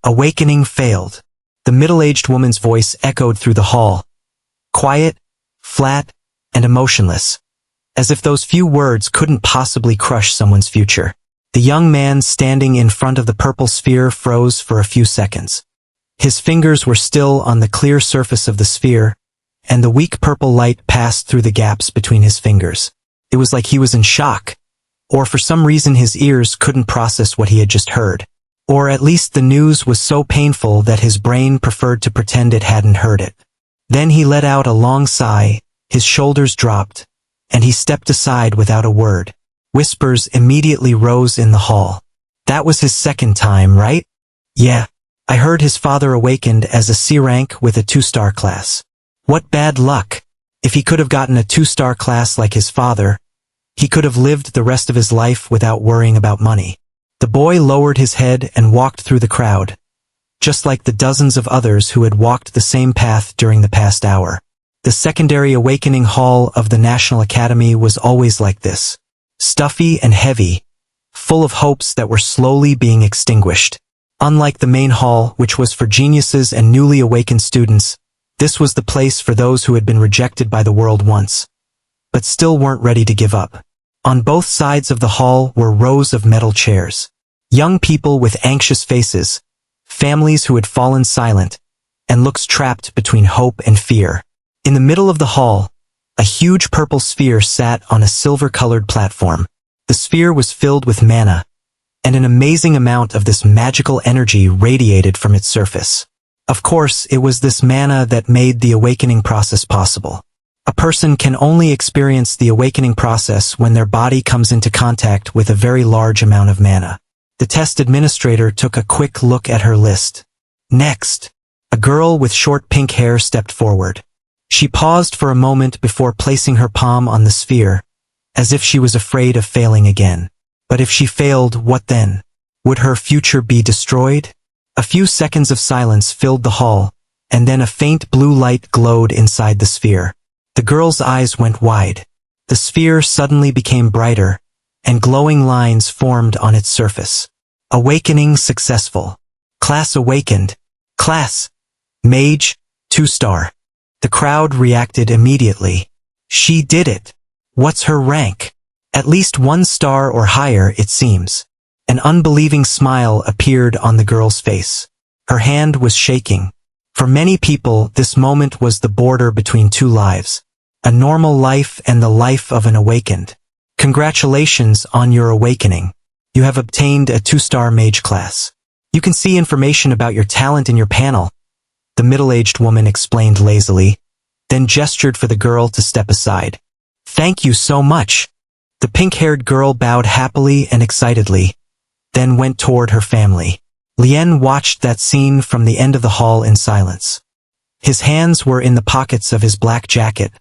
Awakening failed. The middle-aged woman's voice echoed through the hall. Quiet, flat, and emotionless. As if those few words couldn't possibly crush someone's future. The young man standing in front of the purple sphere froze for a few seconds. His fingers were still on the clear surface of the sphere, and the weak purple light passed through the gaps between his fingers. It was like he was in shock, or for some reason his ears couldn't process what he had just heard. Or at least the news was so painful that his brain preferred to pretend it hadn't heard it. Then he let out a long sigh, his shoulders dropped, and he stepped aside without a word. Whispers immediately rose in the hall. That was his second time, right? Yeah. I heard his father awakened as a C-rank with a 2-star class. What bad luck. If he could have gotten a 2-star class like his father, he could have lived the rest of his life without worrying about money. The boy lowered his head and walked through the crowd, just like the dozens of others who had walked the same path during the past hour. The secondary awakening hall of the National Academy was always like this. Stuffy and heavy, full of hopes that were slowly being extinguished. Unlike the main hall, which was for geniuses and newly awakened students, this was the place for those who had been rejected by the world once, but still weren't ready to give up. On both sides of the hall were rows of metal chairs. Young people with anxious faces, families who had fallen silent, and looks trapped between hope and fear. In the middle of the hall, a huge purple sphere sat on a silver-colored platform. The sphere was filled with mana, and an amazing amount of this magical energy radiated from its surface. Of course, it was this mana that made the awakening process possible. A person can only experience the awakening process when their body comes into contact with a very large amount of mana. The test administrator took a quick look at her list. Next, a girl with short pink hair stepped forward. She paused for a moment before placing her palm on the sphere, as if she was afraid of failing again. But if she failed, what then? Would her future be destroyed? A few seconds of silence filled the hall, and then a faint blue light glowed inside the sphere. The girl's eyes went wide. The sphere suddenly became brighter, and glowing lines formed on its surface. Awakening successful. Class awakened. Class. Mage, 2-star. The crowd reacted immediately. She did it. What's her rank? At least 1 star or higher, it seems. An unbelieving smile appeared on the girl's face. Her hand was shaking. For many people, this moment was the border between two lives. A normal life and the life of an awakened. Congratulations on your awakening. You have obtained a 2-star mage class. You can see information about your talent in your panel. The middle-aged woman explained lazily, then gestured for the girl to step aside. Thank you so much. The pink-haired girl bowed happily and excitedly, then went toward her family. Lien watched that scene from the end of the hall in silence. His hands were in the pockets of his black jacket,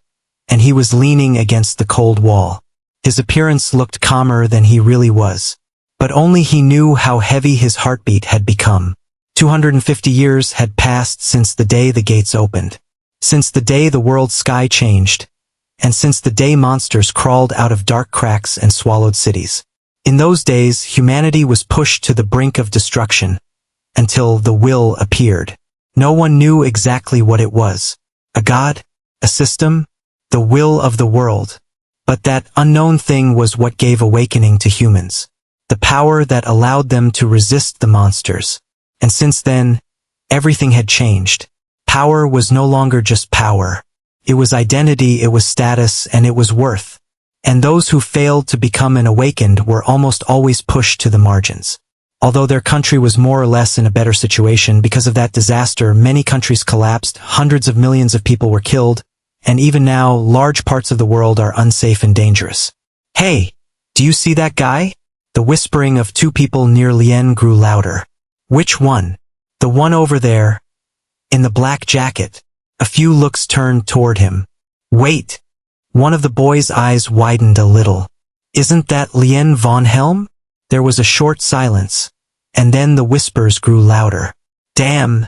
and he was leaning against the cold wall. His appearance looked calmer than he really was, but only he knew how heavy his heartbeat had become. 250 years had passed since the day the gates opened, since the day the world's sky changed, and since the day monsters crawled out of dark cracks and swallowed cities. In those days, humanity was pushed to the brink of destruction, until the will appeared. No one knew exactly what it was. A god? A system? The will of the world. But that unknown thing was what gave awakening to humans. The power that allowed them to resist the monsters. And since then, everything had changed. Power was no longer just power. It was identity, it was status, and it was worth. And those who failed to become an awakened were almost always pushed to the margins. Although their country was more or less in a better situation because of that disaster, many countries collapsed, hundreds of millions of people were killed, and even now, large parts of the world are unsafe and dangerous. Hey, do you see that guy? The whispering of two people near Lien grew louder. Which one? The one over there, in the black jacket. A few looks turned toward him. Wait. One of the boy's eyes widened a little. Isn't that Lien von Helm? There was a short silence, and then the whispers grew louder. Damn.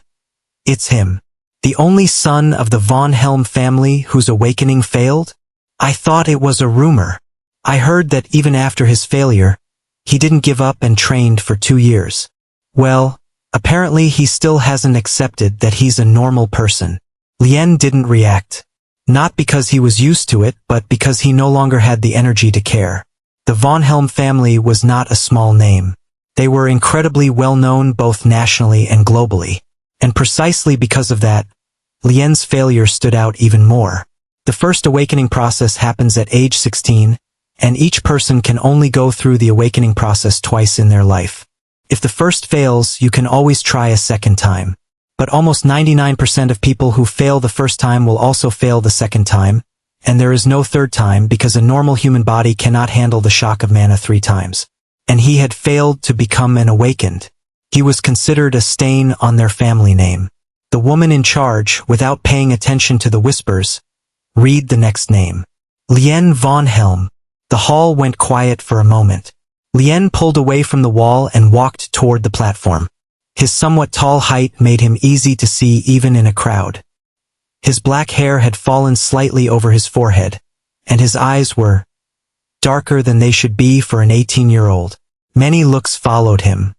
It's him. The only son of the von Helm family whose awakening failed? I thought it was a rumor. I heard that even after his failure, he didn't give up and trained for 2 years. Well, Apparently he still hasn't accepted that he's a normal person. Lien didn't react. Not because he was used to it, but because he no longer had the energy to care. The Von Helm family was not a small name. They were incredibly well known both nationally and globally. And precisely because of that, Lien's failure stood out even more. The first awakening process happens at age 16, and each person can only go through the awakening process twice in their life. If the first fails, you can always try a second time. But almost 99% of people who fail the first time will also fail the second time, and there is no third time because a normal human body cannot handle the shock of mana 3 times. And he had failed to become an awakened. He was considered a stain on their family name. The woman in charge, without paying attention to the whispers, read the next name. Lien von Helm. The hall went quiet for a moment. Lien pulled away from the wall and walked toward the platform. His somewhat tall height made him easy to see even in a crowd. His black hair had fallen slightly over his forehead, and his eyes were darker than they should be for an 18-year-old. Many looks followed him.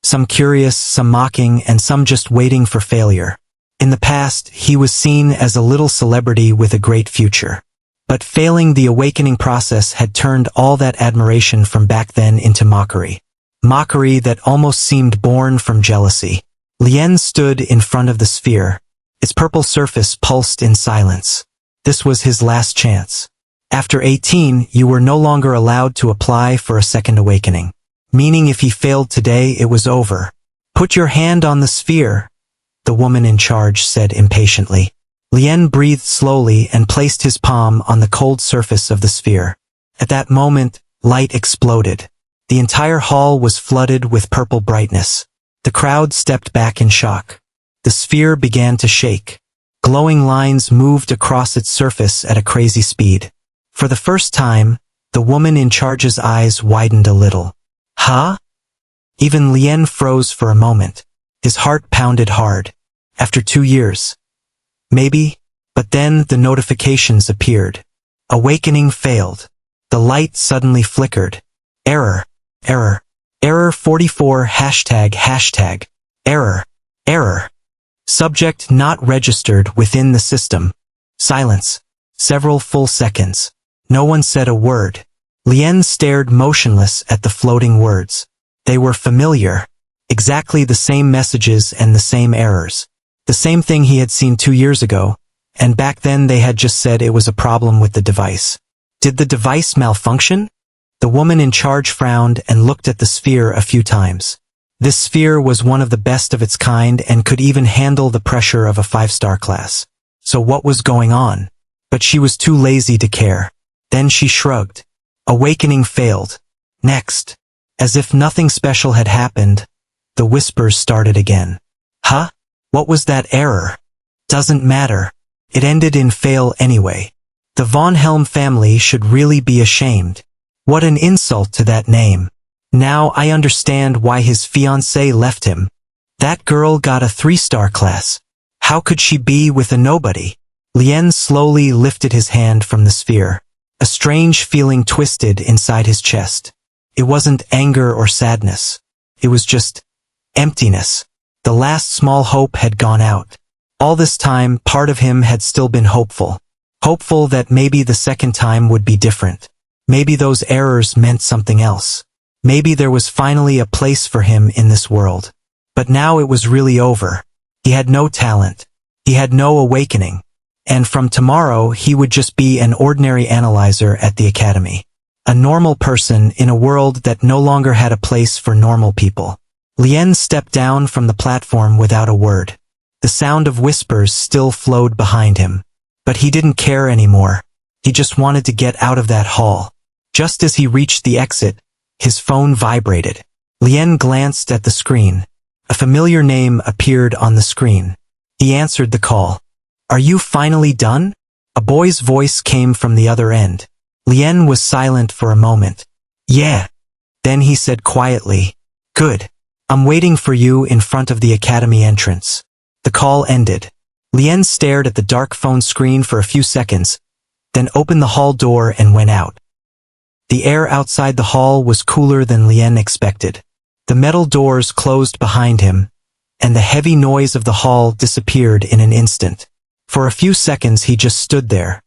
Some curious, some mocking, and some just waiting for failure. In the past, he was seen as a little celebrity with a great future. But failing the awakening process had turned all that admiration from back then into mockery. Mockery that almost seemed born from jealousy. Lien stood in front of the sphere. Its purple surface pulsed in silence. This was his last chance. After 18, you were no longer allowed to apply for a second awakening. Meaning if he failed today, it was over. Put your hand on the sphere, the woman in charge said impatiently. Lien breathed slowly and placed his palm on the cold surface of the sphere. At that moment, light exploded. The entire hall was flooded with purple brightness. The crowd stepped back in shock. The sphere began to shake. Glowing lines moved across its surface at a crazy speed. For the first time, the woman in charge's eyes widened a little. Huh? Even Lien froze for a moment. His heart pounded hard. After 2 years. Maybe, but then the notifications appeared. Awakening failed. The light suddenly flickered. Error. Error. Error 44 ##. Error. Error. Subject not registered within the system. Silence. Several full seconds. No one said a word. Lien stared motionless at the floating words. They were familiar. Exactly the same messages and the same errors. The same thing he had seen 2 years ago, and back then they had just said it was a problem with the device. Did the device malfunction? The woman in charge frowned and looked at the sphere a few times. This sphere was one of the best of its kind and could even handle the pressure of a 5-star class. So what was going on? But she was too lazy to care. Then she shrugged. Awakening failed. Next. As if nothing special had happened, the whispers started again. Huh? What was that error? Doesn't matter. It ended in fail anyway. The Von Helm family should really be ashamed. What an insult to that name. Now I understand why his fiancée left him. That girl got a 3-star class. How could she be with a nobody? Lien slowly lifted his hand from the sphere. A strange feeling twisted inside his chest. It wasn't anger or sadness. It was just emptiness. The last small hope had gone out. All this time, part of him had still been hopeful. Hopeful that maybe the second time would be different. Maybe those errors meant something else. Maybe there was finally a place for him in this world. But now it was really over. He had no talent. He had no awakening. And from tomorrow he would just be an ordinary analyzer at the academy. A normal person in a world that no longer had a place for normal people. Lien stepped down from the platform without a word. The sound of whispers still flowed behind him. But he didn't care anymore. He just wanted to get out of that hall. Just as he reached the exit, his phone vibrated. Lien glanced at the screen. A familiar name appeared on the screen. He answered the call. Are you finally done? A boy's voice came from the other end. Lien was silent for a moment. Yeah. Then he said quietly, Good. I'm waiting for you in front of the academy entrance. The call ended. Lien stared at the dark phone screen for a few seconds, then opened the hall door and went out. The air outside the hall was cooler than Lien expected. The metal doors closed behind him, and the heavy noise of the hall disappeared in an instant. For a few seconds he just stood there,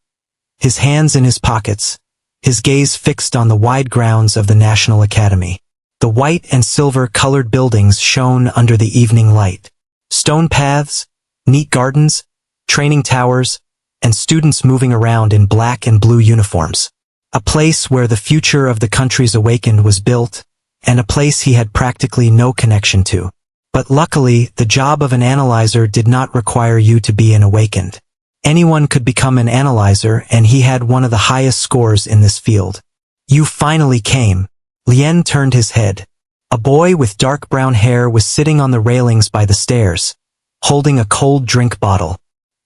his hands in his pockets, his gaze fixed on the wide grounds of the National Academy. The white and silver-colored buildings shone under the evening light. Stone paths, neat gardens, training towers, and students moving around in black and blue uniforms. A place where the future of the country's awakened was built, and a place he had practically no connection to. But luckily, the job of an analyzer did not require you to be an awakened. Anyone could become an analyzer, and he had one of the highest scores in this field. You finally came. Lien turned his head. A boy with dark brown hair was sitting on the railings by the stairs, holding a cold drink bottle.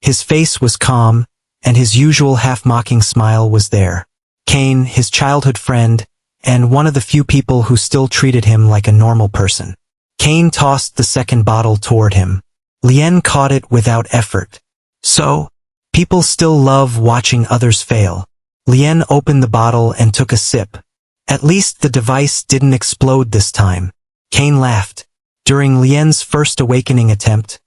His face was calm, and his usual half-mocking smile was there. Kane, his childhood friend, and one of the few people who still treated him like a normal person. Kane tossed the second bottle toward him. Lien caught it without effort. So, people still love watching others fail. Lien opened the bottle and took a sip. At least the device didn't explode this time. Kane laughed. During Lien's first awakening attempt,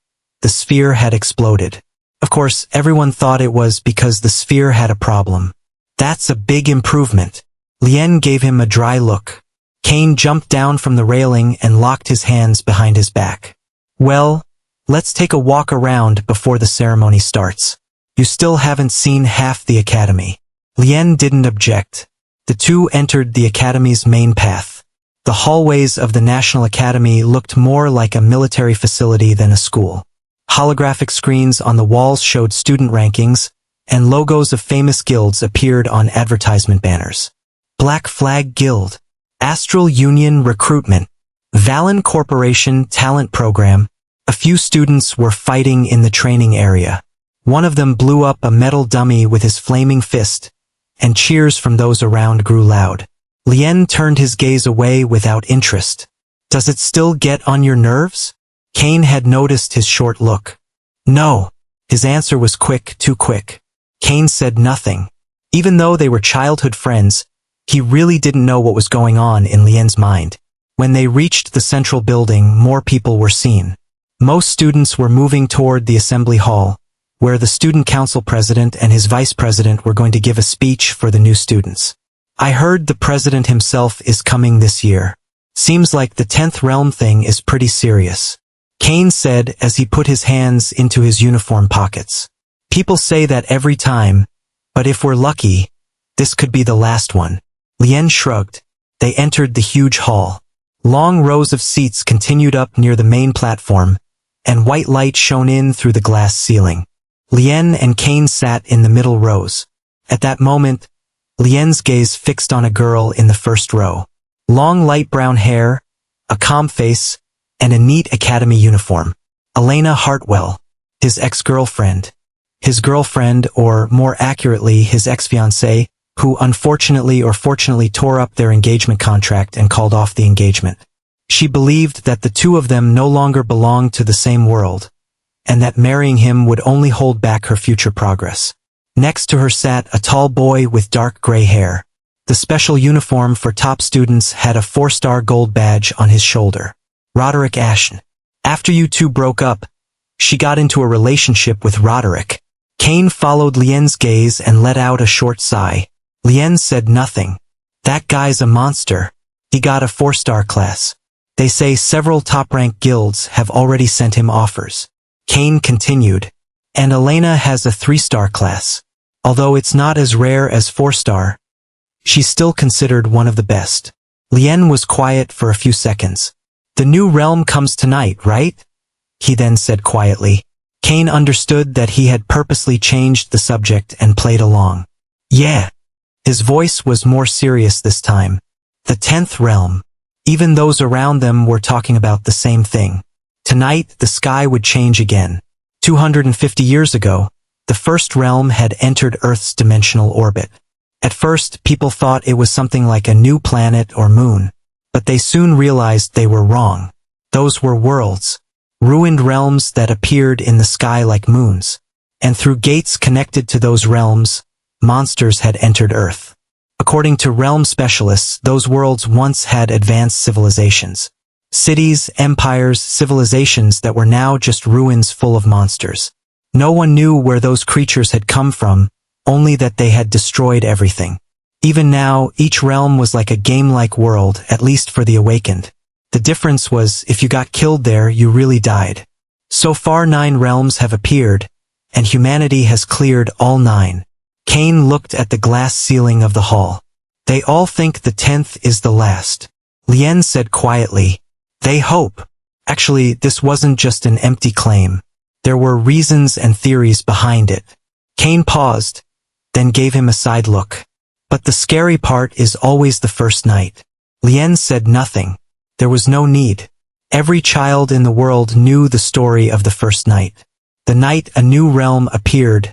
the sphere had exploded. Of course, everyone thought it was because the sphere had a problem. That's a big improvement. Lien gave him a dry look. Kane jumped down from the railing and locked his hands behind his back. Well, let's take a walk around before the ceremony starts. You still haven't seen half the academy. Lien didn't object. The two entered the academy's main path. The hallways of the National Academy looked more like a military facility than a school. Holographic screens on the walls showed student rankings, and logos of famous guilds appeared on advertisement banners. Black Flag Guild, Astral Union Recruitment, Valen Corporation Talent Program. A few students were fighting in the training area. One of them blew up a metal dummy with his flaming fist, and cheers from those around grew loud. Lien turned his gaze away without interest. Does it still get on your nerves? Kane had noticed his short look. No. His answer was quick, too quick. Kane said nothing. Even though they were childhood friends, he really didn't know what was going on in Lien's mind. When they reached the central building, more people were seen. Most students were moving toward the assembly hall, where the student council president and his vice president were going to give a speech for the new students. I heard the president himself is coming this year. Seems like the 10th realm thing is pretty serious. Kane said as he put his hands into his uniform pockets. People say that every time, but if we're lucky, this could be the last one. Lien shrugged. They entered the huge hall. Long rows of seats continued up near the main platform, and white light shone in through the glass ceiling. Lien and Kane sat in the middle rows. At that moment, Lien's gaze fixed on a girl in the first row. Long light brown hair, a calm face, and a neat academy uniform. Elena Hartwell, his ex-girlfriend. His girlfriend, or more accurately, his ex-fiancée, who unfortunately or fortunately tore up their engagement contract and called off the engagement. She believed that the two of them no longer belonged to the same world, and that marrying him would only hold back her future progress. Next to her sat a tall boy with dark gray hair. The special uniform for top students had a 4-star gold badge on his shoulder. Roderick Ashton. After you two broke up, she got into a relationship with Roderick. Kane followed Lien's gaze and let out a short sigh. Lien said nothing. That guy's a monster. He got a 4-star class. They say several top-ranked guilds have already sent him offers. Kane continued. And Elena has a 3-star class. Although it's not as rare as 4-star, she's still considered one of the best. Lien was quiet for a few seconds. The new realm comes tonight, right? He then said quietly. Kane understood that he had purposely changed the subject and played along. Yeah. His voice was more serious this time. The 10th realm. Even those around them were talking about the same thing. Tonight, the sky would change again. 250 years ago, the first realm had entered Earth's dimensional orbit. At first, people thought it was something like a new planet or moon, but they soon realized they were wrong. Those were worlds, ruined realms that appeared in the sky like moons, and through gates connected to those realms, monsters had entered Earth. According to realm specialists, those worlds once had advanced civilizations. Cities, empires, civilizations that were now just ruins full of monsters. No one knew where those creatures had come from, only that they had destroyed everything. Even now, each realm was like a game-like world, at least for the awakened. The difference was, if you got killed there, you really died. So far 9 realms have appeared, and humanity has cleared all 9. Cain looked at the glass ceiling of the hall. They all think the 10th is the last. Lien said quietly, they hope. Actually, this wasn't just an empty claim. There were reasons and theories behind it. Cain paused, then gave him a side look. But the scary part is always the first night. Lien said nothing. There was no need. Every child in the world knew the story of the first night. The night a new realm appeared,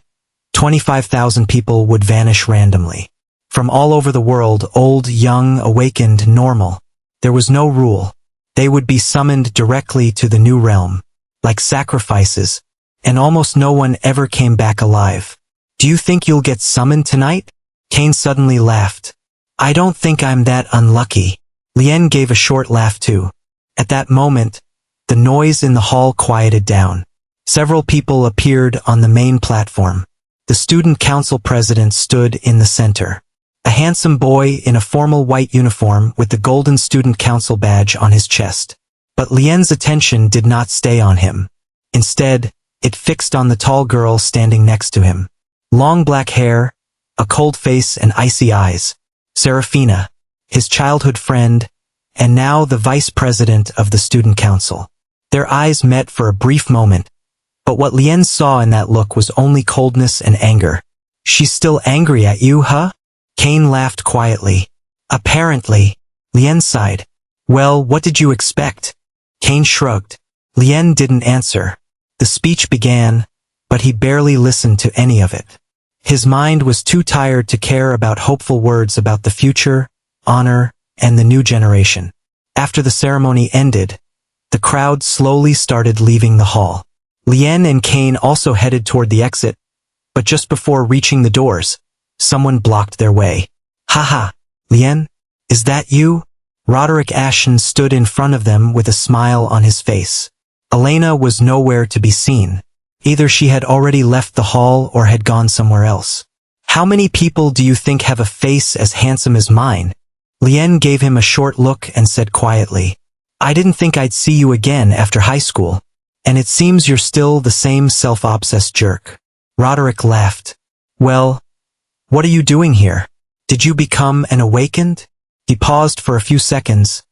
25,000 people would vanish randomly. From all over the world, old, young, awakened, normal. There was no rule. They would be summoned directly to the new realm, like sacrifices, and almost no one ever came back alive. Do you think you'll get summoned tonight? Cain suddenly laughed. I don't think I'm that unlucky. Lien gave a short laugh too. At that moment, the noise in the hall quieted down. Several people appeared on the main platform. The student council president stood in the center. A handsome boy in a formal white uniform with the golden student council badge on his chest. But Lien's attention did not stay on him. Instead, it fixed on the tall girl standing next to him. Long black hair, a cold face and icy eyes. Serafina, his childhood friend, and now the vice president of the student council. Their eyes met for a brief moment, but what Lien saw in that look was only coldness and anger. She's still angry at you, huh? Cain laughed quietly. Apparently. Lien sighed. Well, what did you expect? Cain shrugged. Lien didn't answer. The speech began, but he barely listened to any of it. His mind was too tired to care about hopeful words about the future, honor, and the new generation. After the ceremony ended, the crowd slowly started leaving the hall. Lien and Cain also headed toward the exit, but just before reaching the doors, someone blocked their way. Haha, Lien? Is that you? Roderick Ashen stood in front of them with a smile on his face. Elena was nowhere to be seen. Either she had already left the hall or had gone somewhere else. How many people do you think have a face as handsome as mine? Lien gave him a short look and said quietly, I didn't think I'd see you again after high school, and it seems you're still the same self-obsessed jerk. Roderick laughed. Well, what are you doing here? Did you become an awakened? He paused for a few seconds,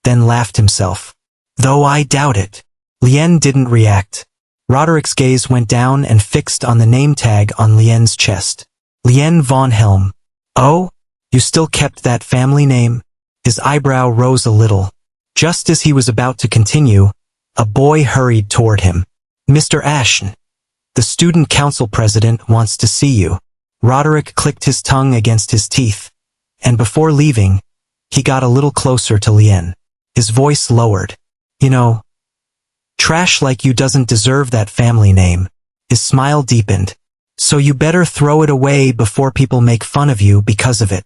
then laughed himself. Though I doubt it. Lien didn't react. Roderick's gaze went down and fixed on the name tag on Lien's chest. Lien von Helm. Oh? You still kept that family name? His eyebrow rose a little. Just as he was about to continue, a boy hurried toward him. Mr. Ashen. The student council president wants to see you. Roderick clicked his tongue against his teeth, and before leaving, he got a little closer to Lien. His voice lowered. You know, trash like you doesn't deserve that family name. His smile deepened. So you better throw it away before people make fun of you because of it.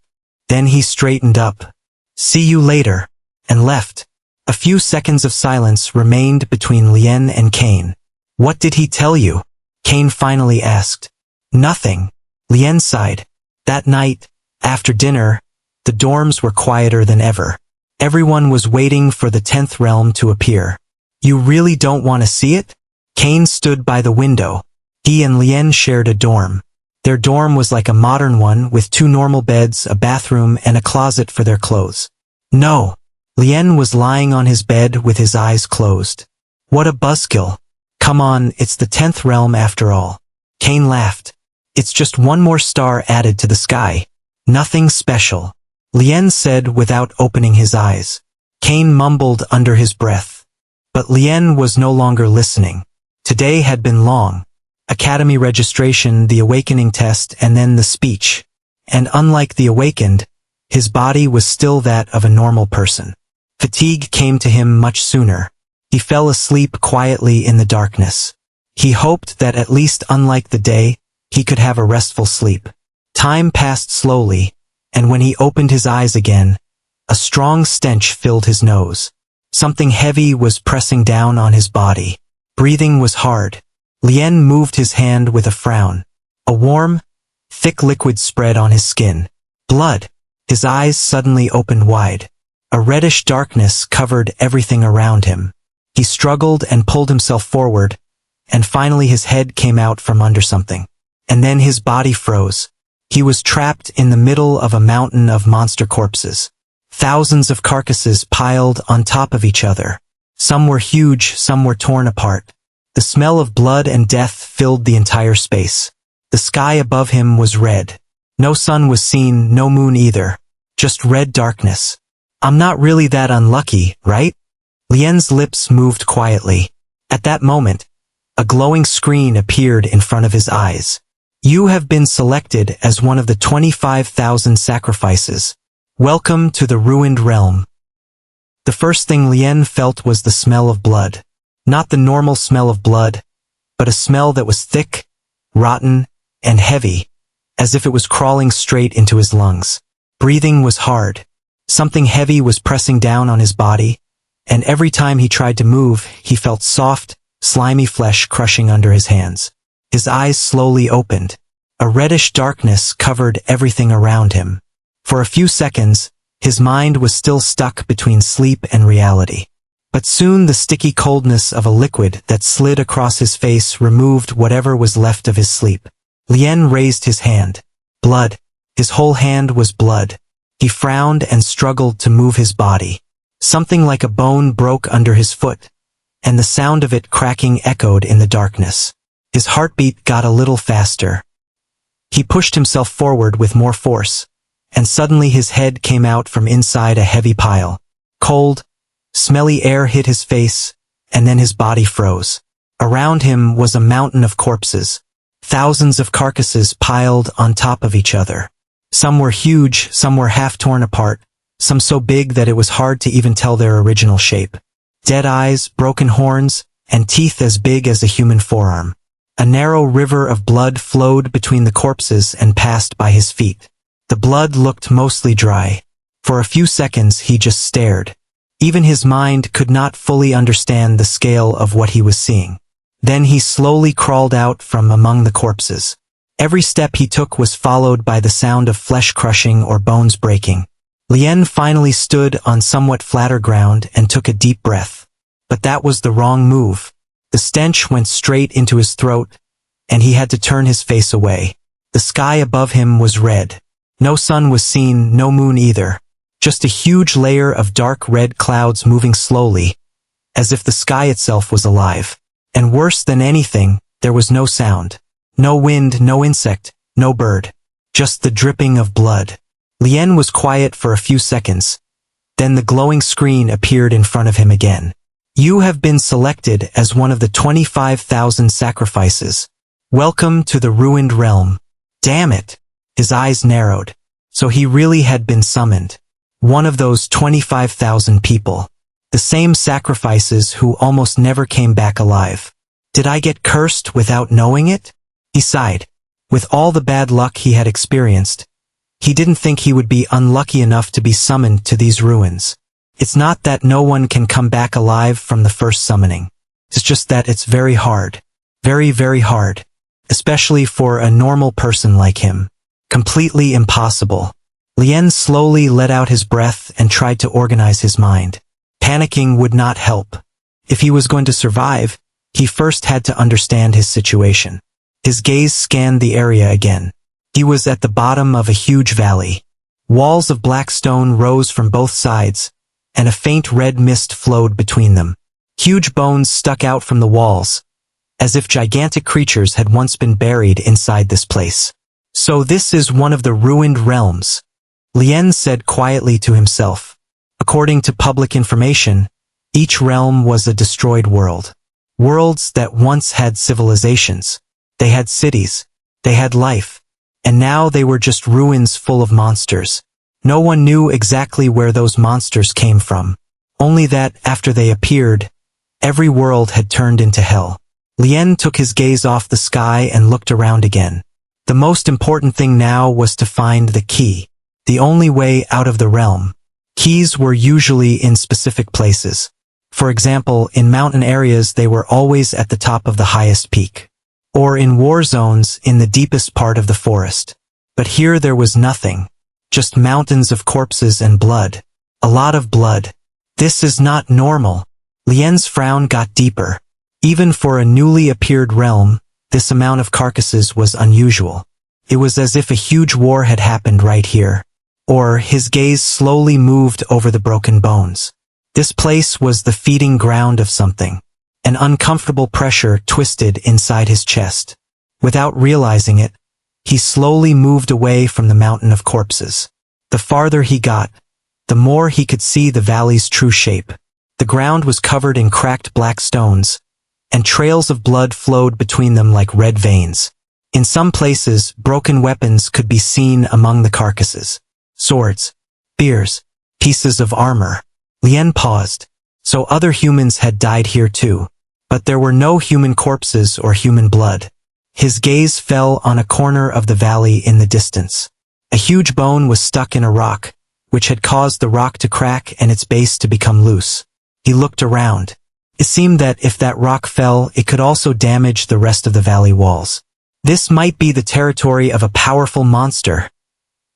Then he straightened up. See you later, and left. A few seconds of silence remained between Lien and Cain. What did he tell you? Cain finally asked. Nothing. Lien sighed. That night, after dinner, the dorms were quieter than ever. Everyone was waiting for the 10th realm to appear. You really don't want to see it? Cain stood by the window. He and Lien shared a dorm. Their dorm was like a modern one with 2 normal beds, a bathroom, and a closet for their clothes. No. Lien was lying on his bed with his eyes closed. What a buzzkill. Come on, it's the 10th realm after all. Cain laughed. It's just one more star added to the sky. Nothing special. Lien said without opening his eyes. Cain mumbled under his breath. But Lien was no longer listening. Today had been long. Academy registration, the awakening test, and then the speech. And unlike the awakened, his body was still that of a normal person. Fatigue came to him much sooner. He fell asleep quietly in the darkness. He hoped that at least unlike the day, he could have a restful sleep. Time passed slowly, and when he opened his eyes again, a strong stench filled his nose. Something heavy was pressing down on his body. Breathing was hard. Lien moved his hand with a frown. A warm, thick liquid spread on his skin. Blood. His eyes suddenly opened wide. A reddish darkness covered everything around him. He struggled and pulled himself forward, and finally his head came out from under something. And then his body froze. He was trapped in the middle of a mountain of monster corpses. Thousands of carcasses piled on top of each other. Some were huge, some were torn apart. The smell of blood and death filled the entire space. The sky above him was red. No sun was seen, no moon either. Just red darkness. I'm not really that unlucky, right? Lien's lips moved quietly. At that moment, a glowing screen appeared in front of his eyes. You have been selected as one of the 25,000 sacrifices. Welcome to the ruined realm. The first thing Lien felt was the smell of blood. Not the normal smell of blood, but a smell that was thick, rotten, and heavy, as if it was crawling straight into his lungs. Breathing was hard. Something heavy was pressing down on his body, and every time he tried to move, he felt soft, slimy flesh crushing under his hands. His eyes slowly opened. A reddish darkness covered everything around him. For a few seconds, his mind was still stuck between sleep and reality. But soon the sticky coldness of a liquid that slid across his face removed whatever was left of his sleep. Lien raised his hand. Blood. His whole hand was blood. He frowned and struggled to move his body. Something like a bone broke under his foot, and the sound of it cracking echoed in the darkness. His heartbeat got a little faster. He pushed himself forward with more force, and suddenly his head came out from inside a heavy pile. Cold, smelly air hit his face, and then his body froze. Around him was a mountain of corpses. Thousands of carcasses piled on top of each other. Some were huge, some were half torn apart, some so big that it was hard to even tell their original shape. Dead eyes, broken horns, and teeth as big as a human forearm. A narrow river of blood flowed between the corpses and passed by his feet. The blood looked mostly dry. For a few seconds he just stared. Even his mind could not fully understand the scale of what he was seeing. Then he slowly crawled out from among the corpses. Every step he took was followed by the sound of flesh crushing or bones breaking. Lien finally stood on somewhat flatter ground and took a deep breath. But that was the wrong move. The stench went straight into his throat, and he had to turn his face away. The sky above him was red. No sun was seen, no moon either. Just a huge layer of dark red clouds moving slowly, as if the sky itself was alive. And worse than anything, there was no sound. No wind, no insect, no bird. Just the dripping of blood. Lien was quiet for a few seconds. Then the glowing screen appeared in front of him again. You have been selected as one of the 25,000 sacrifices. Welcome to the ruined realm. Damn it! His eyes narrowed. So he really had been summoned. One of those 25,000 people. The same sacrifices who almost never came back alive. Did I get cursed without knowing it? He sighed. With all the bad luck he had experienced, he didn't think he would be unlucky enough to be summoned to these ruins. It's not that no one can come back alive from the first summoning. It's just that it's very hard. Very, very hard. Especially for a normal person like him. Completely impossible. Lien slowly let out his breath and tried to organize his mind. Panicking would not help. If he was going to survive, he first had to understand his situation. His gaze scanned the area again. He was at the bottom of a huge valley. Walls of black stone rose from both sides, and a faint red mist flowed between them. Huge bones stuck out from the walls, as if gigantic creatures had once been buried inside this place. So this is one of the ruined realms, Lien said quietly to himself. According to public information, each realm was a destroyed world. Worlds that once had civilizations. They had cities. They had life. And now they were just ruins full of monsters. No one knew exactly where those monsters came from. Only that, after they appeared, every world had turned into hell. Lien took his gaze off the sky and looked around again. The most important thing now was to find the key. The only way out of the realm. Keys were usually in specific places. For example, in mountain areas they were always at the top of the highest peak. Or in war zones in the deepest part of the forest. But here there was nothing. Just mountains of corpses and blood. A lot of blood. This is not normal. Lien's frown got deeper. Even for a newly appeared realm, this amount of carcasses was unusual. It was as if a huge war had happened right here. Or his gaze slowly moved over the broken bones. This place was the feeding ground of something. An uncomfortable pressure twisted inside his chest. Without realizing it, he slowly moved away from the mountain of corpses. The farther he got, the more he could see the valley's true shape. The ground was covered in cracked black stones, and trails of blood flowed between them like red veins. In some places, broken weapons could be seen among the carcasses. Swords, spears, pieces of armor. Lien paused. So other humans had died here too. But there were no human corpses or human blood. His gaze fell on a corner of the valley in the distance. A huge bone was stuck in a rock, which had caused the rock to crack and its base to become loose. He looked around. It seemed that if that rock fell, it could also damage the rest of the valley walls. This might be the territory of a powerful monster,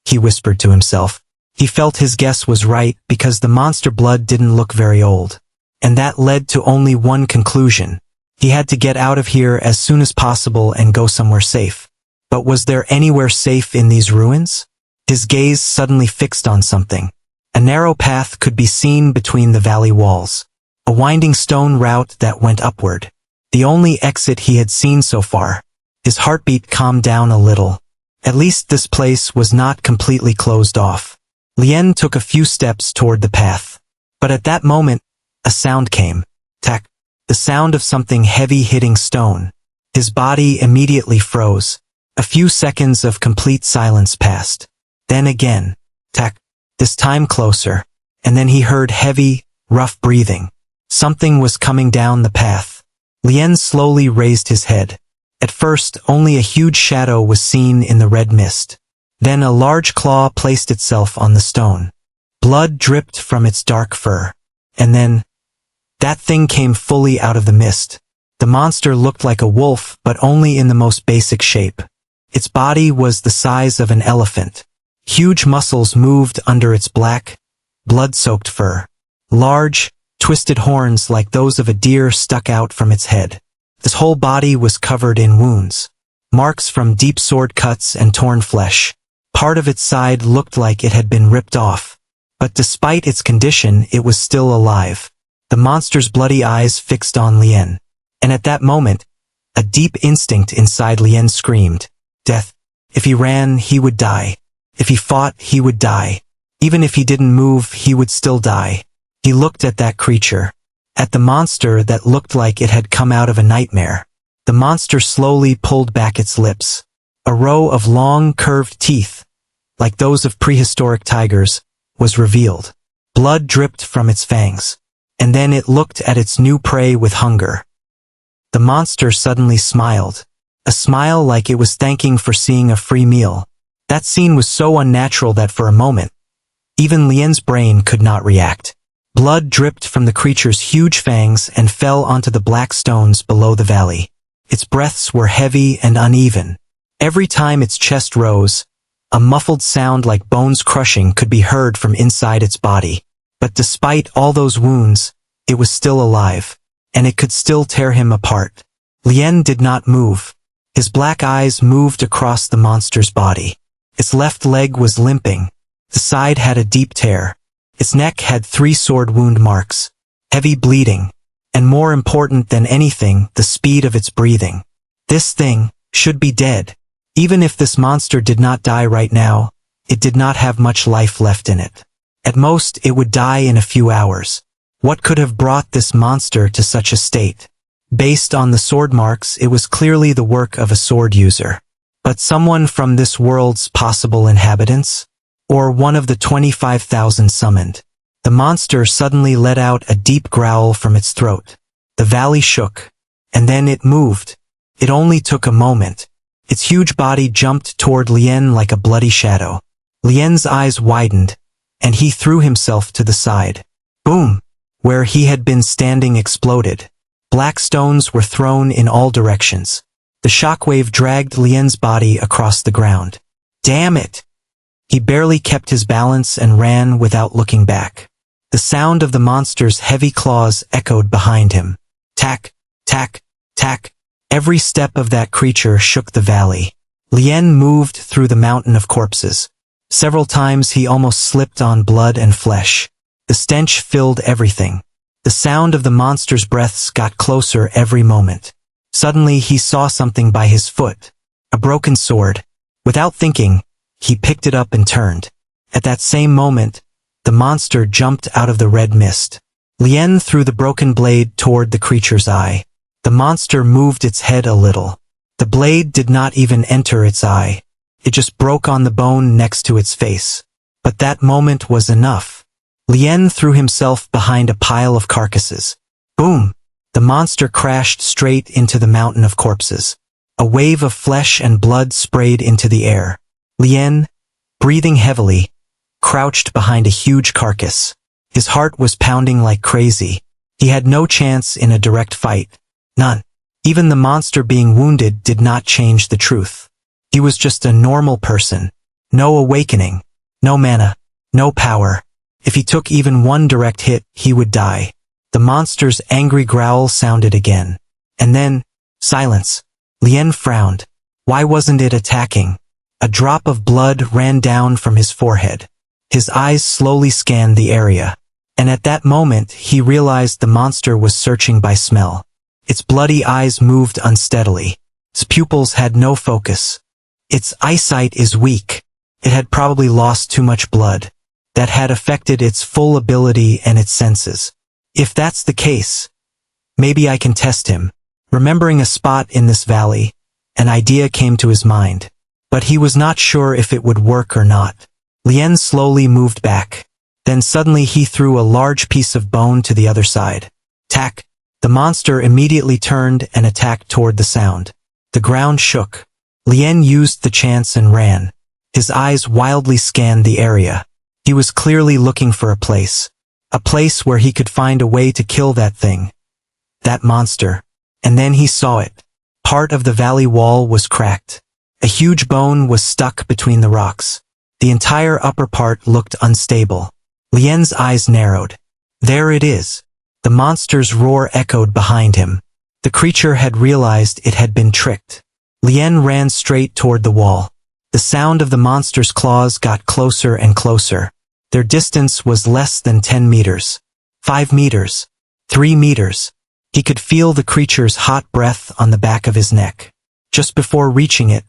he whispered to himself. He felt his guess was right because the monster blood didn't look very old. And that led to only one conclusion. He had to get out of here as soon as possible and go somewhere safe. But was there anywhere safe in these ruins? His gaze suddenly fixed on something. A narrow path could be seen between the valley walls. A winding stone route that went upward. The only exit he had seen so far. His heartbeat calmed down a little. At least this place was not completely closed off. Lien took a few steps toward the path. But at that moment, a sound came. Tack. The sound of something heavy hitting stone. His body immediately froze. A few seconds of complete silence passed. Then again. Tack. This time closer. And then he heard heavy, rough breathing. Something was coming down the path. Lien slowly raised his head. At first, only a huge shadow was seen in the red mist. Then a large claw placed itself on the stone. Blood dripped from its dark fur. And then, that thing came fully out of the mist. The monster looked like a wolf, but only in the most basic shape. Its body was the size of an elephant. Huge muscles moved under its black, blood-soaked fur. Large, twisted horns like those of a deer stuck out from its head. Its whole body was covered in wounds. Marks from deep sword cuts and torn flesh. Part of its side looked like it had been ripped off. But despite its condition, it was still alive. The monster's bloody eyes fixed on Lien. And at that moment, a deep instinct inside Lien screamed. Death. If he ran, he would die. If he fought, he would die. Even if he didn't move, he would still die. He looked at that creature. At the monster that looked like it had come out of a nightmare. The monster slowly pulled back its lips. A row of long, curved teeth, like those of prehistoric tigers, was revealed. Blood dripped from its fangs. And then it looked at its new prey with hunger. The monster suddenly smiled. A smile like it was thanking for seeing a free meal. That scene was so unnatural that for a moment, even Lien's brain could not react. Blood dripped from the creature's huge fangs and fell onto the black stones below the valley. Its breaths were heavy and uneven. Every time its chest rose, a muffled sound like bones crushing could be heard from inside its body. But despite all those wounds, it was still alive, and it could still tear him apart. Lien did not move. His black eyes moved across the monster's body. Its left leg was limping. The side had a deep tear. Its neck had 3 sword wound marks, heavy bleeding, and more important than anything, the speed of its breathing. This thing should be dead. Even if this monster did not die right now, it did not have much life left in it. At most, it would die in a few hours. What could have brought this monster to such a state? Based on the sword marks, it was clearly the work of a sword user. But someone from this world's possible inhabitants? Or one of the 25,000 summoned? The monster suddenly let out a deep growl from its throat. The valley shook. And then it moved. It only took a moment. Its huge body jumped toward Lien like a bloody shadow. Lien's eyes widened, and he threw himself to the side. Boom! where he had been standing exploded. Black stones were thrown in all directions. The shockwave dragged Lien's body across the ground. Damn it! He barely kept his balance and ran without looking back. The sound of the monster's heavy claws echoed behind him. Tack, tack, tack. Every step of that creature shook the valley. Lien moved through the mountain of corpses. Several times he almost slipped on blood and flesh. The stench filled everything. The sound of the monster's breaths got closer every moment. Suddenly he saw something by his foot. A broken sword. Without thinking, he picked it up and turned. At that same moment, the monster jumped out of the red mist. Lien threw the broken blade toward the creature's eye. The monster moved its head a little. The blade did not even enter its eye. It just broke on the bone next to its face. But that moment was enough. Lien threw himself behind a pile of carcasses. Boom! The monster crashed straight into the mountain of corpses. A wave of flesh and blood sprayed into the air. Lien, breathing heavily, crouched behind a huge carcass. His heart was pounding like crazy. He had no chance in a direct fight. None. Even the monster being wounded did not change the truth. He was just a normal person. No awakening. No mana. No power. If he took even one direct hit, he would die. The monster's angry growl sounded again. And then, silence. Lien frowned. Why wasn't it attacking? A drop of blood ran down from his forehead. His eyes slowly scanned the area. And at that moment, he realized the monster was searching by smell. Its bloody eyes moved unsteadily. Its pupils had no focus. Its eyesight is weak. It had probably lost too much blood. That had affected its full ability and its senses. If that's the case, maybe I can test him. Remembering a spot in this valley, an idea came to his mind. But he was not sure if it would work or not. Lien slowly moved back. Then suddenly he threw a large piece of bone to the other side. Tack! The monster immediately turned and attacked toward the sound. The ground shook. Lien used the chance and ran. His eyes wildly scanned the area. He was clearly looking for a place. A place where he could find a way to kill that thing. That monster. And then he saw it. Part of the valley wall was cracked. A huge bone was stuck between the rocks. The entire upper part looked unstable. Lien's eyes narrowed. There it is. The monster's roar echoed behind him. The creature had realized it had been tricked. Lien ran straight toward the wall. The sound of the monster's claws got closer and closer. Their distance was less than 10 meters. 5 meters. 3 meters. He could feel the creature's hot breath on the back of his neck. Just before reaching it,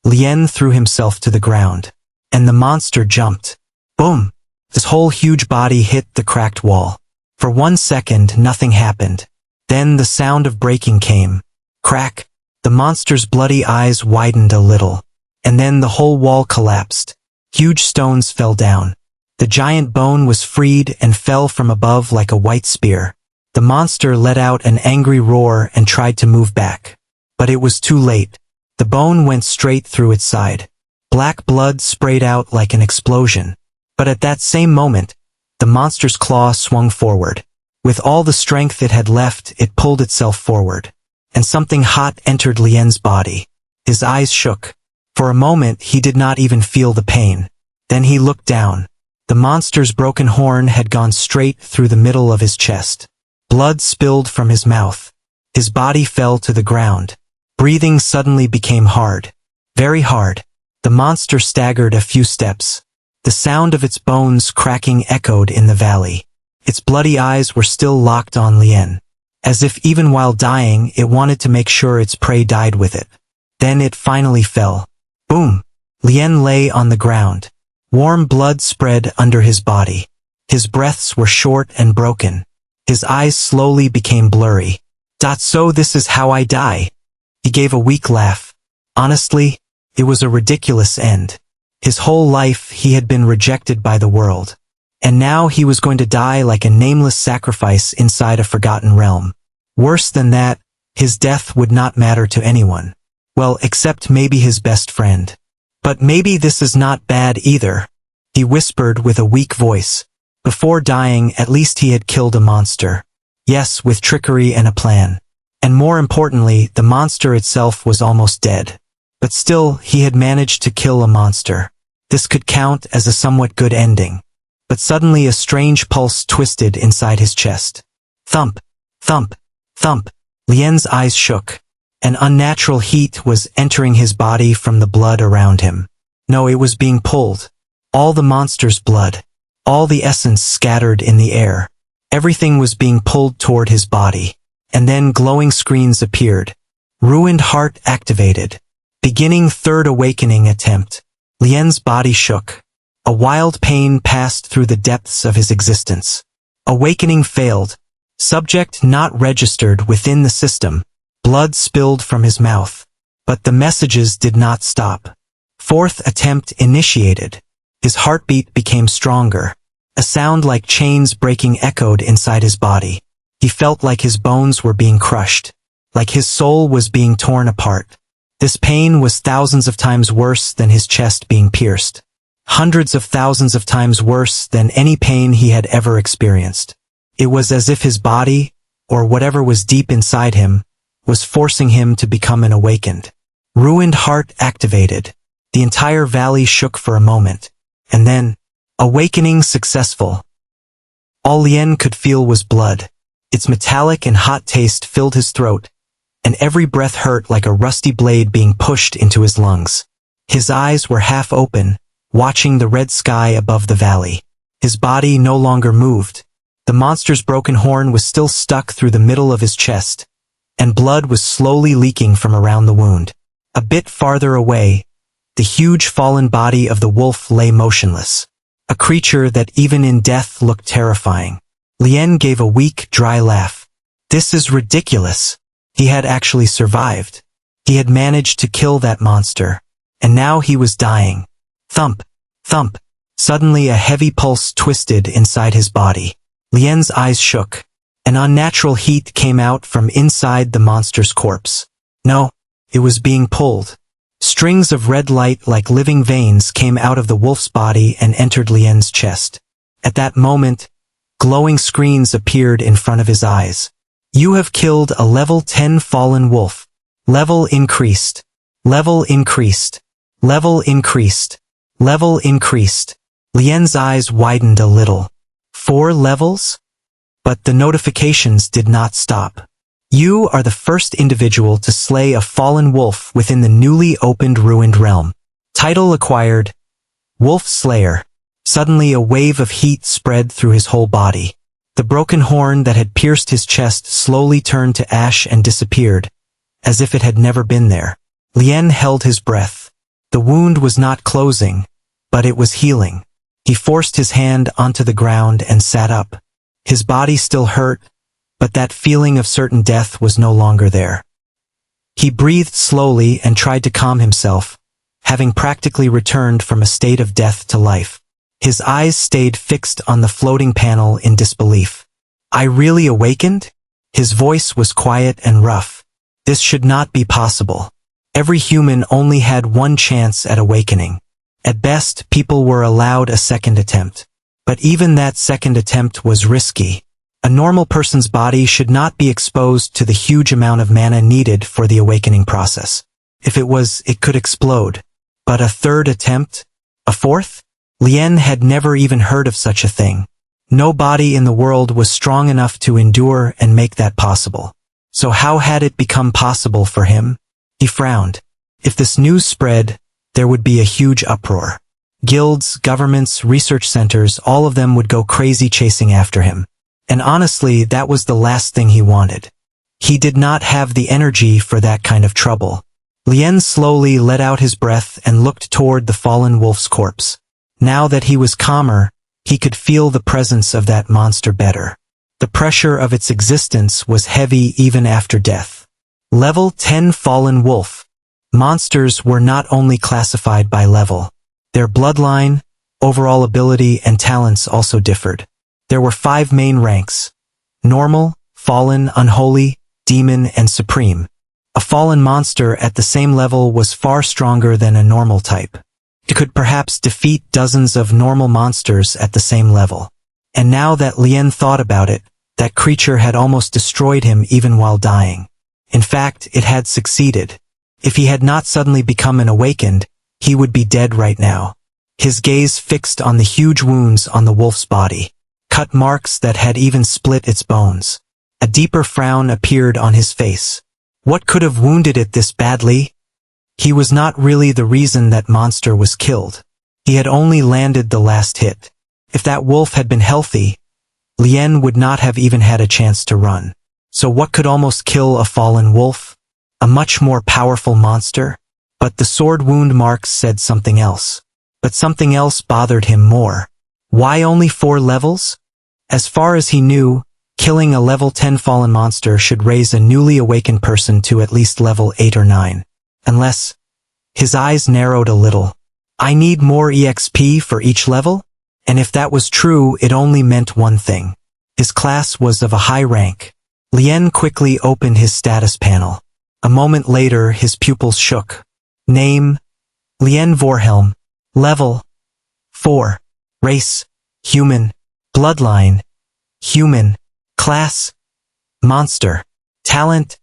Lien threw himself to the ground. And the monster jumped. Boom! His whole huge body hit the cracked wall. For 1 second, nothing happened. Then the sound of breaking came. Crack! The monster's bloody eyes widened a little. And then the whole wall collapsed. Huge stones fell down. The giant bone was freed and fell from above like a white spear. The monster let out an angry roar and tried to move back. But it was too late. The bone went straight through its side. Black blood sprayed out like an explosion. But at that same moment, the monster's claw swung forward. With all the strength it had left, it pulled itself forward. And something hot entered Lien's body. His eyes shook. For a moment he did not even feel the pain. Then he looked down. The monster's broken horn had gone straight through the middle of his chest. Blood spilled from his mouth. His body fell to the ground. Breathing suddenly became hard. Very hard. The monster staggered a few steps. The sound of its bones cracking echoed in the valley. Its bloody eyes were still locked on Lien. As if even while dying it wanted to make sure its prey died with it. Then it finally fell. Boom! Lien lay on the ground. Warm blood spread under his body. His breaths were short and broken. His eyes slowly became blurry. So this is how I die. He gave a weak laugh. Honestly, it was a ridiculous end. His whole life he had been rejected by the world. And now he was going to die like a nameless sacrifice inside a forgotten realm. Worse than that, his death would not matter to anyone. Well, except maybe his best friend. But maybe this is not bad either, he whispered with a weak voice. Before dying, at least he had killed a monster. Yes, with trickery and a plan. And more importantly, the monster itself was almost dead. But still, he had managed to kill a monster. This could count as a somewhat good ending. But suddenly a strange pulse twisted inside his chest. Thump, thump, thump. Lien's eyes shook. An unnatural heat was entering his body from the blood around him. No, it was being pulled. All the monster's blood. All the essence scattered in the air. Everything was being pulled toward his body. And then glowing screens appeared. Ruined heart activated. Beginning third awakening attempt. Lien's body shook. A wild pain passed through the depths of his existence. Awakening failed. Subject not registered within the system. Blood spilled from his mouth. But the messages did not stop. Fourth attempt initiated. His heartbeat became stronger. A sound like chains breaking echoed inside his body. He felt like his bones were being crushed. Like his soul was being torn apart. This pain was thousands of times worse than his chest being pierced. Hundreds of thousands of times worse than any pain he had ever experienced. It was as if his body, or whatever was deep inside him, was forcing him to become an awakened. Ruined heart activated. The entire valley shook for a moment. And then, awakening successful. All Lien could feel was blood. Its metallic and hot taste filled his throat, and every breath hurt like a rusty blade being pushed into his lungs. His eyes were half open, watching the red sky above the valley. His body no longer moved. The monster's broken horn was still stuck through the middle of his chest, and blood was slowly leaking from around the wound. A bit farther away, the huge fallen body of the wolf lay motionless. A creature that even in death looked terrifying. Lien gave a weak, dry laugh. This is ridiculous. He had actually survived. He had managed to kill that monster. And now he was dying. Thump, thump. Suddenly a heavy pulse twisted inside his body. Lien's eyes shook. An unnatural heat came out from inside the monster's corpse. No, it was being pulled. Strings of red light like living veins came out of the wolf's body and entered Lien's chest. At that moment, glowing screens appeared in front of his eyes. You have killed a level 10 fallen wolf. Level increased. Level increased. Level increased. Level increased. Lien's eyes widened a little. 4 levels? But the notifications did not stop. You are the first individual to slay a fallen wolf within the newly opened ruined realm. Title acquired, Wolf Slayer. Suddenly a wave of heat spread through his whole body. The broken horn that had pierced his chest slowly turned to ash and disappeared, as if it had never been there. Lien held his breath. The wound was not closing, but it was healing. He forced his hand onto the ground and sat up. His body still hurt, but that feeling of certain death was no longer there. He breathed slowly and tried to calm himself, having practically returned from a state of death to life. His eyes stayed fixed on the floating panel in disbelief. I really awakened? His voice was quiet and rough. This should not be possible. Every human only had one chance at awakening. At best, people were allowed a second attempt. But even that second attempt was risky. A normal person's body should not be exposed to the huge amount of mana needed for the awakening process. If it was, it could explode. But a third attempt? A fourth? Lien had never even heard of such a thing. No body in the world was strong enough to endure and make that possible. So how had it become possible for him? He frowned. If this news spread, there would be a huge uproar. Guilds, governments, research centers, all of them would go crazy chasing after him. And honestly, that was the last thing he wanted. He did not have the energy for that kind of trouble. Lien slowly let out his breath and looked toward the fallen wolf's corpse. Now that he was calmer, he could feel the presence of that monster better. The pressure of its existence was heavy even after death. Level 10 Fallen Wolf. Monsters were not only classified by level. Their bloodline, overall ability, and talents also differed. There were 5 main ranks: normal, fallen, unholy, demon, and supreme. A fallen monster at the same level was far stronger than a normal type. It could perhaps defeat dozens of normal monsters at the same level. And now that Lien thought about it, that creature had almost destroyed him even while dying. In fact, it had succeeded. If he had not suddenly become an awakened, he would be dead right now. His gaze fixed on the huge wounds on the wolf's body, cut marks that had even split its bones. A deeper frown appeared on his face. What could have wounded it this badly? He was not really the reason that monster was killed. He had only landed the last hit. If that wolf had been healthy, Lien would not have even had a chance to run. So what could almost kill a fallen wolf? A much more powerful monster? But the sword wound marks said something else. But something else bothered him more. Why only 4 levels? As far as he knew, killing a level 10 fallen monster should raise a newly awakened person to at least level 8 or 9. Unless... His eyes narrowed a little. I need more EXP for each level? And if that was true, it only meant one thing. His class was of a high rank. Lien quickly opened his status panel. A moment later, his pupils shook. Name: Lien Vorhelm. Level: 4. Race: human. Bloodline: human. Class: monster. Talent: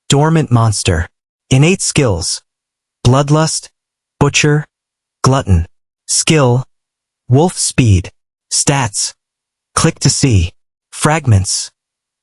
dormant monster. Innate skills: bloodlust, butcher, glutton. Skill: wolf speed. Stats: click to see. Fragments: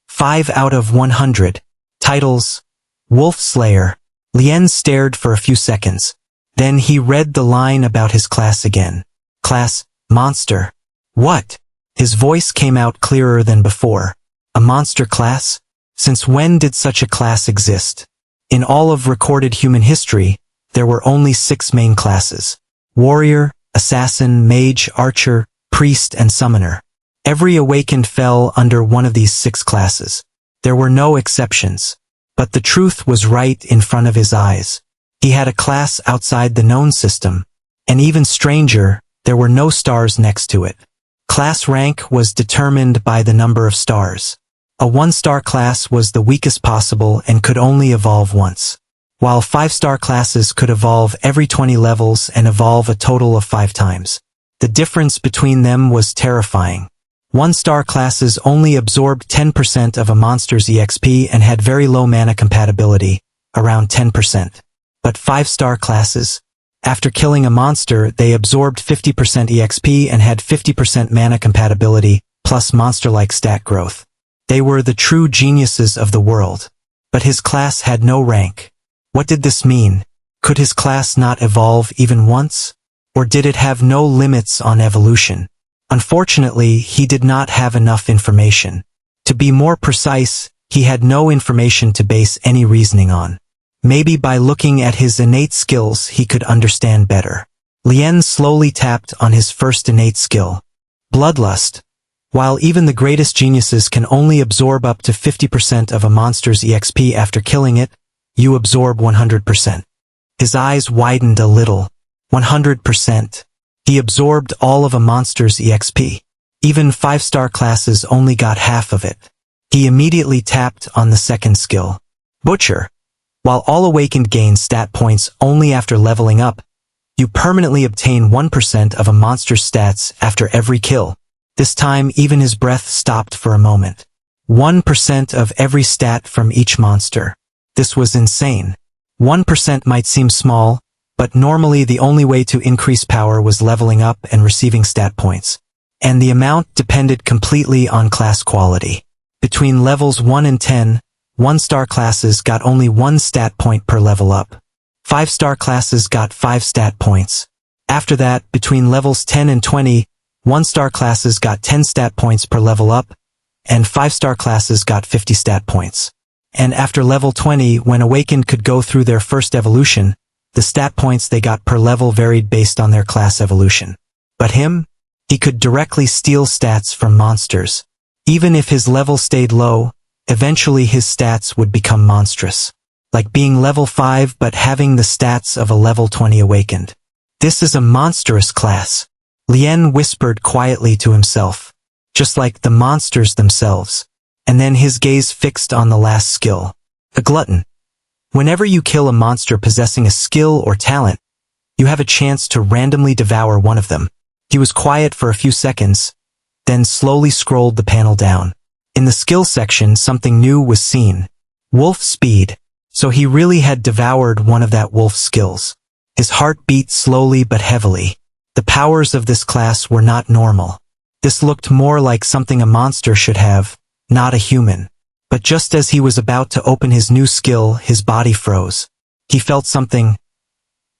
5 out of 100. Titles: Wolf Slayer. Lien stared for a few seconds. Then he read the line about his class again. Class: monster. What? His voice came out clearer than before. A monster class? Since when did such a class exist? In all of recorded human history, there were only 6 main classes: warrior, assassin, mage, archer, priest, and summoner. Every awakened fell under one of these 6 classes. There were no exceptions. But the truth was right in front of his eyes. He had a class outside the known system. And even stranger, there were no stars next to it. Class rank was determined by the number of stars. A 1-star class was the weakest possible and could only evolve once, while 5-star classes could evolve every 20 levels and evolve a total of 5 times. The difference between them was terrifying. 1-star classes only absorbed 10% of a monster's EXP and had very low mana compatibility, around 10%. But 5-star classes, after killing a monster, they absorbed 50% EXP and had 50% mana compatibility, plus monster-like stat growth. They were the true geniuses of the world. But his class had no rank. What did this mean? Could his class not evolve even once? Or did it have no limits on evolution? Unfortunately, he did not have enough information. To be more precise, he had no information to base any reasoning on. Maybe by looking at his innate skills he could understand better. Lien slowly tapped on his first innate skill, Bloodlust. While even the greatest geniuses can only absorb up to 50% of a monster's EXP after killing it, you absorb 100%. His eyes widened a little. 100%. He absorbed all of a monster's EXP. Even 5-star classes only got half of it. He immediately tapped on the second skill, Butcher. While all awakened gain stat points only after leveling up, you permanently obtain 1% of a monster's stats after every kill. This time even his breath stopped for a moment. 1% of every stat from each monster. This was insane. 1% might seem small, but normally the only way to increase power was leveling up and receiving stat points. And the amount depended completely on class quality. Between levels 1 and 10, 1-star classes got only 1 stat point per level up. 5-star classes got 5 stat points. After that, between levels 10 and 20, 1-star classes got 10 stat points per level up, and 5-star classes got 50 stat points. And after level 20, when awakened could go through their first evolution, the stat points they got per level varied based on their class evolution. But him? He could directly steal stats from monsters. Even if his level stayed low, eventually his stats would become monstrous. Like being level 5 but having the stats of a level 20 awakened. This is a monstrous class. Lien whispered quietly to himself. Just like the monsters themselves. And then his gaze fixed on the last skill. A glutton. Whenever you kill a monster possessing a skill or talent, you have a chance to randomly devour one of them. He was quiet for a few seconds, then slowly scrolled the panel down. In the skill section, something new was seen. Wolf speed. So he really had devoured one of that wolf's skills. His heart beat slowly but heavily. The powers of this class were not normal. This looked more like something a monster should have, not a human. But just as he was about to open his new skill, his body froze. He felt something,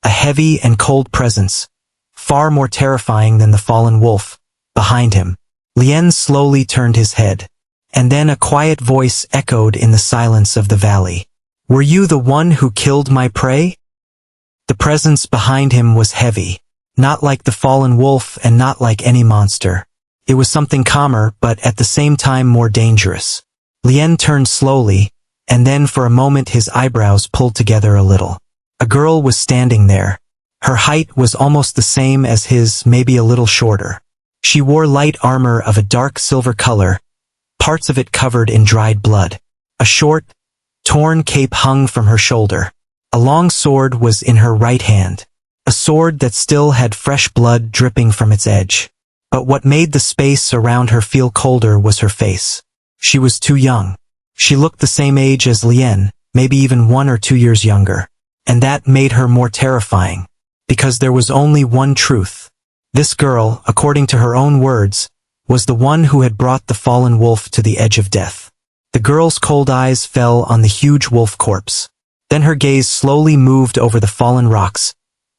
a heavy and cold presence, far more terrifying than the fallen wolf, behind him. Lien slowly turned his head, and then a quiet voice echoed in the silence of the valley. "Were you the one who killed my prey?" The presence behind him was heavy, not like the fallen wolf and not like any monster. It was something calmer, but at the same time more dangerous. Lien turned slowly, and then for a moment his eyebrows pulled together a little. A girl was standing there. Her height was almost the same as his, maybe a little shorter. She wore light armor of a dark silver color, parts of it covered in dried blood. A short, torn cape hung from her shoulder. A long sword was in her right hand, a sword that still had fresh blood dripping from its edge. But what made the space around her feel colder was her face. She was too young. She looked the same age as Lien, maybe even 1 or 2 years younger. And that made her more terrifying, because there was only one truth. This girl, according to her own words, was the one who had brought the fallen wolf to the edge of death. The girl's cold eyes fell on the huge wolf corpse. Then her gaze slowly moved over the fallen rocks,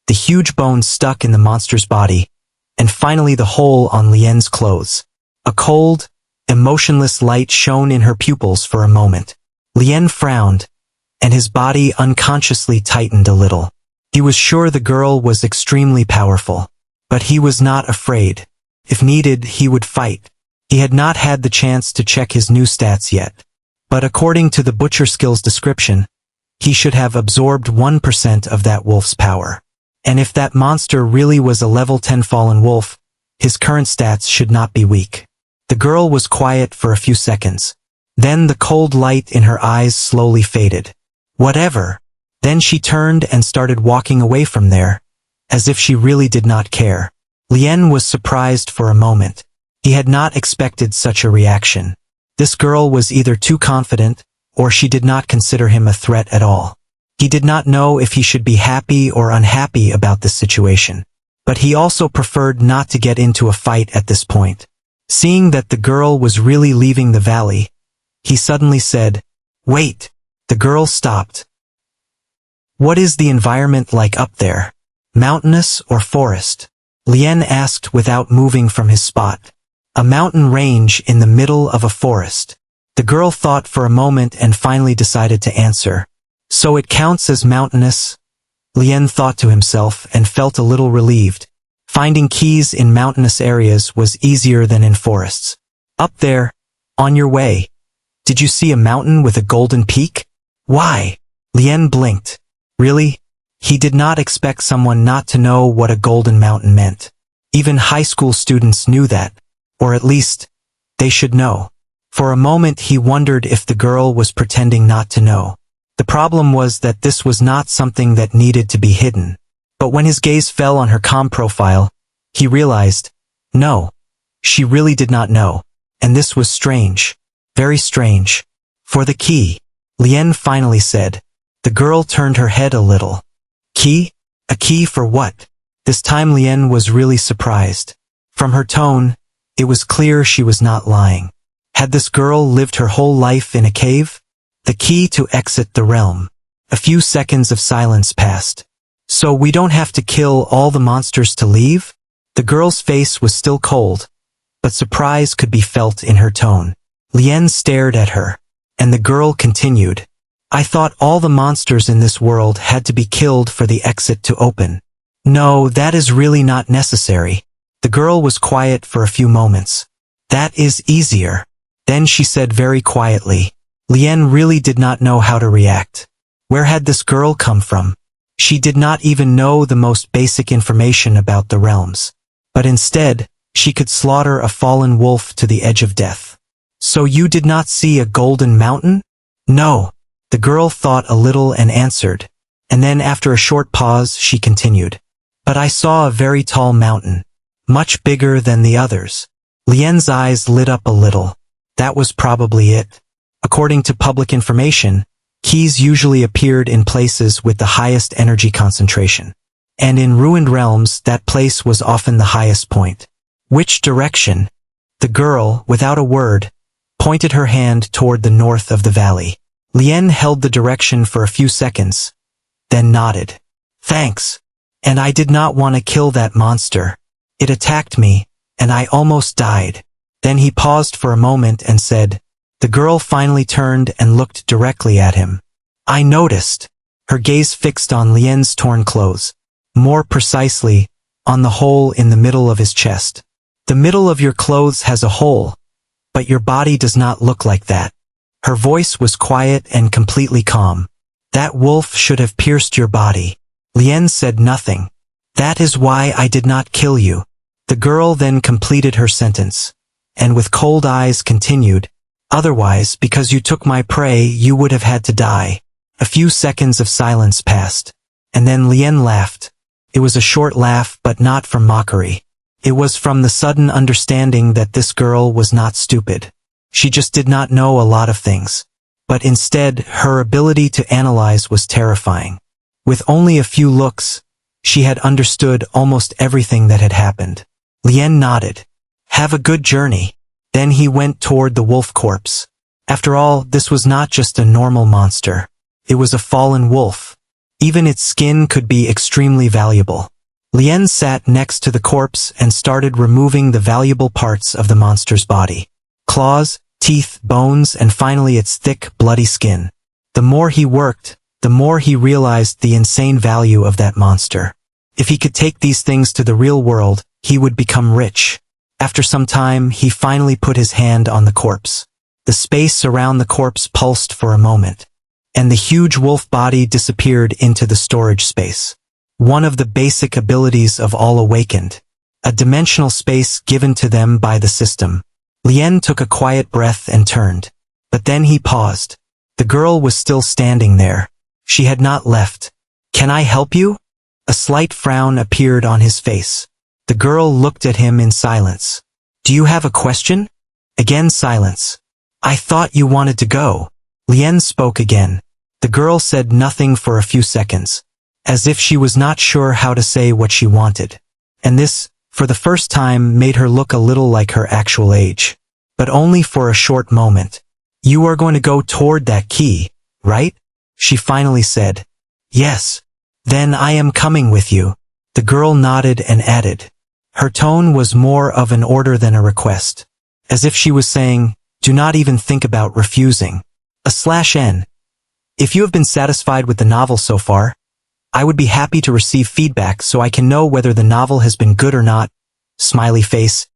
the huge bones stuck in the monster's body, and finally the hole on Lien's clothes. A cold, emotionless light shone in her pupils for a moment. Lien frowned, and his body unconsciously tightened a little. He was sure the girl was extremely powerful, but he was not afraid. If needed, he would fight. He had not had the chance to check his new stats yet, but according to the butcher skills description, he should have absorbed 1% of that wolf's power. And if that monster really was a level 10 fallen wolf, his current stats should not be weak. The girl was quiet for a few seconds. Then the cold light in her eyes slowly faded. Whatever. Then she turned and started walking away from there, as if she really did not care. Lien was surprised for a moment. He had not expected such a reaction. This girl was either too confident, or she did not consider him a threat at all. He did not know if he should be happy or unhappy about this situation. But he also preferred not to get into a fight at this point. Seeing that the girl was really leaving the valley, he suddenly said, "Wait." The girl stopped. "What is the environment like up there? Mountainous or forest?" Lien asked without moving from his spot. "A mountain range in the middle of a forest." The girl thought for a moment and finally decided to answer. "So it counts as mountainous?" Lien thought to himself and felt a little relieved. Finding keys in mountainous areas was easier than in forests. "Up there, on your way. Did you see a mountain with a golden peak?" "Why?" Lien blinked. Really? He did not expect someone not to know what a golden mountain meant. Even high school students knew that, or at least, they should know. For a moment he wondered if the girl was pretending not to know. The problem was that this was not something that needed to be hidden. But when his gaze fell on her comm profile, he realized, no, she really did not know. And this was strange. Very strange. "For the key," Lien finally said. The girl turned her head a little. "Key? A key for what?" This time Lien was really surprised. From her tone, it was clear she was not lying. Had this girl lived her whole life in a cave? The key to exit the realm. A few seconds of silence passed. "So we don't have to kill all the monsters to leave?" The girl's face was still cold, but surprise could be felt in her tone. Lien stared at her, and the girl continued. "I thought all the monsters in this world had to be killed for the exit to open." "No, that is really not necessary." The girl was quiet for a few moments. "That is easier." Then she said very quietly. Lien really did not know how to react. Where had this girl come from? She did not even know the most basic information about the realms. But instead, she could slaughter a fallen wolf to the edge of death. "So you did not see a golden mountain?" "No." The girl thought a little and answered. And then after a short pause, she continued. "But I saw a very tall mountain. Much bigger than the others. Lien's eyes lit up a little. That was probably it. According to public information, keys usually appeared in places with the highest energy concentration. And in ruined realms, that place was often the highest point. Which direction? The girl, without a word, pointed her hand toward the north of the valley. Lien held the direction for a few seconds, then nodded. Thanks. And I did not want to kill that monster. It attacked me, and I almost died. Then he paused for a moment and said, the girl finally turned and looked directly at him. I noticed. Her gaze fixed on Lien's torn clothes. More precisely, on the hole in the middle of his chest. The middle of your clothes has a hole, but your body does not look like that. Her voice was quiet and completely calm. That wolf should have pierced your body. Lien said nothing. That is why I did not kill you. The girl then completed her sentence, and with cold eyes continued, otherwise, because you took my prey, you would have had to die. A few seconds of silence passed, and then Lien laughed. It was a short laugh, but not from mockery. It was from the sudden understanding that this girl was not stupid. She just did not know a lot of things. But instead, her ability to analyze was terrifying. With only a few looks, she had understood almost everything that had happened. Lien nodded. Have a good journey. Then he went toward the wolf corpse. After all, this was not just a normal monster. It was a fallen wolf. Even its skin could be extremely valuable. Lien sat next to the corpse and started removing the valuable parts of the monster's body. Claws, teeth, bones, and finally its thick, bloody skin. The more he worked, the more he realized the insane value of that monster. If he could take these things to the real world, he would become rich. After some time, he finally put his hand on the corpse. The space around the corpse pulsed for a moment, and the huge wolf body disappeared into the storage space. One of the basic abilities of all awakened. A dimensional space given to them by the system. Lien took a quiet breath and turned. But then he paused. The girl was still standing there. She had not left. Can I help you? A slight frown appeared on his face. The girl looked at him in silence. Do you have a question? Again silence. I thought you wanted to go. Lien spoke again. The girl said nothing for a few seconds, as if she was not sure how to say what she wanted. And this, for the first time, made her look a little like her actual age. But only for a short moment. You are going to go toward that key, right? She finally said. Yes. Then I am coming with you. The girl nodded and added. Her tone was more of an order than a request. As if she was saying, do not even think about refusing. /N. If you have been satisfied with the novel so far, I would be happy to receive feedback so I can know whether the novel has been good or not. Smiley face.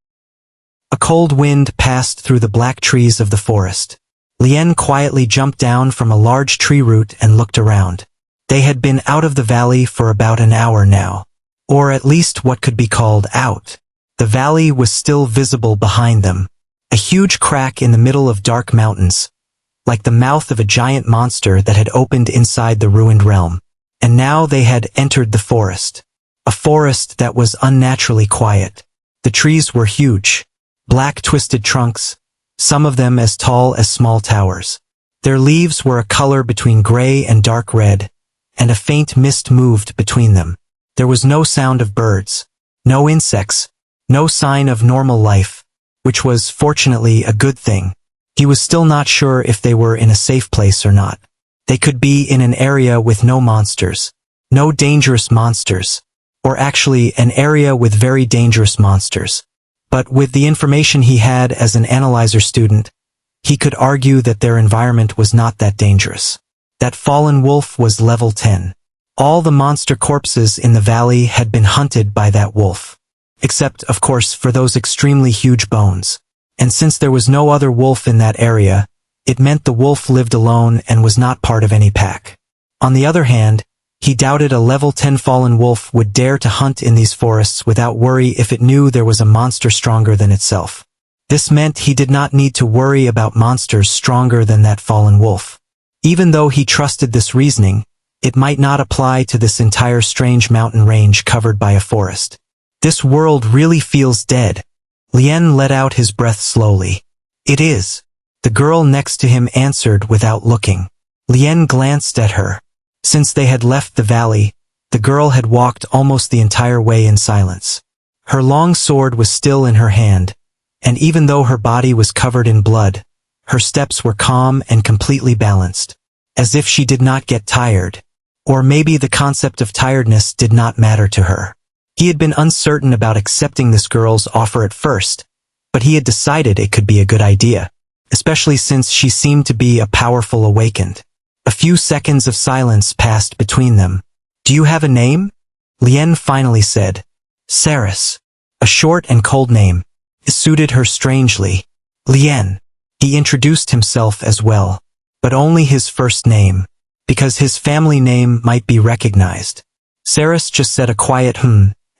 A cold wind passed through the black trees of the forest. Lien quietly jumped down from a large tree root and looked around. They had been out of the valley for about an hour now. Or at least what could be called out. The valley was still visible behind them. A huge crack in the middle of dark mountains, like the mouth of a giant monster that had opened inside the ruined realm. And now they had entered the forest. A forest that was unnaturally quiet. The trees were huge. Black twisted trunks, some of them as tall as small towers. Their leaves were a color between gray and dark red, and a faint mist moved between them. There was no sound of birds, no insects, no sign of normal life, which was, fortunately, a good thing. He was still not sure if they were in a safe place or not. They could be in an area with no monsters, no dangerous monsters, or actually an area with very dangerous monsters. But with the information he had as an analyzer student, he could argue that their environment was not that dangerous. That fallen wolf was level 10. All the monster corpses in the valley had been hunted by that wolf. Except, of course, for those extremely huge bones. And since there was no other wolf in that area, it meant the wolf lived alone and was not part of any pack. On the other hand, he doubted a level 10 fallen wolf would dare to hunt in these forests without worry if it knew there was a monster stronger than itself. This meant he did not need to worry about monsters stronger than that fallen wolf. Even though he trusted this reasoning, it might not apply to this entire strange mountain range covered by a forest. This world really feels dead. Lien let out his breath slowly. It is. The girl next to him answered without looking. Lien glanced at her. Since they had left the valley, the girl had walked almost the entire way in silence. Her long sword was still in her hand, and even though her body was covered in blood, her steps were calm and completely balanced, as if she did not get tired. Or maybe the concept of tiredness did not matter to her. He had been uncertain about accepting this girl's offer at first, but he had decided it could be a good idea, especially since she seemed to be a powerful awakened. A few seconds of silence passed between them. Do you have a name? Lien finally said. Saris. A short and cold name. It suited her strangely. Lien. He introduced himself as well, but only his first name, because his family name might be recognized. Saris just said a quiet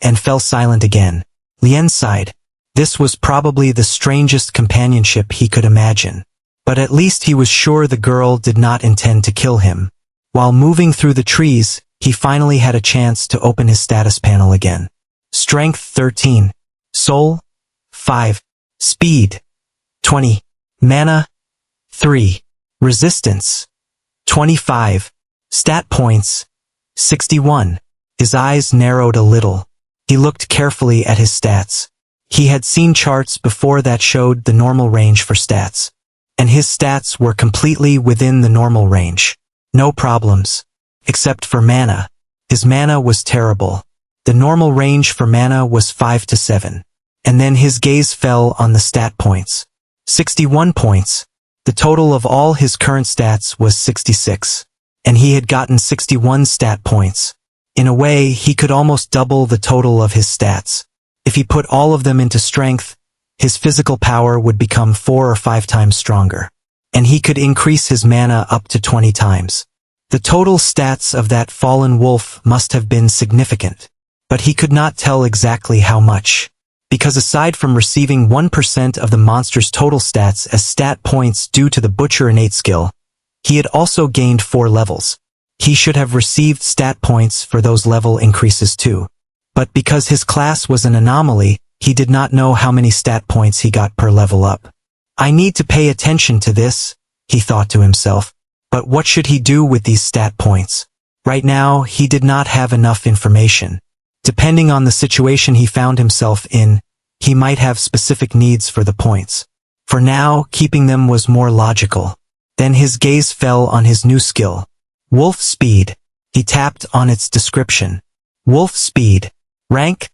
and fell silent again. Lien sighed. This was probably the strangest companionship he could imagine. But at least he was sure the girl did not intend to kill him. While moving through the trees, he finally had a chance to open his status panel again. Strength 13. Soul 5. Speed 20. Mana 3. Resistance 25. Stat points 61. His eyes narrowed a little. He looked carefully at his stats. He had seen charts before that showed the normal range for stats, and his stats were completely within the normal range. No problems. Except for mana. His mana was terrible. The normal range for mana was 5 to 7. And then his gaze fell on the stat points. 61 points. The total of all his current stats was 66. And he had gotten 61 stat points. In a way, he could almost double the total of his stats. If he put all of them into strength, his physical power would become 4 or 5 times stronger. And he could increase his mana up to 20 times. The total stats of that fallen wolf must have been significant. But he could not tell exactly how much. Because aside from receiving 1% of the monster's total stats as stat points due to the Butcher innate skill, he had also gained 4 levels. He should have received stat points for those level increases too. But because his class was an anomaly, he did not know how many stat points he got per level up. I need to pay attention to this, he thought to himself. But what should he do with these stat points? Right now, he did not have enough information. Depending on the situation he found himself in, he might have specific needs for the points. For now, keeping them was more logical. Then his gaze fell on his new skill. Wolf Speed. He tapped on its description. Wolf Speed. Rank.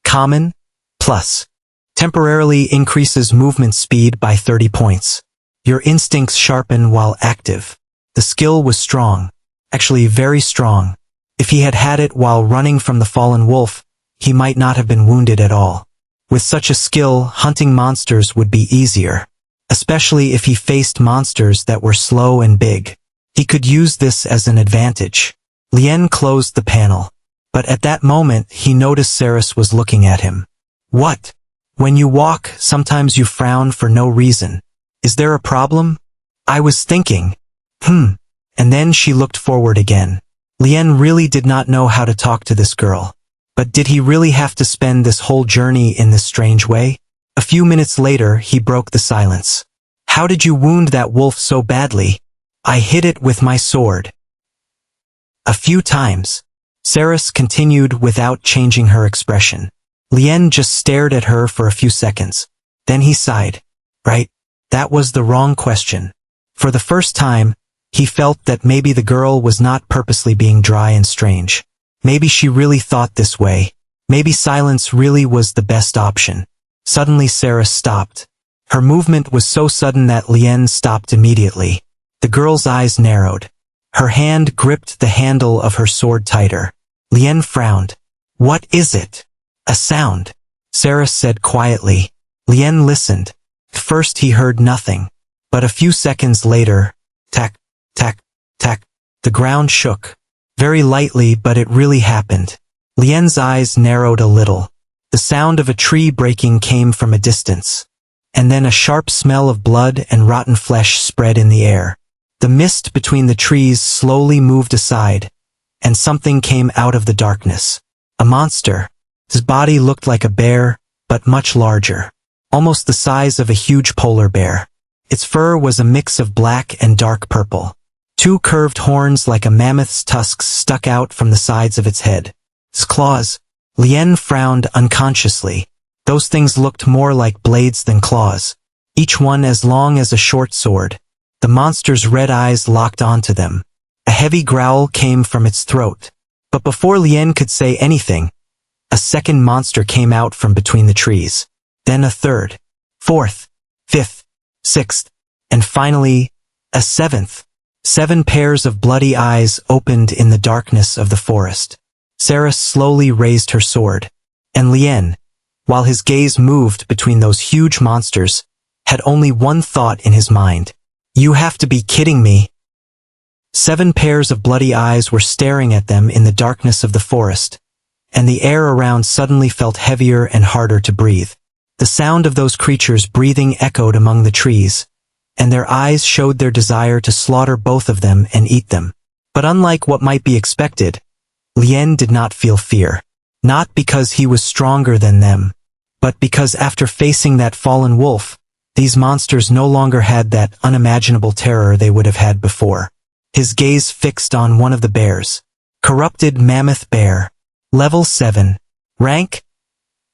Common. Plus. Temporarily increases movement speed by 30 points. Your instincts sharpen while active. The skill was strong. Actually very strong. If he had had it while running from the fallen wolf, he might not have been wounded at all. With such a skill, hunting monsters would be easier. Especially if he faced monsters that were slow and big. He could use this as an advantage. Lien closed the panel. But at that moment, he noticed Saris was looking at him. What? When you walk, sometimes you frown for no reason. Is there a problem? I was thinking. And then she looked forward again. Lien really did not know how to talk to this girl. But did he really have to spend this whole journey in this strange way? A few minutes later, he broke the silence. How did you wound that wolf so badly? I hit it with my sword. A few times. Saris continued without changing her expression. Lien just stared at her for a few seconds. Then he sighed. Right? That was the wrong question. For the first time, he felt that maybe the girl was not purposely being dry and strange. Maybe she really thought this way. Maybe silence really was the best option. Suddenly Saris stopped. Her movement was so sudden that Lien stopped immediately. The girl's eyes narrowed. Her hand gripped the handle of her sword tighter. Lien frowned. What is it? A sound. Saris said quietly. Lien listened. First he heard nothing. But a few seconds later, tack, tack, tack, the ground shook. Very lightly, but it really happened. Lien's eyes narrowed a little. The sound of a tree breaking came from a distance. And then a sharp smell of blood and rotten flesh spread in the air. The mist between the trees slowly moved aside, and something came out of the darkness. A monster. His body looked like a bear, but much larger. almost the size of a huge polar bear. Its fur was a mix of black and dark purple. Two curved horns like a mammoth's tusks stuck out from the sides of its head. Its claws. Lien frowned unconsciously. Those things looked more like blades than claws, each one as long as a short sword. The monster's red eyes locked onto them. A heavy growl came from its throat. But before Lien could say anything, a second monster came out from between the trees. Then a third, fourth, fifth, sixth, and finally, a seventh. 7 pairs of bloody eyes opened in the darkness of the forest. Saris slowly raised her sword, and Lien, while his gaze moved between those huge monsters, had only one thought in his mind. You have to be kidding me. 7 pairs of bloody eyes were staring at them in the darkness of the forest, and the air around suddenly felt heavier and harder to breathe. The sound of those creatures breathing echoed among the trees, and their eyes showed their desire to slaughter both of them and eat them. But unlike what might be expected, Lien did not feel fear. Not because he was stronger than them, but because after facing that fallen wolf, these monsters no longer had that unimaginable terror they would have had before. His gaze fixed on one of the bears. Corrupted mammoth bear. Level 7. Rank?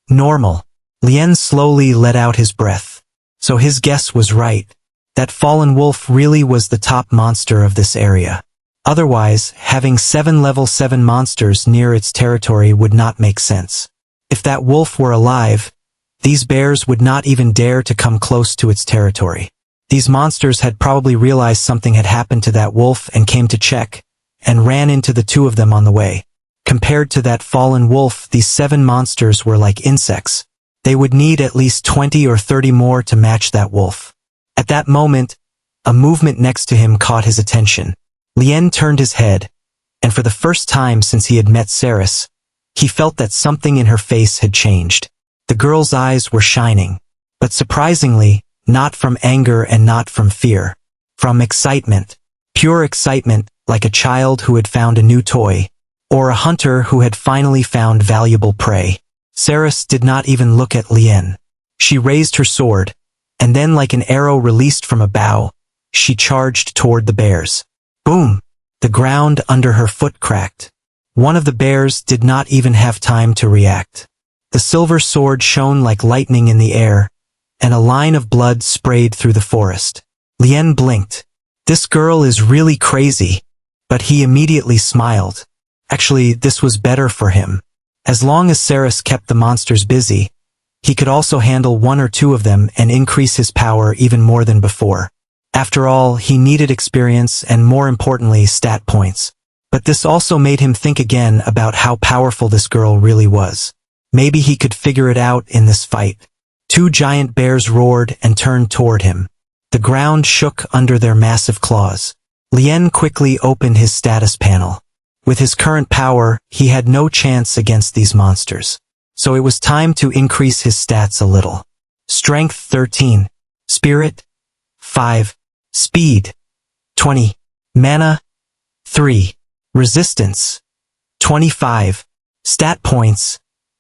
Normal. Lien slowly let out his breath. So his guess was right. That fallen wolf really was the top monster of this area. Otherwise, having 7 level 7 monsters near its territory would not make sense. If that wolf were alive, these bears would not even dare to come close to its territory. These monsters had probably realized something had happened to that wolf and came to check, and ran into the 2 of them on the way. Compared to that fallen wolf, these 7 monsters were like insects. They would need at least 20 or 30 more to match that wolf. At that moment, a movement next to him caught his attention. Lien turned his head, and for the first time since he had met Saris, he felt that something in her face had changed. The girl's eyes were shining, but surprisingly, not from anger and not from fear. From excitement. Pure excitement, like a child who had found a new toy, or a hunter who had finally found valuable prey. Saris did not even look at Lien. She raised her sword, and then like an arrow released from a bow, she charged toward the bears. Boom! The ground under her foot cracked. One of the bears did not even have time to react. The silver sword shone like lightning in the air, and a line of blood sprayed through the forest. Lien blinked. This girl is really crazy, but he immediately smiled. Actually, this was better for him. As long as Saris kept the monsters busy, he could also handle 1 or 2 of them and increase his power even more than before. After all, he needed experience and, more importantly, stat points. But this also made him think again about how powerful this girl really was. Maybe he could figure it out in this fight. 2 giant bears roared and turned toward him. The ground shook under their massive claws. Lien quickly opened his status panel. With his current power, he had no chance against these monsters. So it was time to increase his stats a little. Strength 13. Spirit 5. Speed 20. Mana 3. Resistance 25. Stat points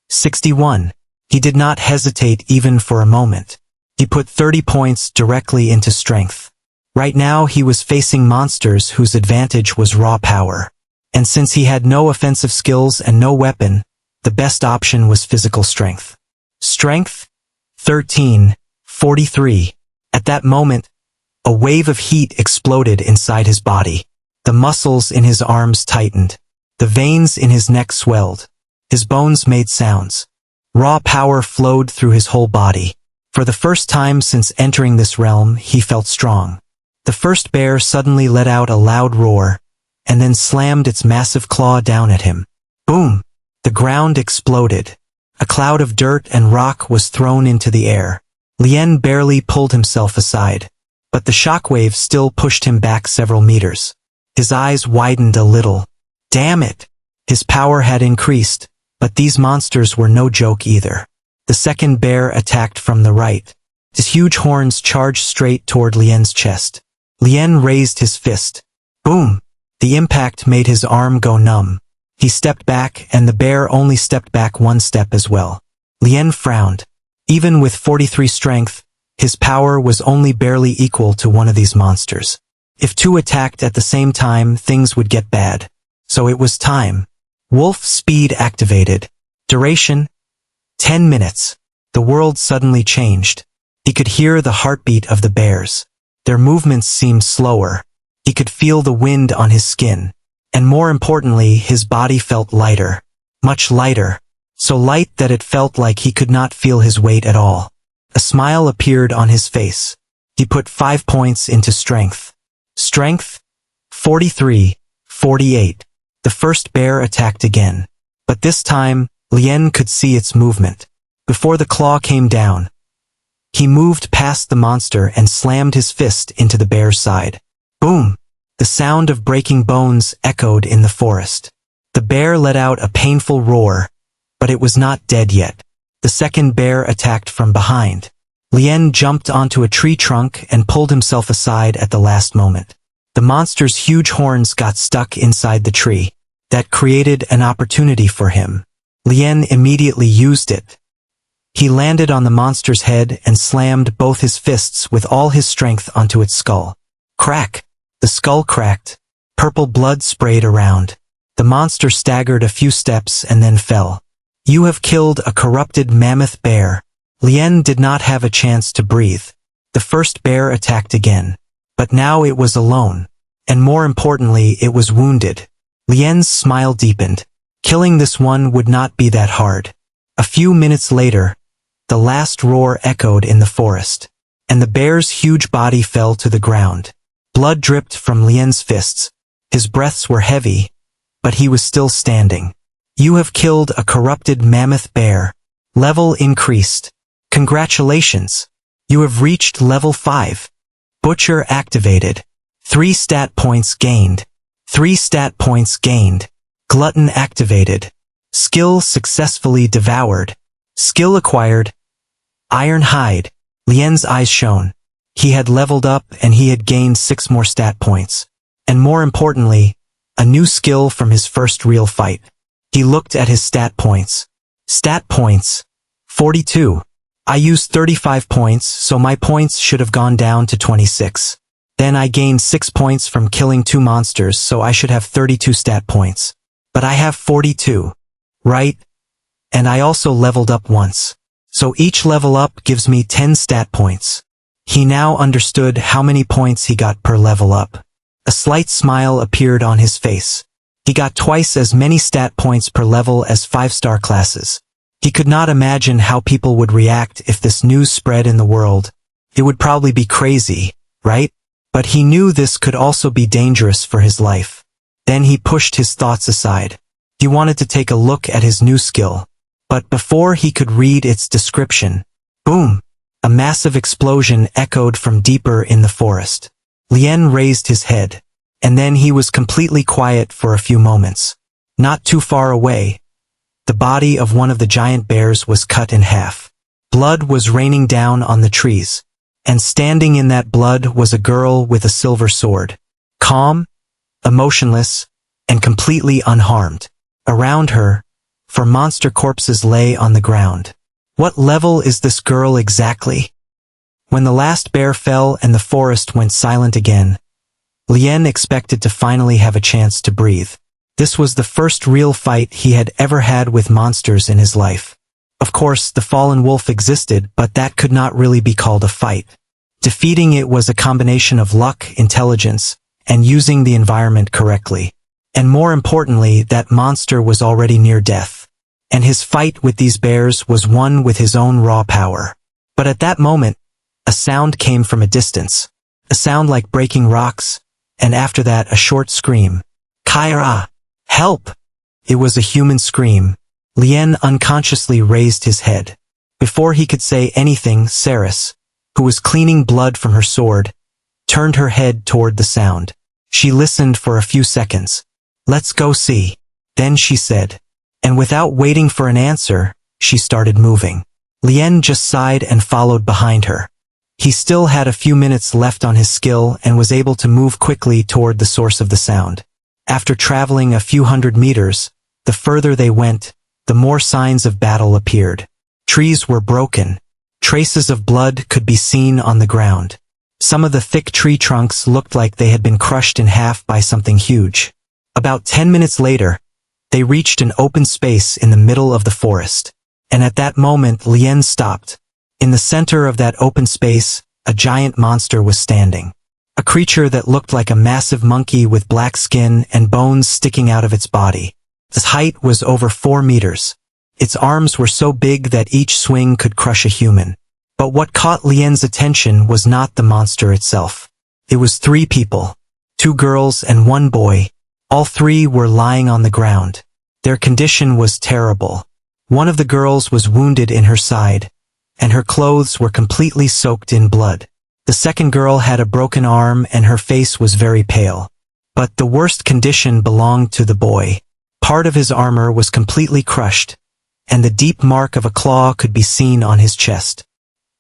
61. He did not hesitate even for a moment. He put 30 points directly into strength. Right now he was facing monsters whose advantage was raw power. And since he had no offensive skills and no weapon, the best option was physical strength. Strength 13. 43. At that moment, a wave of heat exploded inside his body. The muscles in his arms tightened. The veins in his neck swelled. His bones made sounds. Raw power flowed through his whole body. For the first time since entering this realm, he felt strong. The first bear suddenly let out a loud roar, and then slammed its massive claw down at him. Boom! The ground exploded. A cloud of dirt and rock was thrown into the air. Lien barely pulled himself aside, but the shockwave still pushed him back several meters. His eyes widened a little. Damn it! His power had increased, but these monsters were no joke either. The second bear attacked from the right. His huge horns charged straight toward Lien's chest. Lien raised his fist. Boom! The impact made his arm go numb. He stepped back, and the bear only stepped back 1 step as well. Lien frowned. Even with 43 strength, his power was only barely equal to one of these monsters. If two attacked at the same time, things would get bad. So it was time. Wolf speed activated. Duration: 10 minutes. The world suddenly changed. He could hear the heartbeat of the bears. Their movements seemed slower. He could feel the wind on his skin. And more importantly, his body felt lighter. Much lighter. So light that it felt like he could not feel his weight at all. A smile appeared on his face. He put 5 points into strength. Strength: 43, 48. The first bear attacked again. But this time, Lien could see its movement. Before the claw came down, he moved past the monster and slammed his fist into the bear's side. Boom! The sound of breaking bones echoed in the forest. The bear let out a painful roar, but it was not dead yet. The second bear attacked from behind. Lien jumped onto a tree trunk and pulled himself aside at the last moment. The monster's huge horns got stuck inside the tree. That created an opportunity for him. Lien immediately used it. He landed on the monster's head and slammed both his fists with all his strength onto its skull. Crack! The skull cracked. Purple blood sprayed around. The monster staggered a few steps and then fell. You have killed a corrupted mammoth bear. Lien did not have a chance to breathe. The first bear attacked again. But now it was alone. And more importantly, it was wounded. Lien's smile deepened. Killing this one would not be that hard. A few minutes later, the last roar echoed in the forest. And the bear's huge body fell to the ground. Blood dripped from Lien's fists. His breaths were heavy, but he was still standing. You have killed a corrupted mammoth bear. Level increased. Congratulations. You have reached level 5. Butcher activated. 3 stat points gained. 3 stat points gained. Glutton activated. Skill successfully devoured. Skill acquired. Iron hide. Lien's eyes shone. He had leveled up and he had gained 6 more stat points. And more importantly, a new skill from his first real fight. He looked at his stat points. Stat points: 42. I used 35 points, so my points should have gone down to 26. Then I gained 6 points from killing 2 monsters, so I should have 32 stat points. But I have 42. Right? And I also leveled up once. So each level up gives me 10 stat points. He now understood how many points he got per level up. A slight smile appeared on his face. He got twice as many stat points per level as 5-star classes. He could not imagine how people would react if this news spread in the world. It would probably be crazy, right? But he knew this could also be dangerous for his life. Then he pushed his thoughts aside. He wanted to take a look at his new skill. But before he could read its description, boom! A massive explosion echoed from deeper in the forest. Lien raised his head. And then he was completely quiet for a few moments. Not too far away, the body of one of the giant bears was cut in half. Blood was raining down on the trees. And standing in that blood was a girl with a silver sword. Calm, emotionless, and completely unharmed. Around her, 4 monster corpses lay on the ground. What level is this girl exactly? When the last bear fell and the forest went silent again, Lien expected to finally have a chance to breathe. This was the first real fight he had ever had with monsters in his life. Of course, the fallen wolf existed, but that could not really be called a fight. Defeating it was a combination of luck, intelligence, and using the environment correctly. And more importantly, that monster was already near death. And his fight with these bears was one with his own raw power. But at that moment, a sound came from a distance. A sound like breaking rocks, and after that a short scream. Kaira! Help! It was a human scream. Lien unconsciously raised his head. Before he could say anything, Saris, who was cleaning blood from her sword, turned her head toward the sound. She listened for a few seconds. Let's go see. Then she said. And without waiting for an answer, she started moving. Lien just sighed and followed behind her. He still had a few minutes left on his skill and was able to move quickly toward the source of the sound. After traveling a few hundred meters, the further they went, the more signs of battle appeared. Trees were broken. Traces of blood could be seen on the ground. Some of the thick tree trunks looked like they had been crushed in half by something huge. About 10 minutes later, they reached an open space in the middle of the forest. And at that moment, Lien stopped. In the center of that open space, a giant monster was standing. A creature that looked like a massive monkey with black skin and bones sticking out of its body. Its height was over 4 meters. Its arms were so big that each swing could crush a human. But what caught Lien's attention was not the monster itself. It was 3 people. 2 girls and 1 boy. All 3 were lying on the ground. Their condition was terrible. One of the girls was wounded in her side, and her clothes were completely soaked in blood. The second girl had a broken arm and her face was very pale. But the worst condition belonged to the boy. Part of his armor was completely crushed, and the deep mark of a claw could be seen on his chest.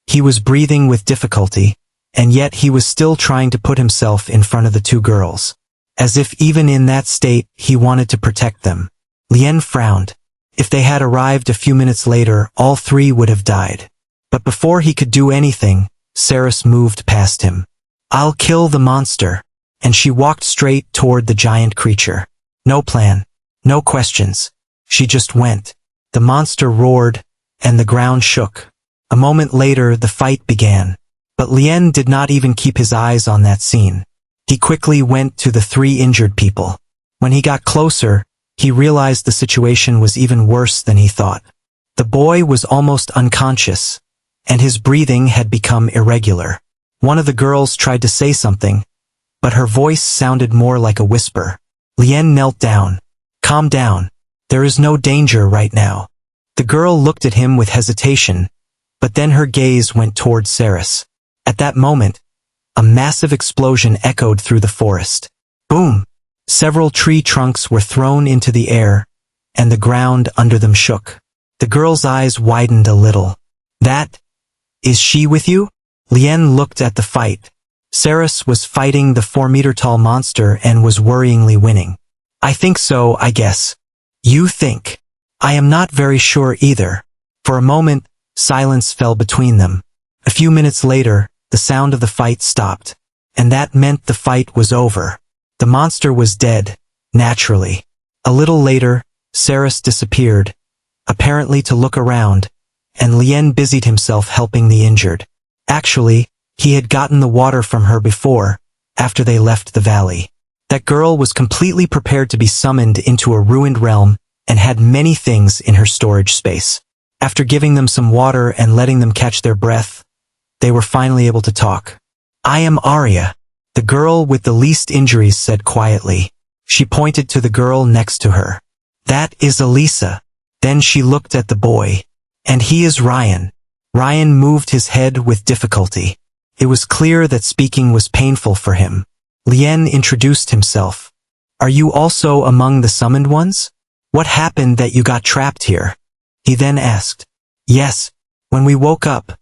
He was breathing with difficulty, and yet he was still trying to put himself in front of the 2 girls. As if even in that state, he wanted to protect them. Lien frowned. If they had arrived a few minutes later, all 3 would have died. But before he could do anything, Saris moved past him. "I'll kill the monster," and she walked straight toward the giant creature. No plan, no questions. She just went. The monster roared, and the ground shook. A moment later, the fight began. But Lien did not even keep his eyes on that scene. He quickly went to the 3 injured people. When he got closer, he realized the situation was even worse than he thought. The boy was almost unconscious, and his breathing had become irregular. One of the girls tried to say something, but her voice sounded more like a whisper. Lien knelt down. "Calm down. There is no danger right now." The girl looked at him with hesitation, but then her gaze went toward Saris. At that moment, a massive explosion echoed through the forest. Boom! Several tree trunks were thrown into the air, and the ground under them shook. The girl's eyes widened a little. "That, is she with you?" Lien looked at the fight. Saris was fighting the 4-meter-tall monster and was worryingly winning. "I think so, I guess." "You think?" "I am not very sure either." For a moment, silence fell between them. A few minutes later, the sound of the fight stopped. And that meant the fight was over. The monster was dead, naturally. A little later, Saris disappeared, apparently to look around, and Lien busied himself helping the injured. Actually, he had gotten the water from her before, after they left the valley. That girl was completely prepared to be summoned into a ruined realm and had many things in her storage space. After giving them some water and letting them catch their breath, they were finally able to talk. "I am Arya," the girl with the least injuries said quietly. She pointed to the girl next to her. "That is Elisa." Then she looked at the boy. "And he is Ryan." Ryan moved his head with difficulty. It was clear that speaking was painful for him. Lien introduced himself. "Are you also among the summoned ones? What happened that you got trapped here?" He then asked. "Yes, when we woke up,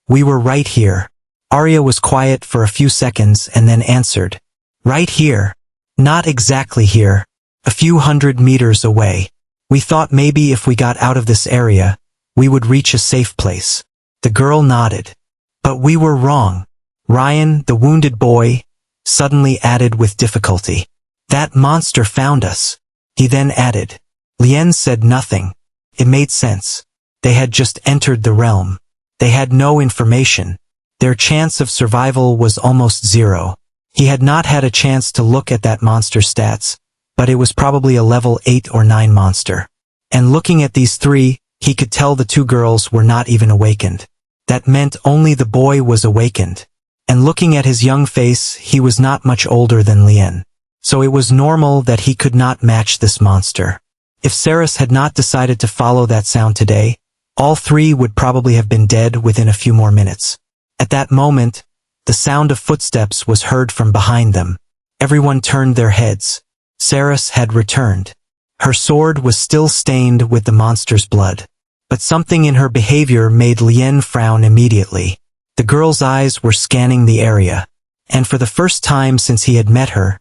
we were right here." Arya was quiet for a few seconds and then answered. "Right here? Not exactly here. A few 100 meters away. We thought maybe if we got out of this area, we would reach a safe place." The girl nodded. "But we were wrong." Ryan, the wounded boy, suddenly added with difficulty. "That monster found us." He then added. Lien said nothing. It made sense. They had just entered the realm. They had no information. Their chance of survival was almost 0. He had not had a chance to look at that monster's stats, but it was probably a level 8 or 9 monster. And looking at these 3, he could tell the 2 girls were not even awakened. That meant only the boy was awakened. And looking at his young face, he was not much older than Lien. So it was normal that he could not match this monster. If Saris had not decided to follow that sound today, all 3 would probably have been dead within a few more minutes. At that moment, the sound of footsteps was heard from behind them. Everyone turned their heads. Saris had returned. Her sword was still stained with the monster's blood. But something in her behavior made Lien frown immediately. The girl's eyes were scanning the area, and for the first time since he had met her,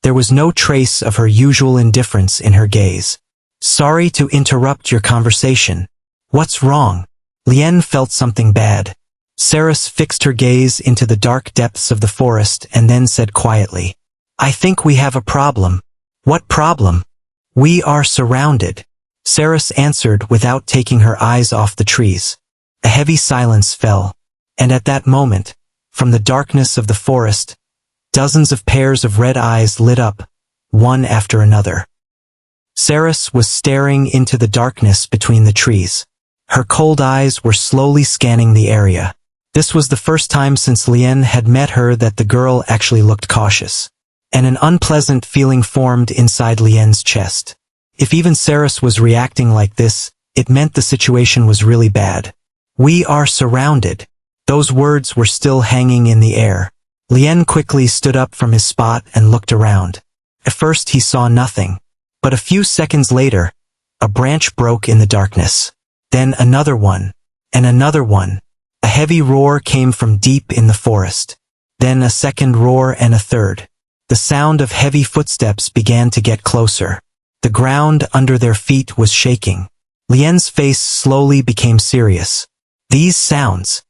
there was no trace of her usual indifference in her gaze. "Sorry to interrupt your conversation. What's wrong?" Lien felt something bad. Saris fixed her gaze into the dark depths of the forest and then said quietly, "I think we have a problem." "What problem?" "We are surrounded," Saris answered without taking her eyes off the trees. A heavy silence fell, and at that moment, from the darkness of the forest, dozens of pairs of red eyes lit up, one after another. Saris was staring into the darkness between the trees. Her cold eyes were slowly scanning the area. This was the first time since Lien had met her that the girl actually looked cautious, and an unpleasant feeling formed inside Lien's chest. If even Saris was reacting like this, it meant the situation was really bad. "We are surrounded." Those words were still hanging in the air. Lien quickly stood up from his spot and looked around. At first he saw nothing, but a few seconds later, a branch broke in the darkness. Then another one, and another one. A heavy roar came from deep in the forest. Then a second roar and a third. The sound of heavy footsteps began to get closer. The ground under their feet was shaking. Lien's face slowly became serious. These sounds.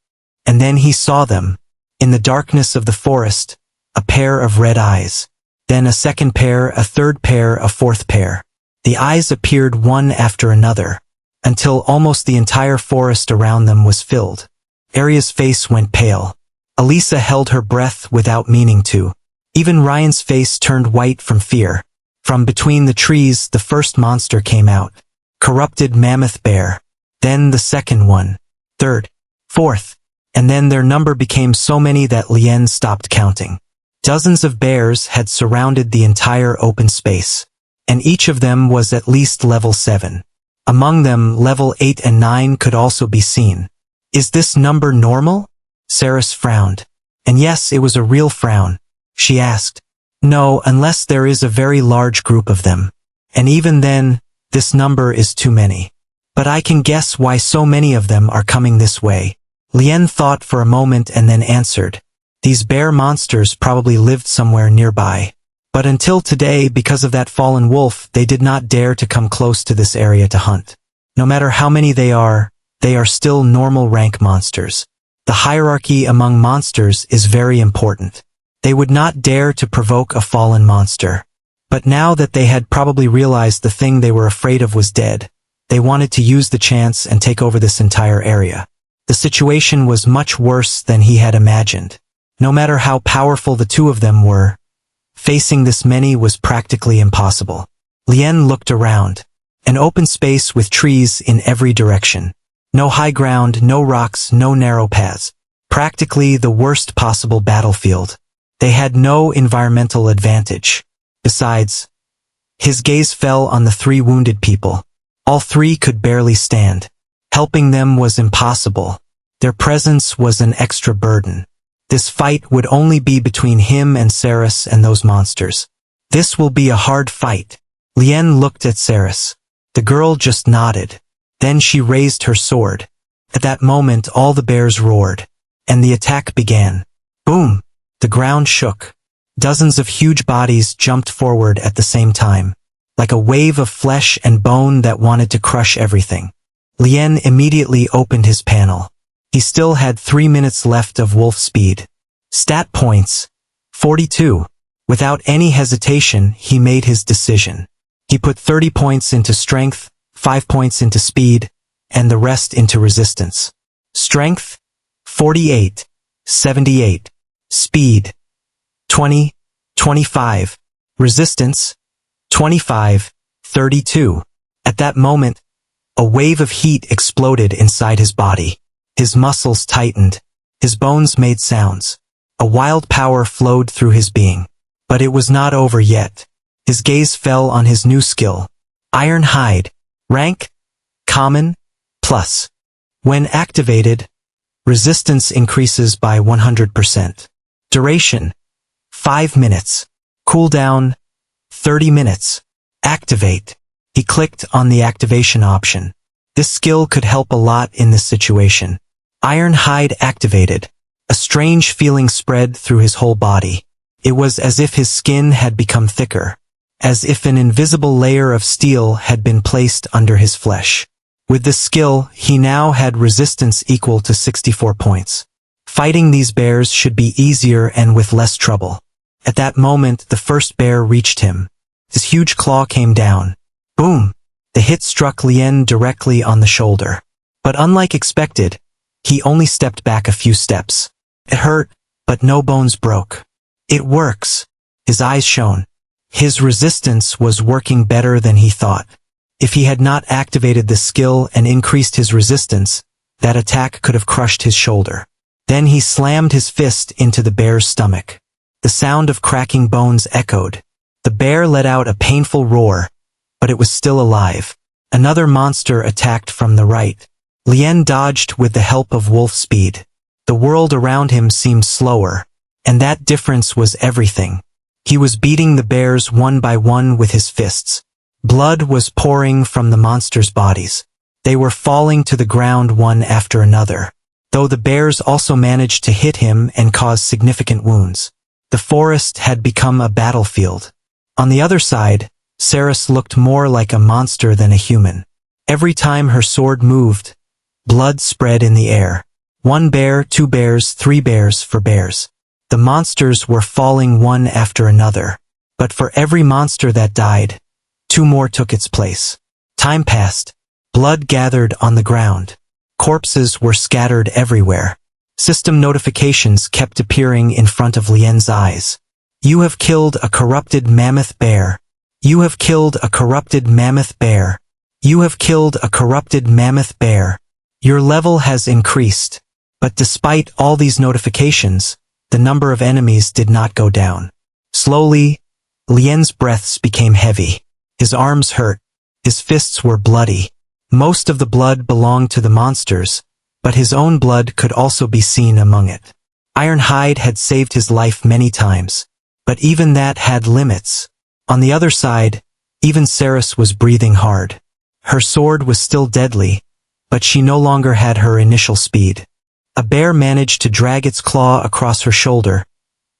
And then he saw them. In the darkness of the forest, a pair of red eyes. Then a second pair, a third pair, a fourth pair. The eyes appeared one after another, until almost the entire forest around them was filled. Arya's face went pale. Elisa held her breath without meaning to. Even Ryan's face turned white from fear. From between the trees, the first monster came out. Corrupted mammoth bear. Then the second one. Third. Fourth. And then their number became so many that Lien stopped counting. Dozens of bears had surrounded the entire open space, and each of them was at least level 7. Among them, level 8 and 9 could also be seen. "Is this number normal?" Saris frowned. And yes, it was a real frown. She asked, "No, unless there is a very large group of them. And even then, this number is too many. But I can guess why so many of them are coming this way." Lien thought for a moment and then answered, "These bear monsters probably lived somewhere nearby. But until today, because of that fallen wolf, they did not dare to come close to this area to hunt. No matter how many they are still normal rank monsters. The hierarchy among monsters is very important. They would not dare to provoke a fallen monster. But now that they had probably realized the thing they were afraid of was dead, they wanted to use the chance and take over this entire area. The situation was much worse than he had imagined. No matter how powerful the two of them were, facing this many was practically impossible. Lien looked around. An open space with trees in every direction. No high ground, no rocks, no narrow paths. Practically the worst possible battlefield. They had no environmental advantage. Besides, his gaze fell on the 3 wounded people. All 3 could barely stand. Helping them was impossible. Their presence was an extra burden. This fight would only be between him and Saris and those monsters. This will be a hard fight. Lien looked at Saris. The girl just nodded. Then she raised her sword. At that moment all the bears roared, and the attack began. Boom! The ground shook. Dozens of huge bodies jumped forward at the same time, like a wave of flesh and bone that wanted to crush everything. Lien immediately opened his panel. He still had 3 minutes left of wolf speed. Stat points: 42. Without any hesitation, he made his decision. He put 30 points into strength, 5 points into speed, and the rest into resistance. Strength: 48, 78. Speed: 20, 25. Resistance: 25, 32. At that moment, a wave of heat exploded inside his body. His muscles tightened. His bones made sounds. A wild power flowed through his being. But it was not over yet. His gaze fell on his new skill. Iron Hide. Rank: Common, Plus. When activated, resistance increases by 100%. Duration: 5 minutes. Cooldown: 30 minutes. Activate. He clicked on the activation option. This skill could help a lot in this situation. Iron Hide activated. A strange feeling spread through his whole body. It was as if his skin had become thicker, as if an invisible layer of steel had been placed under his flesh. With this skill, he now had resistance equal to 64 points. Fighting these bears should be easier and with less trouble. At that moment, the first bear reached him. His huge claw came down. Boom! The hit struck Lien directly on the shoulder. But unlike expected, he only stepped back a few steps. It hurt, but no bones broke. It works. His eyes shone. His resistance was working better than he thought. If he had not activated this skill and increased his resistance, that attack could have crushed his shoulder. Then he slammed his fist into the bear's stomach. The sound of cracking bones echoed. The bear let out a painful roar, but it was still alive. Another monster attacked from the right. Lien dodged with the help of wolf speed. The world around him seemed slower, and that difference was everything. He was beating the bears one by one with his fists. Blood was pouring from the monsters' bodies. They were falling to the ground one after another, though the bears also managed to hit him and cause significant wounds. The forest had become a battlefield. On the other side, Ceres looked more like a monster than a human. Every time her sword moved, blood spread in the air. 1 bear, 2 bears, 3 bears for bears. The monsters were falling one after another. But for every monster that died, 2 more took its place. Time passed. Blood gathered on the ground. Corpses were scattered everywhere. System notifications kept appearing in front of Lien's eyes. You have killed a corrupted mammoth bear. You have killed a corrupted mammoth bear. You have killed a corrupted mammoth bear. Your level has increased. But despite all these notifications, the number of enemies did not go down. Slowly, Lien's breaths became heavy. His arms hurt. His fists were bloody. Most of the blood belonged to the monsters, but his own blood could also be seen among it. Ironhide had saved his life many times, but even that had limits. On the other side, even Ceres was breathing hard. Her sword was still deadly, but she no longer had her initial speed. A bear managed to drag its claw across her shoulder.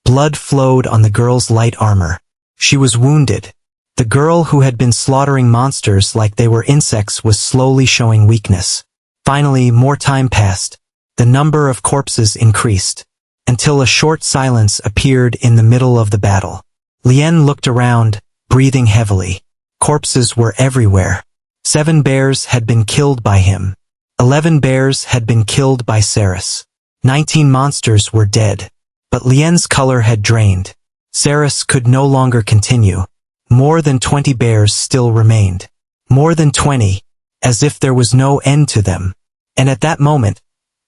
Blood flowed on the girl's light armor. She was wounded. The girl who had been slaughtering monsters like they were insects was slowly showing weakness. Finally, more time passed. The number of corpses increased, until a short silence appeared in the middle of the battle. Lien looked around, breathing heavily. Corpses were everywhere. 7 bears had been killed by him. 11 bears had been killed by Ceres. 19 monsters were dead. But Lien's color had drained. Ceres could no longer continue. More than 20 bears still remained. More than 20, as if there was no end to them. And at that moment,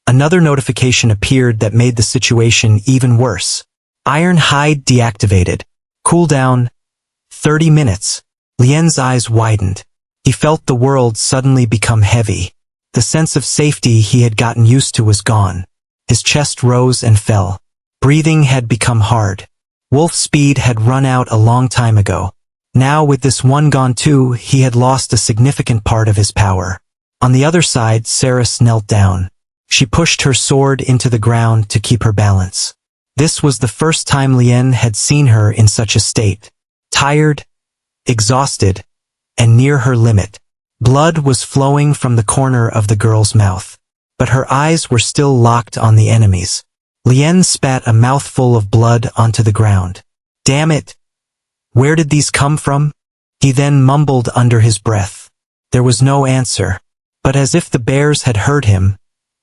another notification appeared that made the situation even worse. Ironhide deactivated. Cooldown, 30 minutes. Lien's eyes widened. He felt the world suddenly become heavy. The sense of safety he had gotten used to was gone. His chest rose and fell. Breathing had become hard. Wolf speed had run out a long time ago. Now with this one gone too, he had lost a significant part of his power. On the other side, Ceres knelt down. She pushed her sword into the ground to keep her balance. This was the first time Lien had seen her in such a state. Tired, exhausted, and near her limit. Blood was flowing from the corner of the girl's mouth. But her eyes were still locked on the enemies. Lien spat a mouthful of blood onto the ground. Damn it! Where did these come from? He then mumbled under his breath. There was no answer. But as if the bears had heard him,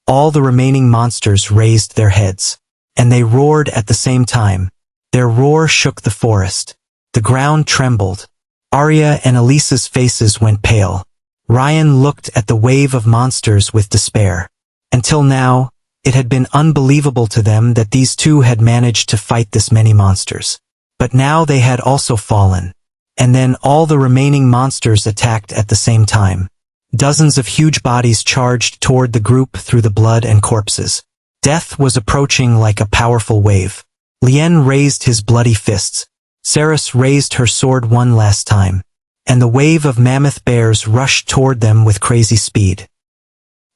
all the remaining monsters raised their heads. And they roared at the same time. Their roar shook the forest. The ground trembled. Arya and Elisa's faces went pale. Ryan looked at the wave of monsters with despair. Until now, it had been unbelievable to them that these two had managed to fight this many monsters. But now they had also fallen. And then all the remaining monsters attacked at the same time. Dozens of huge bodies charged toward the group through the blood and corpses. Death was approaching like a powerful wave. Lien raised his bloody fists. Ceres raised her sword one last time. And the wave of mammoth bears rushed toward them with crazy speed.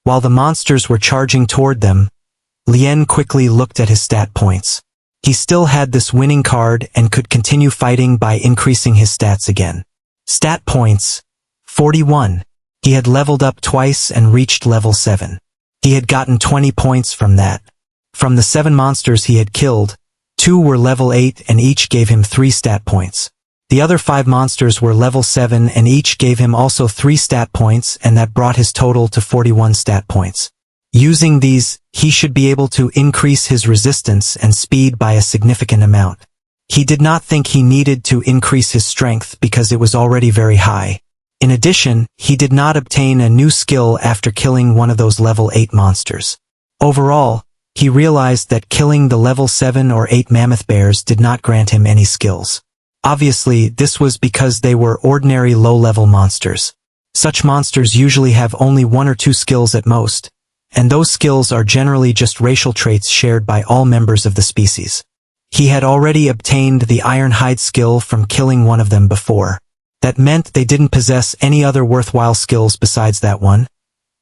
While the monsters were charging toward them, Lien quickly looked at his stat points. He still had this winning card and could continue fighting by increasing his stats again. Stat points, 41. He had leveled up twice and reached level 7. He had gotten 20 points from that. From the 7 monsters he had killed, 2 were level 8 and each gave him 3 stat points. The other 5 monsters were level 7 and each gave him also 3 stat points, and that brought his total to 41 stat points. Using these, he should be able to increase his resistance and speed by a significant amount. He did not think he needed to increase his strength because it was already very high. In addition, he did not obtain a new skill after killing one of those level 8 monsters. Overall, he realized that killing the level 7 or 8 mammoth bears did not grant him any skills. Obviously, this was because they were ordinary low-level monsters. Such monsters usually have only 1 or 2 skills at most, and those skills are generally just racial traits shared by all members of the species. He had already obtained the Ironhide skill from killing one of them before. That meant they didn't possess any other worthwhile skills besides that one,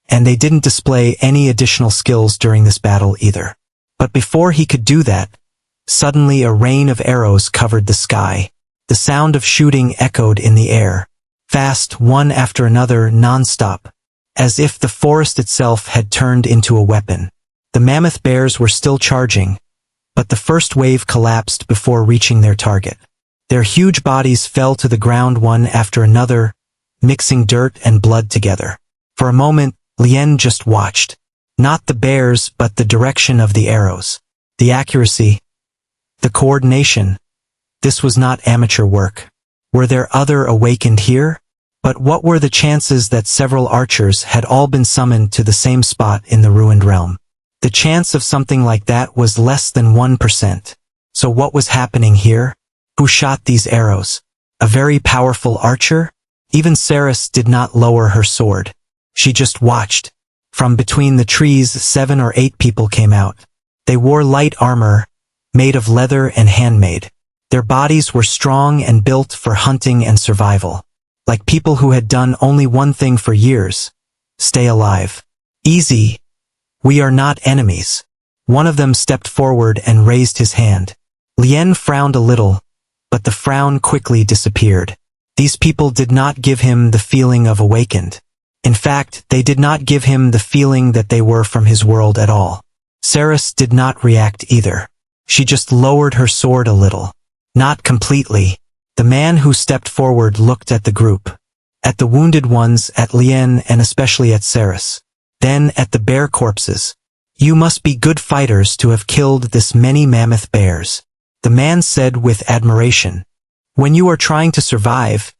and they didn't display any additional skills during this battle either. But before he could do that, suddenly a rain of arrows covered the sky. The sound of shooting echoed in the air, fast, one after another, non-stop, as if the forest itself had turned into a weapon. The mammoth bears were still charging, but the first wave collapsed before reaching their target. Their huge bodies fell to the ground one after another, mixing dirt and blood together. For a moment, Lien just watched. Not the bears, but the direction of the arrows. The accuracy. The coordination. This was not amateur work. Were there other awakened here? But what were the chances that several archers had all been summoned to the same spot in the ruined realm? The chance of something like that was less than 1%. So what was happening here? Who shot these arrows? A very powerful archer? Even Ceres did not lower her sword. She just watched. From between the trees, 7 or 8 people came out. They wore light armor, made of leather and handmade. Their bodies were strong and built for hunting and survival. Like people who had done only one thing for years. Stay alive. Easy. We are not enemies. One of them stepped forward and raised his hand. Lien frowned a little, but the frown quickly disappeared. These people did not give him the feeling of awakened. In fact, they did not give him the feeling that they were from his world at all. Ceres did not react either. She just lowered her sword a little. Not completely. The man who stepped forward looked at the group. At the wounded ones, at Lien, and especially at Ceres. Then at the bear corpses. You must be good fighters to have killed this many mammoth bears. The man said with admiration. When you are trying to survive,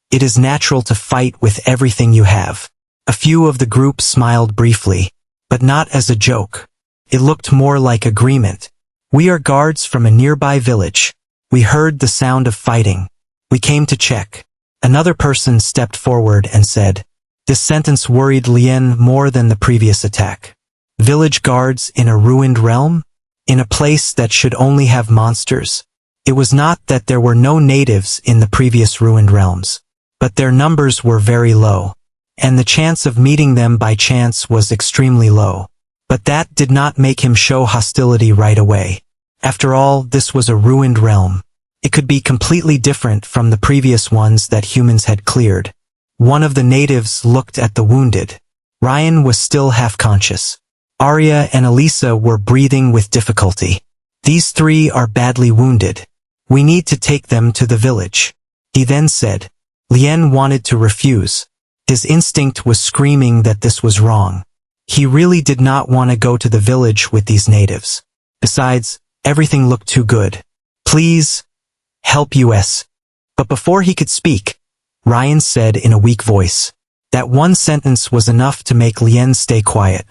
it is natural to fight with everything you have. A few of the group smiled briefly, but not as a joke. It looked more like agreement. We are guards from a nearby village. We heard the sound of fighting. We came to check. Another person stepped forward and said. This sentence worried Lien more than the previous attack. Village guards in a ruined realm? In a place that should only have monsters? It was not that there were no natives in the previous ruined realms, but their numbers were very low, and the chance of meeting them by chance was extremely low. But that did not make him show hostility right away. After all, this was a ruined realm. It could be completely different from the previous ones that humans had cleared. One of the natives looked at the wounded. Ryan was still half-conscious. Arya and Elisa were breathing with difficulty. These 3 are badly wounded. We need to take them to the village. He then said. Lien wanted to refuse. His instinct was screaming that this was wrong. He really did not want to go to the village with these natives. Besides, everything looked too good. Please, help us. But before he could speak, Ryan said in a weak voice. That one sentence was enough to make Lien stay quiet.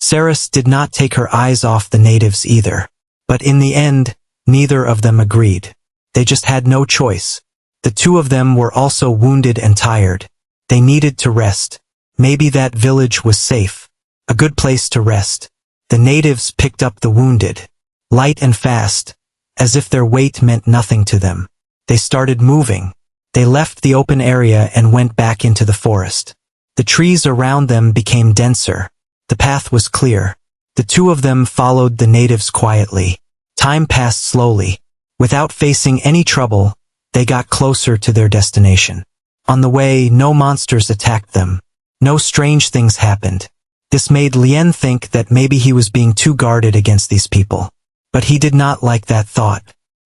Ceres did not take her eyes off the natives either. But in the end, neither of them agreed. They just had no choice. The 2 of them were also wounded and tired. They needed to rest. Maybe that village was safe. A good place to rest. The natives picked up the wounded. Light and fast, as if their weight meant nothing to them. They started moving. They left the open area and went back into the forest. The trees around them became denser. The path was clear. The 2 of them followed the natives quietly. Time passed slowly. Without facing any trouble, they got closer to their destination. On the way, no monsters attacked them. No strange things happened. This made Lien think that maybe he was being too guarded against these people. But he did not like that thought.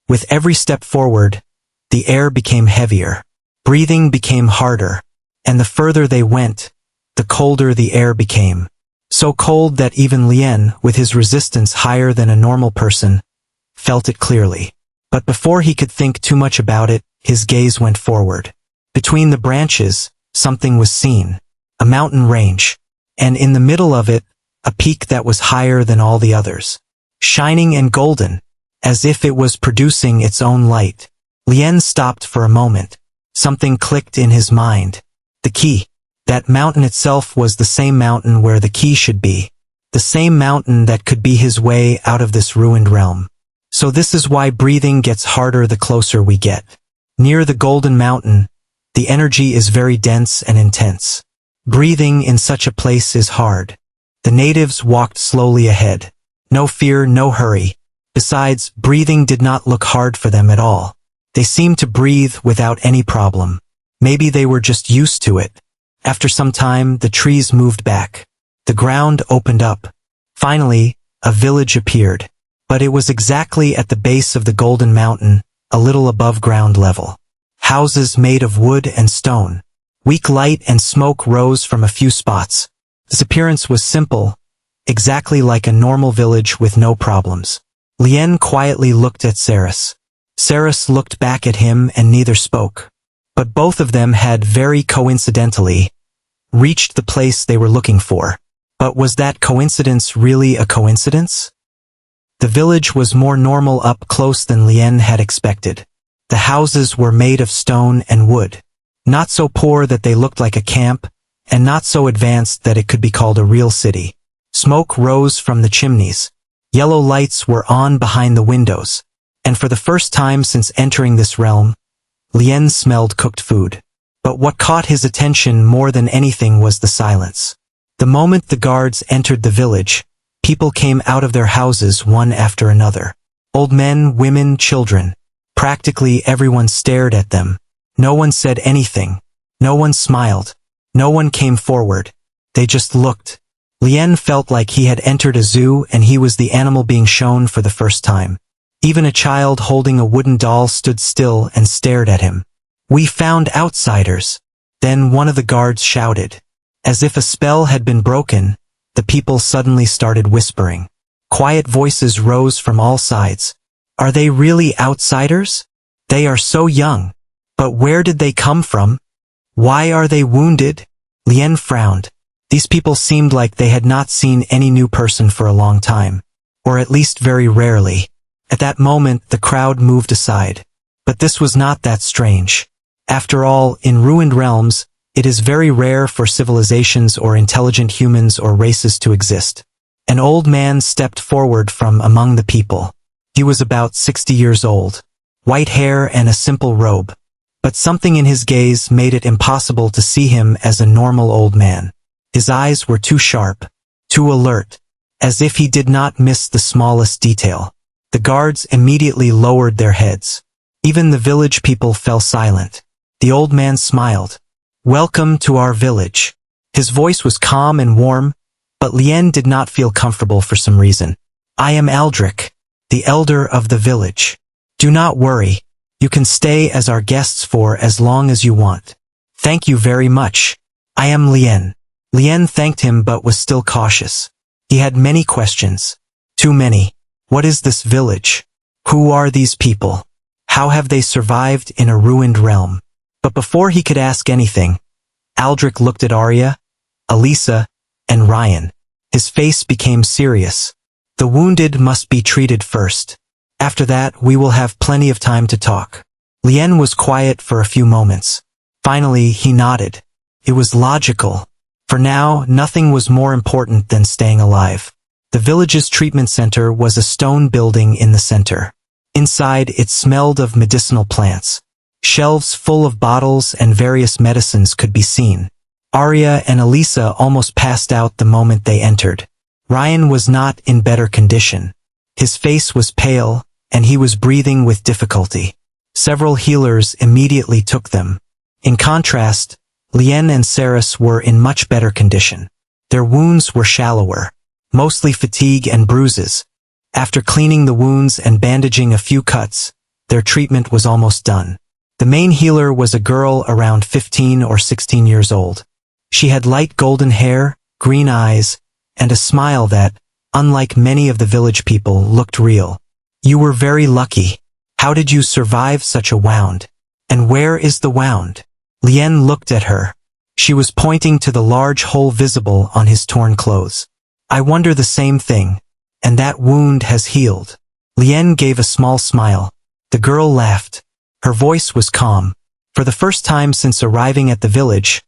With every step forward, the air became heavier. Breathing became harder. And the further they went, the colder the air became. So cold that even Lien, with his resistance higher than a normal person, felt it clearly. But before he could think too much about it, his gaze went forward. Between the branches, something was seen. A mountain range. And in the middle of it, a peak that was higher than all the others. Shining and golden, as if it was producing its own light. Lien stopped for a moment. Something clicked in his mind. The key. That mountain itself was the same mountain where the key should be. The same mountain that could be his way out of this ruined realm. So this is why breathing gets harder the closer we get. Near the golden mountain, the energy is very dense and intense. Breathing in such a place is hard. The natives walked slowly ahead. No fear, no hurry. Besides, breathing did not look hard for them at all. They seemed to breathe without any problem. Maybe they were just used to it. After some time, the trees moved back. The ground opened up. Finally, a village appeared. But it was exactly at the base of the Golden Mountain, a little above ground level. Houses made of wood and stone. Weak light and smoke rose from a few spots. This appearance was simple, exactly like a normal village with no problems. Lien quietly looked at Saris. Saris looked back at him and neither spoke. But both of them had very coincidentally reached the place they were looking for. But was that coincidence really a coincidence? The village was more normal up close than Lien had expected. The houses were made of stone and wood. Not so poor that they looked like a camp, and not so advanced that it could be called a real city. Smoke rose from the chimneys. Yellow lights were on behind the windows. And for the first time since entering this realm, Lien smelled cooked food. But what caught his attention more than anything was the silence. The moment the guards entered the village, people came out of their houses one after another. Old men, women, children. Practically everyone stared at them. No one said anything. No one smiled. No one came forward. They just looked. Lien felt like he had entered a zoo and he was the animal being shown for the first time. Even a child holding a wooden doll stood still and stared at him. "We found outsiders." Then one of the guards shouted. As if a spell had been broken, the people suddenly started whispering. Quiet voices rose from all sides. "Are they really outsiders? They are so young. But where did they come from? Why are they wounded?" Lien frowned. These people seemed like they had not seen any new person for a long time. Or at least very rarely. At that moment, the crowd moved aside. But this was not that strange. After all, in ruined realms, it is very rare for civilizations or intelligent humans or races to exist. An old man stepped forward from among the people. He was about 60 years old. White hair and a simple robe. But something in his gaze made it impossible to see him as a normal old man. His eyes were too sharp, too alert, as if he did not miss the smallest detail. The guards immediately lowered their heads. Even the village people fell silent. The old man smiled. "Welcome to our village." His voice was calm and warm, but Lien did not feel comfortable for some reason. "I am Aldrich, the elder of the village. Do not worry. You can stay as our guests for as long as you want. Thank you very much. I am Lien." Lien thanked him but was still cautious. He had many questions. Too many. What is this village? Who are these people? How have they survived in a ruined realm? But before he could ask anything, Aldrich looked at Arya, Elisa, and Ryan. His face became serious. "The wounded must be treated first. After that, we will have plenty of time to talk." Lien was quiet for a few moments. Finally, he nodded. It was logical. For now, nothing was more important than staying alive. The village's treatment center was a stone building in the center. Inside, it smelled of medicinal plants. Shelves full of bottles and various medicines could be seen. Arya and Elisa almost passed out the moment they entered. Ryan was not in better condition. His face was pale, and he was breathing with difficulty. Several healers immediately took them. In contrast, Lien and Saris were in much better condition. Their wounds were shallower, mostly fatigue and bruises. After cleaning the wounds and bandaging a few cuts, their treatment was almost done. The main healer was a girl around 15 or 16 years old. She had light golden hair, green eyes, and a smile that, unlike many of the village people, looked real. "You were very lucky. How did you survive such a wound? And where is the wound?" Lien looked at her. She was pointing to the large hole visible on his torn clothes. "I wonder the same thing. And that wound has healed." Lien gave a small smile. The girl laughed. Her voice was calm. For the first time since arriving at the village,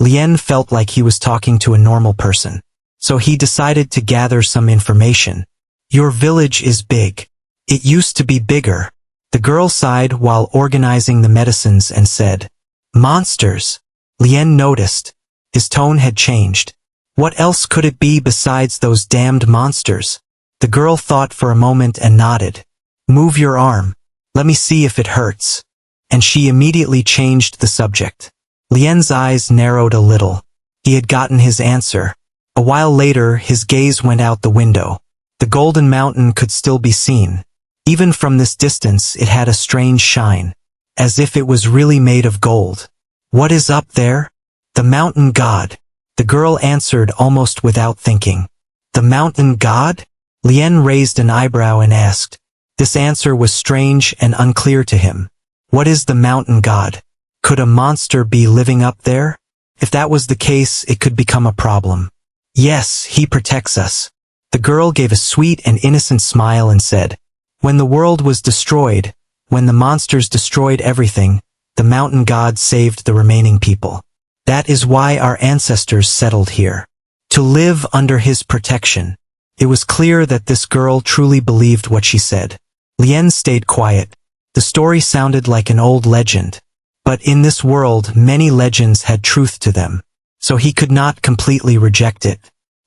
Lien felt like he was talking to a normal person. So he decided to gather some information. "Your village is big. It used to be bigger." The girl sighed while organizing the medicines and said, "Monsters." Lien noticed. His tone had changed. What else could it be besides those damned monsters? The girl thought for a moment and nodded. "Move your arm. Let me see if it hurts." And she immediately changed the subject. Lien's eyes narrowed a little. He had gotten his answer. A while later, his gaze went out the window. The golden mountain could still be seen. Even from this distance, it had a strange shine, as if it was really made of gold. "What is up there?" "The mountain god," the girl answered almost without thinking. "The mountain god?" Lien raised an eyebrow and asked. This answer was strange and unclear to him. What is the mountain god? Could a monster be living up there? If that was the case, it could become a problem. "Yes, he protects us." The girl gave a sweet and innocent smile and said, "When the world was destroyed, when the monsters destroyed everything, the mountain god saved the remaining people. That is why our ancestors settled here, to live under his protection." It was clear that this girl truly believed what she said. Lien stayed quiet. The story sounded like an old legend. But in this world, many legends had truth to them, so he could not completely reject it.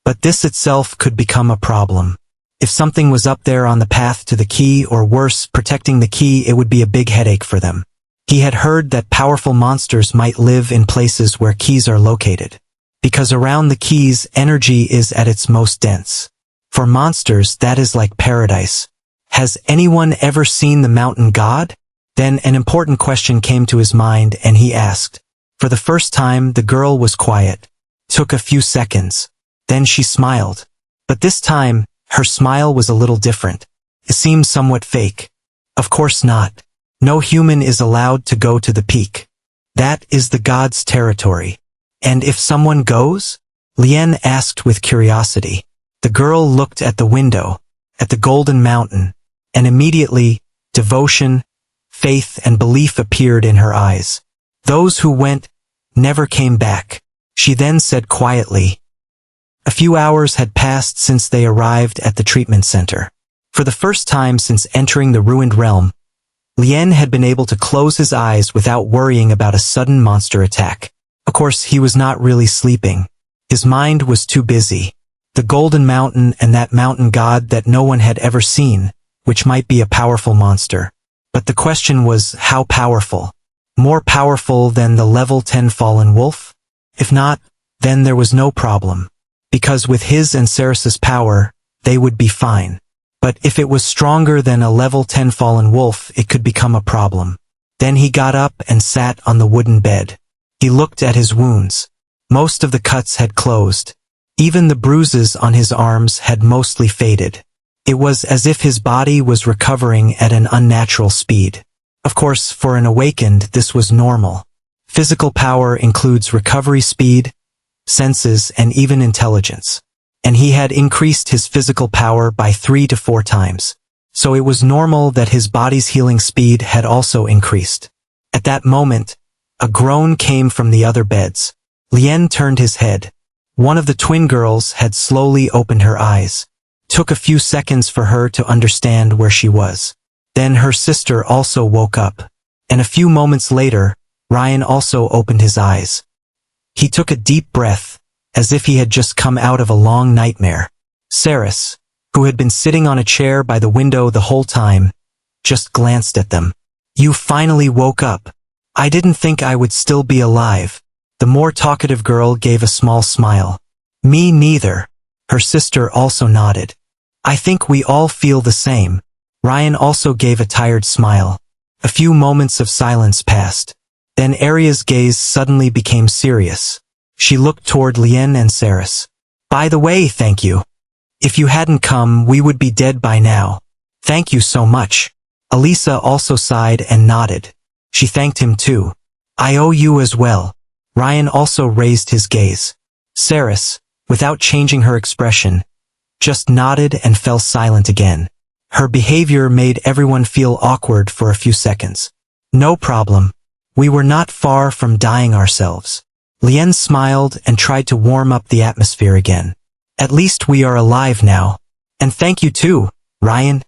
But this itself could become a problem. If something was up there on the path to the key, or worse, protecting the key, it would be a big headache for them. He had heard that powerful monsters might live in places where keys are located, because around the keys, energy is at its most dense. For monsters, that is like paradise. Has anyone ever seen the mountain god? Then an important question came to his mind and he asked. For the first time, the girl was quiet. Took a few seconds. Then she smiled. But this time, her smile was a little different. It seemed somewhat fake. Of course not. No human is allowed to go to the peak. That is the god's territory. And if someone goes? Lien asked with curiosity. The girl looked at the window, at the golden mountain, and immediately, devotion, faith and belief appeared in her eyes. Those who went never came back. She then said quietly. A few hours had passed since they arrived at the treatment center. For the first time since entering the ruined realm, Lien had been able to close his eyes without worrying about a sudden monster attack. Of course, he was not really sleeping. His mind was too busy. The golden mountain and that mountain god that no one had ever seen, which might be a powerful monster. But the question was, how powerful? More powerful than the level 10 fallen wolf? If not, then there was no problem. Because with his and Saris's power, they would be fine. But if it was stronger than a level 10 fallen wolf, it could become a problem. Then he got up and sat on the wooden bed. He looked at his wounds. Most of the cuts had closed. Even the bruises on his arms had mostly faded. It was as if his body was recovering at an unnatural speed. Of course, for an awakened, this was normal. Physical power includes recovery speed, senses, and even intelligence. And he had increased his physical power by 3 to 4 times. So it was normal that his body's healing speed had also increased. At that moment, a groan came from the other beds. Lien turned his head. One of the twin girls had slowly opened her eyes. Took a few seconds for her to understand where she was. Then her sister also woke up. And a few moments later, Ryan also opened his eyes. He took a deep breath, as if he had just come out of a long nightmare. Saris, who had been sitting on a chair by the window the whole time, just glanced at them. "You finally woke up. I didn't think I would still be alive." The more talkative girl gave a small smile. Me neither. Her sister also nodded. I think we all feel the same. Ryan also gave a tired smile. A few moments of silence passed. Then Arya's gaze suddenly became serious. She looked toward Lien and Saris. By the way, thank you. If you hadn't come, we would be dead by now. Thank you so much. Elisa also sighed and nodded. She thanked him too. I owe you as well. Ryan also raised his gaze. Saris, without changing her expression, just nodded and fell silent again. Her behavior made everyone feel awkward for a few seconds. No problem. We were not far from dying ourselves. Lien smiled and tried to warm up the atmosphere again. At least we are alive now. And thank you too, Ryan.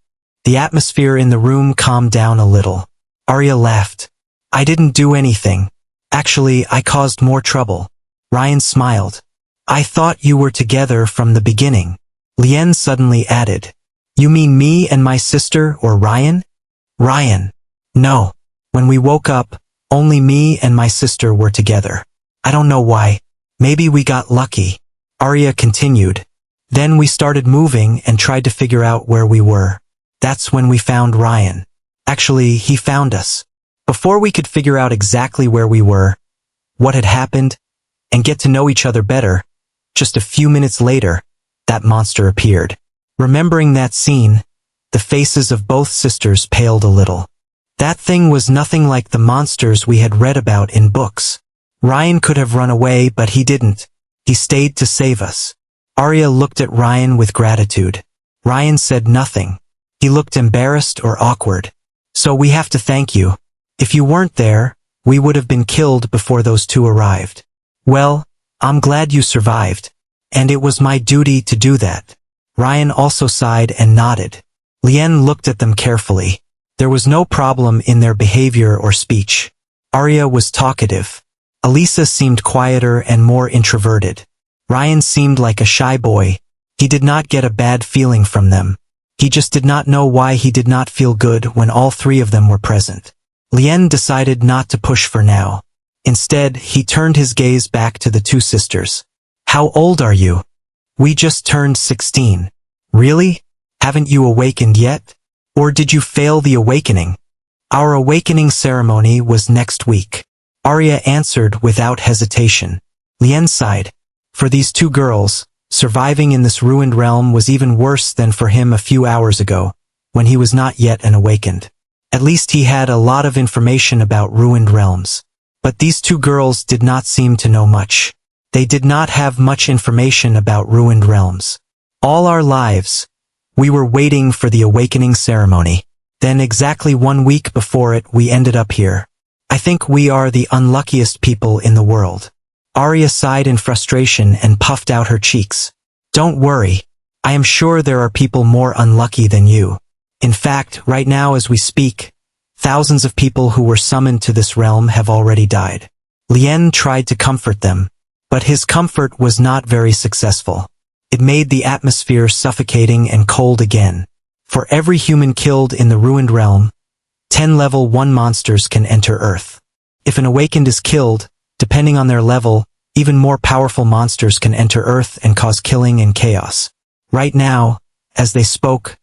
The atmosphere in the room calmed down a little. Arya laughed. I didn't do anything. Actually, I caused more trouble. Ryan smiled. I thought you were together from the beginning. Lien suddenly added. You mean me and my sister or Ryan? Ryan. No. When we woke up, only me and my sister were together. I don't know why. Maybe we got lucky. Arya continued. Then we started moving and tried to figure out where we were. That's when we found Ryan. Actually, he found us. Before we could figure out exactly where we were, what had happened, and get to know each other better, just a few minutes later, that monster appeared. Remembering that scene, the faces of both sisters paled a little. That thing was nothing like the monsters we had read about in books. Ryan could have run away, but he didn't. He stayed to save us. Arya looked at Ryan with gratitude. Ryan said nothing. He looked embarrassed or awkward. So we have to thank you. If you weren't there, we would have been killed before those two arrived. Well, I'm glad you survived. And it was my duty to do that. Ryan also sighed and nodded. Lien looked at them carefully. There was no problem in their behavior or speech. Arya was talkative. Elisa seemed quieter and more introverted. Ryan seemed like a shy boy. He did not get a bad feeling from them. He just did not know why he did not feel good when all three of them were present. Lien decided not to push for now. Instead, he turned his gaze back to the two sisters. How old are you? We just turned 16. Really? Haven't you awakened yet? Or did you fail the awakening? Our awakening ceremony was next week. Arya answered without hesitation. Lien sighed. For these two girls, surviving in this ruined realm was even worse than for him a few hours ago, when he was not yet an awakened. At least he had a lot of information about ruined realms. But these two girls did not seem to know much. They did not have much information about ruined realms. All our lives, we were waiting for the awakening ceremony. Then exactly 1 week before it, we ended up here. I think we are the unluckiest people in the world. Arya sighed in frustration and puffed out her cheeks. Don't worry. I am sure there are people more unlucky than you. In fact, right now as we speak, thousands of people who were summoned to this realm have already died. Lien tried to comfort them, but his comfort was not very successful. It made the atmosphere suffocating and cold again. For every human killed in the ruined realm, 10 level 1 monsters can enter Earth. If an awakened is killed, depending on their level, even more powerful monsters can enter Earth and cause killing and chaos. Right now, as they spoke,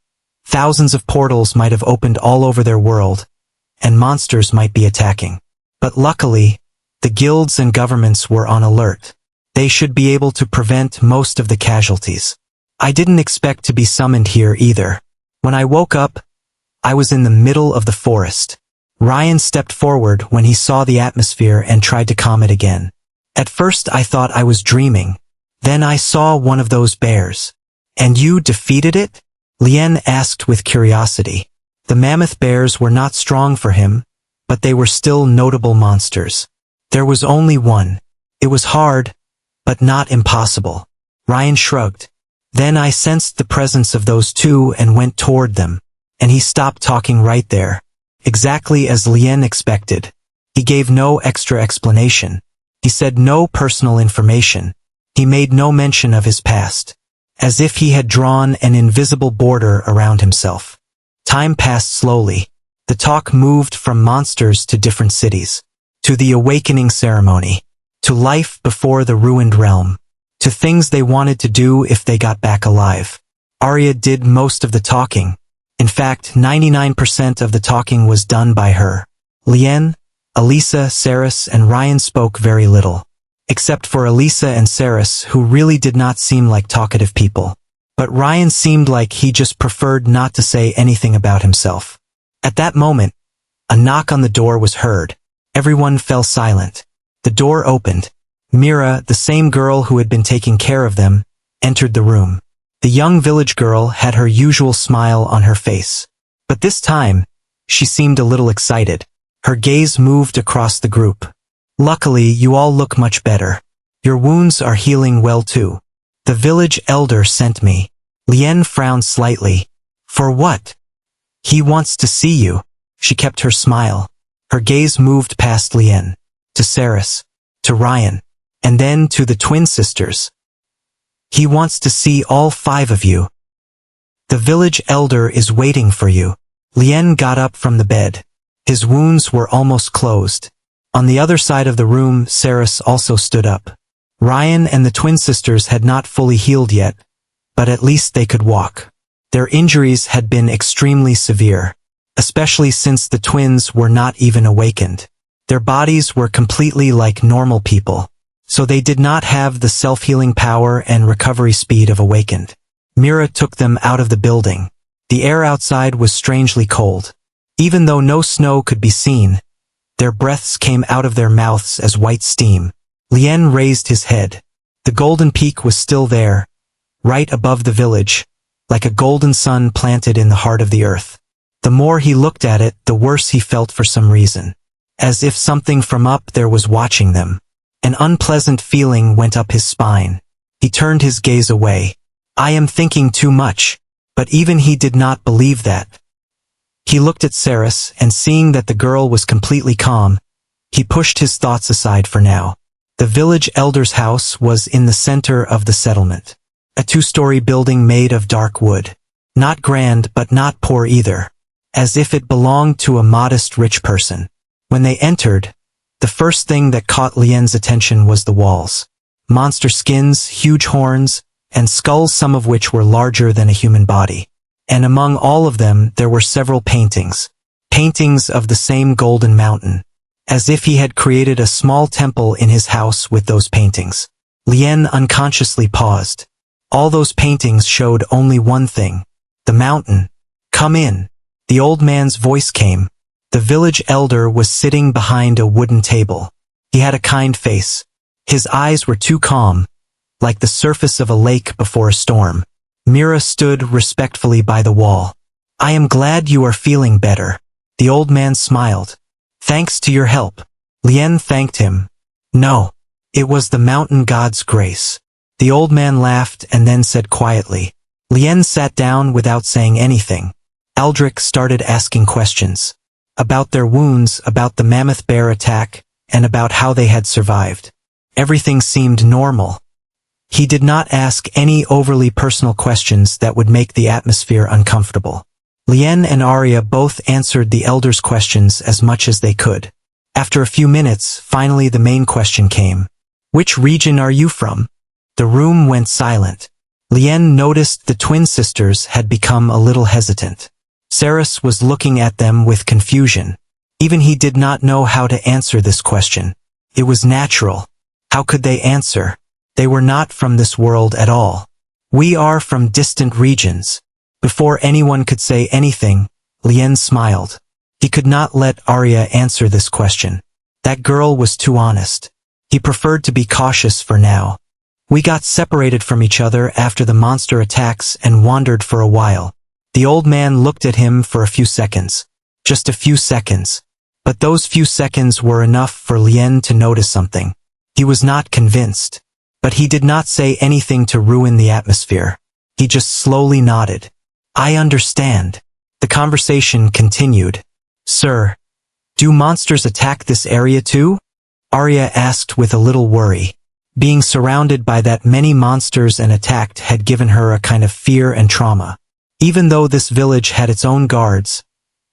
thousands of portals might have opened all over their world, and monsters might be attacking. But luckily, the guilds and governments were on alert. They should be able to prevent most of the casualties. I didn't expect to be summoned here either. When I woke up, I was in the middle of the forest. Ryan stepped forward when he saw the atmosphere and tried to calm it again. At first I thought I was dreaming. Then I saw one of those bears. And you defeated it? Lien asked with curiosity. The mammoth bears were not strong for him, but they were still notable monsters. There was only one. It was hard, but not impossible. Ryan shrugged. Then I sensed the presence of those two and went toward them, and he stopped talking right there. Exactly as Lien expected. He gave no extra explanation. He said no personal information. He made no mention of his past. As if he had drawn an invisible border around himself. Time passed slowly. The talk moved from monsters to different cities. To the awakening ceremony. to life before the ruined realm, to things they wanted to do if they got back alive. Arya did most of the talking. In fact, 99% of the talking was done by her. Lien, Elisa, Saris, and Ryan spoke very little. Except for Elisa and Saris, who really did not seem like talkative people. But Ryan seemed like he just preferred not to say anything about himself. At that moment, a knock on the door was heard. Everyone fell silent. The door opened. Mira, the same girl who had been taking care of them, entered the room. The young village girl had her usual smile on her face. But this time, she seemed a little excited. Her gaze moved across the group. Luckily, you all look much better. Your wounds are healing well too. The village elder sent me. Lien frowned slightly. For what? He wants to see you. She kept her smile. Her gaze moved past Lien, to Saris, to Ryan, and then to the twin sisters. He wants to see all 5 of you. The village elder is waiting for you. Lien got up from the bed. His wounds were almost closed. On the other side of the room, Saris also stood up. Ryan and the twin sisters had not fully healed yet, but at least they could walk. Their injuries had been extremely severe, especially since the twins were not even awakened. Their bodies were completely like normal people, so they did not have the self-healing power and recovery speed of awakened. Mira took them out of the building. The air outside was strangely cold. Even though no snow could be seen, their breaths came out of their mouths as white steam. Lien raised his head. The golden peak was still there, right above the village, like a golden sun planted in the heart of the earth. The more he looked at it, the worse he felt for some reason. As if something from up there was watching them. An unpleasant feeling went up his spine. He turned his gaze away. I am thinking too much. But even he did not believe that. He looked at Saris, and seeing that the girl was completely calm, he pushed his thoughts aside for now. The village elder's house was in the center of the settlement. A 2-story building made of dark wood. Not grand but not poor either. As if it belonged to a modest rich person. When they entered, the first thing that caught Lien's attention was the walls. Monster skins, huge horns, and skulls, some of which were larger than a human body. And among all of them there were several paintings. Paintings of the same golden mountain. As if he had created a small temple in his house with those paintings. Lien unconsciously paused. All those paintings showed only one thing. The mountain. Come in. The old man's voice came. The village elder was sitting behind a wooden table. He had a kind face. His eyes were too calm, like the surface of a lake before a storm. Mira stood respectfully by the wall. I am glad you are feeling better. The old man smiled. Thanks to your help. Lien thanked him. No. It was the mountain god's grace. The old man laughed and then said quietly. Lien sat down without saying anything. Aldrich started asking questions. About their wounds, about the mammoth bear attack, and about how they had survived. Everything seemed normal. He did not ask any overly personal questions that would make the atmosphere uncomfortable. Lien and Arya both answered the elder's questions as much as they could. After a few minutes, finally the main question came. Which region are you from? The room went silent. Lien noticed the twin sisters had become a little hesitant. Saris was looking at them with confusion. Even he did not know how to answer this question. It was natural. How could they answer? They were not from this world at all. We are from distant regions. Before anyone could say anything, Lien smiled. He could not let Arya answer this question. That girl was too honest. He preferred to be cautious for now. We got separated from each other after the monster attacks and wandered for a while. The old man looked at him for a few seconds. Just a few seconds. But those few seconds were enough for Lien to notice something. He was not convinced. But he did not say anything to ruin the atmosphere. He just slowly nodded. I understand. The conversation continued. Sir, do monsters attack this area too? Arya asked with a little worry. Being surrounded by that many monsters and attacked had given her a kind of fear and trauma. Even though this village had its own guards,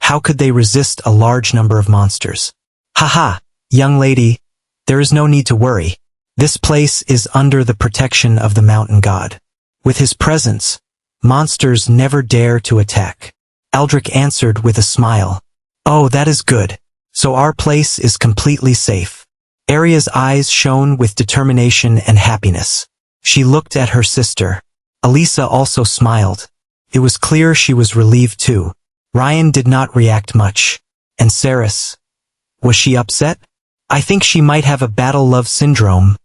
how could they resist a large number of monsters? Haha, young lady, there is no need to worry. This place is under the protection of the mountain god. With his presence, monsters never dare to attack. Aldrich answered with a smile. Oh, that is good. So our place is completely safe. Arya's eyes shone with determination and happiness. She looked at her sister. Elisa also smiled. It was clear she was relieved too. Ryan did not react much. And Saris? Was she upset? I think she might have a battle-love syndrome,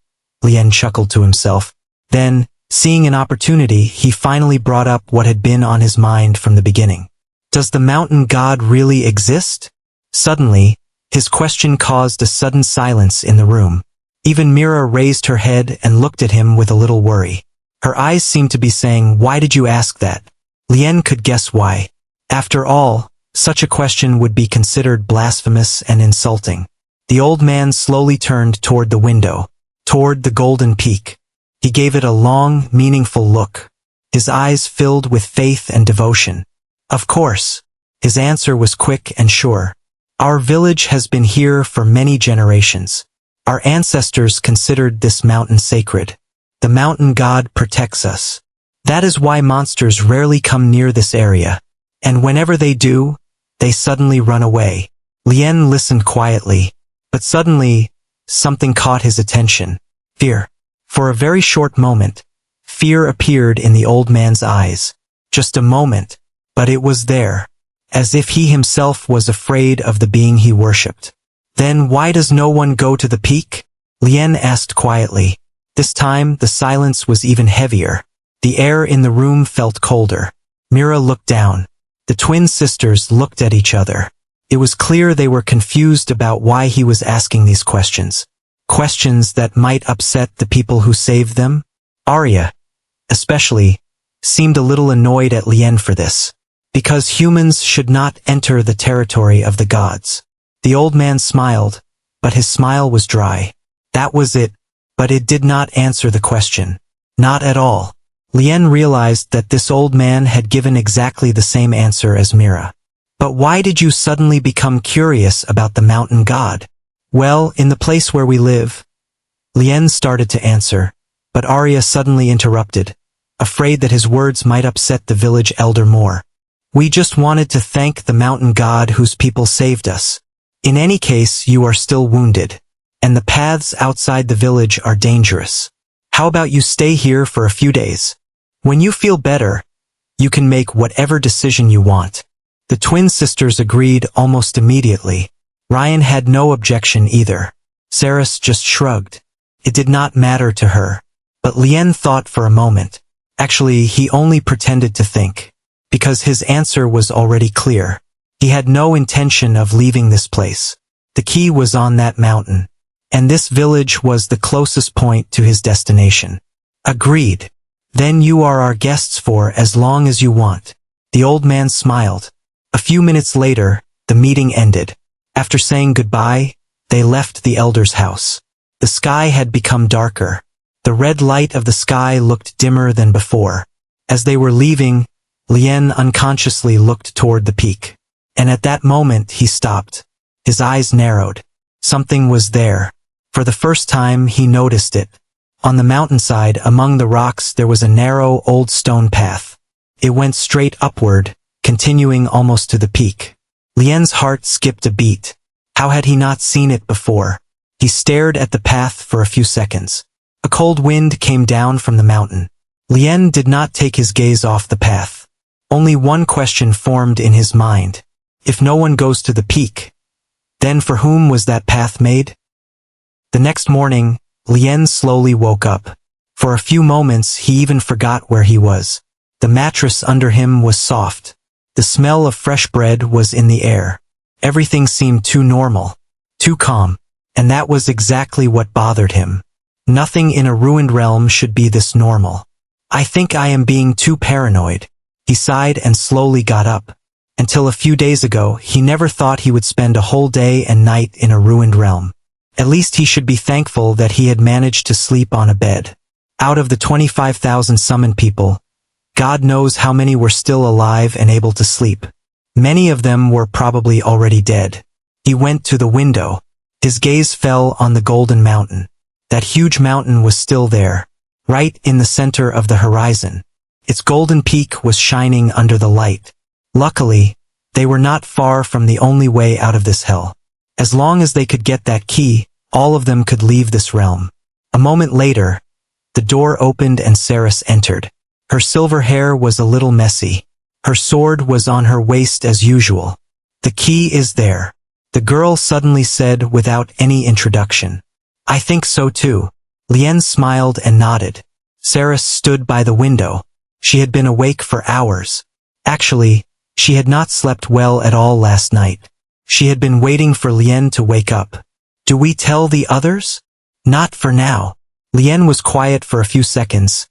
Lien chuckled to himself. Then, seeing an opportunity, he finally brought up what had been on his mind from the beginning. Does the mountain god really exist? Suddenly, his question caused a sudden silence in the room. Even Mira raised her head and looked at him with a little worry. Her eyes seemed to be saying, "Why did you ask that?" Lien could guess why. After all, such a question would be considered blasphemous and insulting. The old man slowly turned toward the window, toward the golden peak. He gave it a long, meaningful look. His eyes filled with faith and devotion. Of course. His answer was quick and sure. Our village has been here for many generations. Our ancestors considered this mountain sacred. The mountain god protects us. That is why monsters rarely come near this area. And whenever they do, they suddenly run away. Lien listened quietly, but suddenly, something caught his attention. Fear. For a very short moment, fear appeared in the old man's eyes. Just a moment, but it was there, as if he himself was afraid of the being he worshipped. Then why does no one go to the peak? Lien asked quietly. This time, the silence was even heavier. The air in the room felt colder. Mira looked down. The twin sisters looked at each other. It was clear they were confused about why he was asking these questions. Questions that might upset the people who saved them? Arya, especially, seemed a little annoyed at Lien for this. Because humans should not enter the territory of the gods. The old man smiled, but his smile was dry. That was it, but it did not answer the question. Not at all. Lien realized that this old man had given exactly the same answer as Mira. But why did you suddenly become curious about the mountain god? Well, in the place where we live. Lien started to answer, but Arya suddenly interrupted, afraid that his words might upset the village elder more. We just wanted to thank the mountain god whose people saved us. In any case, you are still wounded, and the paths outside the village are dangerous. How about you stay here for a few days? When you feel better, you can make whatever decision you want. The twin sisters agreed almost immediately. Ryan had no objection either. Saris just shrugged. It did not matter to her. But Lien thought for a moment. Actually, he only pretended to think. Because his answer was already clear. He had no intention of leaving this place. The key was on that mountain. And this village was the closest point to his destination. Agreed. Then you are our guests for as long as you want. The old man smiled. A few minutes later, the meeting ended. After saying goodbye, they left the elder's house. The sky had become darker. The red light of the sky looked dimmer than before. As they were leaving, Lien unconsciously looked toward the peak. And at that moment he stopped. His eyes narrowed. Something was there. For the first time he noticed it. On the mountainside among the rocks there was a narrow old stone path. It went straight upward, continuing almost to the peak. Lien's heart skipped a beat. How had he not seen it before? He stared at the path for a few seconds. A cold wind came down from the mountain. Lien did not take his gaze off the path. Only one question formed in his mind. If no one goes to the peak, then for whom was that path made? The next morning, Lien slowly woke up. For a few moments he even forgot where he was. The mattress under him was soft. The smell of fresh bread was in the air. Everything seemed too normal, too calm, and that was exactly what bothered him. Nothing in a ruined realm should be this normal. I think I am being too paranoid. He sighed and slowly got up. Until a few days ago, he never thought he would spend a whole day and night in a ruined realm. At least he should be thankful that he had managed to sleep on a bed. Out of the 25,000 summoned people, God knows how many were still alive and able to sleep. Many of them were probably already dead. He went to the window. His gaze fell on the golden mountain. That huge mountain was still there, right in the center of the horizon. Its golden peak was shining under the light. Luckily, they were not far from the only way out of this hell. As long as they could get that key, all of them could leave this realm. A moment later, the door opened and Saris entered. Her silver hair was a little messy. Her sword was on her waist as usual. The key is there, the girl suddenly said without any introduction. I think so too. Lien smiled and nodded. Saris stood by the window. She had been awake for hours. Actually, she had not slept well at all last night. She had been waiting for Lien to wake up. Do we tell the others? Not for now. Lien was quiet for a few seconds,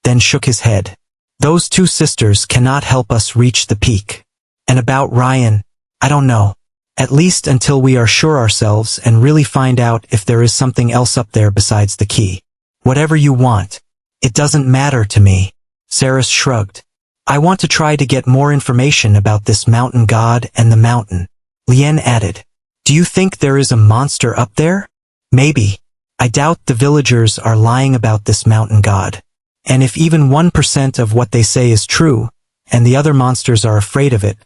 then shook his head. Those two sisters cannot help us reach the peak. And about Ryan, I don't know. At least until we are sure ourselves and really find out if there is something else up there besides the key. Whatever you want. It doesn't matter to me. Saris shrugged. I want to try to get more information about this mountain god and the mountain. Lien added. Do you think there is a monster up there? Maybe. I doubt the villagers are lying about this mountain god. And if even 1% of what they say is true, and the other monsters are afraid of it,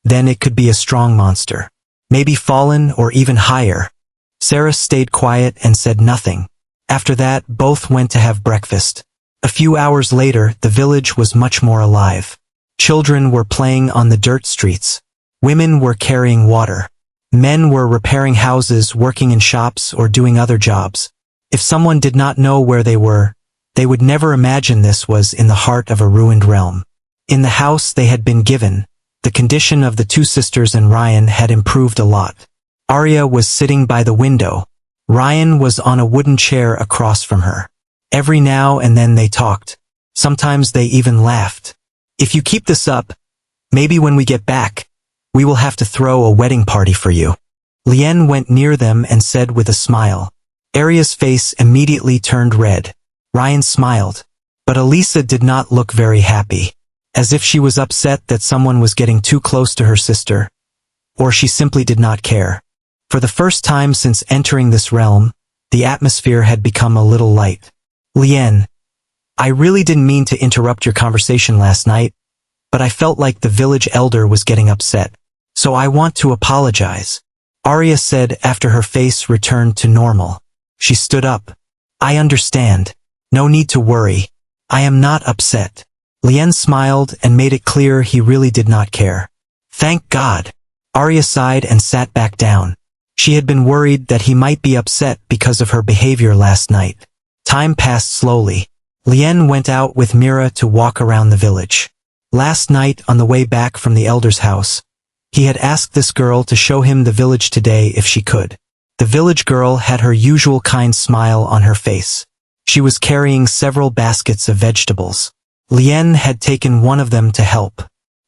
then it could be a strong monster. Maybe fallen or even higher. Saris stayed quiet and said nothing. After that, both went to have breakfast. A few hours later, the village was much more alive. Children were playing on the dirt streets. Women were carrying water. Men were repairing houses, working in shops, or doing other jobs. If someone did not know where they were, they would never imagine this was in the heart of a ruined realm. In the house they had been given, the condition of the two sisters and Ryan had improved a lot. Arya was sitting by the window. Ryan was on a wooden chair across from her. Every now and then they talked. Sometimes they even laughed. If you keep this up, maybe when we get back, we will have to throw a wedding party for you. Lien went near them and said with a smile. Arya's face immediately turned red. Ryan smiled. But Elisa did not look very happy. As if she was upset that someone was getting too close to her sister. Or she simply did not care. For the first time since entering this realm, the atmosphere had become a little light. Lien, I really didn't mean to interrupt your conversation last night, but I felt like the village elder was getting upset. So I want to apologize. Arya said after her face returned to normal. She stood up. I understand. No need to worry. I am not upset. Lien smiled and made it clear he really did not care. Thank God. Arya sighed and sat back down. She had been worried that he might be upset because of her behavior last night. Time passed slowly. Lien went out with Mira to walk around the village. Last night on the way back from the elder's house, he had asked this girl to show him the village today if she could. The village girl had her usual kind smile on her face. She was carrying several baskets of vegetables. Lien had taken one of them to help.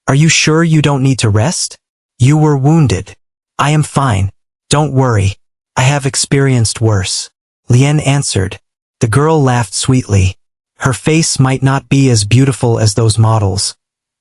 Are you sure you don't need to rest? You were wounded. I am fine. Don't worry. I have experienced worse. Lien answered. The girl laughed sweetly. Her face might not be as beautiful as those models,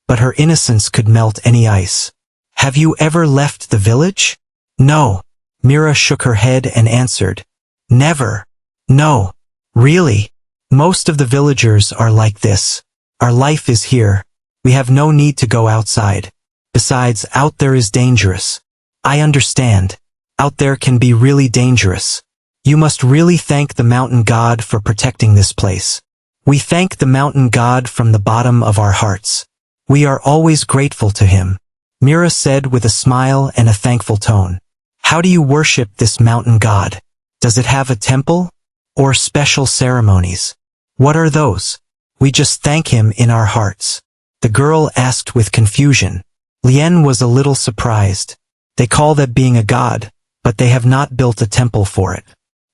but her innocence could melt any ice. Have you ever left the village? No. Mira shook her head and answered. Never. No. Really? Most of the villagers are like this. Our life is here. We have no need to go outside. Besides, out there is dangerous. I understand. Out there can be really dangerous. You must really thank the mountain god for protecting this place. We thank the mountain god from the bottom of our hearts. We are always grateful to him. Mira said with a smile and a thankful tone. How do you worship this mountain god? Does it have a temple? Or special ceremonies? What are those? We just thank him in our hearts. The girl asked with confusion. Lien was a little surprised. They call that being a god, but they have not built a temple for it.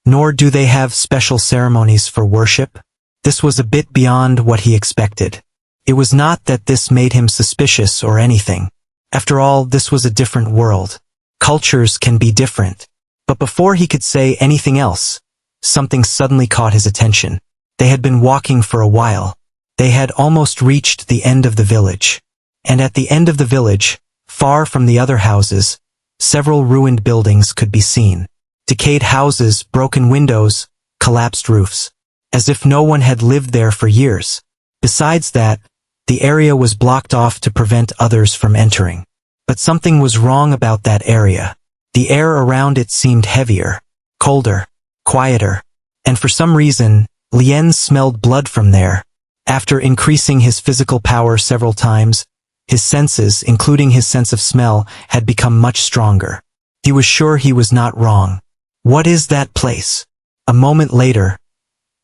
Nor do they have special ceremonies for worship. This was a bit beyond what he expected. It was not that this made him suspicious or anything. After all, this was a different world. Cultures can be different. But before he could say anything else, something suddenly caught his attention. They had been walking for a while. They had almost reached the end of the village. And at the end of the village, far from the other houses, several ruined buildings could be seen. Decayed houses, broken windows, collapsed roofs, as if no one had lived there for years. Besides that, the area was blocked off to prevent others from entering. But something was wrong about that area. The air around it seemed heavier, colder, quieter, and for some reason, Lien smelled blood from there. After increasing his physical power several times, his senses, including his sense of smell, had become much stronger. He was sure he was not wrong. What is that place? A moment later,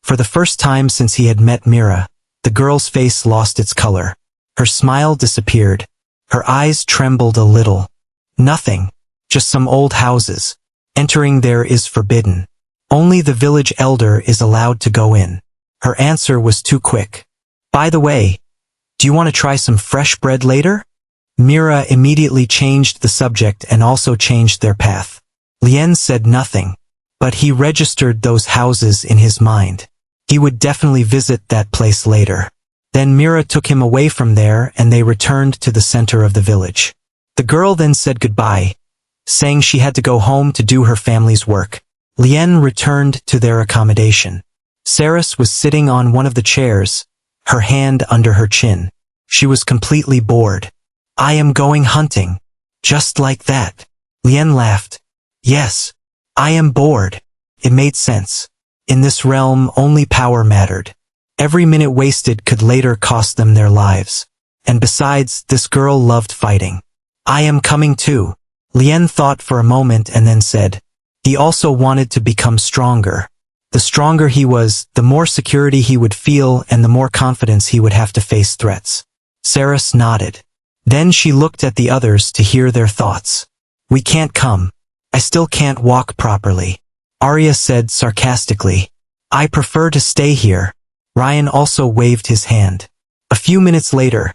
for the first time since he had met Mira, the girl's face lost its color. Her smile disappeared. Her eyes trembled a little. Nothing. Just some old houses. Entering there is forbidden. Only the village elder is allowed to go in. Her answer was too quick. By the way, do you want to try some fresh bread later? Mira immediately changed the subject and also changed their path. Lien said nothing, but he registered those houses in his mind. He would definitely visit that place later. Then Mira took him away from there and they returned to the center of the village. The girl then said goodbye, saying she had to go home to do her family's work. Lien returned to their accommodation. Saris was sitting on one of the chairs, her hand under her chin. She was completely bored. I am going hunting. Just like that. Lien laughed. Yes, I am bored. It made sense. In this realm, only power mattered. Every minute wasted could later cost them their lives. And besides, this girl loved fighting. I am coming too. Lien thought for a moment and then said. He also wanted to become stronger. The stronger he was, the more security he would feel and the more confidence he would have to face threats. Saris nodded. Then she looked at the others to hear their thoughts. We can't come. I still can't walk properly. Arya said sarcastically. I prefer to stay here. Ryan also waved his hand. A few minutes later,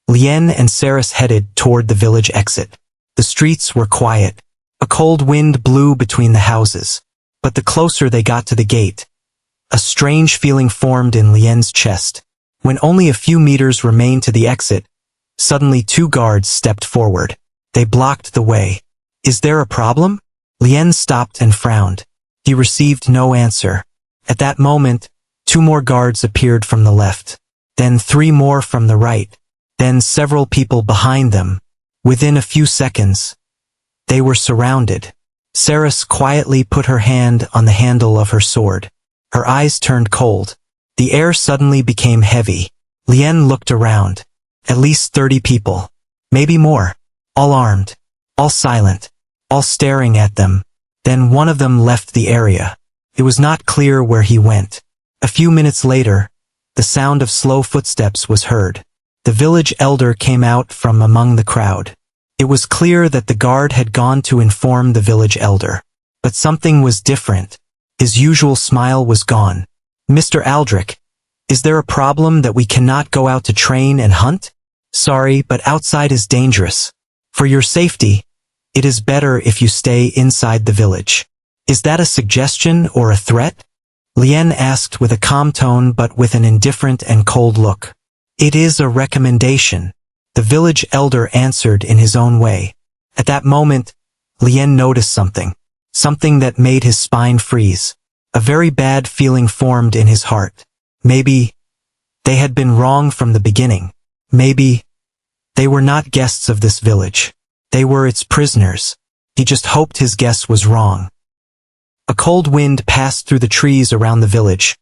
Lien and Saris headed toward the village exit. The streets were quiet. A cold wind blew between the houses. But the closer they got to the gate, a strange feeling formed in Lien's chest. When only a few meters remained to the exit, suddenly two guards stepped forward. They blocked the way. Is there a problem? Lien stopped and frowned. He received no answer. At that moment, two more guards appeared from the left. Then three more from the right. Then several people behind them. Within a few seconds, they were surrounded. Saris quietly put her hand on the handle of her sword. Her eyes turned cold. The air suddenly became heavy. Lien looked around. At least 30 people. Maybe more. All armed. All silent. All staring at them. Then one of them left the area. It was not clear where he went. A few minutes later, the sound of slow footsteps was heard. The village elder came out from among the crowd. It was clear that the guard had gone to inform the village elder. But something was different. His usual smile was gone. Mr. Aldrich, is there a problem that we cannot go out to train and hunt? Sorry, but outside is dangerous. For your safety, it is better if you stay inside the village. Is that a suggestion or a threat? Lien asked with a calm tone but with an indifferent and cold look. It is a recommendation. The village elder answered in his own way. At that moment, Lien noticed something. Something that made his spine freeze. A very bad feeling formed in his heart. Maybe they had been wrong from the beginning. Maybe they were not guests of this village. They were its prisoners. He just hoped his guess was wrong. A cold wind passed through the trees around the village,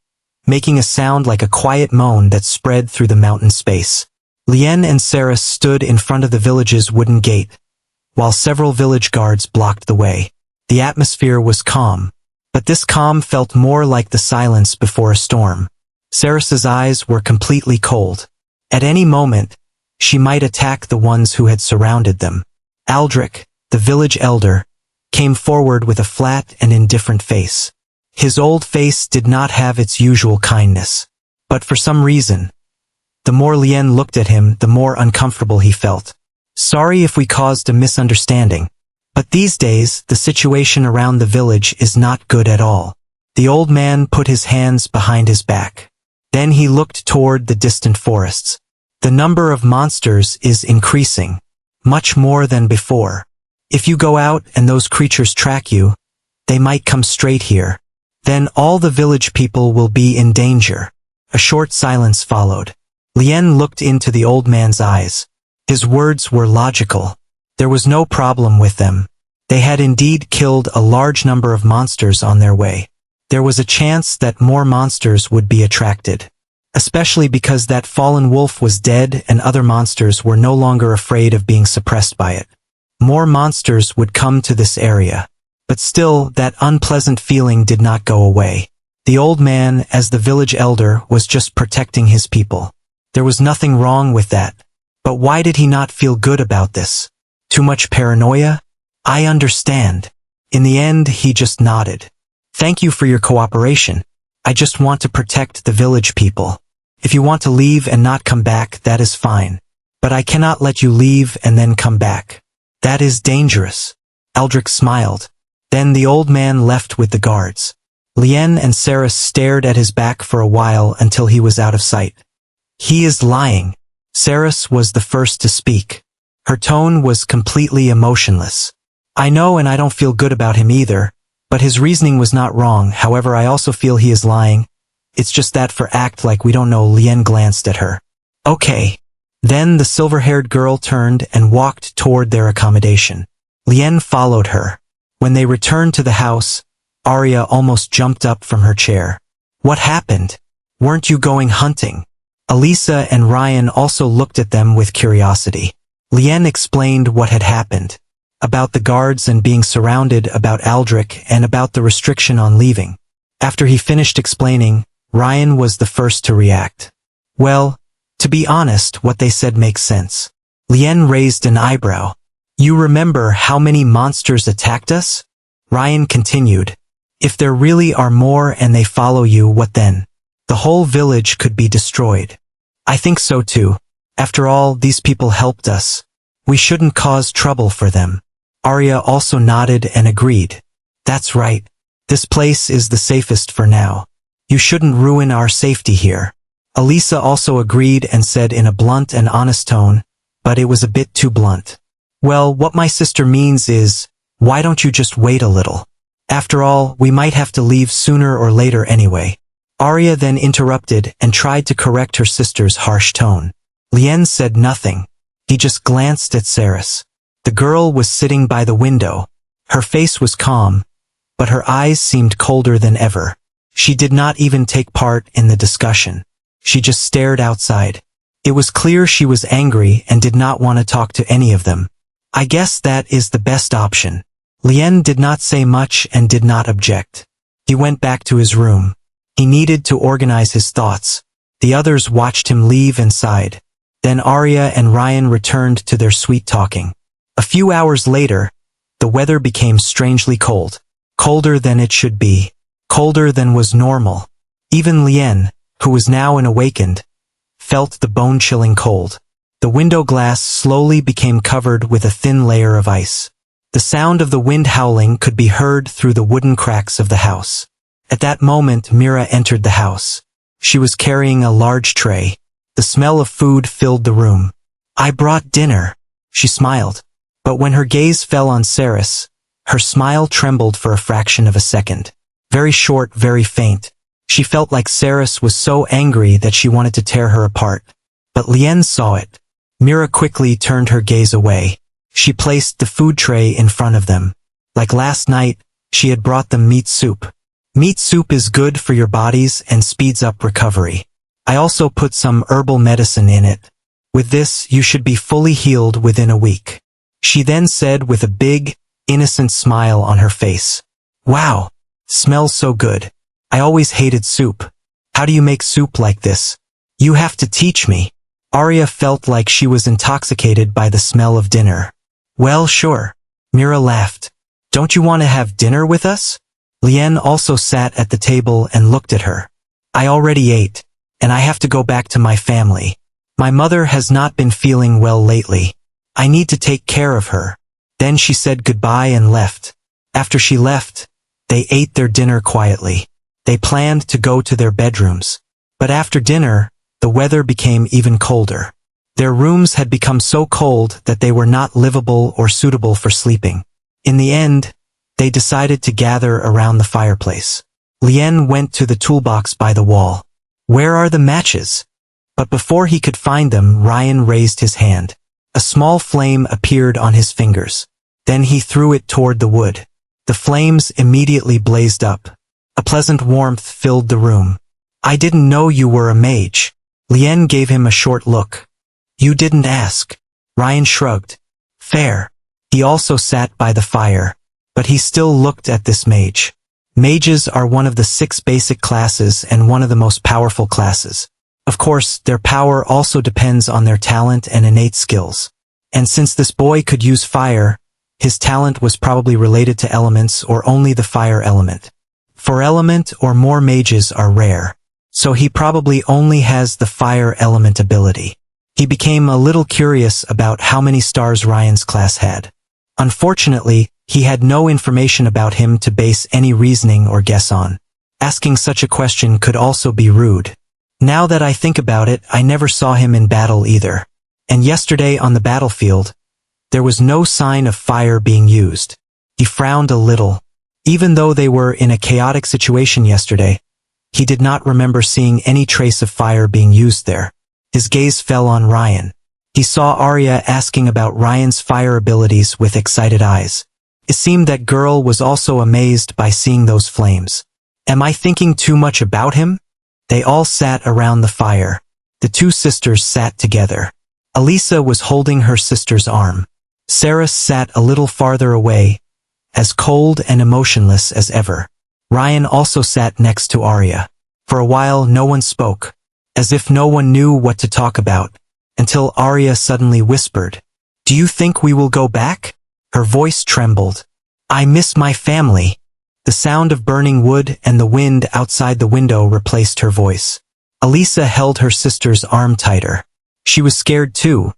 making a sound like a quiet moan that spread through the mountain space. Lien and Saris stood in front of the village's wooden gate, while several village guards blocked the way. The atmosphere was calm, but this calm felt more like the silence before a storm. Saris's eyes were completely cold. At any moment, she might attack the ones who had surrounded them. Aldrich, the village elder, came forward with a flat and indifferent face. His old face did not have its usual kindness. But for some reason, the more Lien looked at him, the more uncomfortable he felt. Sorry if we caused a misunderstanding, but these days, the situation around the village is not good at all. The old man put his hands behind his back. Then he looked toward the distant forests. The number of monsters is increasing, much more than before. If you go out and those creatures track you, they might come straight here. Then all the village people will be in danger. A short silence followed. Lien looked into the old man's eyes. His words were logical. There was no problem with them. They had indeed killed a large number of monsters on their way. There was a chance that more monsters would be attracted. Especially because that fallen wolf was dead and other monsters were no longer afraid of being suppressed by it. More monsters would come to this area. But still, that unpleasant feeling did not go away. The old man, as the village elder, was just protecting his people. There was nothing wrong with that. But why did he not feel good about this? Too much paranoia? I understand. In the end, he just nodded. Thank you for your cooperation. I just want to protect the village people. If you want to leave and not come back, that is fine. But I cannot let you leave and then come back. That is dangerous. Eldrick smiled. Then the old man left with the guards. Lien and Saris stared at his back for a while until he was out of sight. He is lying. Saris was the first to speak. Her tone was completely emotionless. I know, and I don't feel good about him either, but his reasoning was not wrong. However, I also feel he is lying. It's just that for act like we don't know. Lien glanced at her. Okay. Then the silver-haired girl turned and walked toward their accommodation. Lien followed her. When they returned to the house, Arya almost jumped up from her chair. What happened? Weren't you going hunting? Elisa and Ryan also looked at them with curiosity. Lien explained what had happened. About the guards and being surrounded, about Aldrich, and about the restriction on leaving. After he finished explaining, Ryan was the first to react. Well, to be honest, what they said makes sense. Lien raised an eyebrow. You remember how many monsters attacked us? Ryan continued. If there really are more and they follow you, what then? The whole village could be destroyed. I think so too. After all, these people helped us. We shouldn't cause trouble for them. Arya also nodded and agreed. That's right. This place is the safest for now. You shouldn't ruin our safety here. Elisa also agreed and said in a blunt and honest tone, but it was a bit too blunt. Well, what my sister means is, why don't you just wait a little? After all, we might have to leave sooner or later anyway. Arya then interrupted and tried to correct her sister's harsh tone. Lien said nothing. He just glanced at Saris. The girl was sitting by the window. Her face was calm, but her eyes seemed colder than ever. She did not even take part in the discussion. She just stared outside. It was clear she was angry and did not want to talk to any of them. I guess that is the best option. Lien did not say much and did not object. He went back to his room. He needed to organize his thoughts. The others watched him leave and sighed. Then Arya and Ryan returned to their sweet talking. A few hours later, the weather became strangely cold. Colder than it should be. Colder than was normal. Even Lien, who was now awakened, felt the bone-chilling cold. The window glass slowly became covered with a thin layer of ice. The sound of the wind howling could be heard through the wooden cracks of the house. At that moment, Mira entered the house. She was carrying a large tray. The smell of food filled the room. I brought dinner. She smiled. But when her gaze fell on Saris, her smile trembled for a fraction of a second. Very short, very faint. She felt like Saris was so angry that she wanted to tear her apart. But Lien saw it. Mira quickly turned her gaze away. She placed the food tray in front of them. Like last night, she had brought them meat soup. Meat soup is good for your bodies and speeds up recovery. I also put some herbal medicine in it. With this, you should be fully healed within a week. She then said with a big, innocent smile on her face. Wow, smells so good. I always hated soup. How do you make soup like this? You have to teach me. Arya felt like she was intoxicated by the smell of dinner. Well, sure. Mira laughed. Don't you want to have dinner with us? Lien also sat at the table and looked at her. I already ate, and I have to go back to my family. My mother has not been feeling well lately. I need to take care of her. Then she said goodbye and left. After she left, they ate their dinner quietly. They planned to go to their bedrooms. But after dinner, the weather became even colder. Their rooms had become so cold that they were not livable or suitable for sleeping. In the end, they decided to gather around the fireplace. Lien went to the toolbox by the wall. Where are the matches? But before he could find them, Ryan raised his hand. A small flame appeared on his fingers. Then he threw it toward the wood. The flames immediately blazed up. A pleasant warmth filled the room. I didn't know you were a mage. Lien gave him a short look. You didn't ask. Ryan shrugged. Fair. He also sat by the fire. But he still looked at this mage. Mages are one of the 6 basic classes and one of the most powerful classes. Of course, their power also depends on their talent and innate skills. And since this boy could use fire, his talent was probably related to elements or only the fire element. For element or more mages are rare. So he probably only has the fire element ability. He became a little curious about how many stars Ryan's class had. Unfortunately, he had no information about him to base any reasoning or guess on. Asking such a question could also be rude. Now that I think about it, I never saw him in battle either. And yesterday on the battlefield, there was no sign of fire being used. He frowned a little. Even though they were in a chaotic situation yesterday, he did not remember seeing any trace of fire being used there. His gaze fell on Ryan. He saw Arya asking about Ryan's fire abilities with excited eyes. It seemed that girl was also amazed by seeing those flames. Am I thinking too much about him? They all sat around the fire. The 2 sisters sat together. Elisa was holding her sister's arm. Sarah sat a little farther away, as cold and emotionless as ever. Ryan also sat next to Arya. For a while no one spoke, as if no one knew what to talk about, until Arya suddenly whispered, "Do you think we will go back?" Her voice trembled. "I miss my family." The sound of burning wood and the wind outside the window replaced her voice. Elisa held her sister's arm tighter. She was scared too,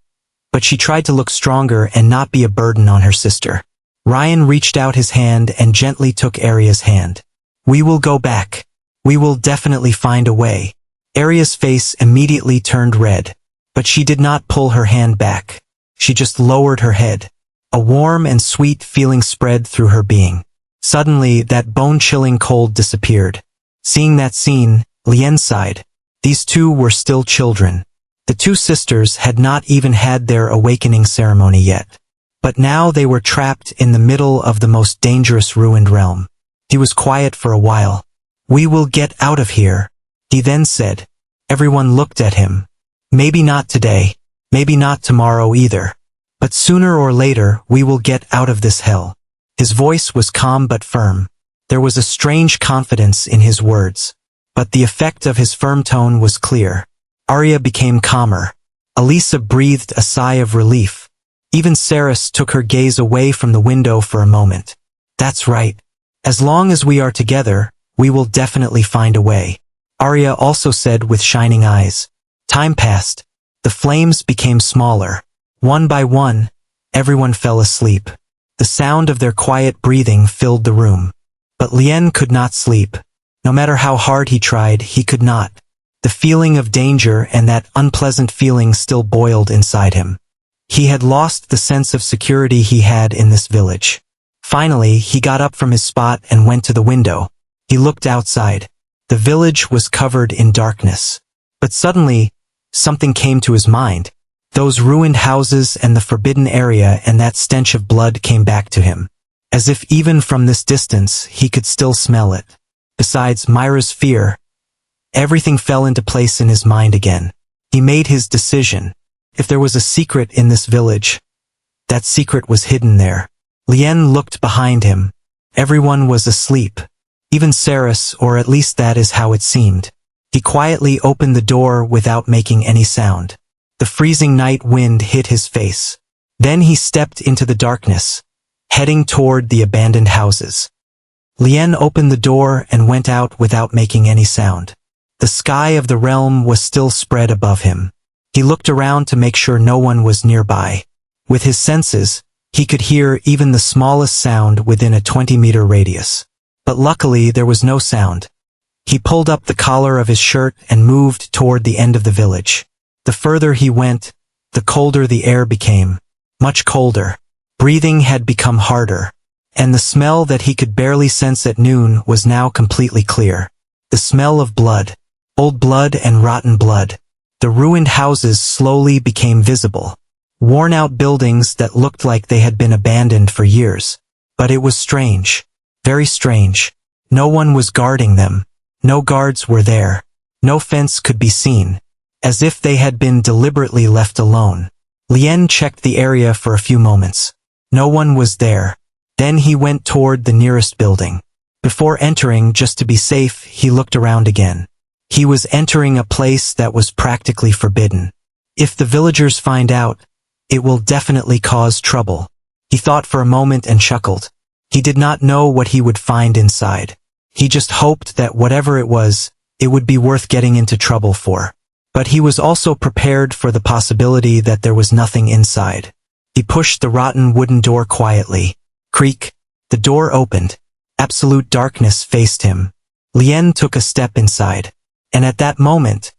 but she tried to look stronger and not be a burden on her sister. Ryan reached out his hand and gently took Arya's hand. "We will go back. We will definitely find a way." Arya's face immediately turned red, but she did not pull her hand back. She just lowered her head. A warm and sweet feeling spread through her being. Suddenly, that bone-chilling cold disappeared. Seeing that scene, Lien sighed. These 2 were still children. The 2 sisters had not even had their awakening ceremony yet. But now they were trapped in the middle of the most dangerous ruined realm. He was quiet for a while. "We will get out of here," he then said. Everyone looked at him. "Maybe not today. Maybe not tomorrow either. But sooner or later, we will get out of this hell." His voice was calm but firm. There was a strange confidence in his words. But the effect of his firm tone was clear. Arya became calmer. Elisa breathed a sigh of relief. Even Saris took her gaze away from the window for a moment. "That's right. As long as we are together, we will definitely find a way," Arya also said with shining eyes. Time passed. The flames became smaller. One by one, everyone fell asleep. The sound of their quiet breathing filled the room. But Lien could not sleep. No matter how hard he tried, he could not. The feeling of danger and that unpleasant feeling still boiled inside him. He had lost the sense of security he had in this village. Finally, he got up from his spot and went to the window. He looked outside. The village was covered in darkness. But suddenly, something came to his mind. Those ruined houses and the forbidden area and that stench of blood came back to him. As if even from this distance, he could still smell it. Besides Myra's fear, everything fell into place in his mind again. He made his decision. If there was a secret in this village, that secret was hidden there. Lien looked behind him. Everyone was asleep. Even Saris, or at least that is how it seemed. He quietly opened the door without making any sound. The freezing night wind hit his face. Then he stepped into the darkness, heading toward the abandoned houses. Lien opened the door and went out without making any sound. The sky of the realm was still spread above him. He looked around to make sure no one was nearby. With his senses, he could hear even the smallest sound within a 20-meter radius. But luckily there was no sound. He pulled up the collar of his shirt and moved toward the end of the village. The further he went, the colder the air became. Much colder. Breathing had become harder. And the smell that he could barely sense at noon was now completely clear. The smell of blood. Old blood and rotten blood. The ruined houses slowly became visible. Worn-out buildings that looked like they had been abandoned for years. But it was strange. Very strange. No one was guarding them. No guards were there. No fence could be seen. As if they had been deliberately left alone. Lien checked the area for a few moments. No one was there. Then he went toward the nearest building. Before entering, just to be safe, he looked around again. He was entering a place that was practically forbidden. If the villagers find out, it will definitely cause trouble. He thought for a moment and chuckled. He did not know what he would find inside. He just hoped that whatever it was, it would be worth getting into trouble for. But he was also prepared for the possibility that there was nothing inside. He pushed the rotten wooden door quietly. Creak. The door opened. Absolute darkness faced him. Lien took a step inside. And at that moment,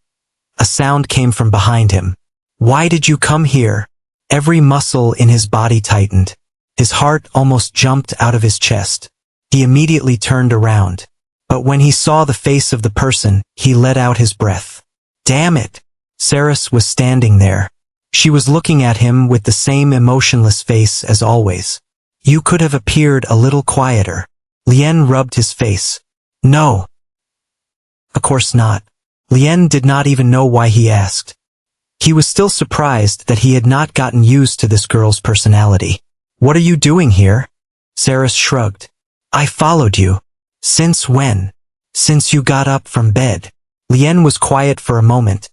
a sound came from behind him. Why did you come here? Every muscle in his body tightened. His heart almost jumped out of his chest. He immediately turned around. But when he saw the face of the person, he let out his breath. Damn it! Saris was standing there. She was looking at him with the same emotionless face as always. You could have appeared a little quieter. Lien rubbed his face. No. Of course not. Lien did not even know why he asked. He was still surprised that he had not gotten used to this girl's personality. What are you doing here? Saris shrugged. I followed you. Since when? Since you got up from bed. Lien was quiet for a moment,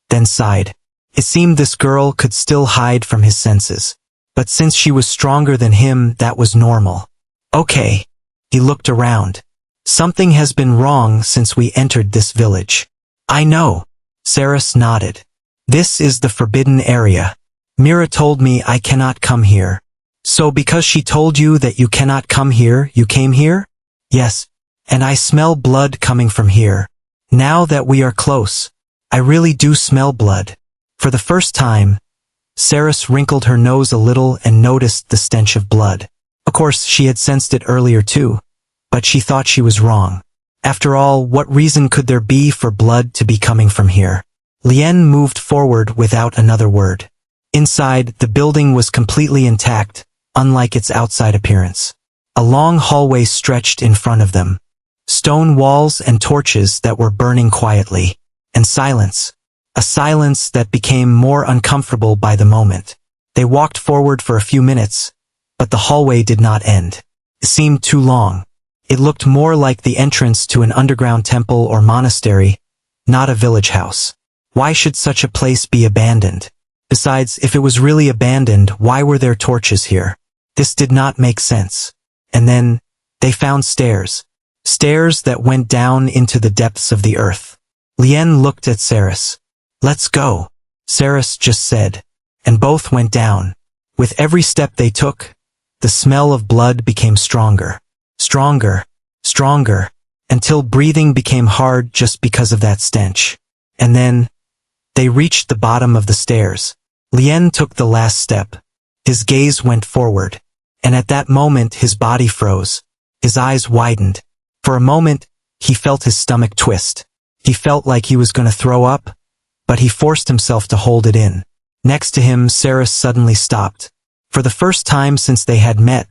then sighed. It seemed this girl could still hide from his senses. But since she was stronger than him, that was normal. Okay. He looked around. Something has been wrong since we entered this village. I know. Saris nodded. This is the forbidden area. Mira told me I cannot come here. So because she told you that you cannot come here, you came here? Yes. And I smell blood coming from here. Now that we are close, I really do smell blood. For the first time, Saris wrinkled her nose a little and noticed the stench of blood. Of course, she had sensed it earlier too, but she thought she was wrong. After all, what reason could there be for blood to be coming from here? Lien moved forward without another word. Inside, the building was completely intact, unlike its outside appearance. A long hallway stretched in front of them. Stone walls and torches that were burning quietly. And silence. A silence that became more uncomfortable by the moment. They walked forward for a few minutes, but the hallway did not end. It seemed too long. It looked more like the entrance to an underground temple or monastery, not a village house. Why should such a place be abandoned? Besides, if it was really abandoned, why were there torches here? This did not make sense. And then, they found stairs. Stairs that went down into the depths of the earth. Lien looked at Saris. Let's go, Saris just said, and both went down. With every step they took, the smell of blood became stronger. Stronger, stronger, until breathing became hard just because of that stench. And then, they reached the bottom of the stairs. Lien took the last step. His gaze went forward, and at that moment his body froze. His eyes widened. For a moment, he felt his stomach twist. He felt like he was going to throw up, but he forced himself to hold it in. Next to him, Saris suddenly stopped. For the first time since they had met,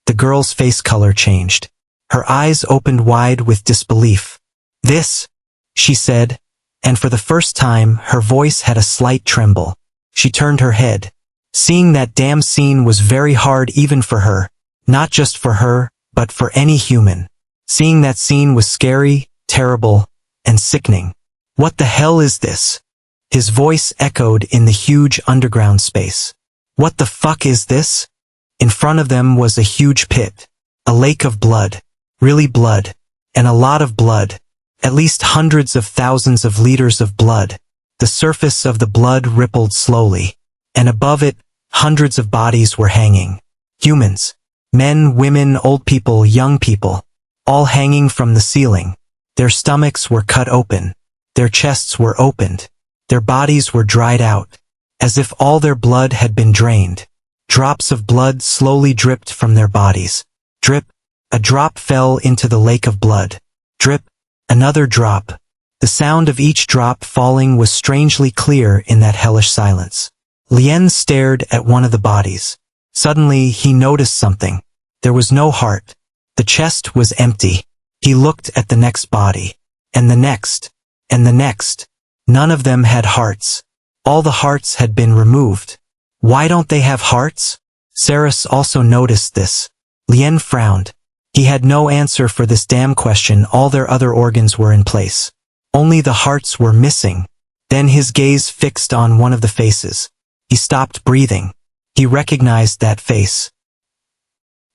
the girl's face color changed. Her eyes opened wide with disbelief. This, she said, and for the first time, her voice had a slight tremble. She turned her head. Seeing that damn scene was very hard even for her. Not just for her, but for any human. Seeing that scene was scary, terrible, and sickening. What the hell is this? His voice echoed in the huge underground space. What the fuck is this? In front of them was a huge pit. A lake of blood. Really blood. And a lot of blood. At least hundreds of thousands of liters of blood. The surface of the blood rippled slowly. And above it, hundreds of bodies were hanging. Humans. Men, women, old people, young people. All hanging from the ceiling. Their stomachs were cut open. Their chests were opened. Their bodies were dried out, as if all their blood had been drained. Drops of blood slowly dripped from their bodies. Drip. A drop fell into the lake of blood. Drip. Another drop. The sound of each drop falling was strangely clear in that hellish silence. Lien stared at one of the bodies. Suddenly he noticed something. There was no heart. The chest was empty. He looked at the next body. And the next. And the next. None of them had hearts. All the hearts had been removed. Why don't they have hearts? Saris also noticed this. Lien frowned. He had no answer for this damn question. All their other organs were in place. Only the hearts were missing. Then his gaze fixed on one of the faces. He stopped breathing. He recognized that face.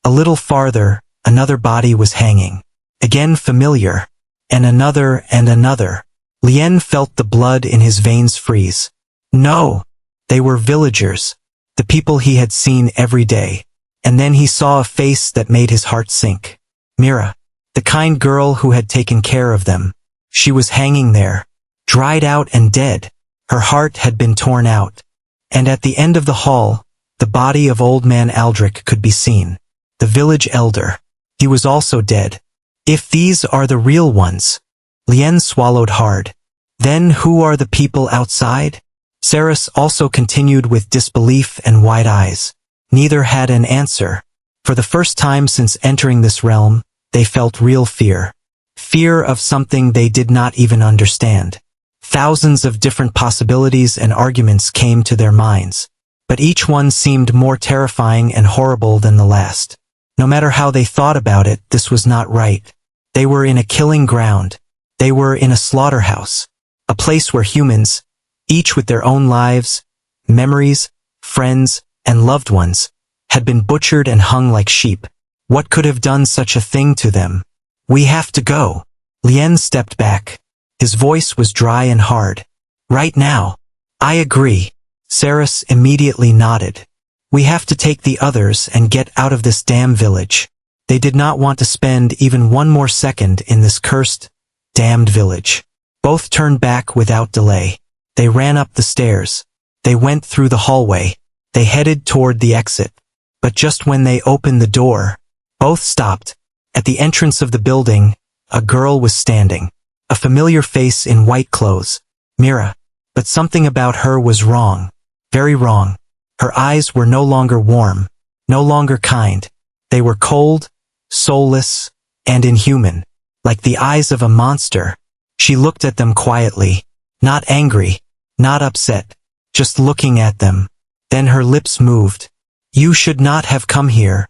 A little farther, another body was hanging. Again familiar. And another and another. Lien felt the blood in his veins freeze. No! They were villagers. The people he had seen every day. And then he saw a face that made his heart sink. Mira. The kind girl who had taken care of them. She was hanging there. Dried out and dead. Her heart had been torn out. And at the end of the hall, the body of old man Aldrich could be seen. The village elder. He was also dead. If these are the real ones. Lien swallowed hard. Then who are the people outside? Saris also continued with disbelief and wide eyes. Neither had an answer. For the first time since entering this realm, they felt real fear. Fear of something they did not even understand. Thousands of different possibilities and arguments came to their minds. But each one seemed more terrifying and horrible than the last. No matter how they thought about it, this was not right. They were in a killing ground. They were in a slaughterhouse. A place where humans, each with their own lives, memories, friends, and loved ones, had been butchered and hung like sheep. What could have done such a thing to them? We have to go. Lien stepped back. His voice was dry and hard. Right now. I agree. Saris immediately nodded. We have to take the others and get out of this damn village. They did not want to spend even one more second in this cursed, damned village. Both turned back without delay. They ran up the stairs. They went through the hallway. They headed toward the exit. But just when they opened the door, both stopped. At the entrance of the building, a girl was standing. A familiar face in white clothes. Mira. But something about her was wrong. Very wrong. Her eyes were no longer warm. No longer kind. They were cold, soulless, and inhuman. Like the eyes of a monster. She looked at them quietly. Not angry. Not upset. Just looking at them. Then her lips moved. You should not have come here.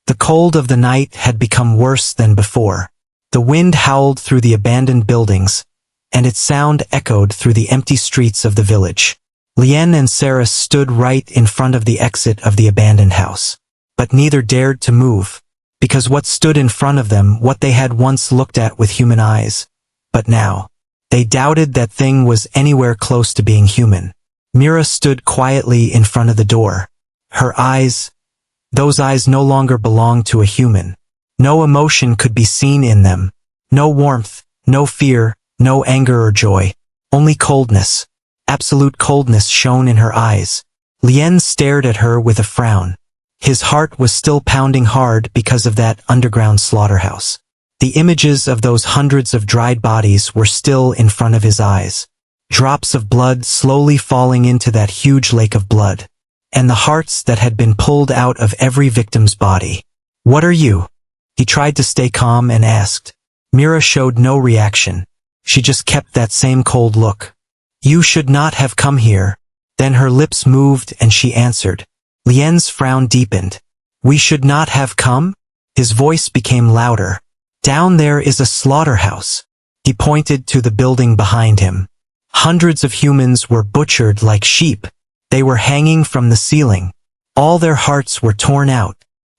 The cold of the night had become worse than before. The wind howled through the abandoned buildings, and its sound echoed through the empty streets of the village. Lien and Saris stood right in front of the exit of the abandoned house. But neither dared to move, because what stood in front of them, what they had once looked at with human eyes. But now, they doubted that thing was anywhere close to being human. Mira stood quietly in front of the door. Her eyes, those eyes no longer belonged to a human. No emotion could be seen in them. No warmth, no fear, no anger or joy. Only coldness. Absolute coldness shone in her eyes. Lien stared at her with a frown. His heart was still pounding hard because of that underground slaughterhouse. The images of those hundreds of dried bodies were still in front of his eyes. Drops of blood slowly falling into that huge lake of blood. And the hearts that had been pulled out of every victim's body. What are you? He tried to stay calm and asked. Mira showed no reaction. She just kept that same cold look. You should not have come here. Then her lips moved and she answered. Lien's frown deepened. We should not have come? His voice became louder. Down there is a slaughterhouse. He pointed to the building behind him. Hundreds of humans were butchered like sheep. They were hanging from the ceiling. All their hearts were torn out.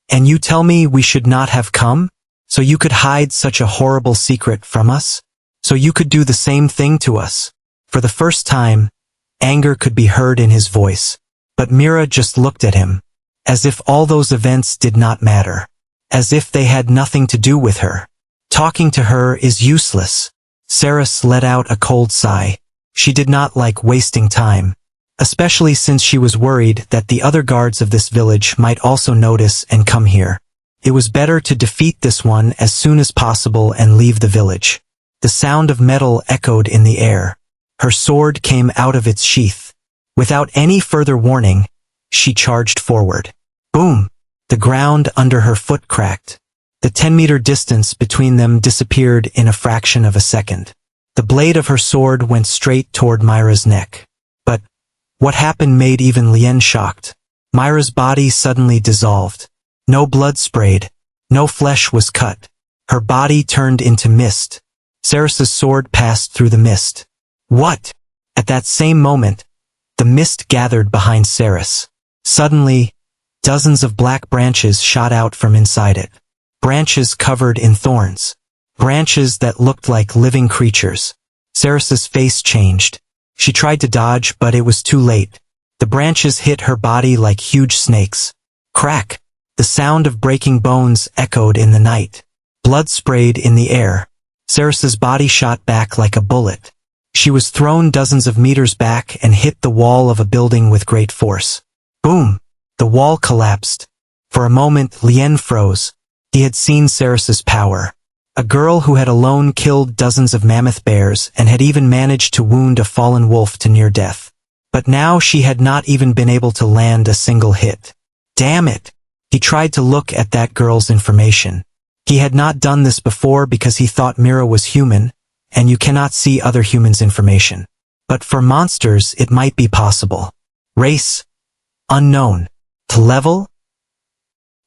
And you tell me we should not have come? So you could hide such a horrible secret from us? So you could do the same thing to us? For the first time, anger could be heard in his voice. But Mira just looked at him. As if all those events did not matter. As if they had nothing to do with her. Talking to her is useless. Saris let out a cold sigh. She did not like wasting time. Especially since she was worried that the other guards of this village might also notice and come here. It was better to defeat this one as soon as possible and leave the village. The sound of metal echoed in the air. Her sword came out of its sheath. Without any further warning, she charged forward. Boom! The ground under her foot cracked. The 10-meter distance between them disappeared in a fraction of a second. The blade of her sword went straight toward Myra's neck. But what happened made even Lien shocked. Myra's body suddenly dissolved. No blood sprayed. No flesh was cut. Her body turned into mist. Ceres's sword passed through the mist. What? At that same moment, the mist gathered behind Ceres. Suddenly, dozens of black branches shot out from inside it. Branches covered in thorns. Branches that looked like living creatures. Ceres's face changed. She tried to dodge, but it was too late. The branches hit her body like huge snakes. Crack! The sound of breaking bones echoed in the night. Blood sprayed in the air. Ceres's body shot back like a bullet. She was thrown dozens of meters back and hit the wall of a building with great force. Boom! The wall collapsed. For a moment, Lien froze. He had seen Ceres's power. A girl who had alone killed dozens of mammoth bears and had even managed to wound a fallen wolf to near death. But now she had not even been able to land a single hit. Damn it! He tried to look at that girl's information. He had not done this before because he thought Mira was human, and you cannot see other humans' information. But for monsters it might be possible. Race? Unknown. To level?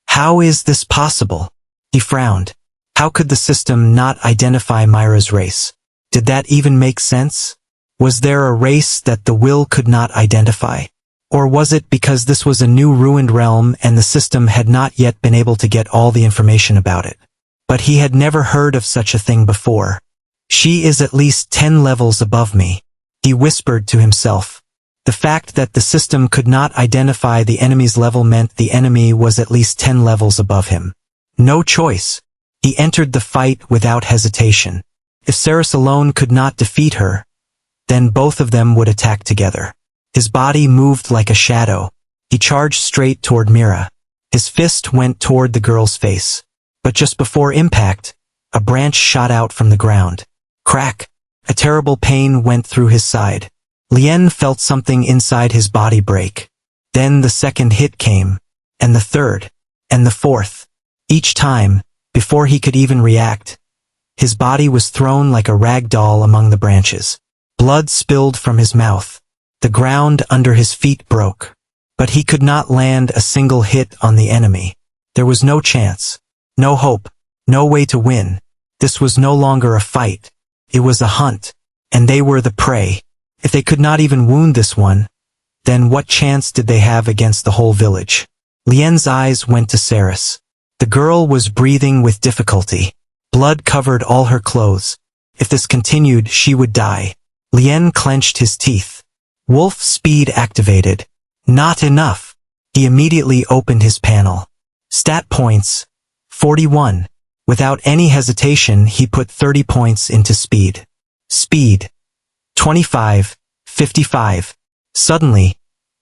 How is this possible? He frowned. How could the system not identify Myra's race? Did that even make sense? Was there a race that the will could not identify? Or was it because this was a new ruined realm and the system had not yet been able to get all the information about it? But he had never heard of such a thing before. She is at least 10 levels above me, he whispered to himself. The fact that the system could not identify the enemy's level meant the enemy was at least 10 levels above him. No choice. He entered the fight without hesitation. If Ceres alone could not defeat her, then both of them would attack together. His body moved like a shadow. He charged straight toward Mira. His fist went toward the girl's face. But just before impact, a branch shot out from the ground. Crack! A terrible pain went through his side. Lien felt something inside his body break. Then the second hit came, and the third, and the fourth. Each time, before he could even react, his body was thrown like a rag doll among the branches. Blood spilled from his mouth. The ground under his feet broke. But he could not land a single hit on the enemy. There was no chance. No hope. No way to win. This was no longer a fight. It was a hunt. And they were the prey. If they could not even wound this one, then what chance did they have against the whole village? Lien's eyes went to Ceres. The girl was breathing with difficulty. Blood covered all her clothes. If this continued, she would die. Lien clenched his teeth. Wolf speed activated. Not enough. He immediately opened his panel. Stat points. 41. Without any hesitation, he put 30 points into speed. Speed. 25. 55. Suddenly,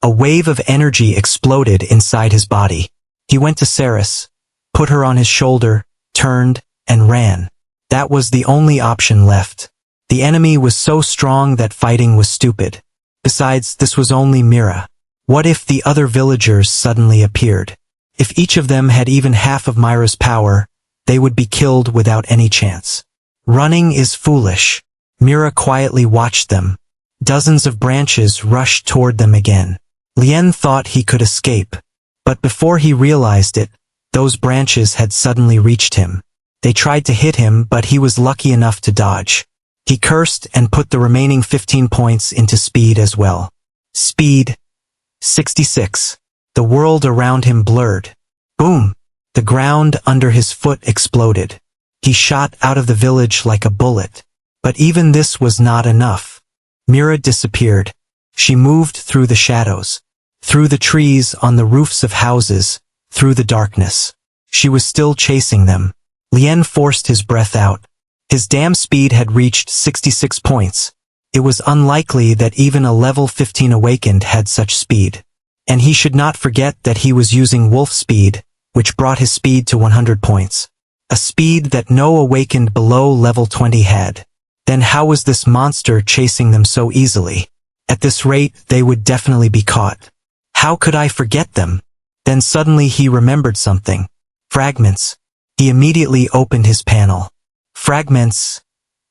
a wave of energy exploded inside his body. He went to Ceres, put her on his shoulder, turned, and ran. That was the only option left. The enemy was so strong that fighting was stupid. Besides, this was only Mira. What if the other villagers suddenly appeared? If each of them had even half of Myra's power, they would be killed without any chance. Running is foolish. Mira quietly watched them. Dozens of branches rushed toward them again. Lien thought he could escape. But before he realized it, those branches had suddenly reached him. They tried to hit him, but he was lucky enough to dodge. He cursed and put the remaining 15 points into speed as well. Speed. 66. The world around him blurred. Boom! The ground under his foot exploded. He shot out of the village like a bullet. But even this was not enough. Mira disappeared. She moved through the shadows, through the trees on the roofs of houses, through the darkness. She was still chasing them. Lien forced his breath out. His damn speed had reached 66 points. It was unlikely that even a level 15 awakened had such speed. And he should not forget that he was using wolf speed, which brought his speed to 100 points. A speed that no awakened below level 20 had. Then how was this monster chasing them so easily? At this rate, they would definitely be caught. How could I forget them? Then suddenly he remembered something. Fragments. He immediately opened his panel. Fragments.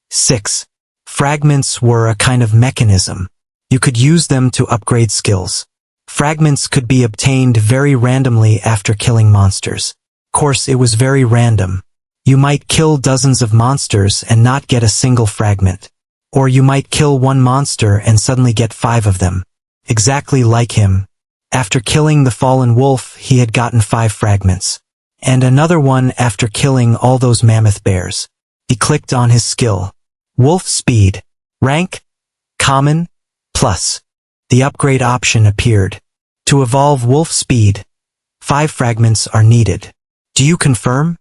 6. Fragments were a kind of mechanism. You could use them to upgrade skills. Fragments could be obtained very randomly after killing monsters. Of course, it was very random. You might kill dozens of monsters and not get a single fragment. Or you might kill one monster and suddenly get 5 of them. Exactly like him. After killing the fallen wolf, he had gotten 5 fragments. And another one after killing all those mammoth bears. He clicked on his skill. Wolf Speed. Rank. Common. Plus. The upgrade option appeared. To evolve Wolf Speed, 5 fragments are needed. Do you confirm?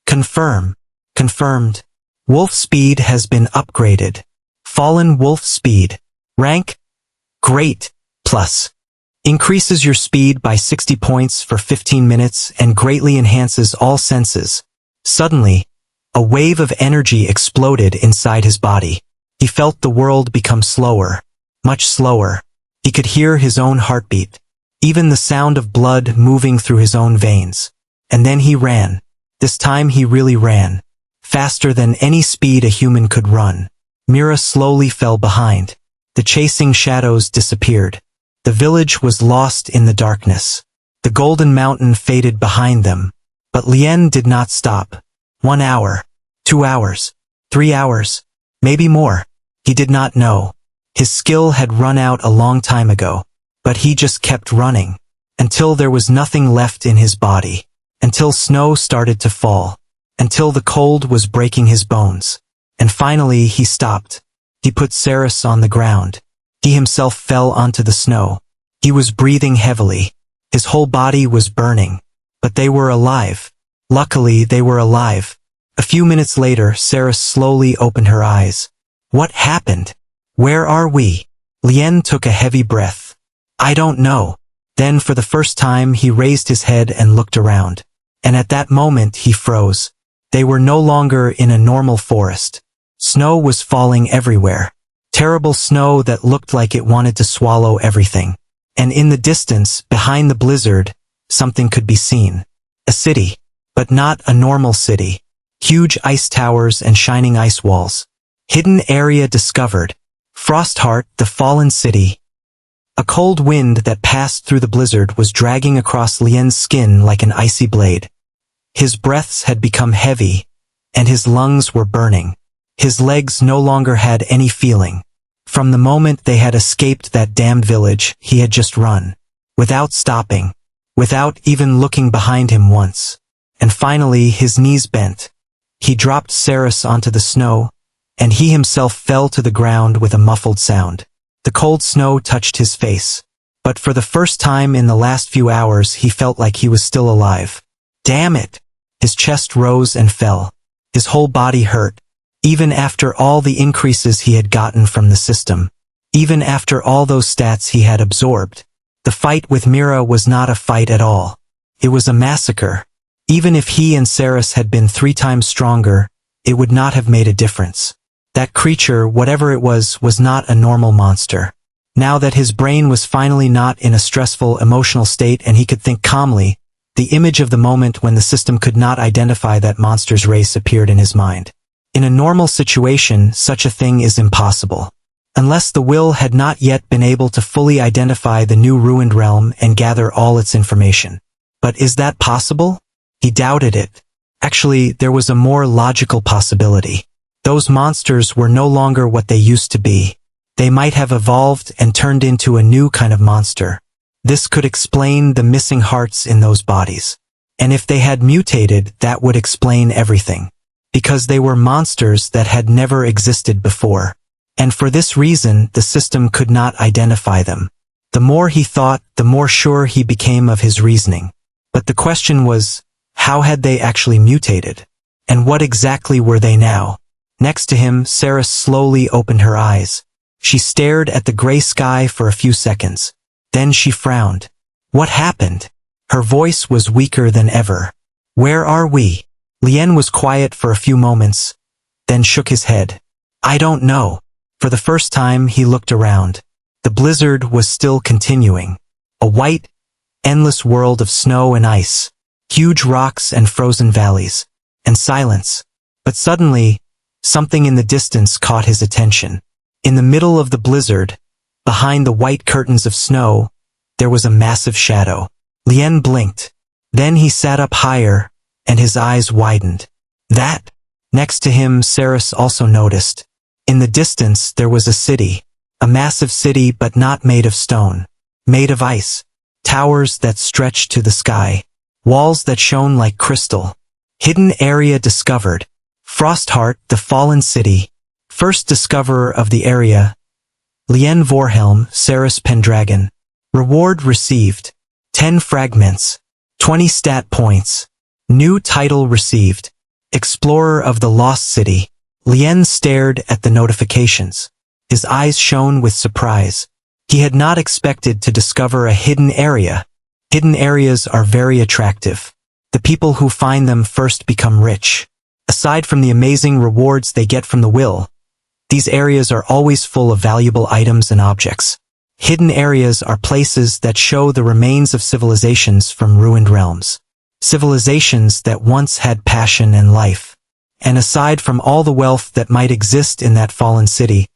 Confirm. Confirmed. Wolf Speed has been upgraded. Fallen Wolf Speed. Rank. Great. Plus. Increases your speed by 60 points for 15 minutes and greatly enhances all senses. Suddenly, a wave of energy exploded inside his body. He felt the world become slower. Much slower. He could hear his own heartbeat. Even the sound of blood moving through his own veins. And then he ran. This time he really ran. Faster than any speed a human could run. Mira slowly fell behind. The chasing shadows disappeared. The village was lost in the darkness. The golden mountain faded behind them. But Lien did not stop. 1 hour. 2 hours. 3 hours. Maybe more. He did not know. His skill had run out a long time ago. But he just kept running. Until there was nothing left in his body. Until snow started to fall. Until the cold was breaking his bones. And finally he stopped. He put Saris on the ground. He himself fell onto the snow. He was breathing heavily. His whole body was burning. But they were alive. Luckily they were alive. A few minutes later, Saris slowly opened her eyes. What happened? Where are we? Lien took a heavy breath. I don't know. Then for the first time he raised his head and looked around. And at that moment he froze. They were no longer in a normal forest. Snow was falling everywhere. Terrible snow that looked like it wanted to swallow everything. And in the distance, behind the blizzard, something could be seen. A city. But not a normal city. Huge ice towers and shining ice walls. Hidden area discovered. Frostheart, the fallen city. A cold wind that passed through the blizzard was dragging across Lien's skin like an icy blade. His breaths had become heavy, and his lungs were burning. His legs no longer had any feeling. From the moment they had escaped that damned village, he had just run. Without stopping. Without even looking behind him once. And finally his knees bent. He dropped Saris onto the snow, and he himself fell to the ground with a muffled sound. The cold snow touched his face. But for the first time in the last few hours he felt like he was still alive. Damn it! His chest rose and fell. His whole body hurt. Even after all the increases he had gotten from the system. Even after all those stats he had absorbed. The fight with Mira was not a fight at all. It was a massacre. Even if he and Saris had been 3 times stronger, it would not have made a difference. That creature, whatever it was not a normal monster. Now that his brain was finally not in a stressful emotional state and he could think calmly, the image of the moment when the system could not identify that monster's race appeared in his mind. In a normal situation, such a thing is impossible. Unless the will had not yet been able to fully identify the new ruined realm and gather all its information. But is that possible? He doubted it. Actually, there was a more logical possibility. Those monsters were no longer what they used to be. They might have evolved and turned into a new kind of monster. This could explain the missing hearts in those bodies. And if they had mutated, that would explain everything. Because they were monsters that had never existed before. And for this reason, the system could not identify them. The more he thought, the more sure he became of his reasoning. But the question was, how had they actually mutated? And what exactly were they now? Next to him, Saris slowly opened her eyes. She stared at the gray sky for a few seconds. Then she frowned. What happened? Her voice was weaker than ever. Where are we? Lien was quiet for a few moments, then shook his head. I don't know. For the first time he looked around. The blizzard was still continuing. A white, endless world of snow and ice, huge rocks and frozen valleys, and silence. But suddenly, something in the distance caught his attention. In the middle of the blizzard, behind the white curtains of snow, there was a massive shadow. Lien blinked. Then he sat up higher, and his eyes widened. That! Next to him, Saris also noticed. In the distance there was a city. A massive city, but not made of stone. Made of ice. Towers that stretched to the sky. Walls that shone like crystal. Hidden area discovered. Frostheart, the fallen city. First discoverer of the area. Lien Vorhelm, Saris Pendragon. Reward received. 10 fragments. 20 stat points. New title received. Explorer of the Lost City. Lien stared at the notifications. His eyes shone with surprise. He had not expected to discover a hidden area. Hidden areas are very attractive. The people who find them first become rich. Aside from the amazing rewards they get from the will, these areas are always full of valuable items and objects. Hidden areas are places that show the remains of civilizations from ruined realms. Civilizations that once had passion and life. And aside from all the wealth that might exist in that fallen city,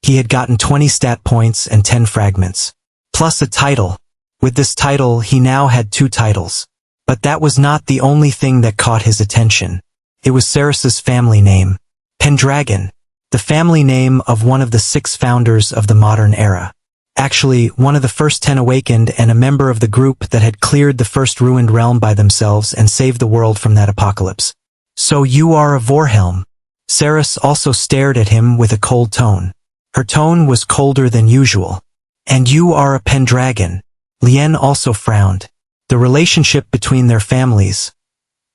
he had gotten 20 stat points and 10 fragments. Plus a title. With this title he now had 2 titles. But that was not the only thing that caught his attention. It was Saris's family name. Pendragon. The family name of one of the 6 founders of the modern era. Actually, one of the first 10 awakened and a member of the group that had cleared the first ruined realm by themselves and saved the world from that apocalypse. So you are a Vorhelm. Saris also stared at him with a cold tone. Her tone was colder than usual. And you are a Pendragon. Lien also frowned. The relationship between their families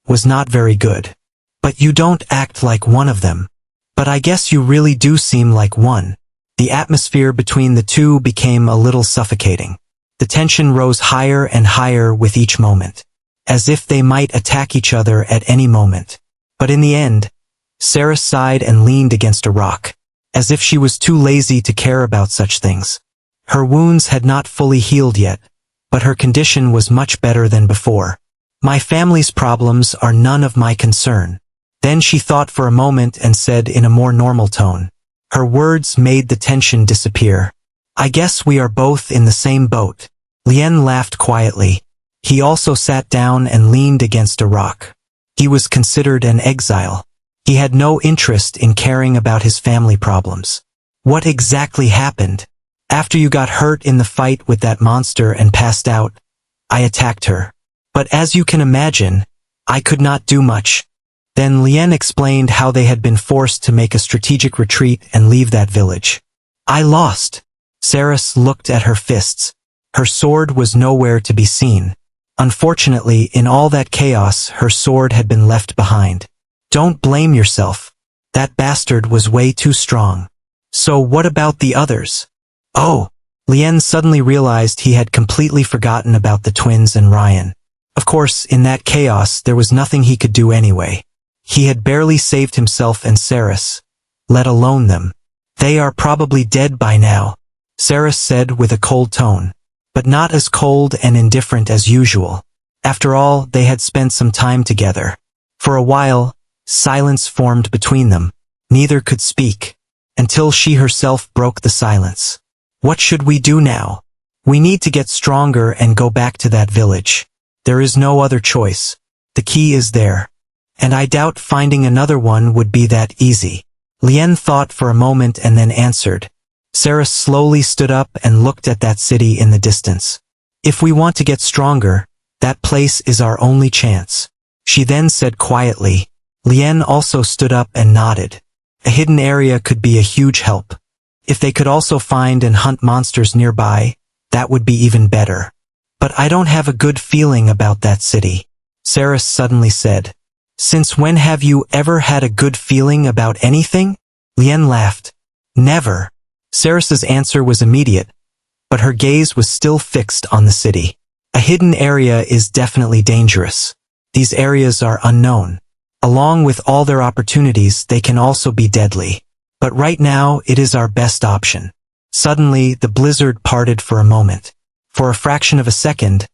was not very good. But you don't act like one of them. But I guess you really do seem like one. The atmosphere between the two became a little suffocating. The tension rose higher and higher with each moment, as if they might attack each other at any moment. But in the end, Saris sighed and leaned against a rock, as if she was too lazy to care about such things. Her wounds had not fully healed yet, but her condition was much better than before. My family's problems are none of my concern. Then she thought for a moment and said in a more normal tone. Her words made the tension disappear. I guess we are both in the same boat. Lien laughed quietly. He also sat down and leaned against a rock. He was considered an exile. He had no interest in caring about his family problems. What exactly happened? After you got hurt in the fight with that monster and passed out, I attacked her. But as you can imagine, I could not do much. Then Lien explained how they had been forced to make a strategic retreat and leave that village. I lost. Saris looked at her fists. Her sword was nowhere to be seen. Unfortunately, in all that chaos, her sword had been left behind. Don't blame yourself. That bastard was way too strong. So what about the others? Oh! Lien suddenly realized he had completely forgotten about the twins and Ryan. Of course, in that chaos, there was nothing he could do anyway. He had barely saved himself and Saris, let alone them. They are probably dead by now, Saris said with a cold tone, but not as cold and indifferent as usual. After all, they had spent some time together. For a while, silence formed between them. Neither could speak, until she herself broke the silence. What should we do now? We need to get stronger and go back to that village. There is no other choice. The key is there. And I doubt finding another one would be that easy. Lien thought for a moment and then answered. Saris slowly stood up and looked at that city in the distance. If we want to get stronger, that place is our only chance. She then said quietly. Lien also stood up and nodded. A hidden area could be a huge help. If they could also find and hunt monsters nearby, that would be even better. But I don't have a good feeling about that city, Saris suddenly said. Since when have you ever had a good feeling about anything? Lien laughed. Never. Saris's answer was immediate, but her gaze was still fixed on the city. A hidden area is definitely dangerous. These areas are unknown. Along with all their opportunities, they can also be deadly. But right now, it is our best option. Suddenly, the blizzard parted for a moment. For a fraction of a second,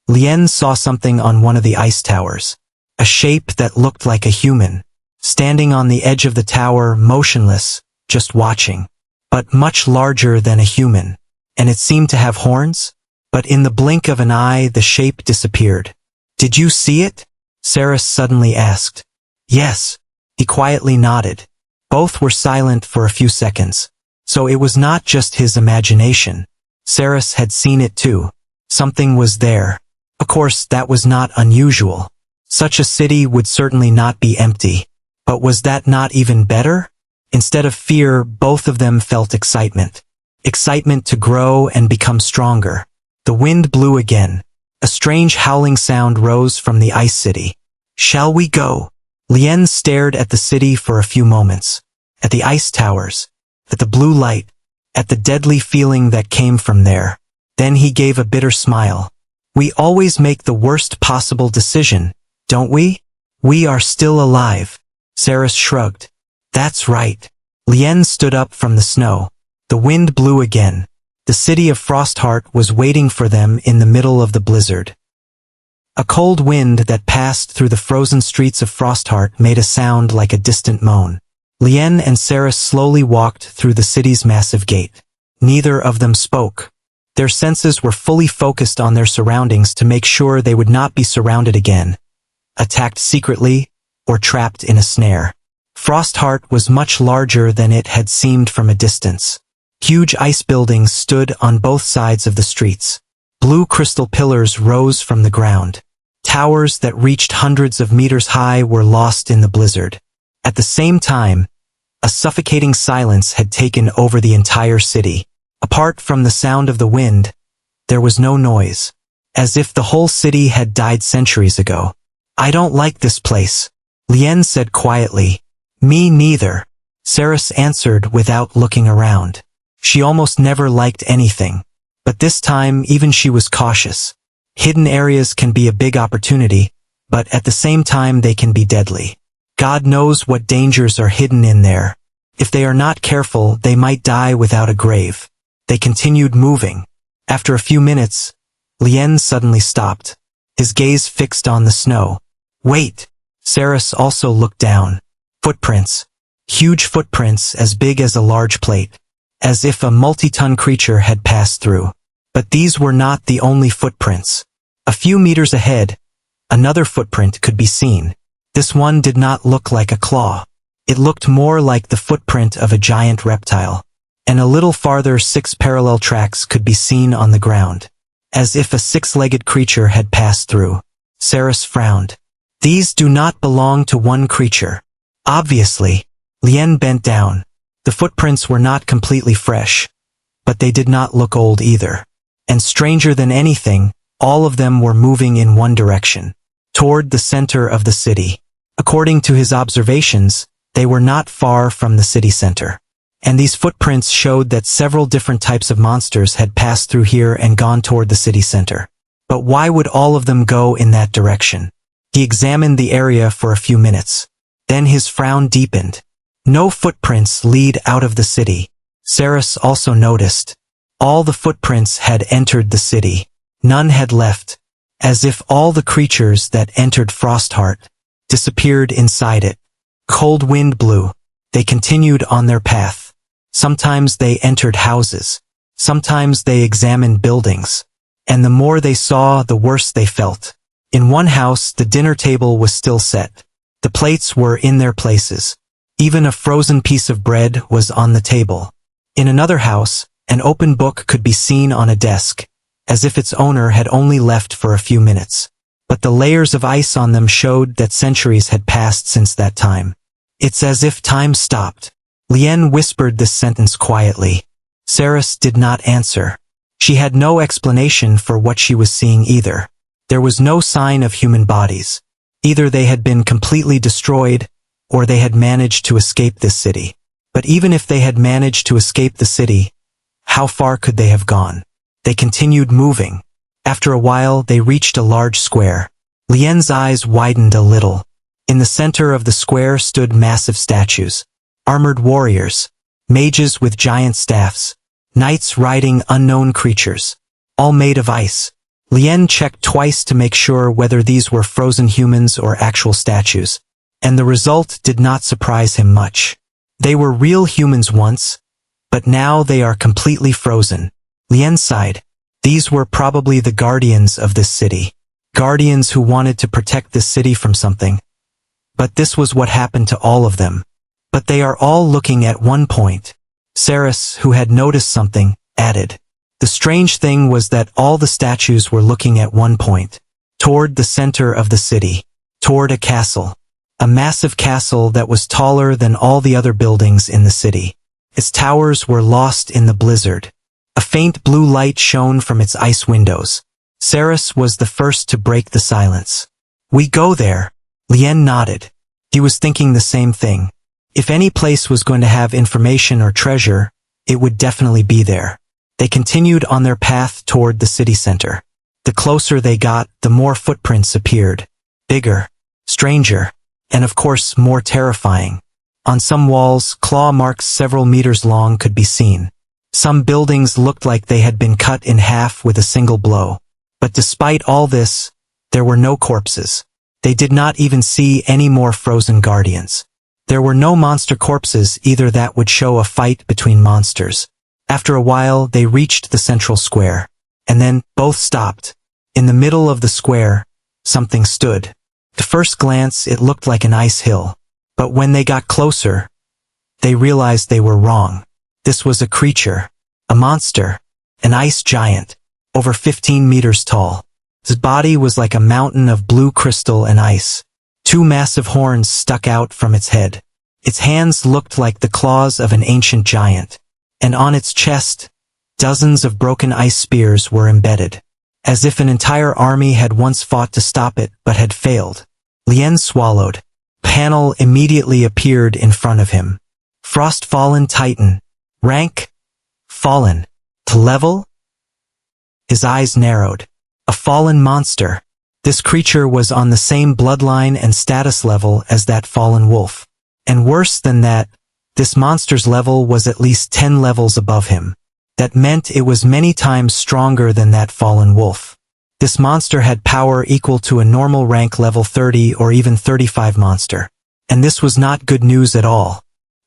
Lien saw something on one of the ice towers. A shape that looked like a human, standing on the edge of the tower, motionless, just watching. But much larger than a human. And it seemed to have horns? But in the blink of an eye, the shape disappeared. "Did you see it?" Saris suddenly asked. "Yes." He quietly nodded. Both were silent for a few seconds. So it was not just his imagination. Saris had seen it too. Something was there. Of course, that was not unusual. Such a city would certainly not be empty. But was that not even better? Instead of fear, both of them felt excitement. Excitement to grow and become stronger. The wind blew again. A strange howling sound rose from the ice city. "Shall we go?" Lien stared at the city for a few moments. At the ice towers. At the blue light. At the deadly feeling that came from there. Then he gave a bitter smile. "We always make the worst possible decision, don't we? We are still alive." Saris shrugged. "That's right." Lien stood up from the snow. The wind blew again. The city of Frostheart was waiting for them in the middle of the blizzard. A cold wind that passed through the frozen streets of Frostheart made a sound like a distant moan. Lien and Saris slowly walked through the city's massive gate. Neither of them spoke. Their senses were fully focused on their surroundings to make sure they would not be surrounded again, attacked secretly, or trapped in a snare. Frostheart was much larger than it had seemed from a distance. Huge ice buildings stood on both sides of the streets. Blue crystal pillars rose from the ground. Towers that reached hundreds of meters high were lost in the blizzard. At the same time, a suffocating silence had taken over the entire city. Apart from the sound of the wind, there was no noise. As if the whole city had died centuries ago. "I don't like this place," Lien said quietly. "Me neither," Saris answered without looking around. She almost never liked anything. But this time, even she was cautious. Hidden areas can be a big opportunity, but at the same time they can be deadly. God knows what dangers are hidden in there. If they are not careful, they might die without a grave. They continued moving. After a few minutes, Lien suddenly stopped. His gaze fixed on the snow. "Wait!" Saris also looked down. Footprints. Huge footprints as big as a large plate. As if a multi-ton creature had passed through. But these were not the only footprints. A few meters ahead, another footprint could be seen. This one did not look like a claw. It looked more like the footprint of a giant reptile. And a little farther, 6 parallel tracks could be seen on the ground. As if a 6-legged creature had passed through. Saris frowned. "These do not belong to one creature." Obviously. Lien bent down. The footprints were not completely fresh. But they did not look old either. And stranger than anything, all of them were moving in one direction. Toward the center of the city. According to his observations, they were not far from the city center. And these footprints showed that several different types of monsters had passed through here and gone toward the city center. But why would all of them go in that direction? He examined the area for a few minutes. Then his frown deepened. No footprints lead out of the city. Saris also noticed. All the footprints had entered the city. None had left. As if all the creatures that entered Frostheart disappeared inside it. Cold wind blew. They continued on their path. Sometimes they entered houses. Sometimes they examined buildings. And the more they saw, the worse they felt. In one house, the dinner table was still set. The plates were in their places. Even a frozen piece of bread was on the table. In another house, an open book could be seen on a desk, as if its owner had only left for a few minutes. But the layers of ice on them showed that centuries had passed since that time. "It's as if time stopped." Lien whispered this sentence quietly. Saris did not answer. She had no explanation for what she was seeing either. There was no sign of human bodies. Either they had been completely destroyed, or they had managed to escape this city. But even if they had managed to escape the city, how far could they have gone? They continued moving. After a while, they reached a large square. Lien's eyes widened a little. In the center of the square stood massive statues. Armored warriors. Mages with giant staffs. Knights riding unknown creatures. All made of ice. Lien checked twice to make sure whether these were frozen humans or actual statues. And the result did not surprise him much. They were real humans once, but now they are completely frozen. Lien sighed. These were probably the guardians of this city. Guardians who wanted to protect this city from something. But this was what happened to all of them. But they are all looking at one point. Saris, who had noticed something, added. The strange thing was that all the statues were looking at one point. Toward the center of the city. Toward a castle. A massive castle that was taller than all the other buildings in the city. Its towers were lost in the blizzard. A faint blue light shone from its ice windows. Saris was the first to break the silence. We go there. Lien nodded. He was thinking the same thing. If any place was going to have information or treasure, it would definitely be there. They continued on their path toward the city center. The closer they got, the more footprints appeared. Bigger, stranger, and of course more terrifying. On some walls, claw marks several meters long could be seen. Some buildings looked like they had been cut in half with a single blow. But despite all this, there were no corpses. They did not even see any more frozen guardians. There were no monster corpses either that would show a fight between monsters. After a while, they reached the central square. And then, both stopped. In the middle of the square, something stood. At first glance, it looked like an ice hill. But when they got closer, they realized they were wrong. This was a creature. A monster. An ice giant. Over 15 meters tall. His body was like a mountain of blue crystal and ice. Two massive horns stuck out from its head. Its hands looked like the claws of an ancient giant. And on its chest, dozens of broken ice spears were embedded. As if an entire army had once fought to stop it but had failed. Lien swallowed. A panel immediately appeared in front of him. Frost-fallen Titan. Rank? Fallen. To level? His eyes narrowed. A fallen monster. This creature was on the same bloodline and status level as that fallen wolf. And worse than that, this monster's level was at least 10 levels above him. That meant it was many times stronger than that fallen wolf. This monster had power equal to a normal rank level 30 or even 35 monster. And this was not good news at all.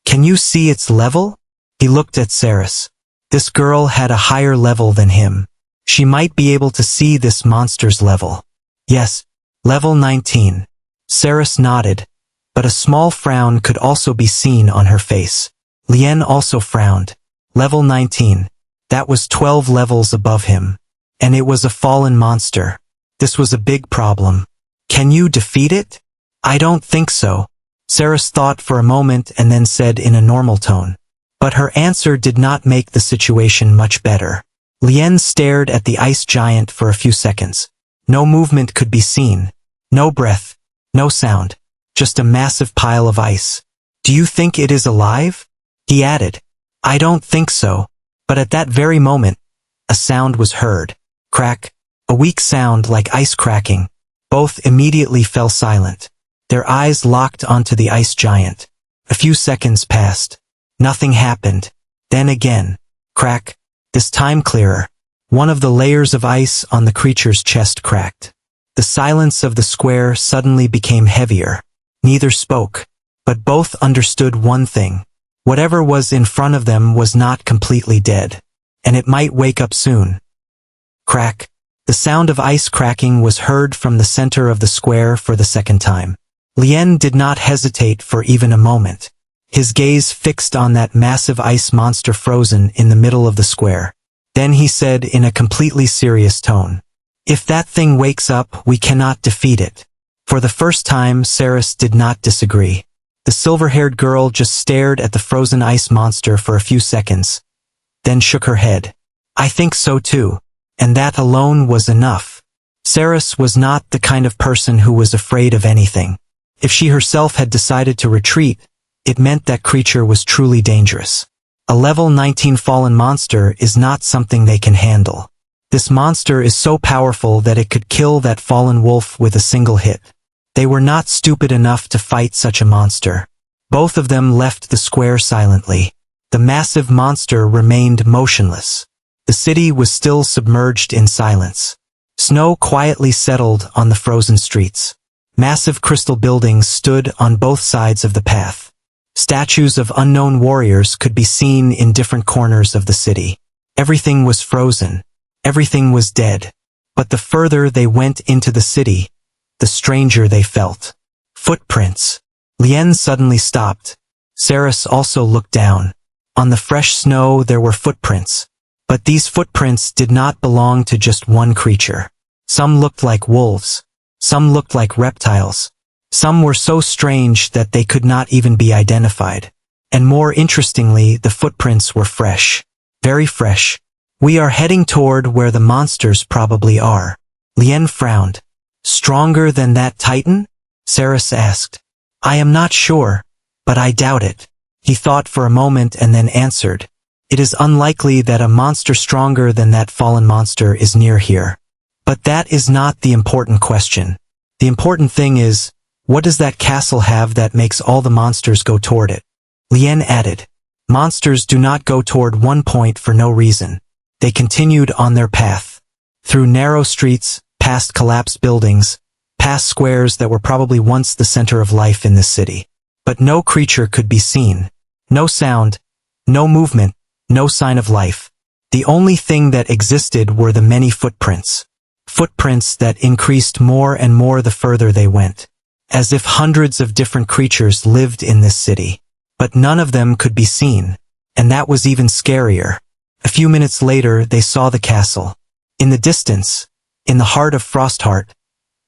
Can you see its level? He looked at Saris. This girl had a higher level than him. She might be able to see this monster's level. Yes, level 19. Saris nodded, but a small frown could also be seen on her face. Lien also frowned. Level 19. That was 12 levels above him. And it was a fallen monster. This was a big problem. Can you defeat it? I don't think so. Saris thought for a moment and then said in a normal tone. But her answer did not make the situation much better. Lien stared at the ice giant for a few seconds. No movement could be seen. No breath. No sound. Just a massive pile of ice. Do you think it is alive? He added. I don't think so. But at that very moment, a sound was heard. Crack. A weak sound like ice cracking. Both immediately fell silent. Their eyes locked onto the ice giant. A few seconds passed. Nothing happened. Then again. Crack. This time clearer. One of the layers of ice on the creature's chest cracked. The silence of the square suddenly became heavier. Neither spoke. But both understood one thing. Whatever was in front of them was not completely dead. And it might wake up soon. Crack. The sound of ice cracking was heard from the center of the square for the second time. Lien did not hesitate for even a moment. His gaze fixed on that massive ice monster frozen in the middle of the square. Then he said in a completely serious tone, "If that thing wakes up, we cannot defeat it." For the first time, Saris did not disagree. The silver-haired girl just stared at the frozen ice monster for a few seconds, then shook her head. "I think so too." And that alone was enough. Saris was not the kind of person who was afraid of anything. If she herself had decided to retreat, it meant that creature was truly dangerous. A level 19 fallen monster is not something they can handle. This monster is so powerful that it could kill that fallen wolf with a single hit. They were not stupid enough to fight such a monster. Both of them left the square silently. The massive monster remained motionless. The city was still submerged in silence. Snow quietly settled on the frozen streets. Massive crystal buildings stood on both sides of the path. Statues of unknown warriors could be seen in different corners of the city. Everything was frozen. Everything was dead. But the further they went into the city, the stranger they felt. Footprints. Lien suddenly stopped. Saris also looked down. On the fresh snow there were footprints. But these footprints did not belong to just one creature. Some looked like wolves. Some looked like reptiles. Some were so strange that they could not even be identified. And more interestingly, the footprints were fresh. Very fresh. We are heading toward where the monsters probably are. Lien frowned. Stronger than that titan? Saris asked. I am not sure, but I doubt it. He thought for a moment and then answered. It is unlikely that a monster stronger than that fallen monster is near here. But that is not the important question. The important thing is, what does that castle have that makes all the monsters go toward it? Lien added. Monsters do not go toward one point for no reason. They continued on their path. Through narrow streets, past collapsed buildings, past squares that were probably once the center of life in this city. But no creature could be seen. No sound, no movement, no sign of life. The only thing that existed were the many footprints. Footprints that increased more and more the further they went. As if hundreds of different creatures lived in this city. But none of them could be seen. And that was even scarier. A few minutes later they saw the castle. In the distance, in the heart of Frostheart,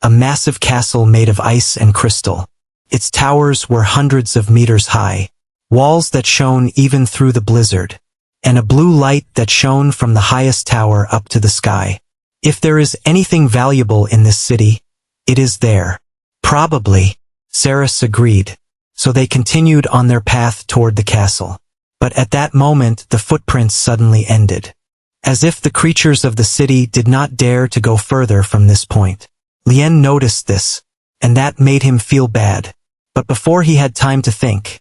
a massive castle made of ice and crystal. Its towers were hundreds of meters high. Walls that shone even through the blizzard. And a blue light that shone from the highest tower up to the sky. If there is anything valuable in this city, it is there. Probably, Saris agreed. So they continued on their path toward the castle. But at that moment the footprints suddenly ended. As if the creatures of the city did not dare to go further from this point. Lien noticed this, and that made him feel bad. But before he had time to think,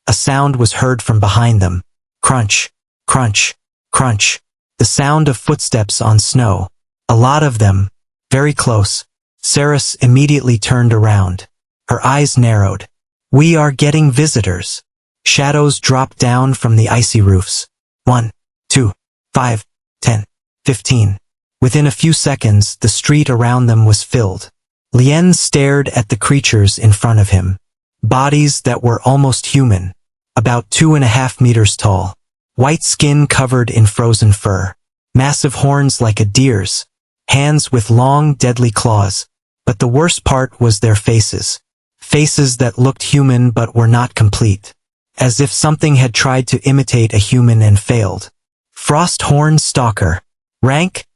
a sound was heard from behind them. Crunch, crunch, crunch. The sound of footsteps on snow. A lot of them, very close. Saris immediately turned around. Her eyes narrowed. We are getting visitors. Shadows dropped down from the icy roofs. 1, 2, 5, 10, 15. Within a few seconds, the street around them was filled. Lien stared at the creatures in front of him. Bodies that were almost human. About 2.5 meters tall. White skin covered in frozen fur. Massive horns like a deer's. Hands with long, deadly claws. But the worst part was their faces. Faces that looked human but were not complete. As if something had tried to imitate a human and failed. Frosthorn Stalker. Rank?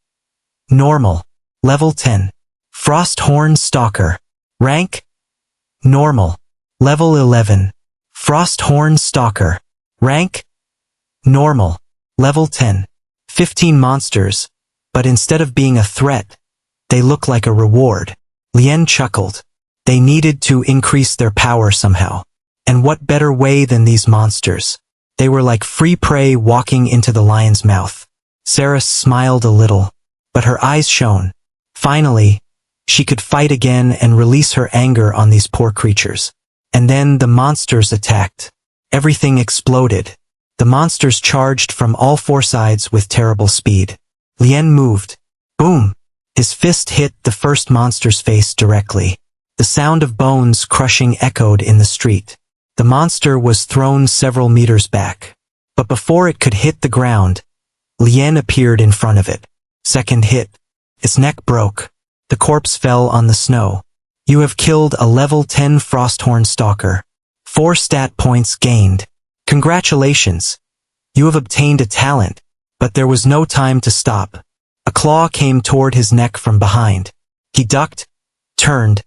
Normal. Level 10. Frosthorn Stalker. Rank? Normal. Level 11. Frosthorn Stalker. Rank? Normal. Level 10. 15 monsters. But instead of being a threat, they look like a reward. Lien chuckled. They needed to increase their power somehow. And what better way than these monsters? They were like free prey walking into the lion's mouth. Saris smiled a little, but her eyes shone. Finally, she could fight again and release her anger on these poor creatures. And then the monsters attacked. Everything exploded. The monsters charged from all four sides with terrible speed. Lien moved. Boom! His fist hit the first monster's face directly. The sound of bones crushing echoed in the street. The monster was thrown several meters back. But before it could hit the ground, Lien appeared in front of it. Second hit. Its neck broke. The corpse fell on the snow. You have killed a level 10 Frosthorn Stalker. 4 stat points gained. Congratulations. You have obtained a talent. But there was no time to stop. A claw came toward his neck from behind. He ducked, turned,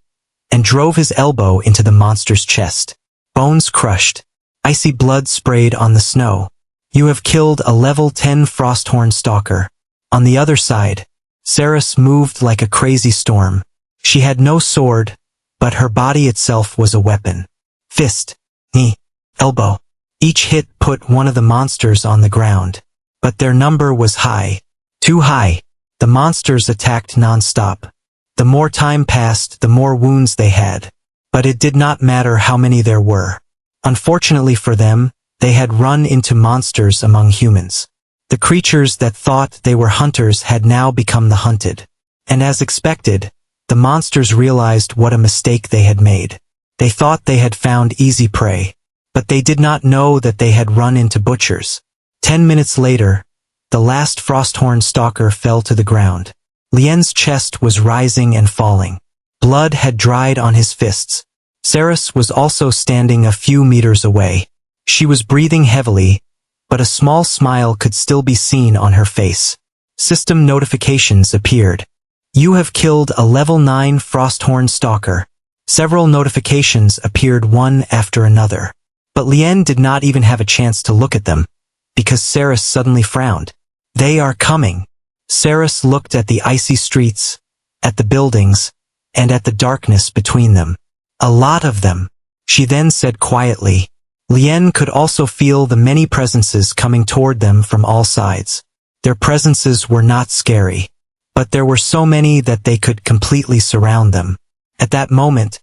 and drove his elbow into the monster's chest. Bones crushed. Icy blood sprayed on the snow. You have killed a level 10 Frosthorn Stalker. On the other side, Saris moved like a crazy storm. She had no sword, but her body itself was a weapon. Fist, knee, elbow. Each hit put one of the monsters on the ground. But their number was high. Too high. The monsters attacked non-stop. The more time passed, the more wounds they had. But it did not matter how many there were. Unfortunately for them, they had run into monsters among humans. The creatures that thought they were hunters had now become the hunted. And as expected, the monsters realized what a mistake they had made. They thought they had found easy prey. But they did not know that they had run into butchers. 10 minutes later, the last Frosthorn stalker fell to the ground. Lien's chest was rising and falling. Blood had dried on his fists. Saris was also standing a few meters away. She was breathing heavily, but a small smile could still be seen on her face. System notifications appeared. You have killed a level 9 Frosthorn stalker. Several notifications appeared one after another. But Lien did not even have a chance to look at them, because Saris suddenly frowned. They are coming. Saris looked at the icy streets, at the buildings, and at the darkness between them. A lot of them. She then said quietly. Lien could also feel the many presences coming toward them from all sides. Their presences were not scary, but there were so many that they could completely surround them. At that moment,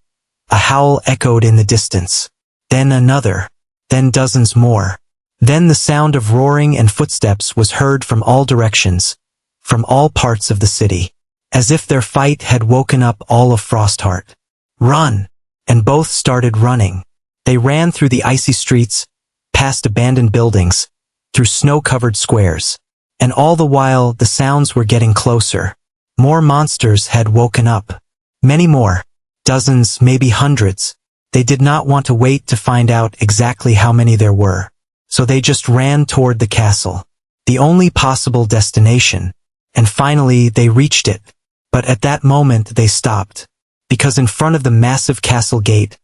a howl echoed in the distance. Then another. Then dozens more. Then the sound of roaring and footsteps was heard from all directions, from all parts of the city, as if their fight had woken up all of Frostheart. Run! And both started running. They ran through the icy streets, past abandoned buildings, through snow-covered squares. And all the while the sounds were getting closer. More monsters had woken up. Many more. Dozens, maybe hundreds. They did not want to wait to find out exactly how many there were. So they just ran toward the castle, the only possible destination. And finally they reached it. But at that moment they stopped, because in front of the massive castle gate,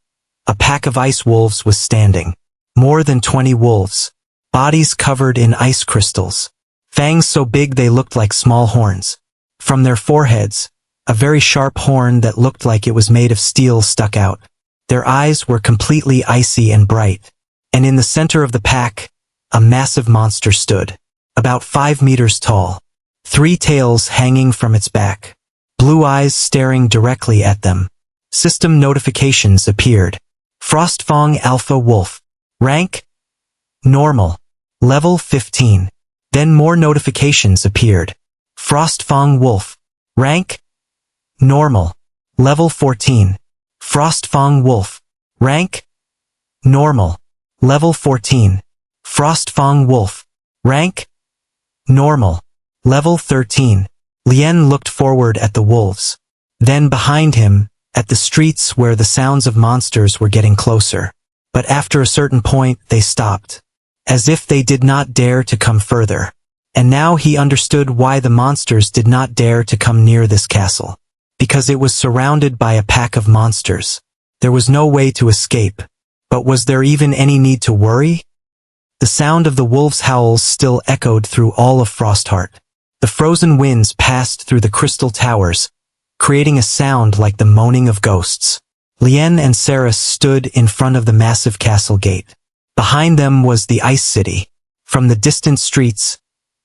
a pack of ice wolves was standing. More than 20 wolves, bodies covered in ice crystals, fangs so big they looked like small horns. From their foreheads, a very sharp horn that looked like it was made of steel stuck out. Their eyes were completely icy and bright. And in the center of the pack, a massive monster stood, about 5 meters tall, 3 tails hanging from its back, blue eyes staring directly at them. System notifications appeared. Frostfang Alpha Wolf. Rank? Normal. Level 15. Then more notifications appeared. Frostfang Wolf. Rank? Normal. Level 14. Frostfang Wolf. Rank? Normal. Level 14. Frostfang Wolf. Rank? Normal. Level 13. Lien looked forward at the wolves. Then behind him, at the streets where the sounds of monsters were getting closer. But after a certain point they stopped, as if they did not dare to come further. And now he understood why the monsters did not dare to come near this castle. Because it was surrounded by a pack of monsters. There was no way to escape. But was there even any need to worry? The sound of the wolves' howls still echoed through all of Frostheart. The frozen winds passed through the crystal towers, creating a sound like the moaning of ghosts. Lien and Saris stood in front of the massive castle gate. Behind them was the ice city. From the distant streets,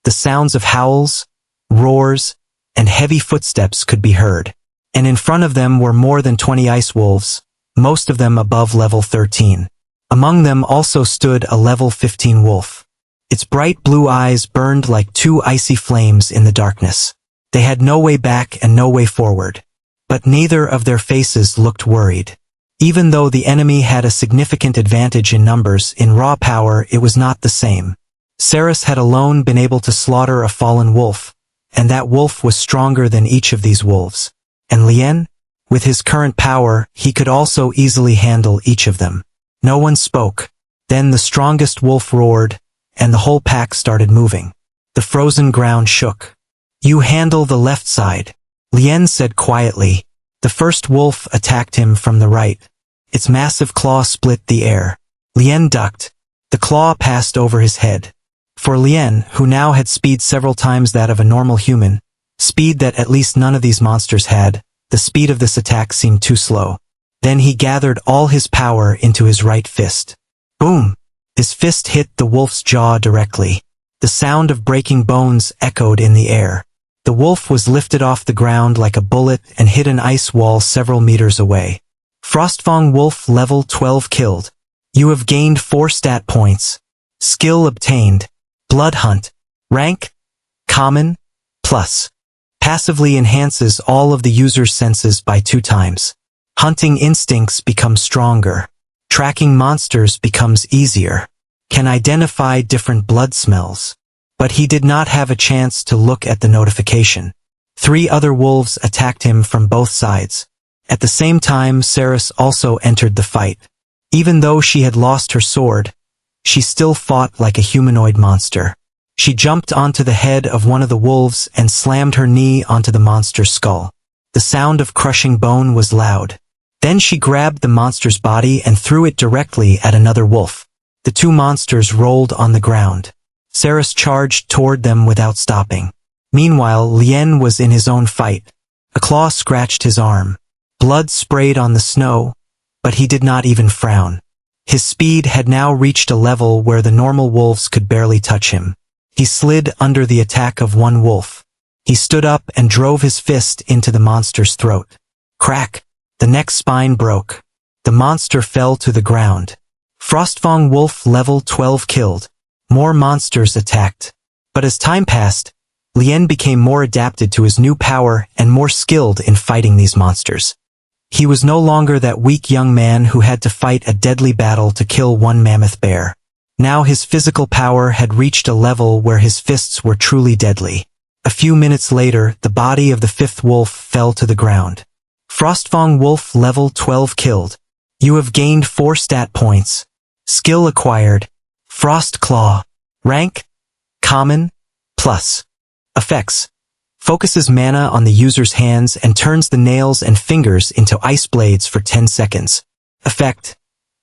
the sounds of howls, roars, and heavy footsteps could be heard. And in front of them were more than 20 ice wolves, most of them above level 13. Among them also stood a level 15 wolf. Its bright blue eyes burned like 2 icy flames in the darkness. They had no way back and no way forward. But neither of their faces looked worried. Even though the enemy had a significant advantage in numbers, in raw power it was not the same. Saris had alone been able to slaughter a fallen wolf, and that wolf was stronger than each of these wolves. And Lien? With his current power, he could also easily handle each of them. No one spoke. Then the strongest wolf roared, and the whole pack started moving. The frozen ground shook. You handle the left side, Lien said quietly. The first wolf attacked him from the right. Its massive claw split the air. Lien ducked. The claw passed over his head. For Lien, who now had speed several times that of a normal human, speed that at least none of these monsters had, the speed of this attack seemed too slow. Then he gathered all his power into his right fist. Boom! His fist hit the wolf's jaw directly. The sound of breaking bones echoed in the air. The wolf was lifted off the ground like a bullet and hit an ice wall several meters away. Frostfang Wolf level 12 killed. You have gained 4 stat points. Skill obtained. Blood Hunt. Rank? Common? Plus. Passively enhances all of the user's senses by 2 times. Hunting instincts become stronger. Tracking monsters becomes easier. Can identify different blood smells. But he did not have a chance to look at the notification. 3 other wolves attacked him from both sides. At the same time, Ceres also entered the fight. Even though she had lost her sword, she still fought like a humanoid monster. She jumped onto the head of one of the wolves and slammed her knee onto the monster's skull. The sound of crushing bone was loud. Then she grabbed the monster's body and threw it directly at another wolf. The 2 monsters rolled on the ground. Ceres charged toward them without stopping. Meanwhile, Lien was in his own fight. A claw scratched his arm. Blood sprayed on the snow, but he did not even frown. His speed had now reached a level where the normal wolves could barely touch him. He slid under the attack of one wolf. He stood up and drove his fist into the monster's throat. Crack! The neck's spine broke. The monster fell to the ground. Frostfang Wolf level 12 killed. More monsters attacked. But as time passed, Lien became more adapted to his new power and more skilled in fighting these monsters. He was no longer that weak young man who had to fight a deadly battle to kill one mammoth bear. Now his physical power had reached a level where his fists were truly deadly. A few minutes later, the body of the 5th wolf fell to the ground. Frostfang Wolf level 12 killed. You have gained 4 stat points. Skill acquired. Frost Claw. Rank? Common? Plus. Effects. Focuses mana on the user's hands and turns the nails and fingers into ice blades for 10 seconds. Effect.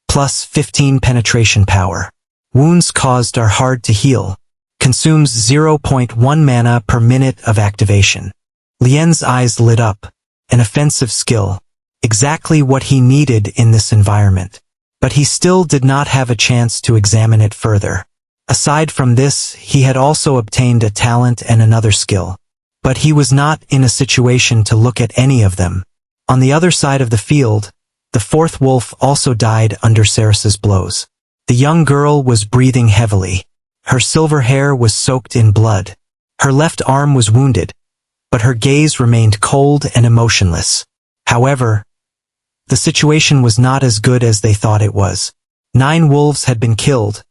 Plus 15 penetration power. Wounds caused are hard to heal. Consumes 0.1 mana per minute of activation. Lien's eyes lit up. An offensive skill. Exactly what he needed in this environment. But he still did not have a chance to examine it further. Aside from this, he had also obtained a talent and another skill. But he was not in a situation to look at any of them. On the other side of the field, the 4th wolf also died under Ceres's blows. The young girl was breathing heavily. Her silver hair was soaked in blood. Her left arm was wounded, but her gaze remained cold and emotionless. However, the situation was not as good as they thought it was. 9 wolves had been killed,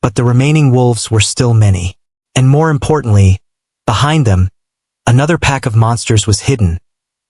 but the remaining wolves were still many. And more importantly, behind them, another pack of monsters was hidden,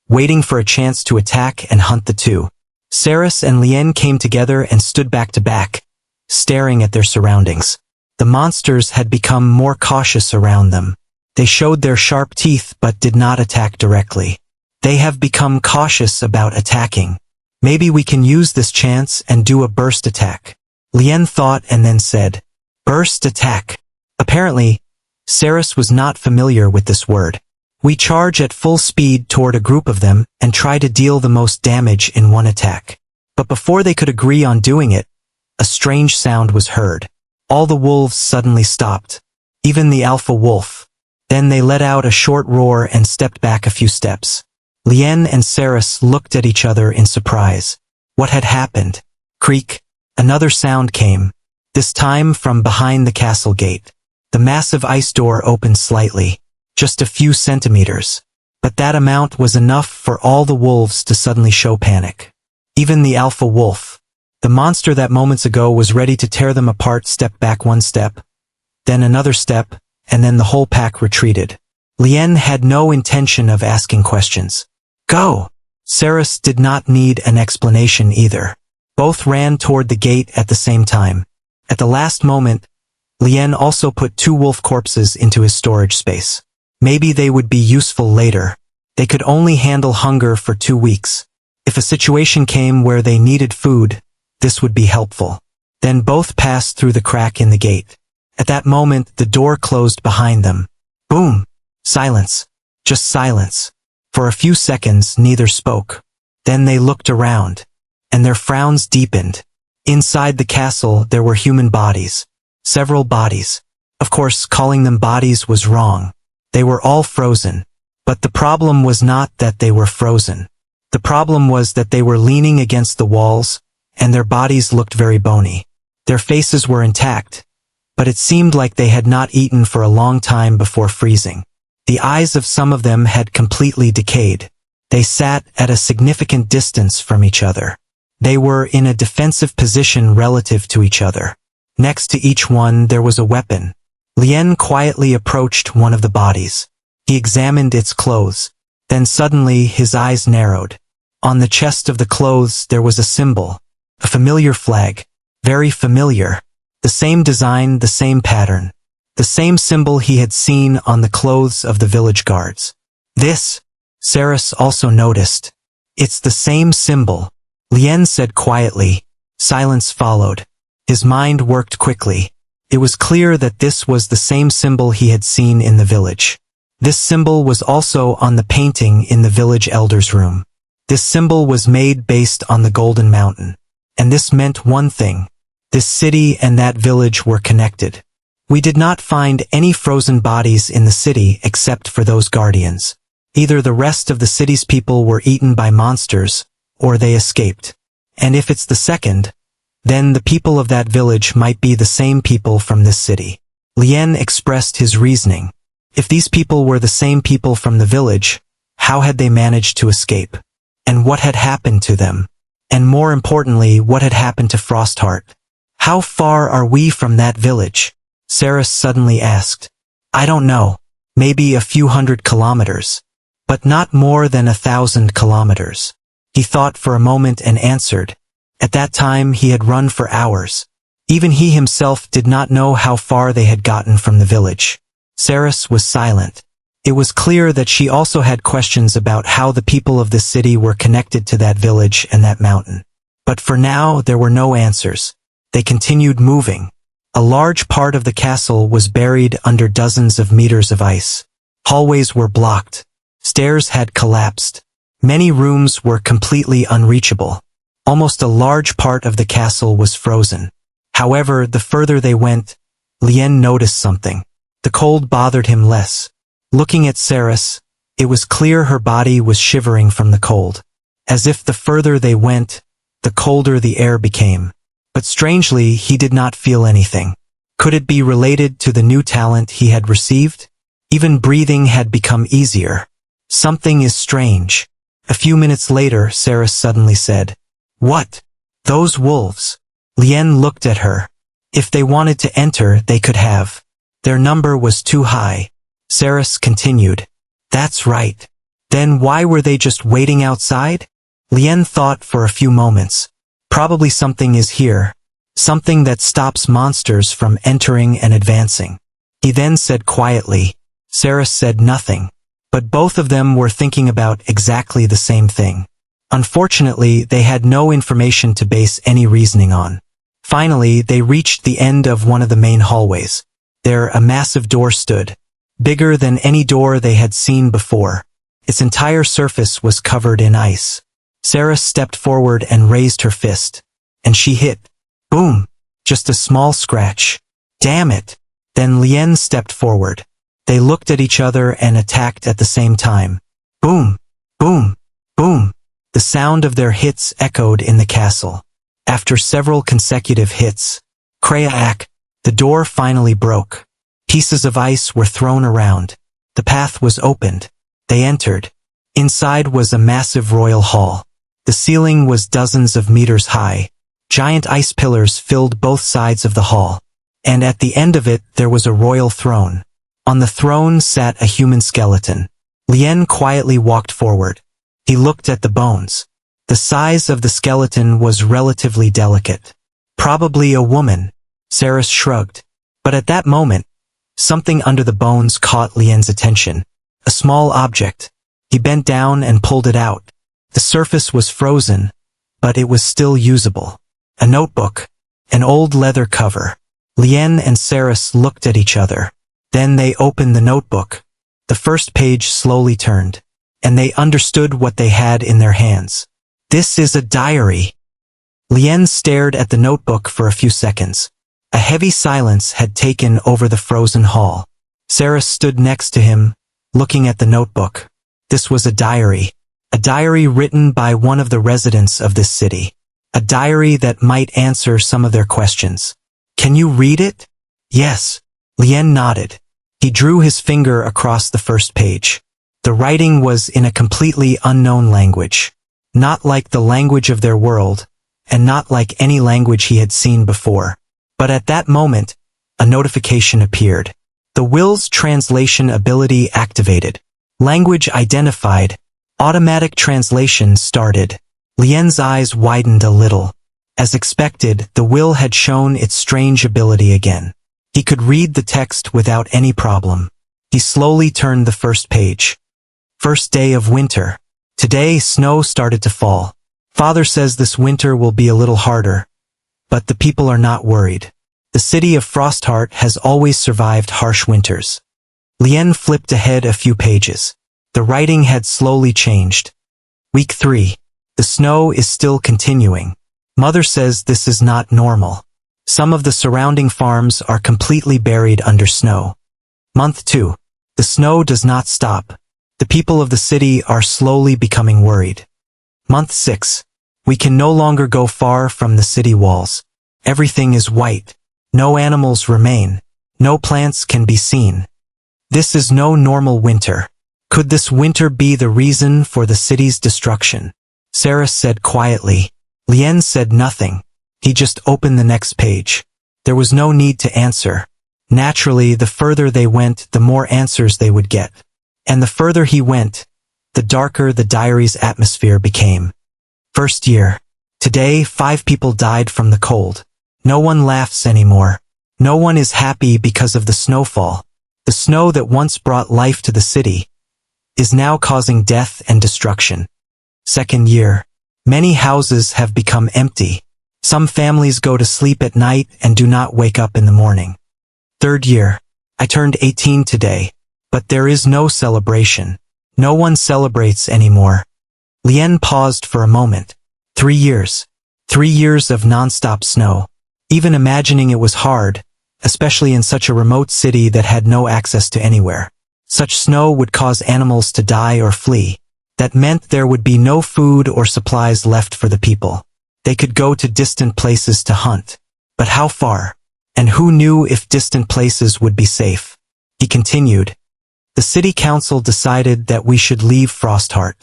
waiting for a chance to attack and hunt the 2. Ceres and Lien came together and stood back to back, staring at their surroundings. The monsters had become more cautious around them. They showed their sharp teeth but did not attack directly. They have become cautious about attacking. Maybe we can use this chance and do a burst attack. Lien thought and then said, burst attack. Apparently, Ceres was not familiar with this word. We charge at full speed toward a group of them and try to deal the most damage in one attack. But before they could agree on doing it, a strange sound was heard. All the wolves suddenly stopped. Even the alpha wolf. Then they let out a short roar and stepped back a few steps. Lien and Ceres looked at each other in surprise. What had happened? Creak. Another sound came. This time from behind the castle gate. The massive ice door opened slightly. Just a few centimeters. But that amount was enough for all the wolves to suddenly show panic. Even the alpha wolf, the monster that moments ago was ready to tear them apart, stepped back 1 step, then another step, and then the whole pack retreated. Lien had no intention of asking questions. Go! Ceres did not need an explanation either. Both ran toward the gate at the same time. At the last moment, Lien also put 2 wolf corpses into his storage space. Maybe they would be useful later. They could only handle hunger for 2 weeks. If a situation came where they needed food, this would be helpful. Then both passed through the crack in the gate. At that moment, the door closed behind them. Boom! Silence. Just silence. For a few seconds, neither spoke. Then they looked around, and their frowns deepened. Inside the castle, there were human bodies. Several bodies. Of course, calling them bodies was wrong. They were all frozen. But the problem was not that they were frozen. The problem was that they were leaning against the walls, and their bodies looked very bony. Their faces were intact, but it seemed like they had not eaten for a long time before freezing. The eyes of some of them had completely decayed. They sat at a significant distance from each other. They were in a defensive position relative to each other. Next to each one there was a weapon. Lien quietly approached one of the bodies. He examined its clothes. Then suddenly his eyes narrowed. On the chest of the clothes there was a symbol. A familiar flag. Very familiar. The same design, the same pattern. The same symbol he had seen on the clothes of the village guards. This, Saris also noticed. It's the same symbol. Lien said quietly. Silence followed. His mind worked quickly. It was clear that this was the same symbol he had seen in the village. This symbol was also on the painting in the village elder's room. This symbol was made based on the Golden Mountain. And this meant one thing. This city and that village were connected. We did not find any frozen bodies in the city except for those guardians. Either the rest of the city's people were eaten by monsters, or they escaped. And if it's the second, then the people of that village might be the same people from this city. Lien expressed his reasoning. If these people were the same people from the village, how had they managed to escape? And what had happened to them? And more importantly, what had happened to Frostheart? How far are we from that village? Saris suddenly asked. I don't know. Maybe a few 100 kilometers. But not more than 1,000 kilometers. He thought for a moment and answered. At that time he had run for hours. Even he himself did not know how far they had gotten from the village. Saris was silent. It was clear that she also had questions about how the people of this city were connected to that village and that mountain. But for now there were no answers. They continued moving. A large part of the castle was buried under dozens of meters of ice. Hallways were blocked. Stairs had collapsed. Many rooms were completely unreachable. Almost a large part of the castle was frozen. However, the further they went, Lien noticed something. The cold bothered him less. Looking at Saris, it was clear her body was shivering from the cold. As if the further they went, the colder the air became. But strangely, he did not feel anything. Could it be related to the new talent he had received? Even breathing had become easier. Something is strange. A few minutes later, Saris suddenly said, What? Those wolves. Lien looked at her. If they wanted to enter, they could have. Their number was too high. Saris continued. That's right. Then why were they just waiting outside? Lien thought for a few moments. Probably something is here. Something that stops monsters from entering and advancing. He then said quietly. Saris said nothing. But both of them were thinking about exactly the same thing. Unfortunately, they had no information to base any reasoning on. Finally, they reached the end of one of the main hallways. There, a massive door stood. Bigger than any door they had seen before. Its entire surface was covered in ice. Saris stepped forward and raised her fist. And she hit. Boom! Just a small scratch. Damn it! Then Lien stepped forward. They looked at each other and attacked at the same time. Boom! Boom! Boom! The sound of their hits echoed in the castle. After several consecutive hits, crack, the door finally broke. Pieces of ice were thrown around. The path was opened. They entered. Inside was a massive royal hall. The ceiling was dozens of meters high. Giant ice pillars filled both sides of the hall. And at the end of it there was a royal throne. On the throne sat a human skeleton. Lien quietly walked forward. He looked at the bones. The size of the skeleton was relatively delicate. Probably a woman. Saris shrugged. But at that moment, something under the bones caught Lien's attention. A small object. He bent down and pulled it out. The surface was frozen, but it was still usable. A notebook. An old leather cover. Lien and Saris looked at each other. Then they opened the notebook. The first page slowly turned, and they understood what they had in their hands. This is a diary. Lien stared at the notebook for a few seconds. A heavy silence had taken over the frozen hall. Saris stood next to him, looking at the notebook. This was a diary written by one of the residents of this city. A diary that might answer some of their questions. Can you read it? Yes. Lien nodded. He drew his finger across the first page. The writing was in a completely unknown language. Not like the language of their world, and not like any language he had seen before. But at that moment, a notification appeared. The will's translation ability activated. Language identified. Automatic translation started. Lien's eyes widened a little. As expected, the will had shown its strange ability again. He could read the text without any problem. He slowly turned the first page. First day of winter. Today, snow started to fall. Father says this winter will be a little harder. But the people are not worried. The city of Frostheart has always survived harsh winters. Lien flipped ahead a few pages. The writing had slowly changed. Week 3. The snow is still continuing. Mother says this is not normal. Some of the surrounding farms are completely buried under snow. Month 2. The snow does not stop. The people of the city are slowly becoming worried. Month 6. We can no longer go far from the city walls. Everything is white. No animals remain. No plants can be seen. This is no normal winter. Could this winter be the reason for the city's destruction? Saris said quietly. Lien said nothing. He just opened the next page. There was no need to answer. Naturally, the further they went, the more answers they would get. And the further he went, the darker the diary's atmosphere became. First year. Today, 5 people died from the cold. No one laughs anymore. No one is happy because of the snowfall. The snow that once brought life to the city is now causing death and destruction. Second year. Many houses have become empty. Some families go to sleep at night and do not wake up in the morning. Third year. I turned 18 today, but there is no celebration. No one celebrates anymore. Lien paused for a moment. 3 years. 3 years of non-stop snow. Even imagining it was hard, especially in such a remote city that had no access to anywhere. Such snow would cause animals to die or flee. That meant there would be no food or supplies left for the people. They could go to distant places to hunt. But how far? And who knew if distant places would be safe? He continued. The city council decided that we should leave Frostheart.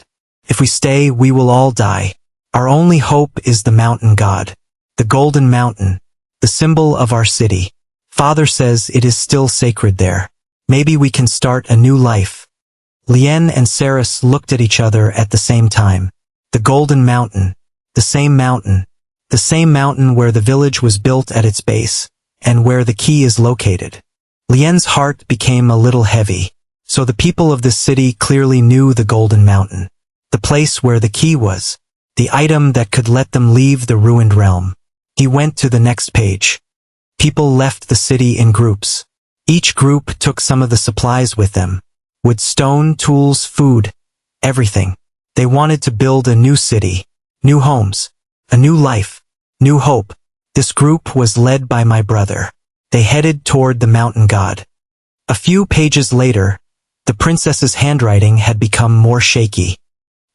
If we stay, we will all die. Our only hope is the mountain god. The Golden Mountain. The symbol of our city. Father says it is still sacred there. Maybe we can start a new life. Lien and Saris looked at each other at the same time. The Golden Mountain. The same mountain. The same mountain where the village was built at its base, and where the key is located. Lien's heart became a little heavy. So the people of this city clearly knew the Golden Mountain. The place where the key was. The item that could let them leave the ruined realm. He went to the next page. People left the city in groups. Each group took some of the supplies with them. Wood, stone, tools, food. Everything. They wanted to build a new city. New homes. A new life. New hope. This group was led by my brother. They headed toward the mountain god. A few pages later, the princess's handwriting had become more shaky.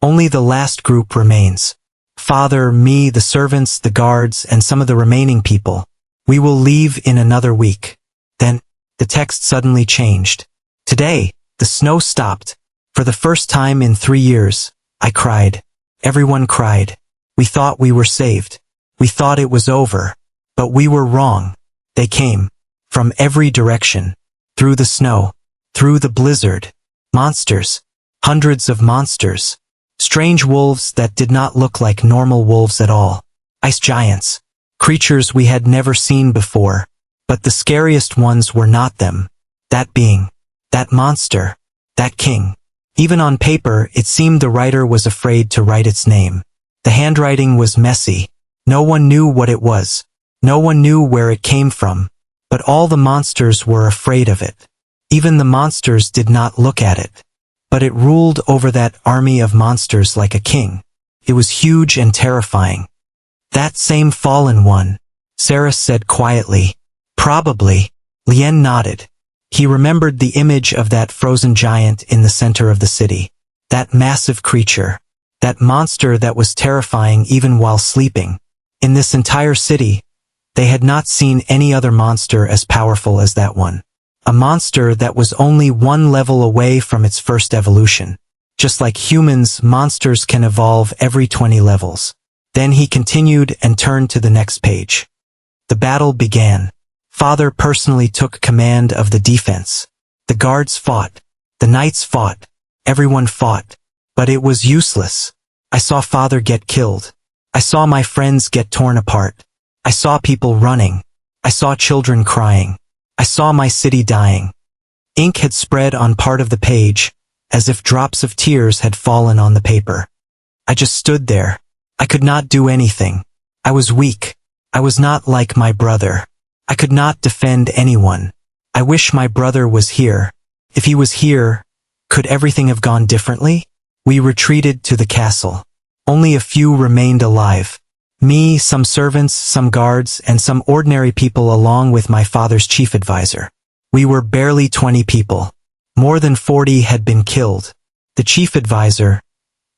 Only the last group remains. Father, me, the servants, the guards, and some of the remaining people. We will leave in another week. Then, the text suddenly changed. Today, the snow stopped. For the first time in 3 years, I cried. Everyone cried. We thought we were saved. We thought it was over. But we were wrong. They came. From every direction. Through the snow. Through the blizzard. Monsters. Hundreds of monsters. Strange wolves that did not look like normal wolves at all. Ice giants. Creatures we had never seen before. But the scariest ones were not them. That being. That monster. That king. Even on paper, it seemed the writer was afraid to write its name. The handwriting was messy. No one knew what it was. No one knew where it came from. But all the monsters were afraid of it. Even the monsters did not look at it. But it ruled over that army of monsters like a king. It was huge and terrifying. That same fallen one, Saris said quietly. Probably. Lien nodded. He remembered the image of that frozen giant in the center of the city. That massive creature. That monster that was terrifying even while sleeping. In this entire city, they had not seen any other monster as powerful as that one. A monster that was only one level away from its first evolution. Just like humans, monsters can evolve every 20 levels. Then he continued and turned to the next page. The battle began. Father personally took command of the defense. The guards fought. The knights fought. Everyone fought. But it was useless. I saw Father get killed. I saw my friends get torn apart. I saw people running. I saw children crying. I saw my city dying. Ink had spread on part of the page, as if drops of tears had fallen on the paper. I just stood there. I could not do anything. I was weak. I was not like my brother. I could not defend anyone. I wish my brother was here. If he was here, could everything have gone differently? We retreated to the castle. Only a few remained alive. Me, some servants, some guards, and some ordinary people along with my father's chief advisor. We were barely 20 people. More than 40 had been killed. The chief advisor,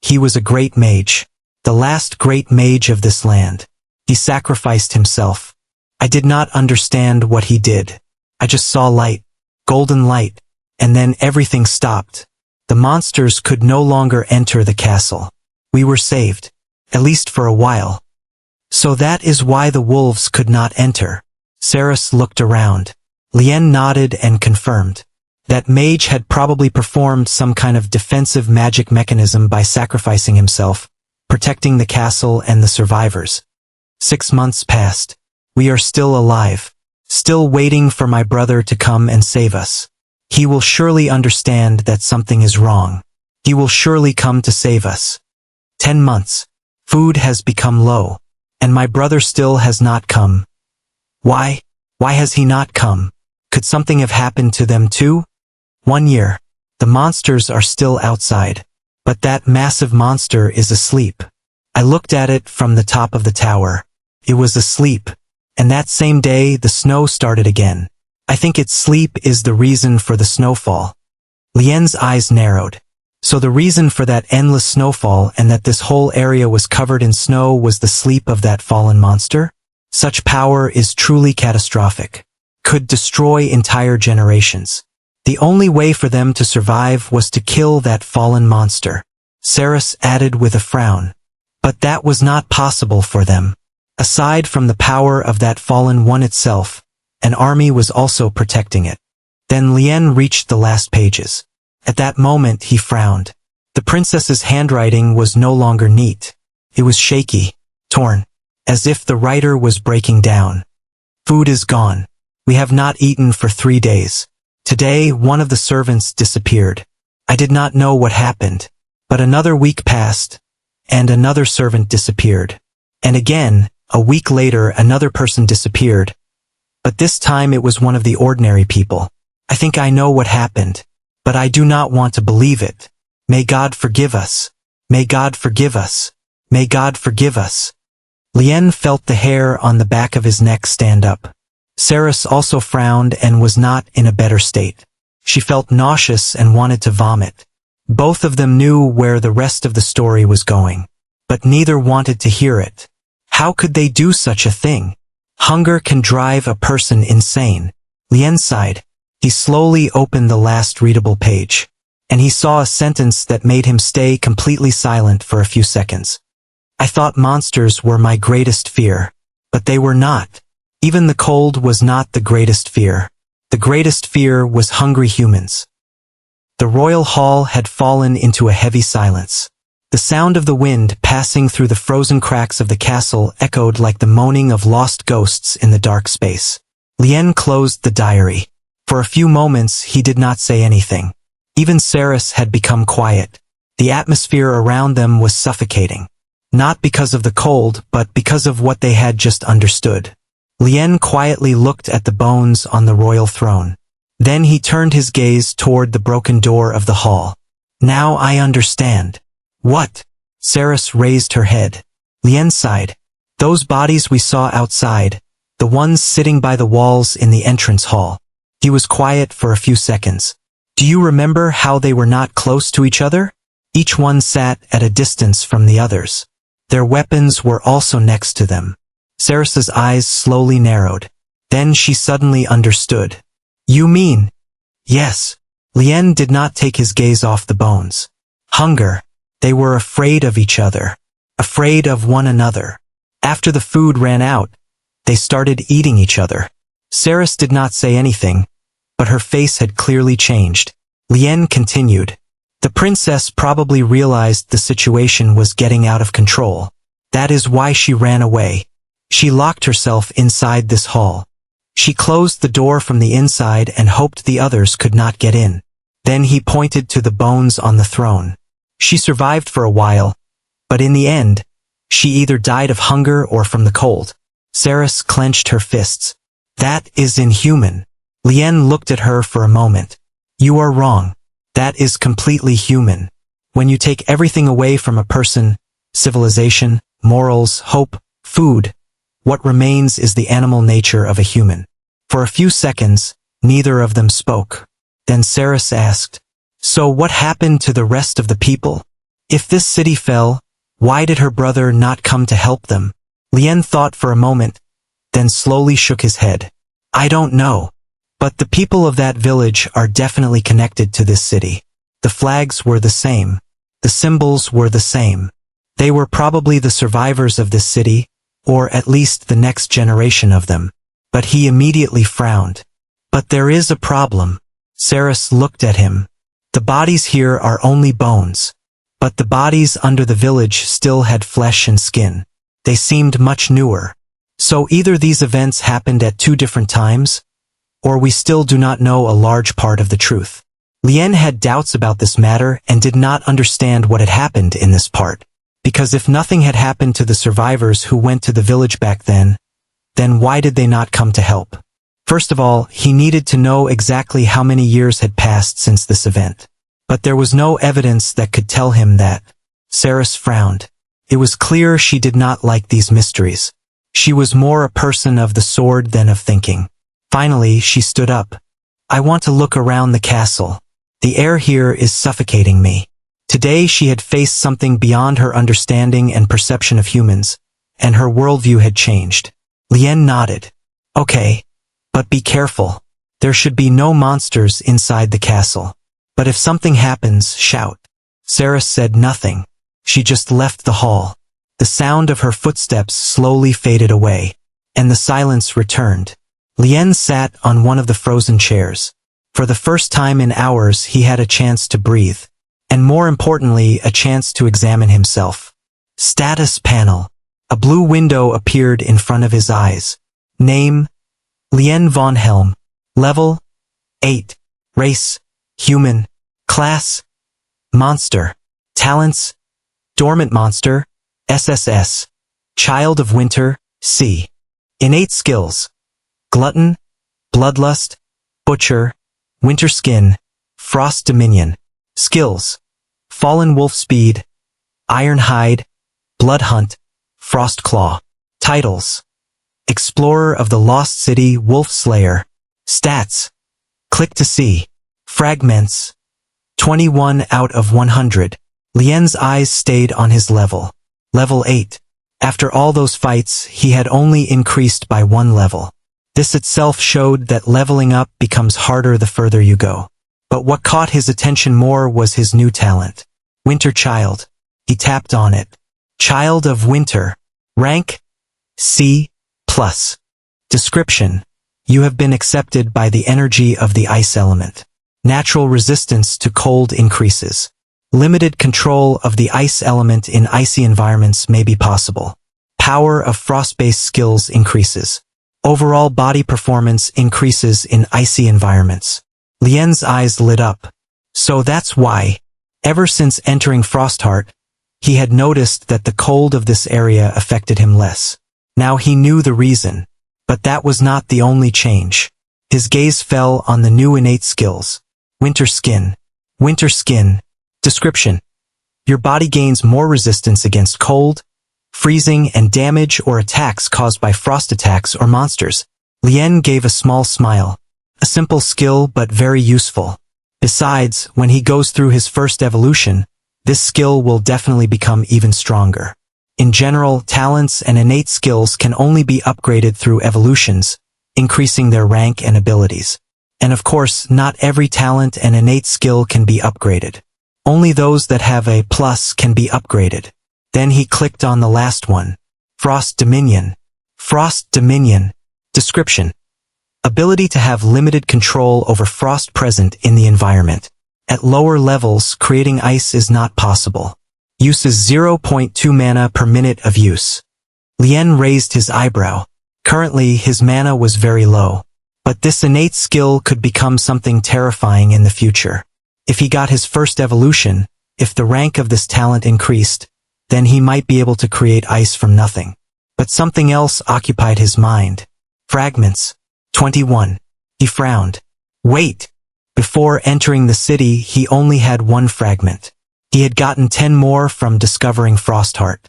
he was a great mage. The last great mage of this land. He sacrificed himself. I did not understand what he did. I just saw light, golden light, and then everything stopped. The monsters could no longer enter the castle. We were saved, at least for a while. So that is why the wolves could not enter. Saris looked around. Lien nodded and confirmed. That mage had probably performed some kind of defensive magic mechanism by sacrificing himself, protecting the castle and the survivors. 6 months passed. We are still alive. Still waiting for my brother to come and save us. He will surely understand that something is wrong. He will surely come to save us. 10 months. Food has become low. And my brother still has not come. Why? Why has he not come? Could something have happened to them too? 1 year. The monsters are still outside. But that massive monster is asleep. I looked at it from the top of the tower. It was asleep. And that same day, the snow started again. I think its sleep is the reason for the snowfall. Lien's eyes narrowed. So the reason for that endless snowfall and that this whole area was covered in snow was the sleep of that fallen monster? Such power is truly catastrophic. Could destroy entire generations. The only way for them to survive was to kill that fallen monster. Saris added with a frown. But that was not possible for them. Aside from the power of that fallen one itself, an army was also protecting it. Then Lien reached the last pages. At that moment he frowned. The princess's handwriting was no longer neat. It was shaky, torn, as if the writer was breaking down. Food is gone. We have not eaten for 3 days. Today one of the servants disappeared. I did not know what happened. But another week passed, and another servant disappeared. And again, a week later another person disappeared. But this time it was one of the ordinary people. I think I know what happened. But I do not want to believe it. May God forgive us. May God forgive us. May God forgive us. Lien felt the hair on the back of his neck stand up. Saris also frowned and was not in a better state. She felt nauseous and wanted to vomit. Both of them knew where the rest of the story was going. But neither wanted to hear it. How could they do such a thing? Hunger can drive a person insane. Lien sighed. He slowly opened the last readable page. And he saw a sentence that made him stay completely silent for a few seconds. I thought monsters were my greatest fear. But they were not. Even the cold was not the greatest fear. The greatest fear was hungry humans. The royal hall had fallen into a heavy silence. The sound of the wind passing through the frozen cracks of the castle echoed like the moaning of lost ghosts in the dark space. Lien closed the diary. For a few moments he did not say anything. Even Saris had become quiet. The atmosphere around them was suffocating. Not because of the cold, but because of what they had just understood. Lien quietly looked at the bones on the royal throne. Then he turned his gaze toward the broken door of the hall. Now I understand. What? Saris raised her head. Lien sighed. Those bodies we saw outside, the ones sitting by the walls in the entrance hall. He was quiet for a few seconds. Do you remember how they were not close to each other? Each one sat at a distance from the others. Their weapons were also next to them. Saris's eyes slowly narrowed. Then she suddenly understood. You mean? Yes. Lien did not take his gaze off the bones. Hunger. They were afraid of each other. Afraid of one another. After the food ran out, they started eating each other. Saris did not say anything, but her face had clearly changed. Lien continued. The princess probably realized the situation was getting out of control. That is why she ran away. She locked herself inside this hall. She closed the door from the inside and hoped the others could not get in. Then he pointed to the bones on the throne. She survived for a while, but in the end, she either died of hunger or from the cold. Saris clenched her fists. That is inhuman. Lien looked at her for a moment. You are wrong. That is completely human. When you take everything away from a person, civilization, morals, hope, food, what remains is the animal nature of a human. For a few seconds, neither of them spoke. Then Saris asked, so what happened to the rest of the people? If this city fell, why did her brother not come to help them? Lien thought for a moment, then slowly shook his head. I don't know. But the people of that village are definitely connected to this city. The flags were the same. The symbols were the same. They were probably the survivors of this city, or at least the next generation of them. But he immediately frowned. But there is a problem. Saris looked at him. The bodies here are only bones. But the bodies under the village still had flesh and skin. They seemed much newer. So either these events happened at two different times, or we still do not know a large part of the truth. Lien had doubts about this matter and did not understand what had happened in this part. Because if nothing had happened to the survivors who went to the village back then why did they not come to help? First of all, he needed to know exactly how many years had passed since this event. But there was no evidence that could tell him that. Saris frowned. It was clear she did not like these mysteries. She was more a person of the sword than of thinking. Finally, she stood up. I want to look around the castle. The air here is suffocating me. Today she had faced something beyond her understanding and perception of humans, and her worldview had changed. Lien nodded. Okay, but be careful. There should be no monsters inside the castle. But if something happens, shout. Saris said nothing. She just left the hall. The sound of her footsteps slowly faded away, and the silence returned. Lien sat on one of the frozen chairs. For the first time in hours he had a chance to breathe, and more importantly, a chance to examine himself. Status panel. A blue window appeared in front of his eyes. Name: Lien von Helm. Level: 8. Race: Human. Class: Monster. Talents: Dormant Monster, SSS. Child of Winter, C. Innate skills: Glutton, Bloodlust, Butcher, Winter Skin, Frost Dominion. Skills: Fallen Wolf Speed, Iron Hide, Blood Hunt, Frost Claw. Titles: Explorer of the Lost City, Wolf Slayer. Stats: Click to see. Fragments: 21 out of 100. Lien's eyes stayed on his level. Level 8. After all those fights, he had only increased by 1 level. This itself showed that leveling up becomes harder the further you go. But what caught his attention more was his new talent. Winter Child. He tapped on it. Child of Winter. Rank: C+. Description: You have been accepted by the energy of the ice element. Natural resistance to cold increases. Limited control of the ice element in icy environments may be possible. Power of frost-based skills increases. Overall body performance increases in icy environments. Lien's eyes lit up. So that's why, ever since entering Frostheart, he had noticed that the cold of this area affected him less. Now he knew the reason. But that was not the only change. His gaze fell on the new innate skills. Winter skin. Winter skin. Description: your body gains more resistance against cold, freezing, and damage or attacks caused by frost attacks or monsters. Lien gave a small smile. A simple skill but very useful. Besides, when he goes through his first evolution, this skill will definitely become even stronger. In general, talents and innate skills can only be upgraded through evolutions, increasing their rank and abilities. And of course, not every talent and innate skill can be upgraded. Only those that have a plus can be upgraded. Then he clicked on the last one. Frost Dominion. Frost Dominion. Description: ability to have limited control over frost present in the environment. At lower levels, creating ice is not possible. Uses 0.2 mana per minute of use. Lien raised his eyebrow. Currently, his mana was very low. But this innate skill could become something terrifying in the future. If he got his first evolution, if the rank of this talent increased, then he might be able to create ice from nothing. But something else occupied his mind. Fragments. 21. He frowned. Wait! Before entering the city, he only had one fragment. He had gotten 10 more from discovering Frostheart.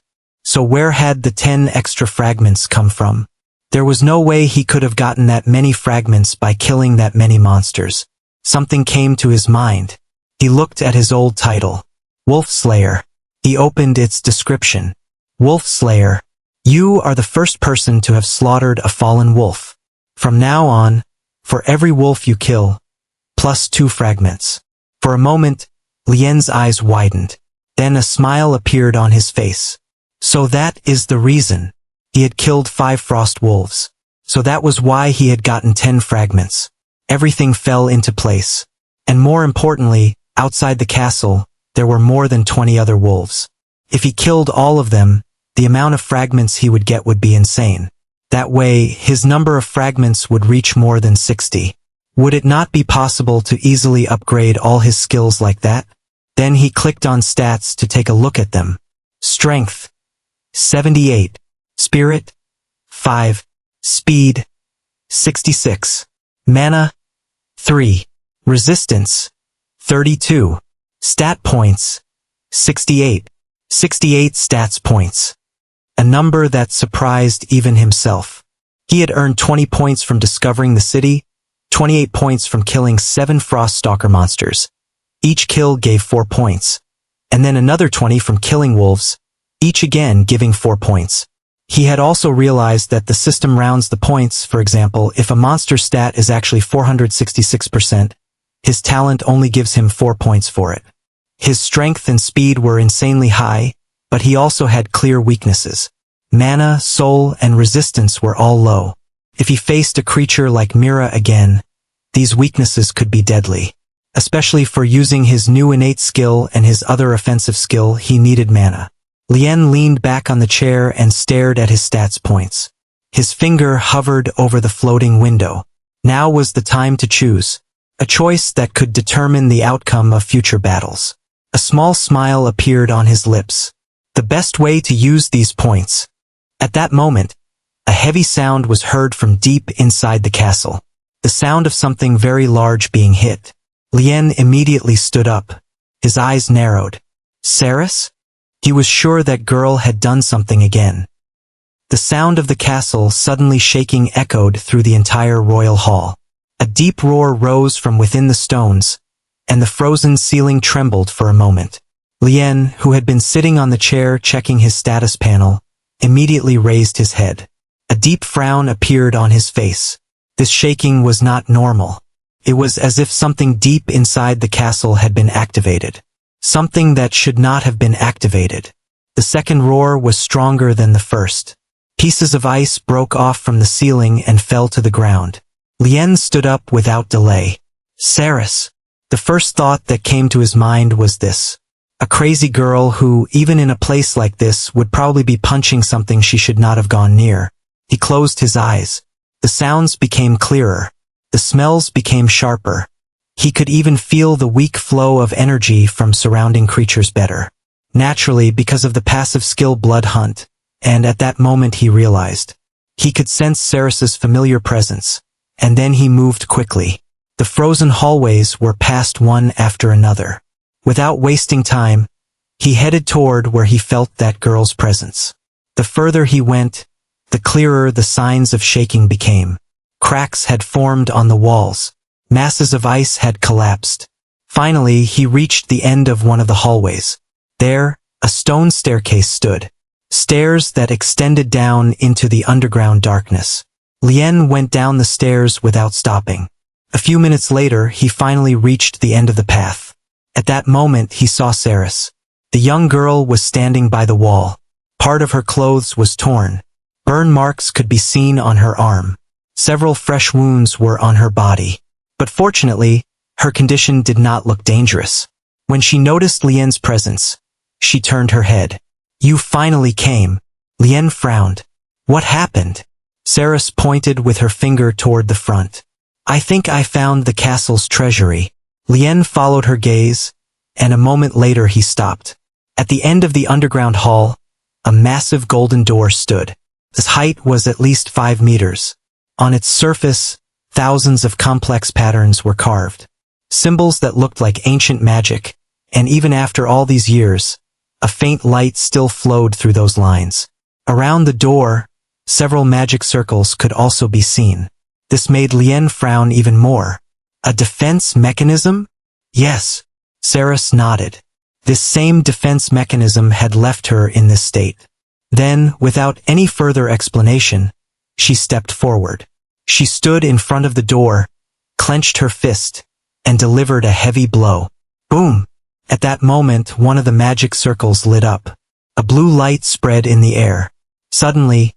So where had the 10 extra fragments come from? There was no way he could have gotten that many fragments by killing that many monsters. Something came to his mind. He looked at his old title. Wolf Slayer. He opened its description. Wolf Slayer. You are the first person to have slaughtered a fallen wolf. From now on, for every wolf you kill, plus 2 fragments. For a moment, Lien's eyes widened. Then a smile appeared on his face. So that is the reason. He had killed 5 frost wolves. So that was why he had gotten 10 fragments. Everything fell into place. And more importantly, outside the castle, there were more than 20 other wolves. If he killed all of them, the amount of fragments he would get would be insane. That way, his number of fragments would reach more than 60. Would it not be possible to easily upgrade all his skills like that? Then he clicked on stats to take a look at them. Strength. 78. Spirit. 5. Speed. 66. Mana. 3. Resistance. 32. Stat points. 68. 68 stats points. A number that surprised even himself. He had earned 20 points from discovering the city, 28 points from killing 7 Froststalker monsters. Each kill gave 4 points. And then another 20 from killing wolves, each again giving 4 points. He had also realized that the system rounds the points. For example, if a monster stat is actually 466%, his talent only gives him 4 points for it. His strength and speed were insanely high, but he also had clear weaknesses. Mana, soul, and resistance were all low. If he faced a creature like Mira again, these weaknesses could be deadly. Especially for using his new innate skill and his other offensive skill, he needed mana. Lien leaned back on the chair and stared at his stats points. His finger hovered over the floating window. Now was the time to choose. A choice that could determine the outcome of future battles. A small smile appeared on his lips. The best way to use these points. At that moment, a heavy sound was heard from deep inside the castle. The sound of something very large being hit. Lien immediately stood up. His eyes narrowed. Saris? He was sure that girl had done something again. The sound of the castle suddenly shaking echoed through the entire royal hall. A deep roar rose from within the stones, and the frozen ceiling trembled for a moment. Lien, who had been sitting on the chair checking his status panel, immediately raised his head. A deep frown appeared on his face. This shaking was not normal. It was as if something deep inside the castle had been activated. Something that should not have been activated. The second roar was stronger than the first. Pieces of ice broke off from the ceiling and fell to the ground. Lien stood up without delay. Saris. The first thought that came to his mind was this. A crazy girl who, even in a place like this, would probably be punching something she should not have gone near. He closed his eyes. The sounds became clearer. The smells became sharper. He could even feel the weak flow of energy from surrounding creatures better. Naturally, because of the passive skill Blood Hunt, and at that moment he realized. He could sense Saris's familiar presence, and then he moved quickly. The frozen hallways were passed one after another. Without wasting time, he headed toward where he felt that girl's presence. The further he went, the clearer the signs of shaking became. Cracks had formed on the walls. Masses of ice had collapsed. Finally, he reached the end of one of the hallways. There, a stone staircase stood. Stairs that extended down into the underground darkness. Lien went down the stairs without stopping. A few minutes later, he finally reached the end of the path. At that moment, he saw Saris. The young girl was standing by the wall. Part of her clothes was torn. Burn marks could be seen on her arm. Several fresh wounds were on her body. But fortunately, her condition did not look dangerous. When she noticed Lien's presence, she turned her head. "You finally came." Lien frowned. "What happened?" Saris pointed with her finger toward the front. "I think I found the castle's treasury." Lien followed her gaze, and a moment later he stopped. At the end of the underground hall, a massive golden door stood. Its height was at least 5 meters. On its surface, thousands of complex patterns were carved. Symbols that looked like ancient magic, and even after all these years, a faint light still flowed through those lines. Around the door, several magic circles could also be seen. This made Lien frown even more. A defense mechanism? Yes. Saris nodded. This same defense mechanism had left her in this state. Then, without any further explanation, she stepped forward. She stood in front of the door, clenched her fist, and delivered a heavy blow. Boom! At that moment, one of the magic circles lit up. A blue light spread in the air. Suddenly,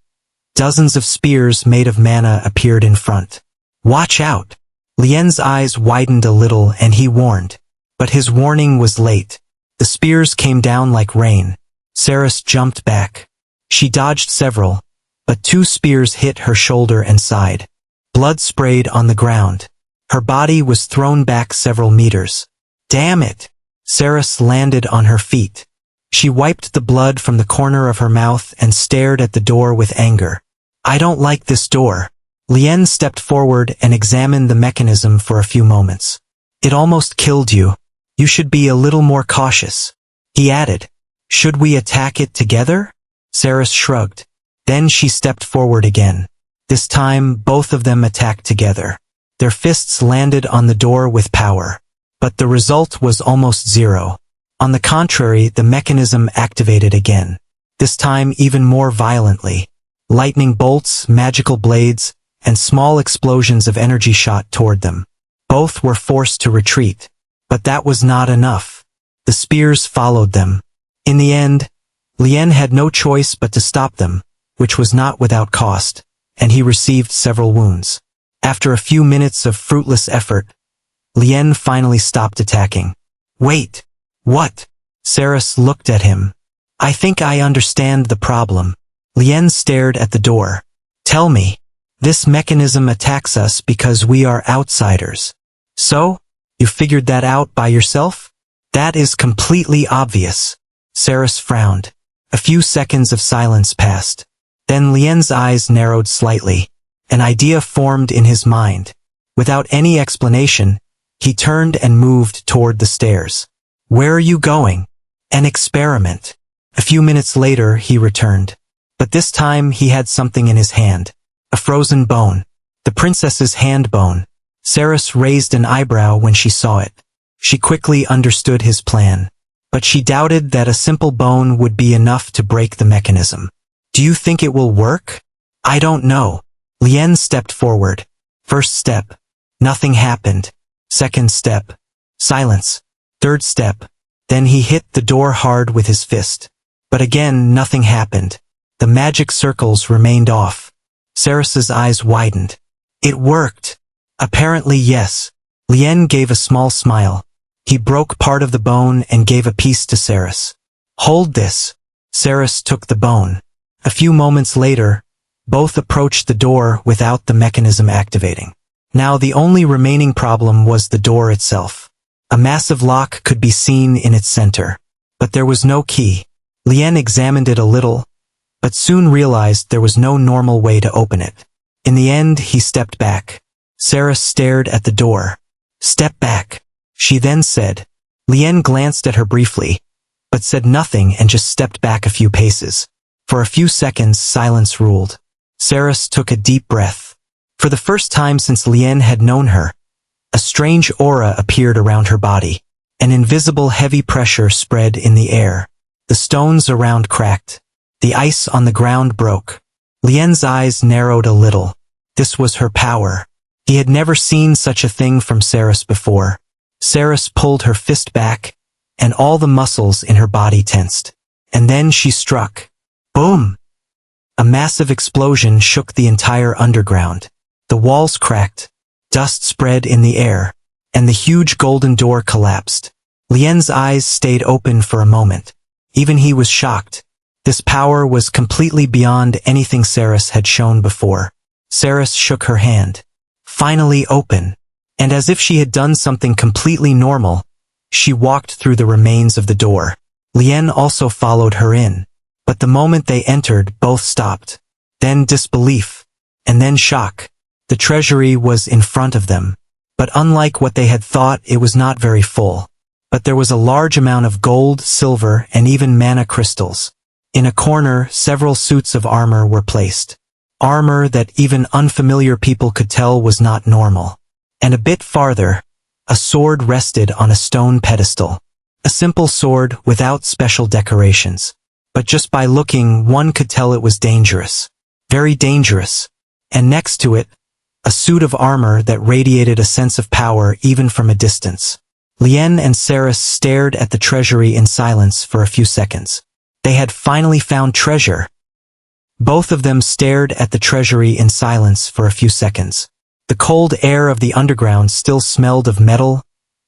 dozens of spears made of mana appeared in front. "Watch out!" Lien's eyes widened a little and he warned. But his warning was late. The spears came down like rain. Saris jumped back. She dodged several, but 2 spears hit her shoulder and side. Blood sprayed on the ground. Her body was thrown back several meters. "Damn it!" Saris landed on her feet. She wiped the blood from the corner of her mouth and stared at the door with anger. "I don't like this door." Lien stepped forward and examined the mechanism for a few moments. "It almost killed you. You should be a little more cautious." He added, "Should we attack it together?" Saris shrugged. Then she stepped forward again. This time, both of them attacked together. Their fists landed on the door with power. But the result was almost zero. On the contrary, the mechanism activated again. This time even more violently. Lightning bolts, magical blades, and small explosions of energy shot toward them. Both were forced to retreat. But that was not enough. The spears followed them. In the end, Lien had no choice but to stop them, which was not without cost, and he received several wounds. After a few minutes of fruitless effort, Lien finally stopped attacking. "Wait! What?" Saris looked at him. "I think I understand the problem." Lien stared at the door. "Tell me. This mechanism attacks us because we are outsiders. So? You figured that out by yourself?" "That is completely obvious." Saris frowned. A few seconds of silence passed. Then Lien's eyes narrowed slightly. An idea formed in his mind. Without any explanation, he turned and moved toward the stairs. "Where are you going?" "An experiment." A few minutes later, he returned. But this time he had something in his hand. A frozen bone. The princess's hand bone. Saris raised an eyebrow when she saw it. She quickly understood his plan. But she doubted that a simple bone would be enough to break the mechanism. "Do you think it will work?" "I don't know." Lien stepped forward. First step. Nothing happened. Second step. Silence. Third step. Then he hit the door hard with his fist. But again, nothing happened. The magic circles remained off. Saris's eyes widened. "It worked." "Apparently yes." Lien gave a small smile. He broke part of the bone and gave a piece to Saris. "Hold this." Saris took the bone. A few moments later, both approached the door without the mechanism activating. Now the only remaining problem was the door itself. A massive lock could be seen in its center. But there was no key. Lien examined it a little, but soon realized there was no normal way to open it. In the end, he stepped back. Sarah stared at the door. "Step back," she then said. Lien glanced at her briefly, but said nothing and just stepped back a few paces. For a few seconds, silence ruled. Saris took a deep breath. For the first time since Lien had known her, a strange aura appeared around her body. An invisible heavy pressure spread in the air. The stones around cracked. The ice on the ground broke. Lien's eyes narrowed a little. This was her power. He had never seen such a thing from Saris before. Saris pulled her fist back, and all the muscles in her body tensed. And then she struck. Boom! A massive explosion shook the entire underground. The walls cracked, dust spread in the air, and the huge golden door collapsed. Lien's eyes stayed open for a moment. Even he was shocked. This power was completely beyond anything Saris had shown before. Saris shook her hand. Finally open. And as if she had done something completely normal, she walked through the remains of the door. Lien also followed her in. But the moment they entered, both stopped. Then disbelief. And then shock. The treasury was in front of them. But unlike what they had thought, it was not very full. But there was a large amount of gold, silver, and even mana crystals. In a corner, several suits of armor were placed. Armor that even unfamiliar people could tell was not normal. And a bit farther, a sword rested on a stone pedestal. A simple sword without special decorations. But just by looking, one could tell it was dangerous. Very dangerous. And next to it, a suit of armor that radiated a sense of power even from a distance. Lien and Saris stared at the treasury in silence for a few seconds. They had finally found treasure. Both of them stared at the treasury in silence for a few seconds. The cold air of the underground still smelled of metal,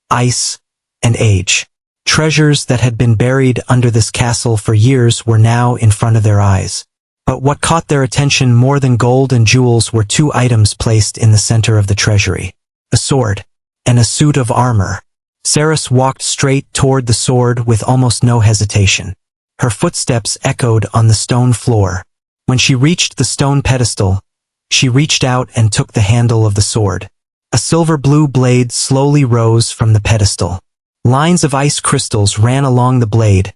ice, and age. Treasures that had been buried under this castle for years were now in front of their eyes. But what caught their attention more than gold and jewels were two items placed in the center of the treasury. A sword and a suit of armor. Saris walked straight toward the sword with almost no hesitation. Her footsteps echoed on the stone floor. When she reached the stone pedestal, she reached out and took the handle of the sword. A silver-blue blade slowly rose from the pedestal. Lines of ice crystals ran along the blade,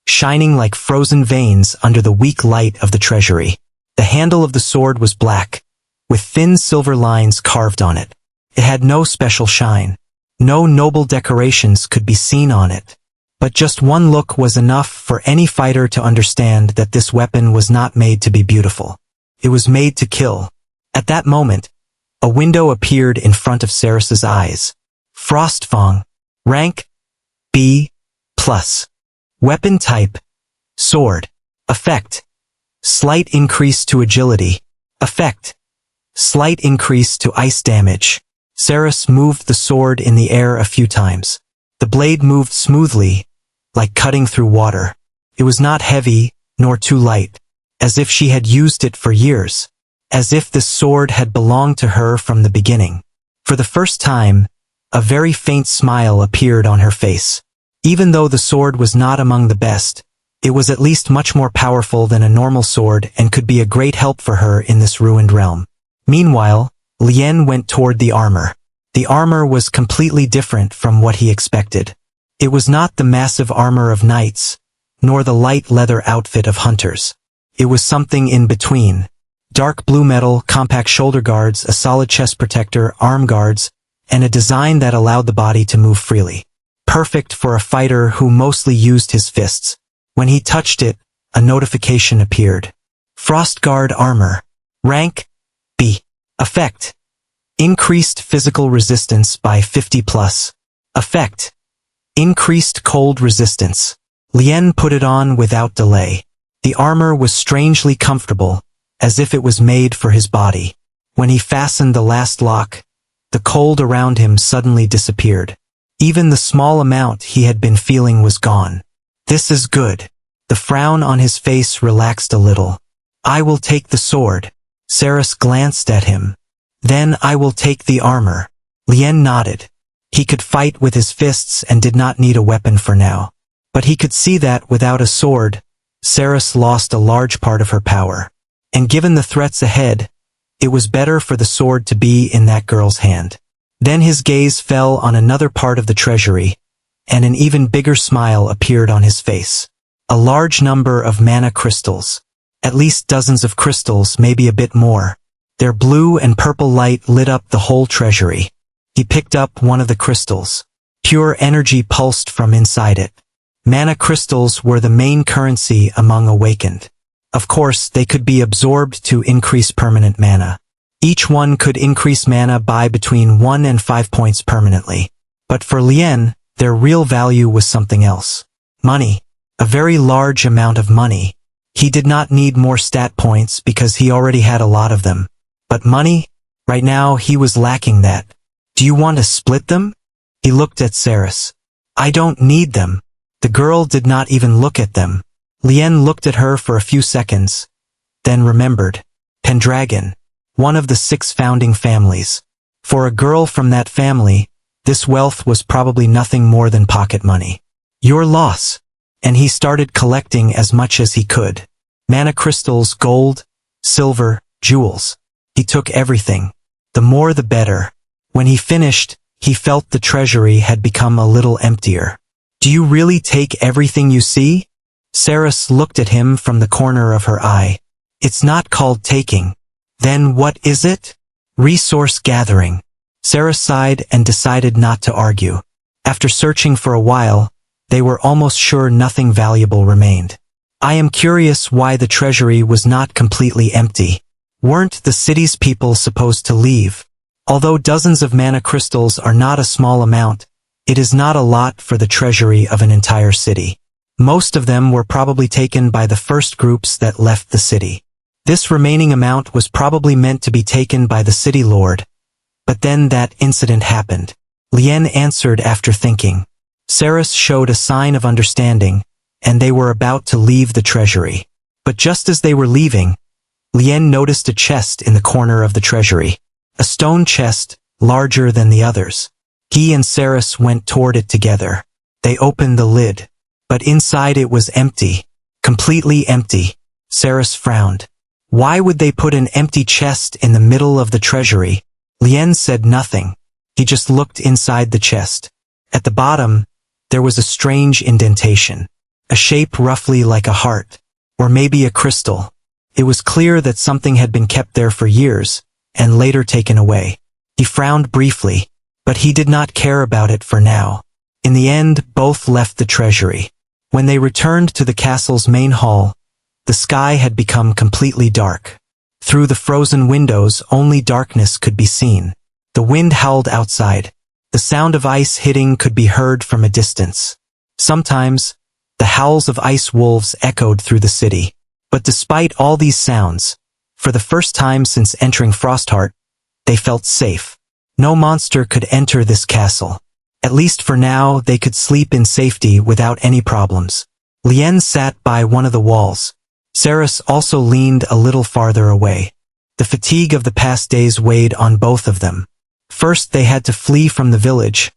shining like frozen veins under the weak light of the treasury. The handle of the sword was black, with thin silver lines carved on it. It had no special shine. No noble decorations could be seen on it. But just one look was enough for any fighter to understand that this weapon was not made to be beautiful. It was made to kill. At that moment, a window appeared in front of Saris's eyes. Frostfang. Rank B+. Weapon type sword. Effect slight increase to agility. Effect slight increase to ice damage. Saris moved the sword in the air a few times. The blade moved smoothly, like cutting through water. It was not heavy, nor too light, as if she had used it for years, as if this sword had belonged to her from the beginning. For the first time, a very faint smile appeared on her face. Even though the sword was not among the best, it was at least much more powerful than a normal sword and could be a great help for her in this ruined realm. Meanwhile, Lien went toward the armor. The armor was completely different from what he expected. It was not the massive armor of knights, nor the light leather outfit of hunters. It was something in between. Dark blue metal, compact shoulder guards, a solid chest protector, arm guards, and a design that allowed the body to move freely. Perfect for a fighter who mostly used his fists. When he touched it, a notification appeared. Frostguard armor. Rank B. Effect increased physical resistance by 50+. Effect increased cold resistance. Lien put it on without delay. The armor was strangely comfortable, as if it was made for his body. When he fastened the last lock, the cold around him suddenly disappeared. Even the small amount he had been feeling was gone. This is good. The frown on his face relaxed a little. I will take the sword. Saris glanced at him. Then I will take the armor. Lien nodded. He could fight with his fists and did not need a weapon for now. But he could see that without a sword, Saris lost a large part of her power. And given the threats ahead, it was better for the sword to be in that girl's hand. Then his gaze fell on another part of the treasury, and an even bigger smile appeared on his face. A large number of mana crystals. At least dozens of crystals, maybe a bit more. Their blue and purple light lit up the whole treasury. He picked up one of the crystals. Pure energy pulsed from inside it. Mana crystals were the main currency among awakened. Of course, they could be absorbed to increase permanent mana. Each one could increase mana by between 1 and 5 points permanently. But for Lien, their real value was something else. Money. A very large amount of money. He did not need more stat points because he already had a lot of them. But money? Right now he was lacking that. Do you want to split them? He looked at Saris. I don't need them. The girl did not even look at them. Lien looked at her for a few seconds, then remembered. Pendragon. One of the 6 founding families. For a girl from that family, this wealth was probably nothing more than pocket money. Your loss. And he started collecting as much as he could. Mana crystals, gold, silver, jewels. He took everything. The more the better. When he finished, he felt the treasury had become a little emptier. Do you really take everything you see? Saris looked at him from the corner of her eye. It's not called taking. Then what is it? Resource gathering. Saris sighed and decided not to argue. After searching for a while, they were almost sure nothing valuable remained. I am curious why the treasury was not completely empty. Weren't the city's people supposed to leave? Although dozens of mana crystals are not a small amount, it is not a lot for the treasury of an entire city. Most of them were probably taken by the first groups that left the city. This remaining amount was probably meant to be taken by the city lord. But then that incident happened. Lien answered after thinking. Saris showed a sign of understanding, and they were about to leave the treasury. But just as they were leaving, Lien noticed a chest in the corner of the treasury. A stone chest, larger than the others. He and Saris went toward it together. They opened the lid. But inside it was empty. Completely empty. Saris frowned. Why would they put an empty chest in the middle of the treasury? Lien said nothing. He just looked inside the chest. At the bottom, there was a strange indentation. A shape roughly like a heart. Or maybe a crystal. It was clear that something had been kept there for years, and later taken away. He frowned briefly, but he did not care about it for now. In the end, both left the treasury. When they returned to the castle's main hall, the sky had become completely dark. Through the frozen windows, only darkness could be seen. The wind howled outside. The sound of ice hitting could be heard from a distance. Sometimes, the howls of ice wolves echoed through the city. But despite all these sounds, for the first time since entering Frostheart, they felt safe. No monster could enter this castle. At least for now, they could sleep in safety without any problems. Lien sat by one of the walls. Saris also leaned a little farther away. The fatigue of the past days weighed on both of them. First they had to flee from the village,